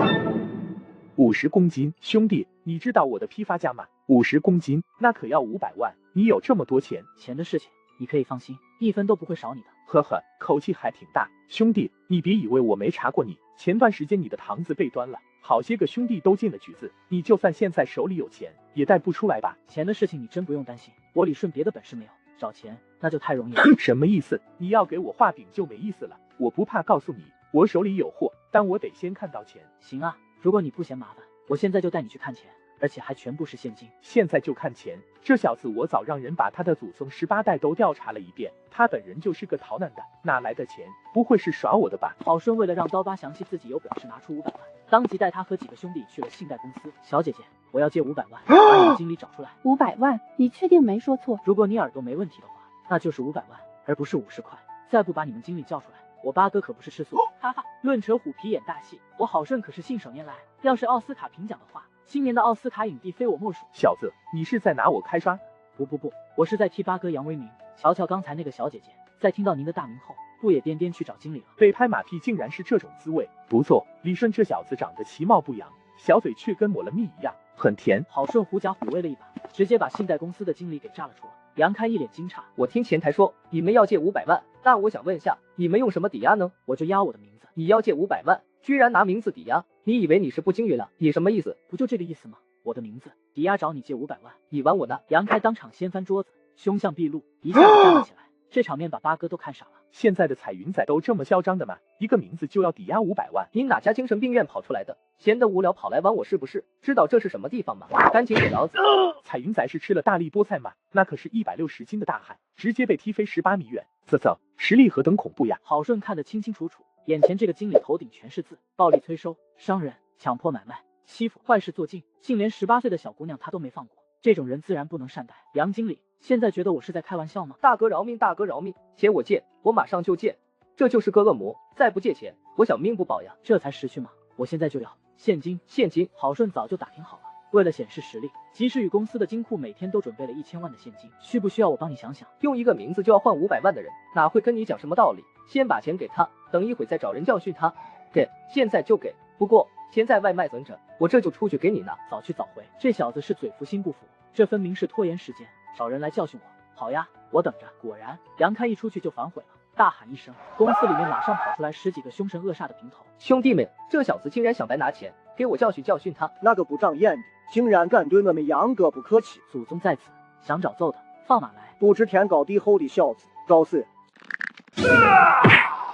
[SPEAKER 2] 50公斤，兄弟，你知道我的批发价吗？50公斤，那可要500万。你有这么多钱？
[SPEAKER 1] 钱的事情你可以放心，1分都不会少你的。
[SPEAKER 2] 呵呵，口气还挺大。兄弟，你别以为我没查过你，前段时间你的堂子被端了，好些个兄弟都进了局子，你就算现在手里有钱，也带不出来吧？
[SPEAKER 1] 钱的事情你真不用担心，我李顺别的本事没有，找钱那就太容易了。
[SPEAKER 2] 什么意思？你要给我画饼就没意思了。我不怕告诉你，我手里有货，但我得先看到钱。
[SPEAKER 1] 行啊，如果你不嫌麻烦，我现在就带你去看钱，而且还全部是现金。
[SPEAKER 2] 现在就看钱？这小子我早让人把他的祖宗18代都调查了一遍，他本人就是个逃难的，哪来的钱？不会是耍我的吧？
[SPEAKER 1] 郝顺为了让刀疤详细自己有本事拿出500万，当即带他和几个兄弟去了信贷公司。小姐姐，我要借500万，把你的经理找出来。
[SPEAKER 23] 500万？你确定没说错？
[SPEAKER 1] 如果你耳朵没问题的话，那就是500万，而不是50块。再不把你们经理叫出来，我八哥可不是吃素。哈哈，论扯虎皮演大戏，我郝顺可是信手拈来。要是奥斯卡评奖的话，今年的奥斯卡影帝非我莫属。
[SPEAKER 2] 小子，你是在拿我开刷？
[SPEAKER 1] 不，我是在替八哥扬威名。瞧瞧刚才那个小姐姐，在听到您的大名后，不也颠颠去找经理了？
[SPEAKER 2] 被拍马屁竟然是这种滋味，不错。李顺这小子长得其貌不扬，小嘴却跟抹了蜜一样，很甜。
[SPEAKER 1] 郝顺狐假虎威了一把，直接把信贷公司的经理给炸了出来。杨开一脸惊诧，
[SPEAKER 8] 我听前台说你们要借500万，那我想问下，你们用什么抵押呢？
[SPEAKER 1] 我就押我的名字。
[SPEAKER 8] 你要借500万，居然拿名字抵押，你以为你是不经允了？你什么意思？
[SPEAKER 1] 不就这个意思吗？我的名字抵押找你借500万，
[SPEAKER 8] 你玩我呢？
[SPEAKER 1] 杨开当场掀翻桌子，凶相毕露，一下子站了起来。这场面把八哥都看傻了。
[SPEAKER 2] 现在的彩云仔都这么嚣张的吗？一个名字就要抵押500万？
[SPEAKER 8] 你哪家精神病院跑出来的？闲得无聊跑来玩我是不是？知道这是什么地方吗？赶紧给老子！
[SPEAKER 2] 彩云仔是吃了大力菠菜吗？那可是160斤的大汉，直接被踢飞18米远。啧，实力何等恐怖呀！
[SPEAKER 1] 郝顺看得清清楚楚，眼前这个经理头顶全是字：暴力催收、伤人、强迫买卖、欺负、坏事做尽，竟连18岁的小姑娘他都没放过。这种人自然不能善待。杨经理，现在觉得我是在开玩笑吗？
[SPEAKER 8] 大哥饶命，大哥饶命！钱我借，我马上就借。这就是个恶魔，再不借钱，我小命不保呀！
[SPEAKER 1] 这才识趣嘛！我现在就要现金！
[SPEAKER 8] 现金！
[SPEAKER 1] 郝顺早就打听好了，为了显示实力，及时雨公司的金库每天都准备了1000万的现金。需不需要我帮你想想？
[SPEAKER 8] 用一个名字就要换500万的人，哪会跟你讲什么道理？先把钱给他，等一会再找人教训他。给，现在就给。不过钱在外卖等着，我这就出去给你拿。
[SPEAKER 1] 早去早回，这小子是嘴服心不服，这分明是拖延时间，找人来教训我。好呀，我等着。果然，杨开一出去就反悔了，大喊一声，公司里面马上跑出来10几个凶神恶煞的平头。
[SPEAKER 8] 兄弟们，这小子竟然想白拿钱，给我教训教训他。
[SPEAKER 24] 那个不长眼的，竟然敢对我们杨哥不客气！
[SPEAKER 1] 祖宗在此，想找揍的放马来！
[SPEAKER 24] 不知天高地厚的小子，找死！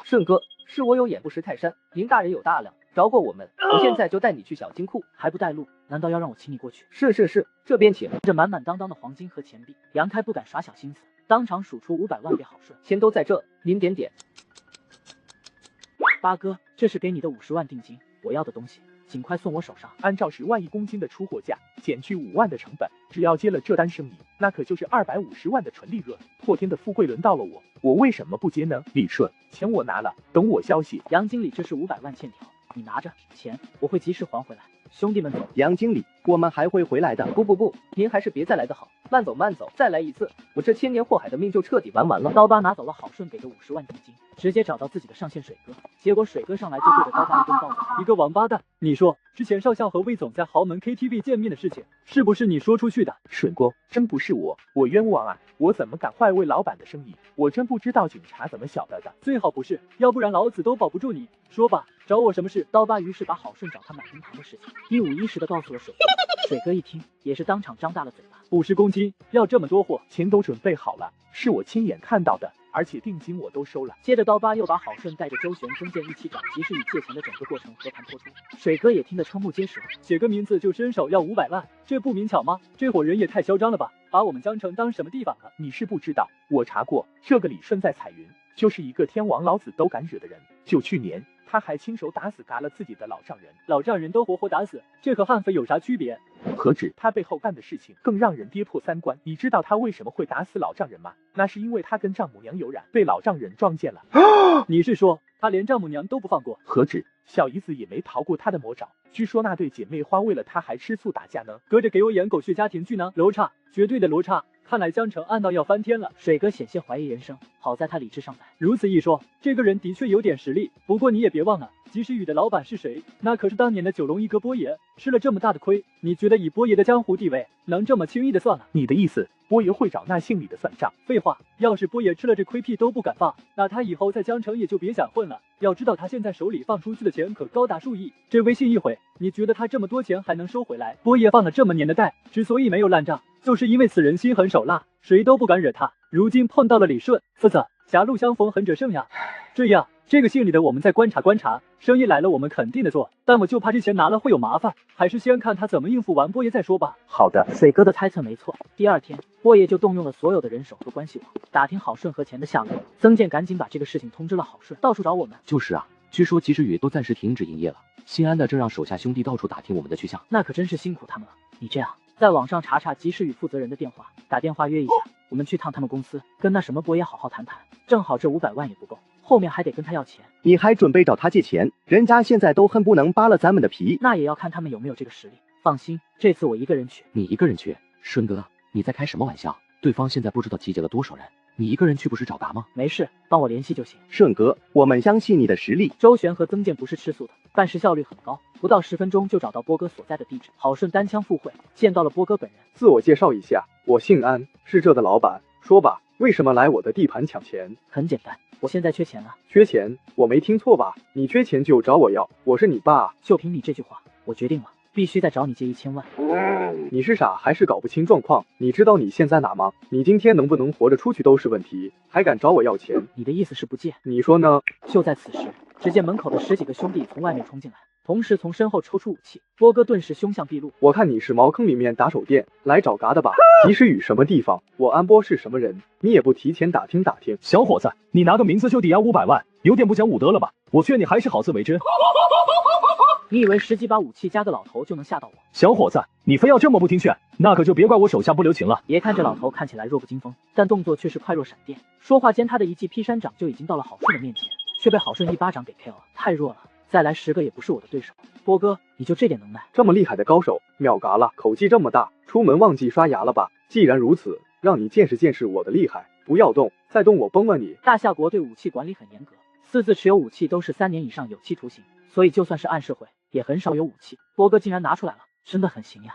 [SPEAKER 8] 顺哥，是我有眼不识泰山，林大人有大量，找过我们，我现在就带你去小金库。
[SPEAKER 1] 还不带路？难道要让我请你过去？
[SPEAKER 8] 是，这边请。
[SPEAKER 1] 这满满当当的黄金和钱币，杨开不敢耍小心思，当场数出500万给郝顺。
[SPEAKER 8] 钱都在这，您点点。
[SPEAKER 1] 八哥，这是给你的50万定金，我要的东西尽快送我手上。
[SPEAKER 2] 按照10万1公斤的出货价，减去5万的成本，只要接了这单生意，那可就是250万的纯利润。破天的富贵轮到了我为什么不接呢？李顺，钱我拿了，等我消息。
[SPEAKER 1] 杨经理，这是500万欠条，你拿着，钱我会及时还回来。兄弟们走。
[SPEAKER 18] 杨经理，我们还会回来的。
[SPEAKER 8] 不，您还是别再来的好。慢走，再来一次，我这千年祸海的命就彻底玩完了。
[SPEAKER 1] 刀疤拿走了郝顺给的50万定金，直接找到自己的上线水哥，结果水哥上来就对着刀疤一顿暴揍。
[SPEAKER 14] 一个王八蛋！你说之前少校和魏总在豪门 KTV 见面的事情，是不是你说出去的？
[SPEAKER 2] 顺哥，真不是我冤枉啊！我怎么敢坏魏老板的生意？我真不知道警察怎么晓得的。
[SPEAKER 14] 最好不是，要不然老子都保不住你。说吧，找我什么事？
[SPEAKER 1] 刀疤于是把郝顺找他买冰糖的事情一五一十的告诉了水哥。水哥一听也是当场张大了嘴巴。
[SPEAKER 14] 50公斤要这么多货，
[SPEAKER 2] 钱都准备好了，是我亲眼看到的，而且定金我都收了。
[SPEAKER 1] 接着刀疤又把郝顺带着周旋、曾健一起找及时雨借钱的整个过程和盘托出。水哥也听得瞠目结舌，
[SPEAKER 14] 写个名字就伸手要500万，这不明巧吗？这伙人也太嚣张了吧！把我们江城当什么地方了？
[SPEAKER 2] 你是不知道，我查过，这个李顺在彩云就是一个天王老子都敢惹的人。就去年，他还亲手打死嘎了自己的老丈人，
[SPEAKER 14] 老丈人都活活打死，这和悍匪有啥区别？
[SPEAKER 2] 何止他背后干的事情更让人跌破三观。你知道他为什么会打死老丈人吗？那是因为他跟丈母娘有染，被老丈人撞见了。
[SPEAKER 14] 你是说他连丈母娘都不放过？
[SPEAKER 2] 何止，小姨子也没逃过他的魔爪。据说那对姐妹花为了他还吃醋打架呢。
[SPEAKER 14] 隔着给我演狗血家庭剧呢？罗刹，绝对的罗刹！看来江城暗道要翻天了。
[SPEAKER 1] 水哥险些怀疑人生，好在他理智尚在。
[SPEAKER 14] 如此一说，这个人的确有点实力。不过你也别忘了，及时雨的老板是谁？那可是当年的九龙一哥波爷，吃了这么大的亏，你觉得以波爷的江湖地位，能这么轻易的算了？
[SPEAKER 2] 你的意思，波爷会找那姓李的算账？
[SPEAKER 14] 废话，要是波爷吃了这亏屁都不敢放，那他以后在江城也就别想混了。要知道他现在手里放出去的钱可高达数亿，这微信一回，你觉得他这么多钱还能收回来？波爷放了这么年的贷，之所以没有烂账，就是因为此人心狠手辣，谁都不敢惹他。如今碰到了李顺，狭路相逢横者胜呀。这样，这个姓李的我们再观察观察，生意来了我们肯定的做，但我就怕这钱拿了会有麻烦，还是先看他怎么应付完波爷再说吧。
[SPEAKER 2] 好的，
[SPEAKER 1] 水哥的猜测没错。第二天，波爷就动用了所有的人手和关系网，打听郝顺和钱的下落。曾健赶紧把这个事情通知了郝顺，到处找我们。
[SPEAKER 6] 就是啊，据说及时雨都暂时停止营业了。新安的正让手下兄弟到处打听我们的去向，
[SPEAKER 1] 那可真是辛苦他们了。你这样，在网上查查及时雨负责人的电话，打电话约一下，我们去趟他们公司，跟那什么波爷好好谈谈。正好这500万也不够，后面还得跟他要钱。
[SPEAKER 18] 你还准备找他借钱？人家现在都恨不能扒了咱们的皮。
[SPEAKER 1] 那也要看他们有没有这个实力。放心，这次我一个人去。
[SPEAKER 6] 你一个人去？顺哥，你在开什么玩笑？对方现在不知道集结了多少人，你一个人去不是找嘎吗？
[SPEAKER 1] 没事，帮我联系就行。
[SPEAKER 18] 顺哥，我们相信你的实力。
[SPEAKER 1] 周旋和曾健不是吃素的，办事效率很高，不到10分钟就找到波哥所在的地址。郝顺单枪赴会，见到了波哥本人。
[SPEAKER 7] 自我介绍一下，我姓安，是这的老板。说吧，为什么来我的地盘抢钱？
[SPEAKER 1] 很简单，我现在缺钱了。
[SPEAKER 7] 缺钱？我没听错吧？你缺钱就找我要，我是你爸。
[SPEAKER 1] 就凭你这句话，我决定了，必须再找你借1000万。
[SPEAKER 7] 你是傻还是搞不清状况？你知道你现在哪吗？你今天能不能活着出去都是问题，还敢找我要钱？
[SPEAKER 1] 你的意思是不借？
[SPEAKER 7] 你说呢？
[SPEAKER 1] 就在此时，只见门口的10几个兄弟从外面冲进来，同时从身后抽出武器。波哥顿时凶相毕露。
[SPEAKER 7] 我看你是茅坑里面打手电，来找嘎的吧？及时雨什么地方？我安波是什么人？你也不提前打听打听。
[SPEAKER 10] 小伙子，你拿个名字就抵押500万，有点不讲武德了吧？我劝你还是好自为之。
[SPEAKER 1] 你以为10几把武器加个老头就能吓到我？
[SPEAKER 10] 小伙子，你非要这么不听劝，那可就别怪我手下不留情了。
[SPEAKER 1] 别看这老头看起来弱不禁风，但动作却是快若闪电。说话间，他的一记劈山掌就已经到了郝顺的面前，却被郝顺一巴掌给 KO 了。太弱了，再来10个也不是我的对手。波哥，你就这点能耐？
[SPEAKER 7] 这么厉害的高手，秒嘎了，口气这么大，出门忘记刷牙了吧？既然如此，让你见识见识我的厉害。不要动，再动我崩了你。
[SPEAKER 1] 大夏国对武器管理很严格，私自持有武器都是3年以上有期徒刑，所以就算是暗社会也很少有武器。波哥竟然拿出来了，真的很行呀！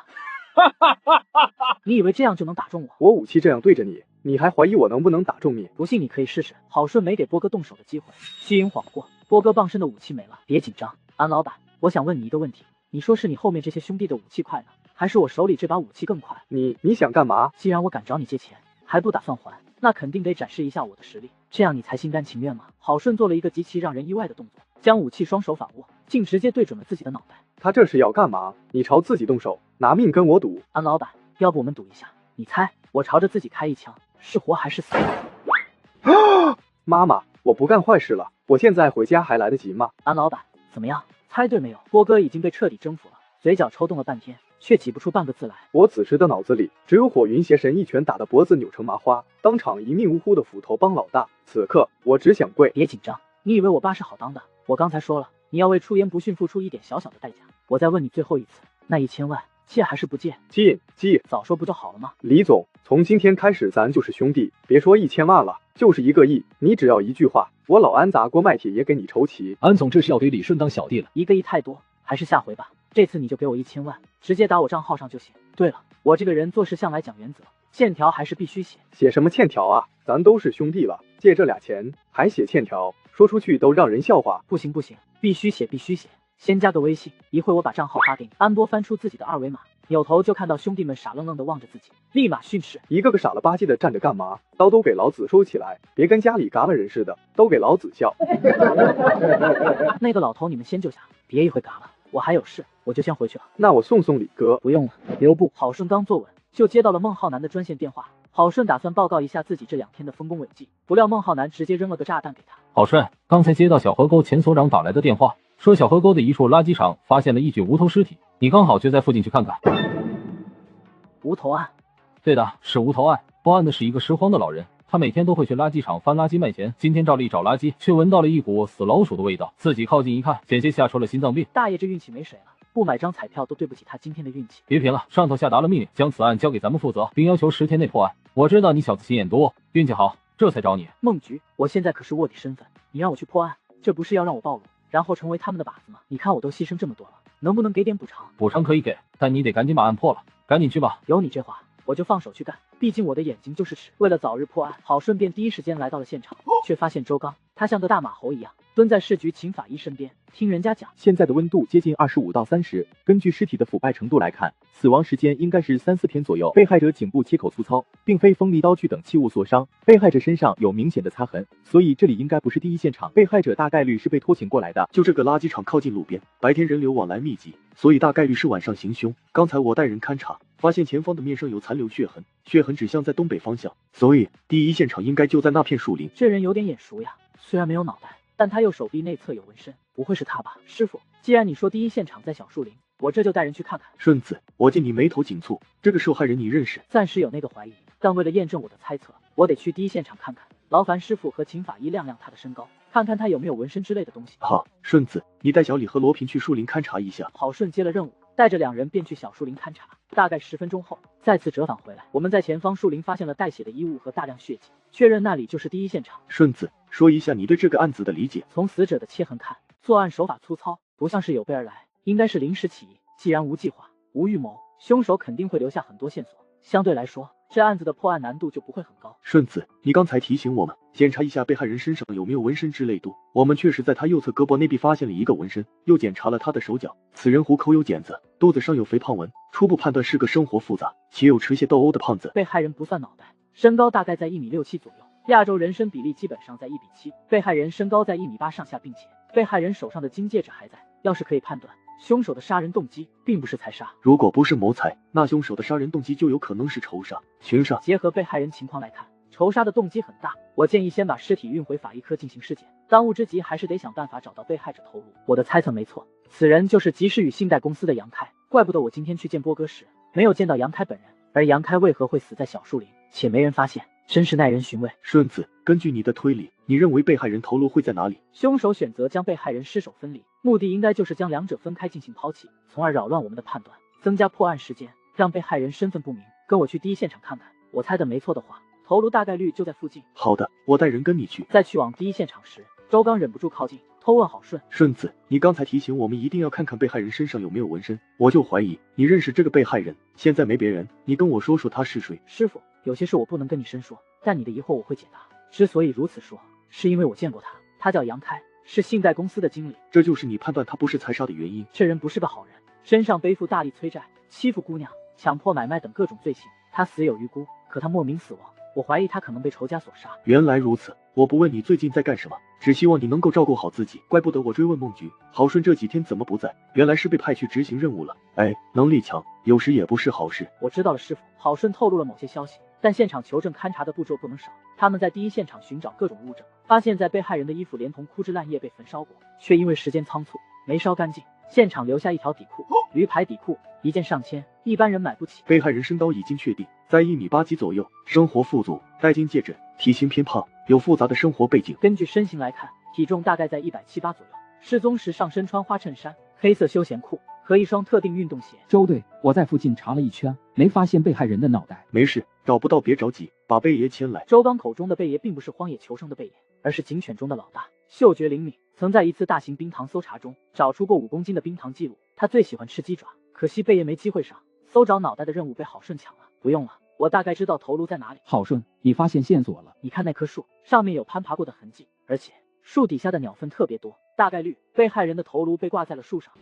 [SPEAKER 1] 你以为这样就能打中我？
[SPEAKER 7] 我武器这样对着你，你还怀疑我能不能打中你？
[SPEAKER 1] 不信你可以试试。郝顺没给波哥动手的机会，虚应晃过，波哥傍身的武器没了。别紧张，安老板，我想问你一个问题，你说是你后面这些兄弟的武器快呢，还是我手里这把武器更快？
[SPEAKER 7] 你想干嘛？
[SPEAKER 1] 既然我敢找你借钱，还不打算还，那肯定得展示一下我的实力，这样你才心甘情愿吗？郝顺做了一个极其让人意外的动作，将武器双手反握，竟直接对准了自己的脑袋。
[SPEAKER 2] 他这是要干嘛？你朝自己动手，拿命跟我赌！
[SPEAKER 1] 安老板，要不我们赌一下？你猜我朝着自己开一枪，是活还是死？
[SPEAKER 2] 妈妈，我不干坏事了，我现在回家还来得及吗？
[SPEAKER 1] 安老板，怎么样？猜对没有？波哥已经被彻底征服了，嘴角抽动了半天，却挤不出半个字来。
[SPEAKER 2] 我此时的脑子里只有火云邪神一拳打得脖子扭成麻花，当场一命呜呼的斧头帮老大。此刻我只想跪。
[SPEAKER 1] 别紧张，你以为我爸是好当的？我刚才说了，你要为出言不逊付出一点小小的代价。我再问你最后一次，那1000万借还是不借？
[SPEAKER 2] 借，
[SPEAKER 1] 早说不就好了吗？
[SPEAKER 2] 李总，从今天开始咱就是兄弟，别说1000万了，就是1个亿，你只要一句话，我老安砸锅卖铁也给你筹齐。
[SPEAKER 10] 安总这是要给李顺当小弟了。
[SPEAKER 1] 1个亿太多，还是下回吧。这次你就给我1000万，直接打我账号上就行。对了，我这个人做事向来讲原则，欠条还是必须写。
[SPEAKER 2] 写什么欠条啊？咱都是兄弟了，借这俩钱还写欠条，说出去都让人笑话。
[SPEAKER 1] 不行，必须写。先加个微信，一会我把账号发给你。安波翻出自己的2维码，扭头就看到兄弟们傻愣愣的望着自己，立马训斥：
[SPEAKER 2] 一个个傻了吧唧的站着干嘛？刀都给老子收起来，别跟家里嘎巴人似的，都给老子笑。
[SPEAKER 1] 那个老头你们先救下，别一会嘎了，我还有事，我就先回去了。
[SPEAKER 2] 那我送李哥。
[SPEAKER 1] 不用了，留步。郝顺刚坐稳，就接到了孟浩南的专线电话。郝顺打算报告一下自己这2天的丰功伟绩，不料孟浩南直接扔了个炸弹给他。
[SPEAKER 10] 郝顺，刚才接到小河沟前所长打来的电话，说小河沟的一处垃圾场发现了一具无头尸体，你刚好就在附近去看看。
[SPEAKER 1] 无头案？
[SPEAKER 10] 对的，是无头案。报案的是一个拾荒的老人，他每天都会去垃圾场翻垃圾卖钱。今天照例找垃圾，却闻到了一股死老鼠的味道，自己靠近一看，险些吓出了心脏病。
[SPEAKER 1] 大爷这运气没谁了，不买张彩票都对不起他今天的运气。
[SPEAKER 10] 别贫了，上头下达了命令，将此案交给咱们负责，并要求10天内破案。我知道你小子心眼多，运气好，这才找你。
[SPEAKER 1] 孟局，我现在可是卧底身份，你让我去破案，这不是要让我暴露，然后成为他们的靶子吗？你看我都牺牲这么多了，能不能给点补偿？
[SPEAKER 10] 补偿可以给，但你得赶紧把案破了，赶紧去吧。
[SPEAKER 1] 有你这话，我就放手去干，毕竟我的眼睛就是尺。为了早日破案，郝顺便第一时间来到了现场，却发现周刚，他像个大马猴一样蹲在市局秦法医身边，听人家讲，
[SPEAKER 15] 现在的温度接近25到30，根据尸体的腐败程度来看，死亡时间应该是3、4天左右。被害者颈部切口粗糙，并非锋利刀具等器物所伤，被害者身上有明显的擦痕，所以这里应该不是第一现场，被害者大概率是被拖请过来的。
[SPEAKER 12] 就这个垃圾场靠近路边，白天人流往来密集，所以大概率是晚上行凶。刚才我带人勘察，发现前方的面上有残留血痕，血痕指向在东北方向，所以第一现场应该就在那片树林。
[SPEAKER 1] 这人有点眼熟呀，虽然没有脑袋，但他右手臂内侧有纹身，不会是他吧？师傅，既然你说第一现场在小树林，我这就带人去看看。
[SPEAKER 12] 顺子，我见你眉头紧蹙，这个受害人你认识？
[SPEAKER 1] 暂时有那个怀疑，但为了验证我的猜测，我得去第一现场看看。劳烦师傅和秦法医量量他的身高，看看他有没有纹身之类的东西。
[SPEAKER 12] 好，顺子，你带小李和罗平去树林勘察一下。
[SPEAKER 1] 郝顺接了任务，带着2人便去小树林勘察。大概10分钟后，再次折返回来，我们在前方树林发现了带血的衣物和大量血迹，确认那里就是第一现场。
[SPEAKER 12] 顺子，说一下你对这个案子的理解。
[SPEAKER 1] 从死者的切痕看，作案手法粗糙，不像是有备而来，应该是临时起意。既然无计划、无预谋，凶手肯定会留下很多线索，相对来说，这案子的破案难度就不会很高。
[SPEAKER 12] 顺子，你刚才提醒我们检查一下被害人身上有没有纹身之类的，我们确实在他右侧胳膊内壁发现了一个纹身，又检查了他的手脚，此人虎口有茧子，肚子上有肥胖纹，初步判断是个生活复杂且有持械斗殴的胖子。
[SPEAKER 1] 被害人不算脑袋，身高大概在1.67米左右，亚洲人身比例基本上在1:7，被害人身高在1.8米上下，并且被害人手上的金戒指还在，要是可以判断，凶手的杀人动机并不是财杀。
[SPEAKER 12] 如果不是谋财，那凶手的杀人动机就有可能是仇杀、情杀。
[SPEAKER 1] 结合被害人情况来看，仇杀的动机很大，我建议先把尸体运回法医科进行尸检，当务之急还是得想办法找到被害者头颅。我的猜测没错，此人就是吉时宇信贷公司的杨开，怪不得我今天去见波哥时没有见到杨开本人，而杨开为何会死在小树林，且没人发现，真是耐人寻味。
[SPEAKER 12] 顺子，根据你的推理，你认为被害人头颅会在哪里？
[SPEAKER 1] 凶手选择将被害人尸首分离，目的应该就是将2者分开进行抛弃，从而扰乱我们的判断，增加破案时间，让被害人身份不明。跟我去第一现场看看，我猜的没错的话，头颅大概率就在附近。
[SPEAKER 12] 好的，我带人跟你去。
[SPEAKER 1] 在去往第一现场时，周刚忍不住靠近，偷问郝顺：
[SPEAKER 12] 顺子，你刚才提醒我们一定要看看被害人身上有没有纹身，我就怀疑你认识这个被害人。现在没别人，你跟我说说他是谁？
[SPEAKER 1] 师傅，有些事我不能跟你深说，但你的疑惑我会解答。之所以如此说，是因为我见过他，他叫杨开，是信贷公司的经理。
[SPEAKER 12] 这就是你判断他不是财杀的原因。
[SPEAKER 1] 这人不是个好人，身上背负大力催债、欺负姑娘、强迫买卖等各种罪行，他死有余辜，可他莫名死亡，我怀疑他可能被仇家所杀。
[SPEAKER 12] 原来如此，我不问你最近在干什么，只希望你能够照顾好自己。怪不得我追问孟菊，郝顺这几天怎么不在，原来是被派去执行任务了。哎，能力强，有时也不是好事。
[SPEAKER 1] 我知道了，师傅。郝顺透露了某些消息，但现场求证勘查的步骤不能少。他们在第一现场寻找各种物证，发现在被害人的衣服连同枯枝烂叶被焚烧过，却因为时间仓促没烧干净。现场留下一条底裤，驴牌底裤一件上千，一般人买不起。
[SPEAKER 12] 被害人身高已经确定在1米8几左右，生活富足，戴金戒指，体型偏胖，有复杂的生活背景。
[SPEAKER 1] 根据身形来看，体重大概在178左右。失踪时上身穿花衬衫、黑色休闲裤和一双特定运动鞋。
[SPEAKER 16] 周队，我在附近查了一圈，没发现被害人的脑袋。
[SPEAKER 12] 没事，找不到别着急，把贝爷牵来。
[SPEAKER 1] 周刚口中的贝爷并不是荒野求生的贝爷，而是警犬中的老大，嗅觉灵敏，曾在一次大型冰糖搜查中找出过5公斤的冰糖记录。他最喜欢吃鸡爪，可惜贝爷没机会上。搜找脑袋的任务被郝顺抢了。不用了，我大概知道头颅在哪里。
[SPEAKER 16] 郝顺，你发现线索了？
[SPEAKER 1] 你看那棵树，上面有攀爬过的痕迹，而且树底下的鸟粪特别多，大概率被害人的头颅被挂在了树上。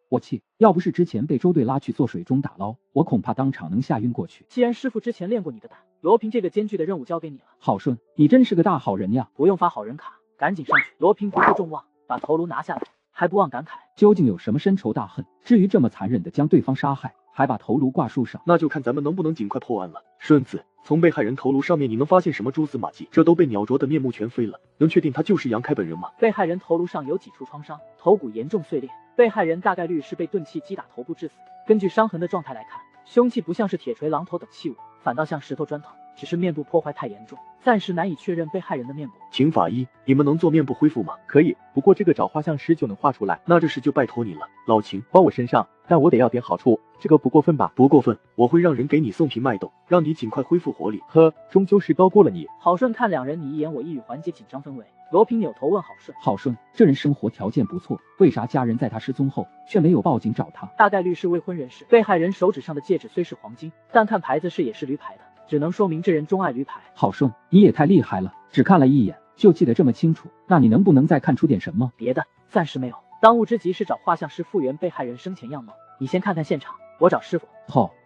[SPEAKER 16] 我气，要不是之前被周队拉去做水中打捞，我恐怕当场能吓晕过去。
[SPEAKER 1] 既然师傅之前练过你的胆，罗平这个艰巨的任务交给你了。
[SPEAKER 16] 郝顺，你真是个大好人呀！
[SPEAKER 1] 不用发好人卡，赶紧上去。罗平不负众望，把头颅拿下来，还不忘感慨，
[SPEAKER 16] 究竟有什么深仇大恨，至于这么残忍的将对方杀害，还把头颅挂树上？
[SPEAKER 12] 那就看咱们能不能尽快破案了。顺子，从被害人头颅上面你能发现什么蛛丝马迹？这都被鸟啄得面目全非了，能确定他就是杨开本人吗？
[SPEAKER 1] 被害人头颅上有几处创伤，头骨严重碎裂，被害人大概率是被钝器击打头部致死。根据伤痕的状态来看，凶器不像是铁锤、榔头等器物，反倒像石头、砖头，只是面部破坏太严重，暂时难以确认被害人的面部。
[SPEAKER 12] 请法医，你们能做面部恢复吗？
[SPEAKER 15] 可以，不过这个找画像师就能画出来。
[SPEAKER 12] 那这事就拜托你了，老秦，
[SPEAKER 15] 包我身上，但我得要点好处，这个不过分吧？
[SPEAKER 12] 不过分，我会让人给你送瓶脉动，让你尽快恢复活力。
[SPEAKER 15] 呵，终究是高估了你。
[SPEAKER 1] 郝顺看两人你一言我一语，缓解紧张氛围。罗平扭头问郝顺：
[SPEAKER 16] 郝顺，这人生活条件不错，为啥家人在他失踪后却没有报警找他？
[SPEAKER 1] 大概率是未婚人士。被害人手指上的戒指虽是黄金，但看牌子是也是驴牌的，只能说明这人钟爱驴牌。
[SPEAKER 16] 郝顺，你也太厉害了，只看了一眼就记得这么清楚，那你能不能再看出点什么？
[SPEAKER 1] 别的暂时没有，当务之急是找画像师复原被害人生前样貌。你先看看现场，我找师傅。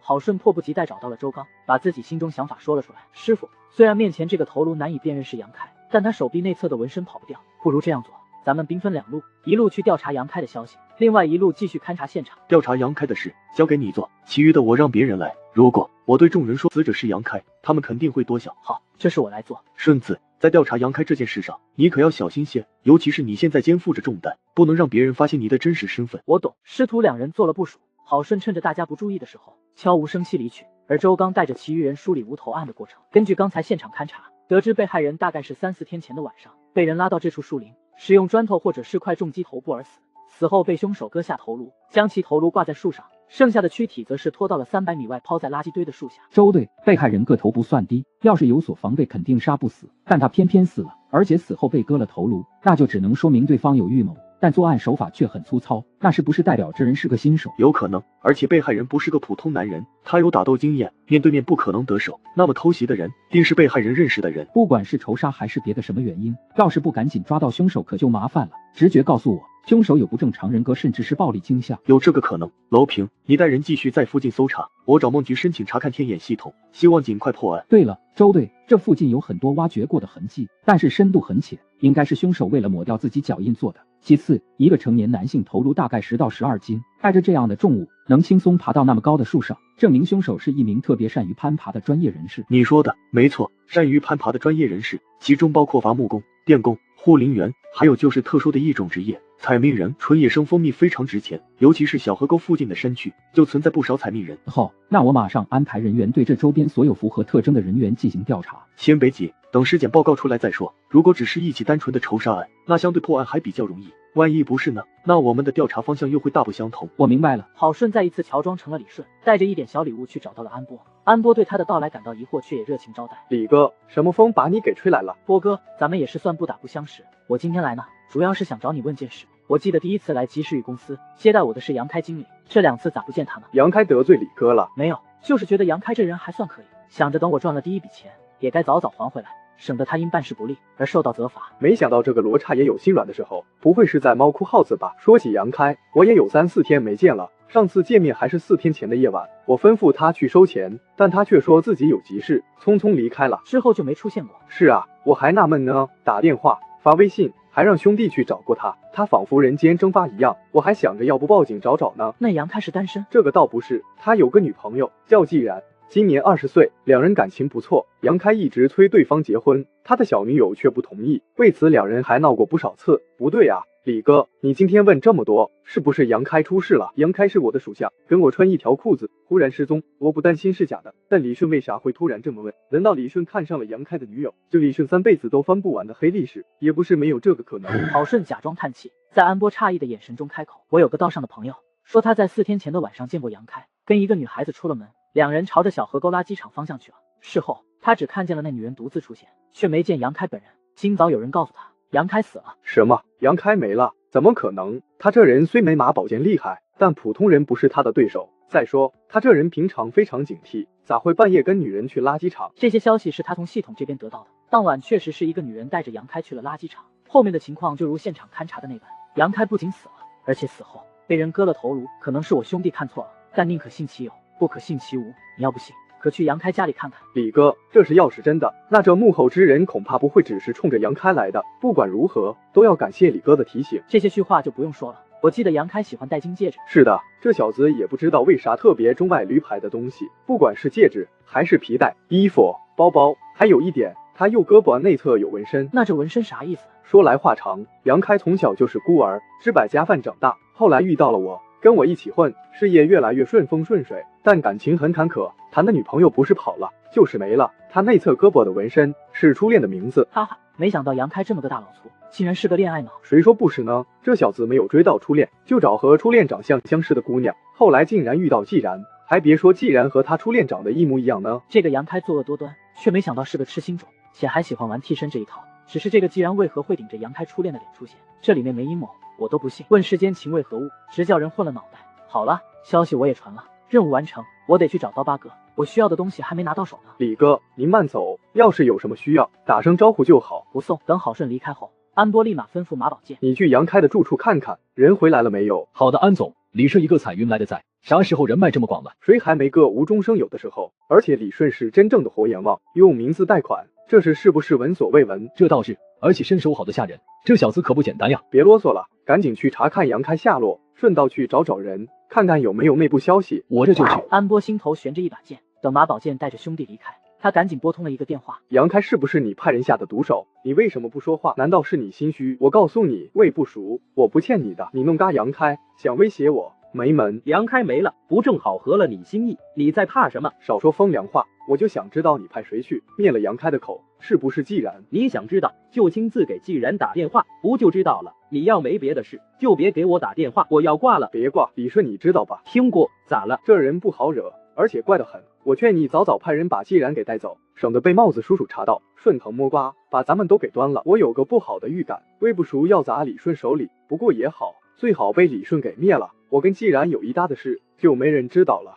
[SPEAKER 1] 郝顺迫不及待找到了周刚，把自己心中想法说了出来。师傅，虽然面前这个头颅难以辨认是杨开，但他手臂内侧的纹身跑不掉，不如这样做，咱们兵分两路，一路去调查杨开的消息，另外一路继续勘察现场。
[SPEAKER 12] 调查杨开的事交给你做，其余的我让别人来。如果我对众人说死者是杨开，他们肯定会多想。
[SPEAKER 1] 好，这事我来做。
[SPEAKER 12] 顺子，在调查杨开这件事上，你可要小心些，尤其是你现在肩负着重担，不能让别人发现你的真实身份。
[SPEAKER 1] 我懂。师徒两人做了部署，郝顺趁着大家不注意的时候悄无声息离去，而周刚带着其余人梳理无头案的过程。根据刚才现场勘查，得知被害人大概是3-4天前的晚上被人拉到这处树林，使用砖头或者是块重击头部而死，死后被凶手割下头颅，将其头颅挂在树上，剩下的躯体则是拖到了300米外抛在垃圾堆的树下。
[SPEAKER 16] 周队，被害人个头不算低，要是有所防备肯定杀不死，但他偏偏死了，而且死后被割了头颅，那就只能说明对方有预谋，但作案手法却很粗糙，那是不是代表这人是个新手？
[SPEAKER 12] 有可能，而且被害人不是个普通男人，他有打斗经验，面对面不可能得手，那么偷袭的人定是被害人认识的人。
[SPEAKER 16] 不管是仇杀还是别的什么原因，要是不赶紧抓到凶手可就麻烦了。直觉告诉我，凶手有不正常人格，甚至是暴力倾向。
[SPEAKER 12] 有这个可能。楼平，你带人继续在附近搜查，我找梦菊申请查看天眼系统，希望尽快破案。
[SPEAKER 16] 对了，周队，这附近有很多挖掘过的痕迹，但是深度很浅，应该是凶手为了抹掉自己脚印做的。其次，一个成年男性头颅大概10到12斤，带着这样的重物能轻松爬到那么高的树上，证明凶手是一名特别善于攀爬的专业人士。
[SPEAKER 12] 你说的没错，善于攀爬的专业人士，其中包括伐木工、电工、护林员，还有就是特殊的一种职业——采蜜人。纯野生蜂蜜非常值钱，尤其是小河沟附近的山区，就存在不少采蜜人。
[SPEAKER 16] 好，那我马上安排人员对这周边所有符合特征的人员进行调查。
[SPEAKER 12] 先别急，等尸检报告出来再说。如果只是一起单纯的仇杀案，那相对破案还比较容易。万一不是呢？那我们的调查方向又会大不相同。
[SPEAKER 16] 我明白了。
[SPEAKER 1] 郝顺再一次乔装成了李顺，带着一点小礼物去找到了安波。安波对他的到来感到疑惑，却也热情招待。
[SPEAKER 3] 李哥，什么风把你给吹来了？
[SPEAKER 1] 波哥，咱们也是算不打不相识。我今天来呢，主要是想找你问件事。我记得第一次来及时雨公司接待我的是杨开经理，这2次咋不见他呢？
[SPEAKER 3] 杨开得罪李哥了？
[SPEAKER 1] 没有，就是觉得杨开这人还算可以，想着等我赚了第一笔钱，也该早早还回来，省得他因办事不力而受到责罚。
[SPEAKER 3] 没想到这个罗刹也有心软的时候，不会是在猫哭耗子吧？说起杨开，我也有3-4天没见了。上次见面还是4天前的夜晚，我吩咐他去收钱，但他却说自己有急事，匆匆离开了，
[SPEAKER 1] 之后就没出现过。
[SPEAKER 3] 是啊，我还纳闷呢，打电话发微信还让兄弟去找过他，他仿佛人间蒸发一样。我还想着要不报警找找呢。
[SPEAKER 1] 那杨开是单身？
[SPEAKER 3] 这个倒不是，他有个女朋友叫季然，今年20岁，两人感情不错。杨开一直催对方结婚，他的小女友却不同意，为此两人还闹过不少次。不对啊，李哥，你今天问这么多，是不是杨开出事了？杨开是我的属下，跟我穿一条裤子，忽然失踪，我不担心是假的，但李顺为啥会突然这么问？难道李顺看上了杨开的女友？这李顺3辈子都翻不完的黑历史，也不是没有这个可能。
[SPEAKER 1] 郝顺假装叹气，在安波诧异的眼神中开口：我有个道上的朋友，说他在4天前的晚上见过杨开，跟一个女孩子出了门，两人朝着小河沟垃圾场方向去了。事后他只看见了那女人独自出现，却没见杨开本人。今早有人告诉他，杨开死了。
[SPEAKER 3] 什么？杨开没了？怎么可能？他这人虽没马宝剑厉害，但普通人不是他的对手。再说他这人平常非常警惕，咋会半夜跟女人去垃圾场？
[SPEAKER 1] 这些消息是他从系统这边得到的。当晚确实是一个女人带着杨开去了垃圾场，后面的情况就如现场勘查的那般，杨开不仅死了，而且死后被人割了头颅。可能是我兄弟看错了，但宁可信其有，不可信其无。你要不信，可去杨开家里看看。
[SPEAKER 3] 李哥，这是要是真的，那这幕后之人恐怕不会只是冲着杨开来的。不管如何，都要感谢李哥的提醒。
[SPEAKER 1] 这些虚话就不用说了，我记得杨开喜欢戴金戒指。
[SPEAKER 3] 是的，这小子也不知道为啥特别钟爱驴牌的东西，不管是戒指还是皮带、衣服、包包，还有一点，他右胳膊内侧有纹身。
[SPEAKER 1] 那这纹身啥意思？
[SPEAKER 3] 说来话长，杨开从小就是孤儿，吃百家饭长大，后来遇到了我，跟我一起混，事业越来越顺风顺水，但感情很坎坷，谈的女朋友不是跑了就是没了。他内侧胳膊的纹身是初恋的名字。
[SPEAKER 1] 哈哈，没想到杨开这么个大老粗，竟然是个恋爱脑。
[SPEAKER 3] 谁说不是呢？这小子没有追到初恋，就找和初恋长相相似的姑娘，后来竟然遇到季然，还别说季然和他初恋长得一模一样呢。
[SPEAKER 1] 这个杨开作恶多端，却没想到是个痴心种，且还喜欢玩替身这一套。只是这个季然为何会顶着杨开初恋的脸出现？这里面没阴谋，我都不信。问世间情为何物，直叫人混了脑袋。好了，消息我也传了，任务完成，我得去找刀疤哥，我需要的东西还没拿到手呢。
[SPEAKER 3] 李哥，您慢走，要是有什么需要，打声招呼就好。
[SPEAKER 1] 不送。等郝顺离开后，安波立马吩咐马宝剑，
[SPEAKER 3] 你去杨开的住处看看，人回来了没有？
[SPEAKER 10] 好的，安总。李顺一个彩云来的在，啥时候人脉这么广了？
[SPEAKER 3] 谁还没个无中生有的时候？而且李顺是真正的活阎王，用名字贷款，这事是不是闻所未闻？
[SPEAKER 10] 这倒是，而且身手好的吓人，这小子可不简单呀。
[SPEAKER 3] 别啰嗦了，赶紧去查看杨开下落，顺道去找找人，看看有没有内部消息。
[SPEAKER 10] 我这就去。
[SPEAKER 1] 安波心头悬着一把剑，等马宝剑带着兄弟离开，他赶紧拨通了一个电话。
[SPEAKER 3] 杨开是不是你派人下的毒手？你为什么不说话？难道是你心虚？我告诉你，魏不熟，我不欠你的。你弄嘎杨开，想威胁我？没门！
[SPEAKER 17] 杨开没了，不正好合了你心意？你在怕什么？
[SPEAKER 3] 少说风凉话，我就想知道你派谁去灭了杨开的口，是不是季然？
[SPEAKER 17] 你想知道就亲自给季然打电话，不就知道了？你要没别的事，就别给我打电话，我要挂了。
[SPEAKER 3] 别挂，李顺你知道吧？
[SPEAKER 17] 听过，咋了？
[SPEAKER 3] 这人不好惹，而且怪得很。我劝你早早派人把季然给带走，省得被帽子叔叔查到，顺藤摸瓜，把咱们都给端了。我有个不好的预感，魏不熟要砸李顺手里，不过也好，最好被李顺给灭了。我跟季然有一搭的事，就没人知道了。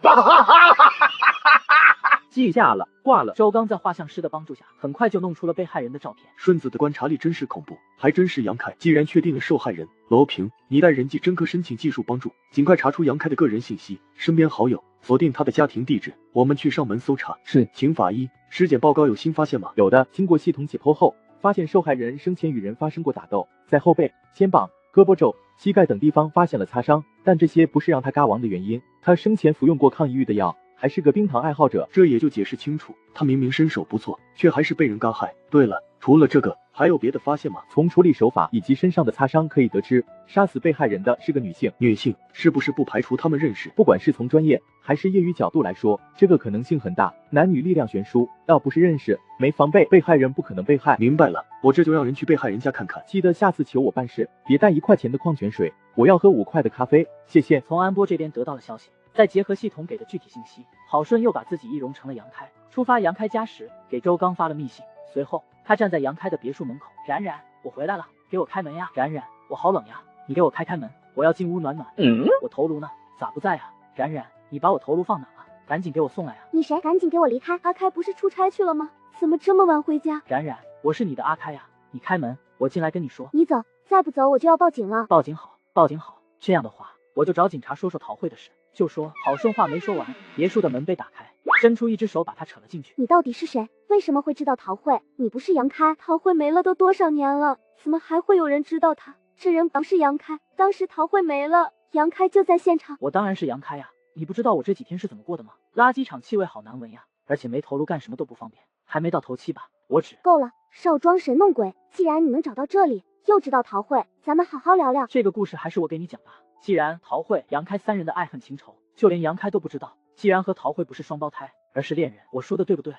[SPEAKER 17] 记下了，挂了。
[SPEAKER 1] 周刚在画像师的帮助下，很快就弄出了被害人的照片。
[SPEAKER 12] 顺子的观察力真是恐怖，还真是杨开。既然确定了受害人罗平，你带人技侦科申请技术帮助，尽快查出杨开的个人信息、身边好友，锁定他的家庭地址。我们去上门搜查。
[SPEAKER 15] 是。
[SPEAKER 12] 请法医，尸检报告有新发现吗？
[SPEAKER 15] 有的，经过系统解剖后，发现受害人生前与人发生过打斗，在后背、肩膀、胳膊肘、膝盖等地方发现了擦伤，但这些不是让他嘎亡的原因。他生前服用过抗抑郁的药，还是个冰糖爱好者，
[SPEAKER 12] 这也就解释清楚，他明明身手不错，却还是被人嘎害。对了，除了这个，还有别的发现吗？
[SPEAKER 15] 从处理手法以及身上的擦伤可以得知，杀死被害人的是个女性。
[SPEAKER 12] 女性是不是不排除他们认识？
[SPEAKER 15] 不管是从专业还是业余角度来说，这个可能性很大。男女力量悬殊，要不是认识，没防备，被害人不可能被害。
[SPEAKER 12] 明白了，我这就让人去被害人家看看。
[SPEAKER 15] 记得下次求我办事，别带1块钱的矿泉水，我要喝5块的咖啡，谢谢。
[SPEAKER 1] 从安波这边得到了消息，再结合系统给的具体信息，郝顺又把自己易容成了杨开。出发杨开家时，给周刚发了密信。随后，他站在杨开的别墅门口，冉冉，我回来了，给我开门呀！冉冉，我好冷呀，你给我开门，我要进屋暖暖。我头颅呢？咋不在啊？冉冉，你把我头颅放哪了？赶紧给我送来啊！
[SPEAKER 11] 你谁？赶紧给我离开！阿开不是出差去了吗？怎么这么晚回家？
[SPEAKER 1] 冉冉，我是你的阿开呀，你开门，我进来跟你说。
[SPEAKER 11] 你走，再不走我就要报警了。
[SPEAKER 1] 报警好，报警好，这样的话，我就找警察说说陶慧的事。就说郝顺话没说完，别墅的门被打开，伸出一只手把他扯了进去。
[SPEAKER 11] 你到底是谁？为什么会知道陶慧？你不是杨开？陶慧没了都多少年了，怎么还会有人知道她？这人不是杨开，当时陶慧没了，杨开就在现场。
[SPEAKER 1] 我当然是杨开呀，你不知道我这几天是怎么过的吗？垃圾场气味好难闻呀，而且没头颅干什么都不方便。还没到头七吧？我只……
[SPEAKER 11] 够了，少装神弄鬼。既然你能找到这里，又知道陶慧，咱们好好聊聊。
[SPEAKER 1] 这个故事还是我给你讲吧。既然陶慧、杨开三人的爱恨情仇，就连杨开都不知道。既然和陶慧不是双胞胎，而是恋人，我说的对不对？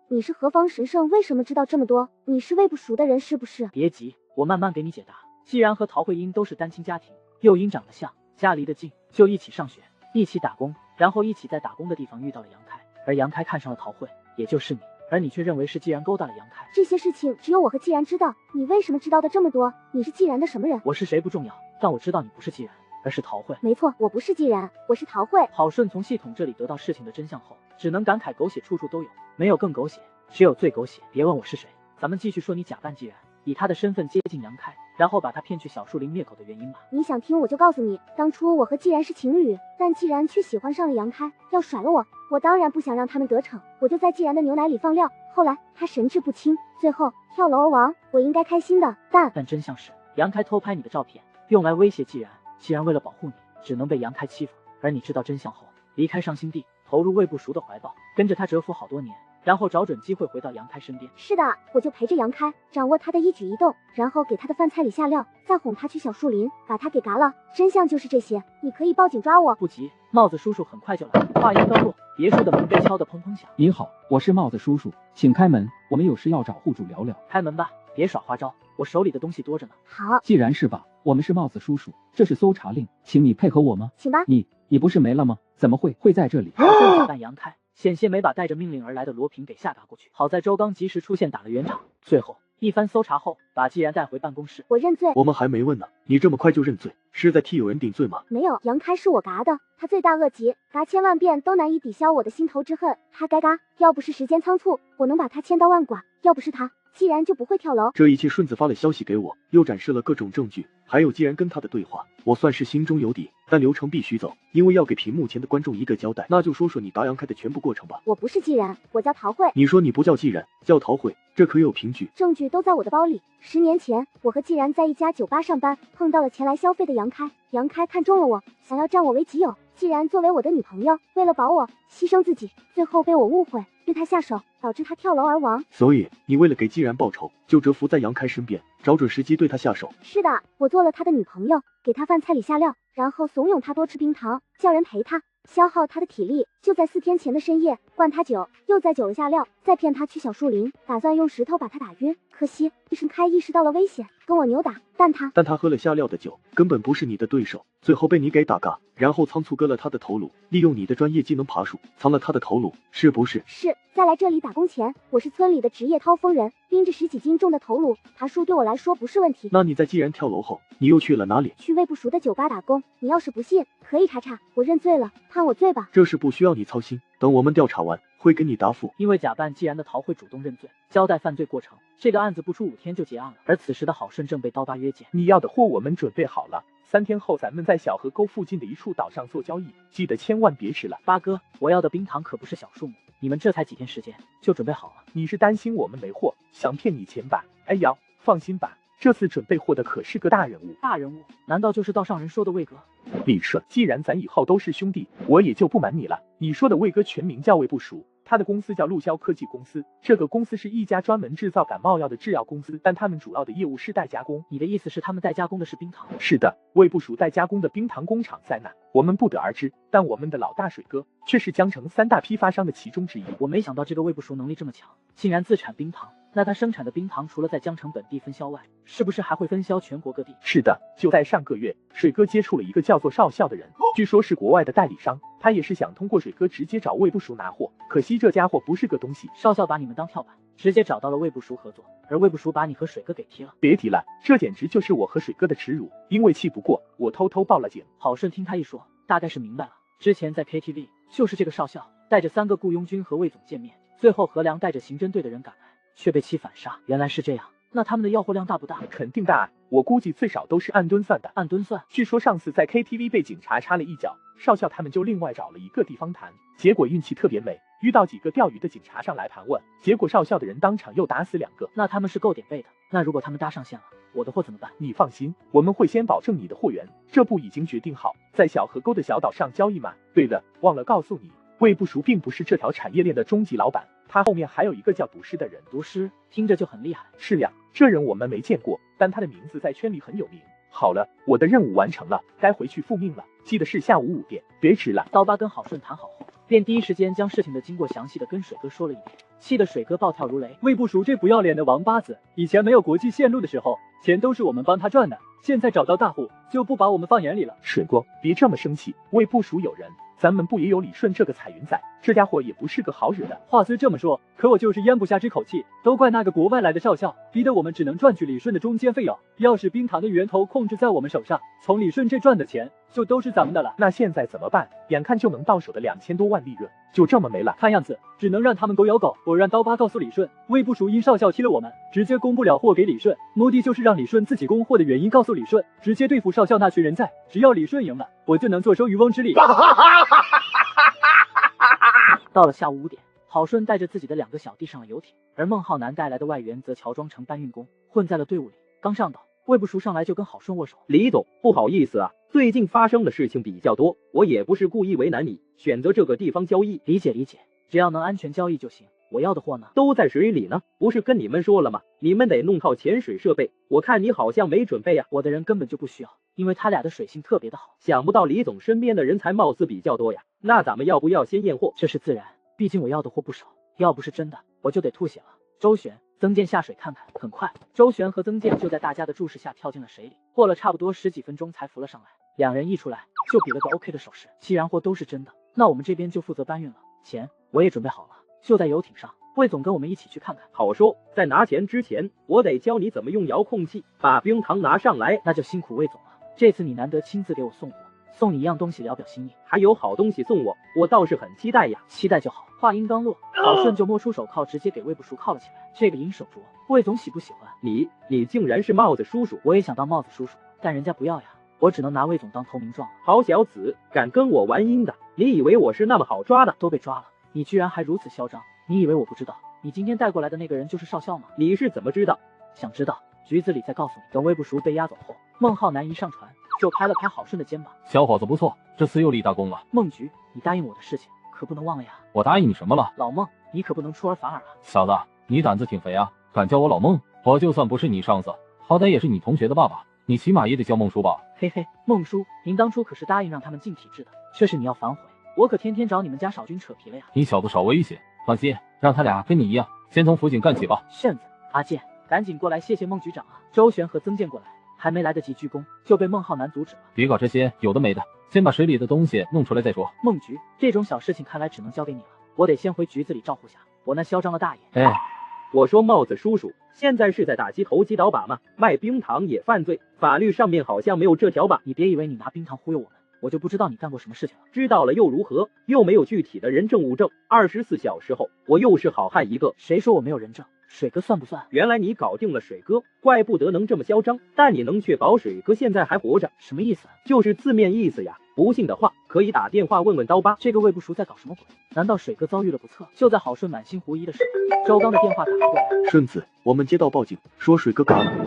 [SPEAKER 11] 你是何方神圣？为什么知道这么多？你是魏不熟的人是不是？
[SPEAKER 1] 别急，我慢慢给你解答。既然和陶慧英都是单亲家庭，又因长得像，家离得近，就一起上学，一起打工，然后一起在打工的地方遇到了杨开，而杨开看上了陶慧，也就是你，而你却认为是既然勾搭了杨开。
[SPEAKER 11] 这些事情只有我和既然知道，你为什么知道的这么多？你是既然的什么人？
[SPEAKER 1] 我是谁不重要，但我知道你不是既然，而是陶慧。
[SPEAKER 11] 没错，我不是既然，我是陶慧。
[SPEAKER 1] 郝顺从系统这里得到事情的真相后，只能感慨狗血处处都有，没有更狗血，只有最狗血。别问我是谁，咱们继续说你假扮既然，以他的身份接近杨开，然后把他骗去小树林灭口的原因吧。
[SPEAKER 11] 你想听我就告诉你，当初我和既然是情侣，但既然却喜欢上了杨开，要甩了我，我当然不想让他们得逞，我就在既然的牛奶里放料，后来他神志不清，最后跳楼而亡，我应该开心的，但
[SPEAKER 1] 真相是杨开偷拍你的照片，用来威胁既然，既然为了保护你，只能被杨开欺负，而你知道真相后，离开上新地，投入魏不熟的怀抱，跟着他蛰伏好多年，然后找准机会回到杨开身边。
[SPEAKER 11] 是的，我就陪着杨开，掌握他的一举一动，然后给他的饭菜里下料，再哄他去小树林，把他给嘎了。真相就是这些，你可以报警抓我。
[SPEAKER 1] 不急，帽子叔叔很快就来。话音刚落，别墅的门被敲得砰砰响。
[SPEAKER 4] 您好，我是帽子叔叔，请开门，我们有事要找户主聊聊。
[SPEAKER 1] 开门吧，别耍花招，我手里的东西多着呢。
[SPEAKER 11] 好，
[SPEAKER 4] 既然是吧，我们是帽子叔叔，这是搜查令，请你配合我吗？
[SPEAKER 11] 请吧。
[SPEAKER 4] 你不是没了吗？怎么会在这里？
[SPEAKER 1] 好像假扮杨开，险些没把带着命令而来的罗平给吓打过去。好在周刚及时出现打了圆场，最后一番搜查后，把既然带回办公室。
[SPEAKER 11] 我认罪。
[SPEAKER 12] 我们还没问呢，你这么快就认罪，是在替有人顶罪吗？
[SPEAKER 11] 没有，杨开是我嘎的，他罪大恶极，嘎千万遍都难以抵消我的心头之恨，他该嘎。要不是时间仓促，我能把他千刀万剐；要不是他，既然就不会跳楼。
[SPEAKER 12] 这一切顺子发了消息给我，又展示了各种证据，还有既然跟他的对话，我算是心中有底，但流程必须走，因为要给屏幕前的观众一个交代。那就说说你打杨开的全部过程吧。
[SPEAKER 11] 我不是既然，我叫陶慧。
[SPEAKER 12] 你说你不叫既然，叫陶慧，这可有凭据？
[SPEAKER 11] 证据都在我的包里。10年前，我和既然在一家酒吧上班，碰到了前来消费的杨开。杨开看中了我，想要占我为己有。既然作为我的女朋友，为了保我，牺牲自己，最后被我误会，对他下手，导致他跳楼而亡。
[SPEAKER 12] 所以你为了给既然报仇，就蛰伏在杨开身边，找准时机对他下手。
[SPEAKER 11] 是的，我做了他的女朋友，给他饭菜里下料，然后怂恿他多吃冰糖，叫人陪他，消耗他的体力。就在4天前的深夜，灌他酒，又在酒里下料，再骗他去小树林，打算用石头把他打晕。可惜盛开意识到了危险，跟我扭打，但他
[SPEAKER 12] 喝了下料的酒，根本不是你的对手，最后被你给打嘎，然后仓促割了他的头颅，利用你的专业技能爬树，藏了他的头颅，是不是？
[SPEAKER 11] 是。在来这里打工前，我是村里的职业掏风人，拎着10几斤重的头颅，爬树对我来说不是问题。
[SPEAKER 12] 那你在既然跳楼后，你又去了哪里？
[SPEAKER 11] 去魏不熟的酒吧打工。你要是不信，可以查查。我认罪了，判我罪吧。
[SPEAKER 12] 这事不需要你操心，等我们调查完，会给你答复。
[SPEAKER 1] 因为假扮既然的陶慧主动认罪，交代犯罪过程，这个案子不出5天就结案了。而此时的郝顺正被刀疤约见。
[SPEAKER 2] 你要的货我们准备好了，3天后咱们在小河沟附近的一处岛上做交易，记得千万别迟了。
[SPEAKER 1] 八哥，我要的冰糖可不是小数目，你们这才几天时间就准备好了？
[SPEAKER 2] 你是担心我们没货，想骗你钱吧？哎呀，放心吧，这次准备货的可是个大人物。
[SPEAKER 1] 大人物？难道就是道上人说的魏哥？
[SPEAKER 2] 李顺，既然咱以后都是兄弟，我也就不瞒你了。你说的魏哥全名叫魏不熟，他的公司叫陆骁科技公司，这个公司是一家专门制造感冒药的制药公司，但他们主要的业务是代加工。
[SPEAKER 1] 你的意思是他们代加工的是冰糖？
[SPEAKER 2] 是的，魏不熟代加工的冰糖工厂在哪，我们不得而知，但我们的老大水哥却是江城3大批发商的其中之一。
[SPEAKER 1] 我没想到这个魏不熟能力这么强，竟然自产冰糖。那他生产的冰糖除了在江城本地分销外，是不是还会分销全国各地？
[SPEAKER 2] 是的，就在上个月，水哥接触了一个叫做少校的人，据说是国外的代理商，他也是想通过水哥直接找魏不熟拿货，可惜这家伙不是个东西。
[SPEAKER 1] 少校把你们当跳板，直接找到了魏不熟合作，而魏不熟把你和水哥给踢了。
[SPEAKER 2] 别提了，这简直就是我和水哥的耻辱，因为气不过，我偷偷报了警。
[SPEAKER 1] 郝顺听他一说，大概是明白了，之前在 KTV 就是这个少校带着3个雇佣军和魏总见面，最后何良带着刑侦队的人赶来，却被其反杀。原来是这样，那他们的要货量大不大？
[SPEAKER 2] 肯定大，我估计最少都是按吨算的。
[SPEAKER 1] 按吨算？
[SPEAKER 2] 据说上次在 KTV 被警察插了一脚，少校他们就另外找了一个地方谈，结果运气特别没，遇到几个钓鱼的警察上来盘问，结果少校的人当场又打死2个。
[SPEAKER 1] 那他们是够点背的。那如果他们搭上线了，我的货怎么办？
[SPEAKER 2] 你放心，我们会先保证你的货源，这步已经决定好，在小河沟的小岛上交易嘛。对了，忘了告诉你，魏不熟并不是这条产业链的终极老板，他后面还有一个叫毒师的人。
[SPEAKER 1] 毒师听着就很厉害。
[SPEAKER 2] 是呀，这人我们没见过，但他的名字在圈里很有名。好了，我的任务完成了，该回去复命了。记得是下午5点，别迟了。
[SPEAKER 1] 刀疤跟郝顺谈好后，便第一时间将事情的经过详细的跟水哥说了一遍，气得水哥暴跳如雷。
[SPEAKER 14] 魏不熟这不要脸的王八子，以前没有国际线路的时候，钱都是我们帮他赚的，现在找到大户就不把我们放眼里了。
[SPEAKER 2] 水哥，别这么生气，魏不熟有人，咱们不也有李顺这个彩云仔，这家伙也不是个好惹的。
[SPEAKER 14] 话虽这么说，可我就是咽不下这口气，都怪那个国外来的少校，逼得我们只能赚取李顺的中间费用。要是冰糖的源头控制在我们手上，从李顺这赚的钱就都是咱们的了。
[SPEAKER 2] 那现在怎么办？眼看就能到手的2000多万利润，就这么没了。
[SPEAKER 14] 看样子只能让他们狗咬狗。我让刀疤告诉李顺，魏不熟因少校踢了我们，直接供不了货给李顺，目的就是让李顺自己供货的原因告诉李顺，直接对付少校那群人在。只要李顺赢了，我就能坐收渔翁之利。
[SPEAKER 1] 到了下午5点，郝顺带着自己的2个小弟上了游艇，而孟浩南带来的外援则乔装成搬运工，混在了队伍里。刚上岛，魏不熟上来就跟郝顺握手。
[SPEAKER 17] 李总，不好意思啊，最近发生的事情比较多，我也不是故意为难你，选择这个地方交易。
[SPEAKER 1] 理解理解，只要能安全交易就行。我要的货呢？
[SPEAKER 17] 都在水里呢，不是跟你们说了吗？你们得弄套潜水设备，我看你好像没准备啊。
[SPEAKER 1] 我的人根本就不需要，因为他俩的水性特别的好。
[SPEAKER 17] 想不到李总身边的人才貌似比较多呀，那咱们要不要先验货？
[SPEAKER 1] 这是自然，毕竟我要的货不少，要不是真的，我就得吐血了。周旋、曾健下水看看。很快，周旋和曾健就在大家的注视下跳进了水里，过了差不多10几分钟才浮了上来。2人一出来就比了个 OK 的手势。既然货都是真的，那我们这边就负责搬运了，钱我也准备好了，就在游艇上。魏总跟我们一起去看看。
[SPEAKER 17] 好说，在拿钱之前，我得教你怎么用遥控器把冰糖拿上来。
[SPEAKER 1] 那就辛苦魏总了，这次你难得亲自给我送货，送你一样东西聊表心意。
[SPEAKER 17] 还有好东西送我，我倒是很期待呀。
[SPEAKER 1] 期待就好。话音刚落，郝顺就摸出手铐，直接给魏不熟铐了起来。这个银手镯，魏总喜不喜欢？
[SPEAKER 17] 你竟然是帽子叔叔？
[SPEAKER 1] 我也想当帽子叔叔，但人家不要呀，我只能拿魏总当投名状了。
[SPEAKER 17] 好小子，敢跟我玩阴的，你以为我是那么好抓的？
[SPEAKER 1] 都被抓了，你居然还如此嚣张，你以为我不知道？你今天带过来的那个人就是少校吗？
[SPEAKER 17] 你是怎么知道？
[SPEAKER 1] 想知道？局子里再告诉你。等魏不熟被押走后，孟浩南一上船就拍了拍郝顺的肩膀。
[SPEAKER 10] 小伙子不错，这次又立大功了。
[SPEAKER 1] 孟局，你答应我的事情可不能忘了呀。
[SPEAKER 10] 我答应你什么了？
[SPEAKER 1] 老孟，你可不能出尔反尔啊。
[SPEAKER 10] 小子，你胆子挺肥啊，敢叫我老孟？我就算不是你上司，好歹也是你同学的爸爸，你起码也得叫孟叔吧。
[SPEAKER 1] 嘿嘿，孟叔，您当初可是答应让他们进体制的，这事你要反悔，我可天天找你们家少军扯皮了呀。
[SPEAKER 10] 你小子少威胁，放心，让他俩跟你一样，先从辅警干起吧。
[SPEAKER 1] 炫子，阿健，赶紧过来谢谢孟局长啊！周旋和曾健过来，还没来得及鞠躬，就被孟浩南阻止了。
[SPEAKER 10] 别搞这些有的没的，先把水里的东西弄出来再说。
[SPEAKER 1] 孟局，这种小事情看来只能交给你了，我得先回局子里照顾下我那嚣张的大爷。
[SPEAKER 17] 哎，我说帽子叔叔，现在是在打击投机倒把吗？卖冰糖也犯罪，法律上面好像没有这条吧？
[SPEAKER 1] 你别以为你拿冰糖忽悠我们，我就不知道你干过什么事情了。
[SPEAKER 17] 知道了又如何？又没有具体的人证物证，24小时后我又是好汉一个。
[SPEAKER 1] 谁说我没有人证？水哥算不算？
[SPEAKER 17] 原来你搞定了水哥，怪不得能这么嚣张。但你能确保水哥现在还活着？
[SPEAKER 1] 什么意思？
[SPEAKER 17] 就是字面意思呀。不信的话，可以打电话问问刀疤。
[SPEAKER 1] 这个魏不熟在搞什么鬼？难道水哥遭遇了不测？就在郝顺满心狐疑的时候，周刚的电话打了过来。
[SPEAKER 12] 顺子，我们接到报警，说水哥嘎了，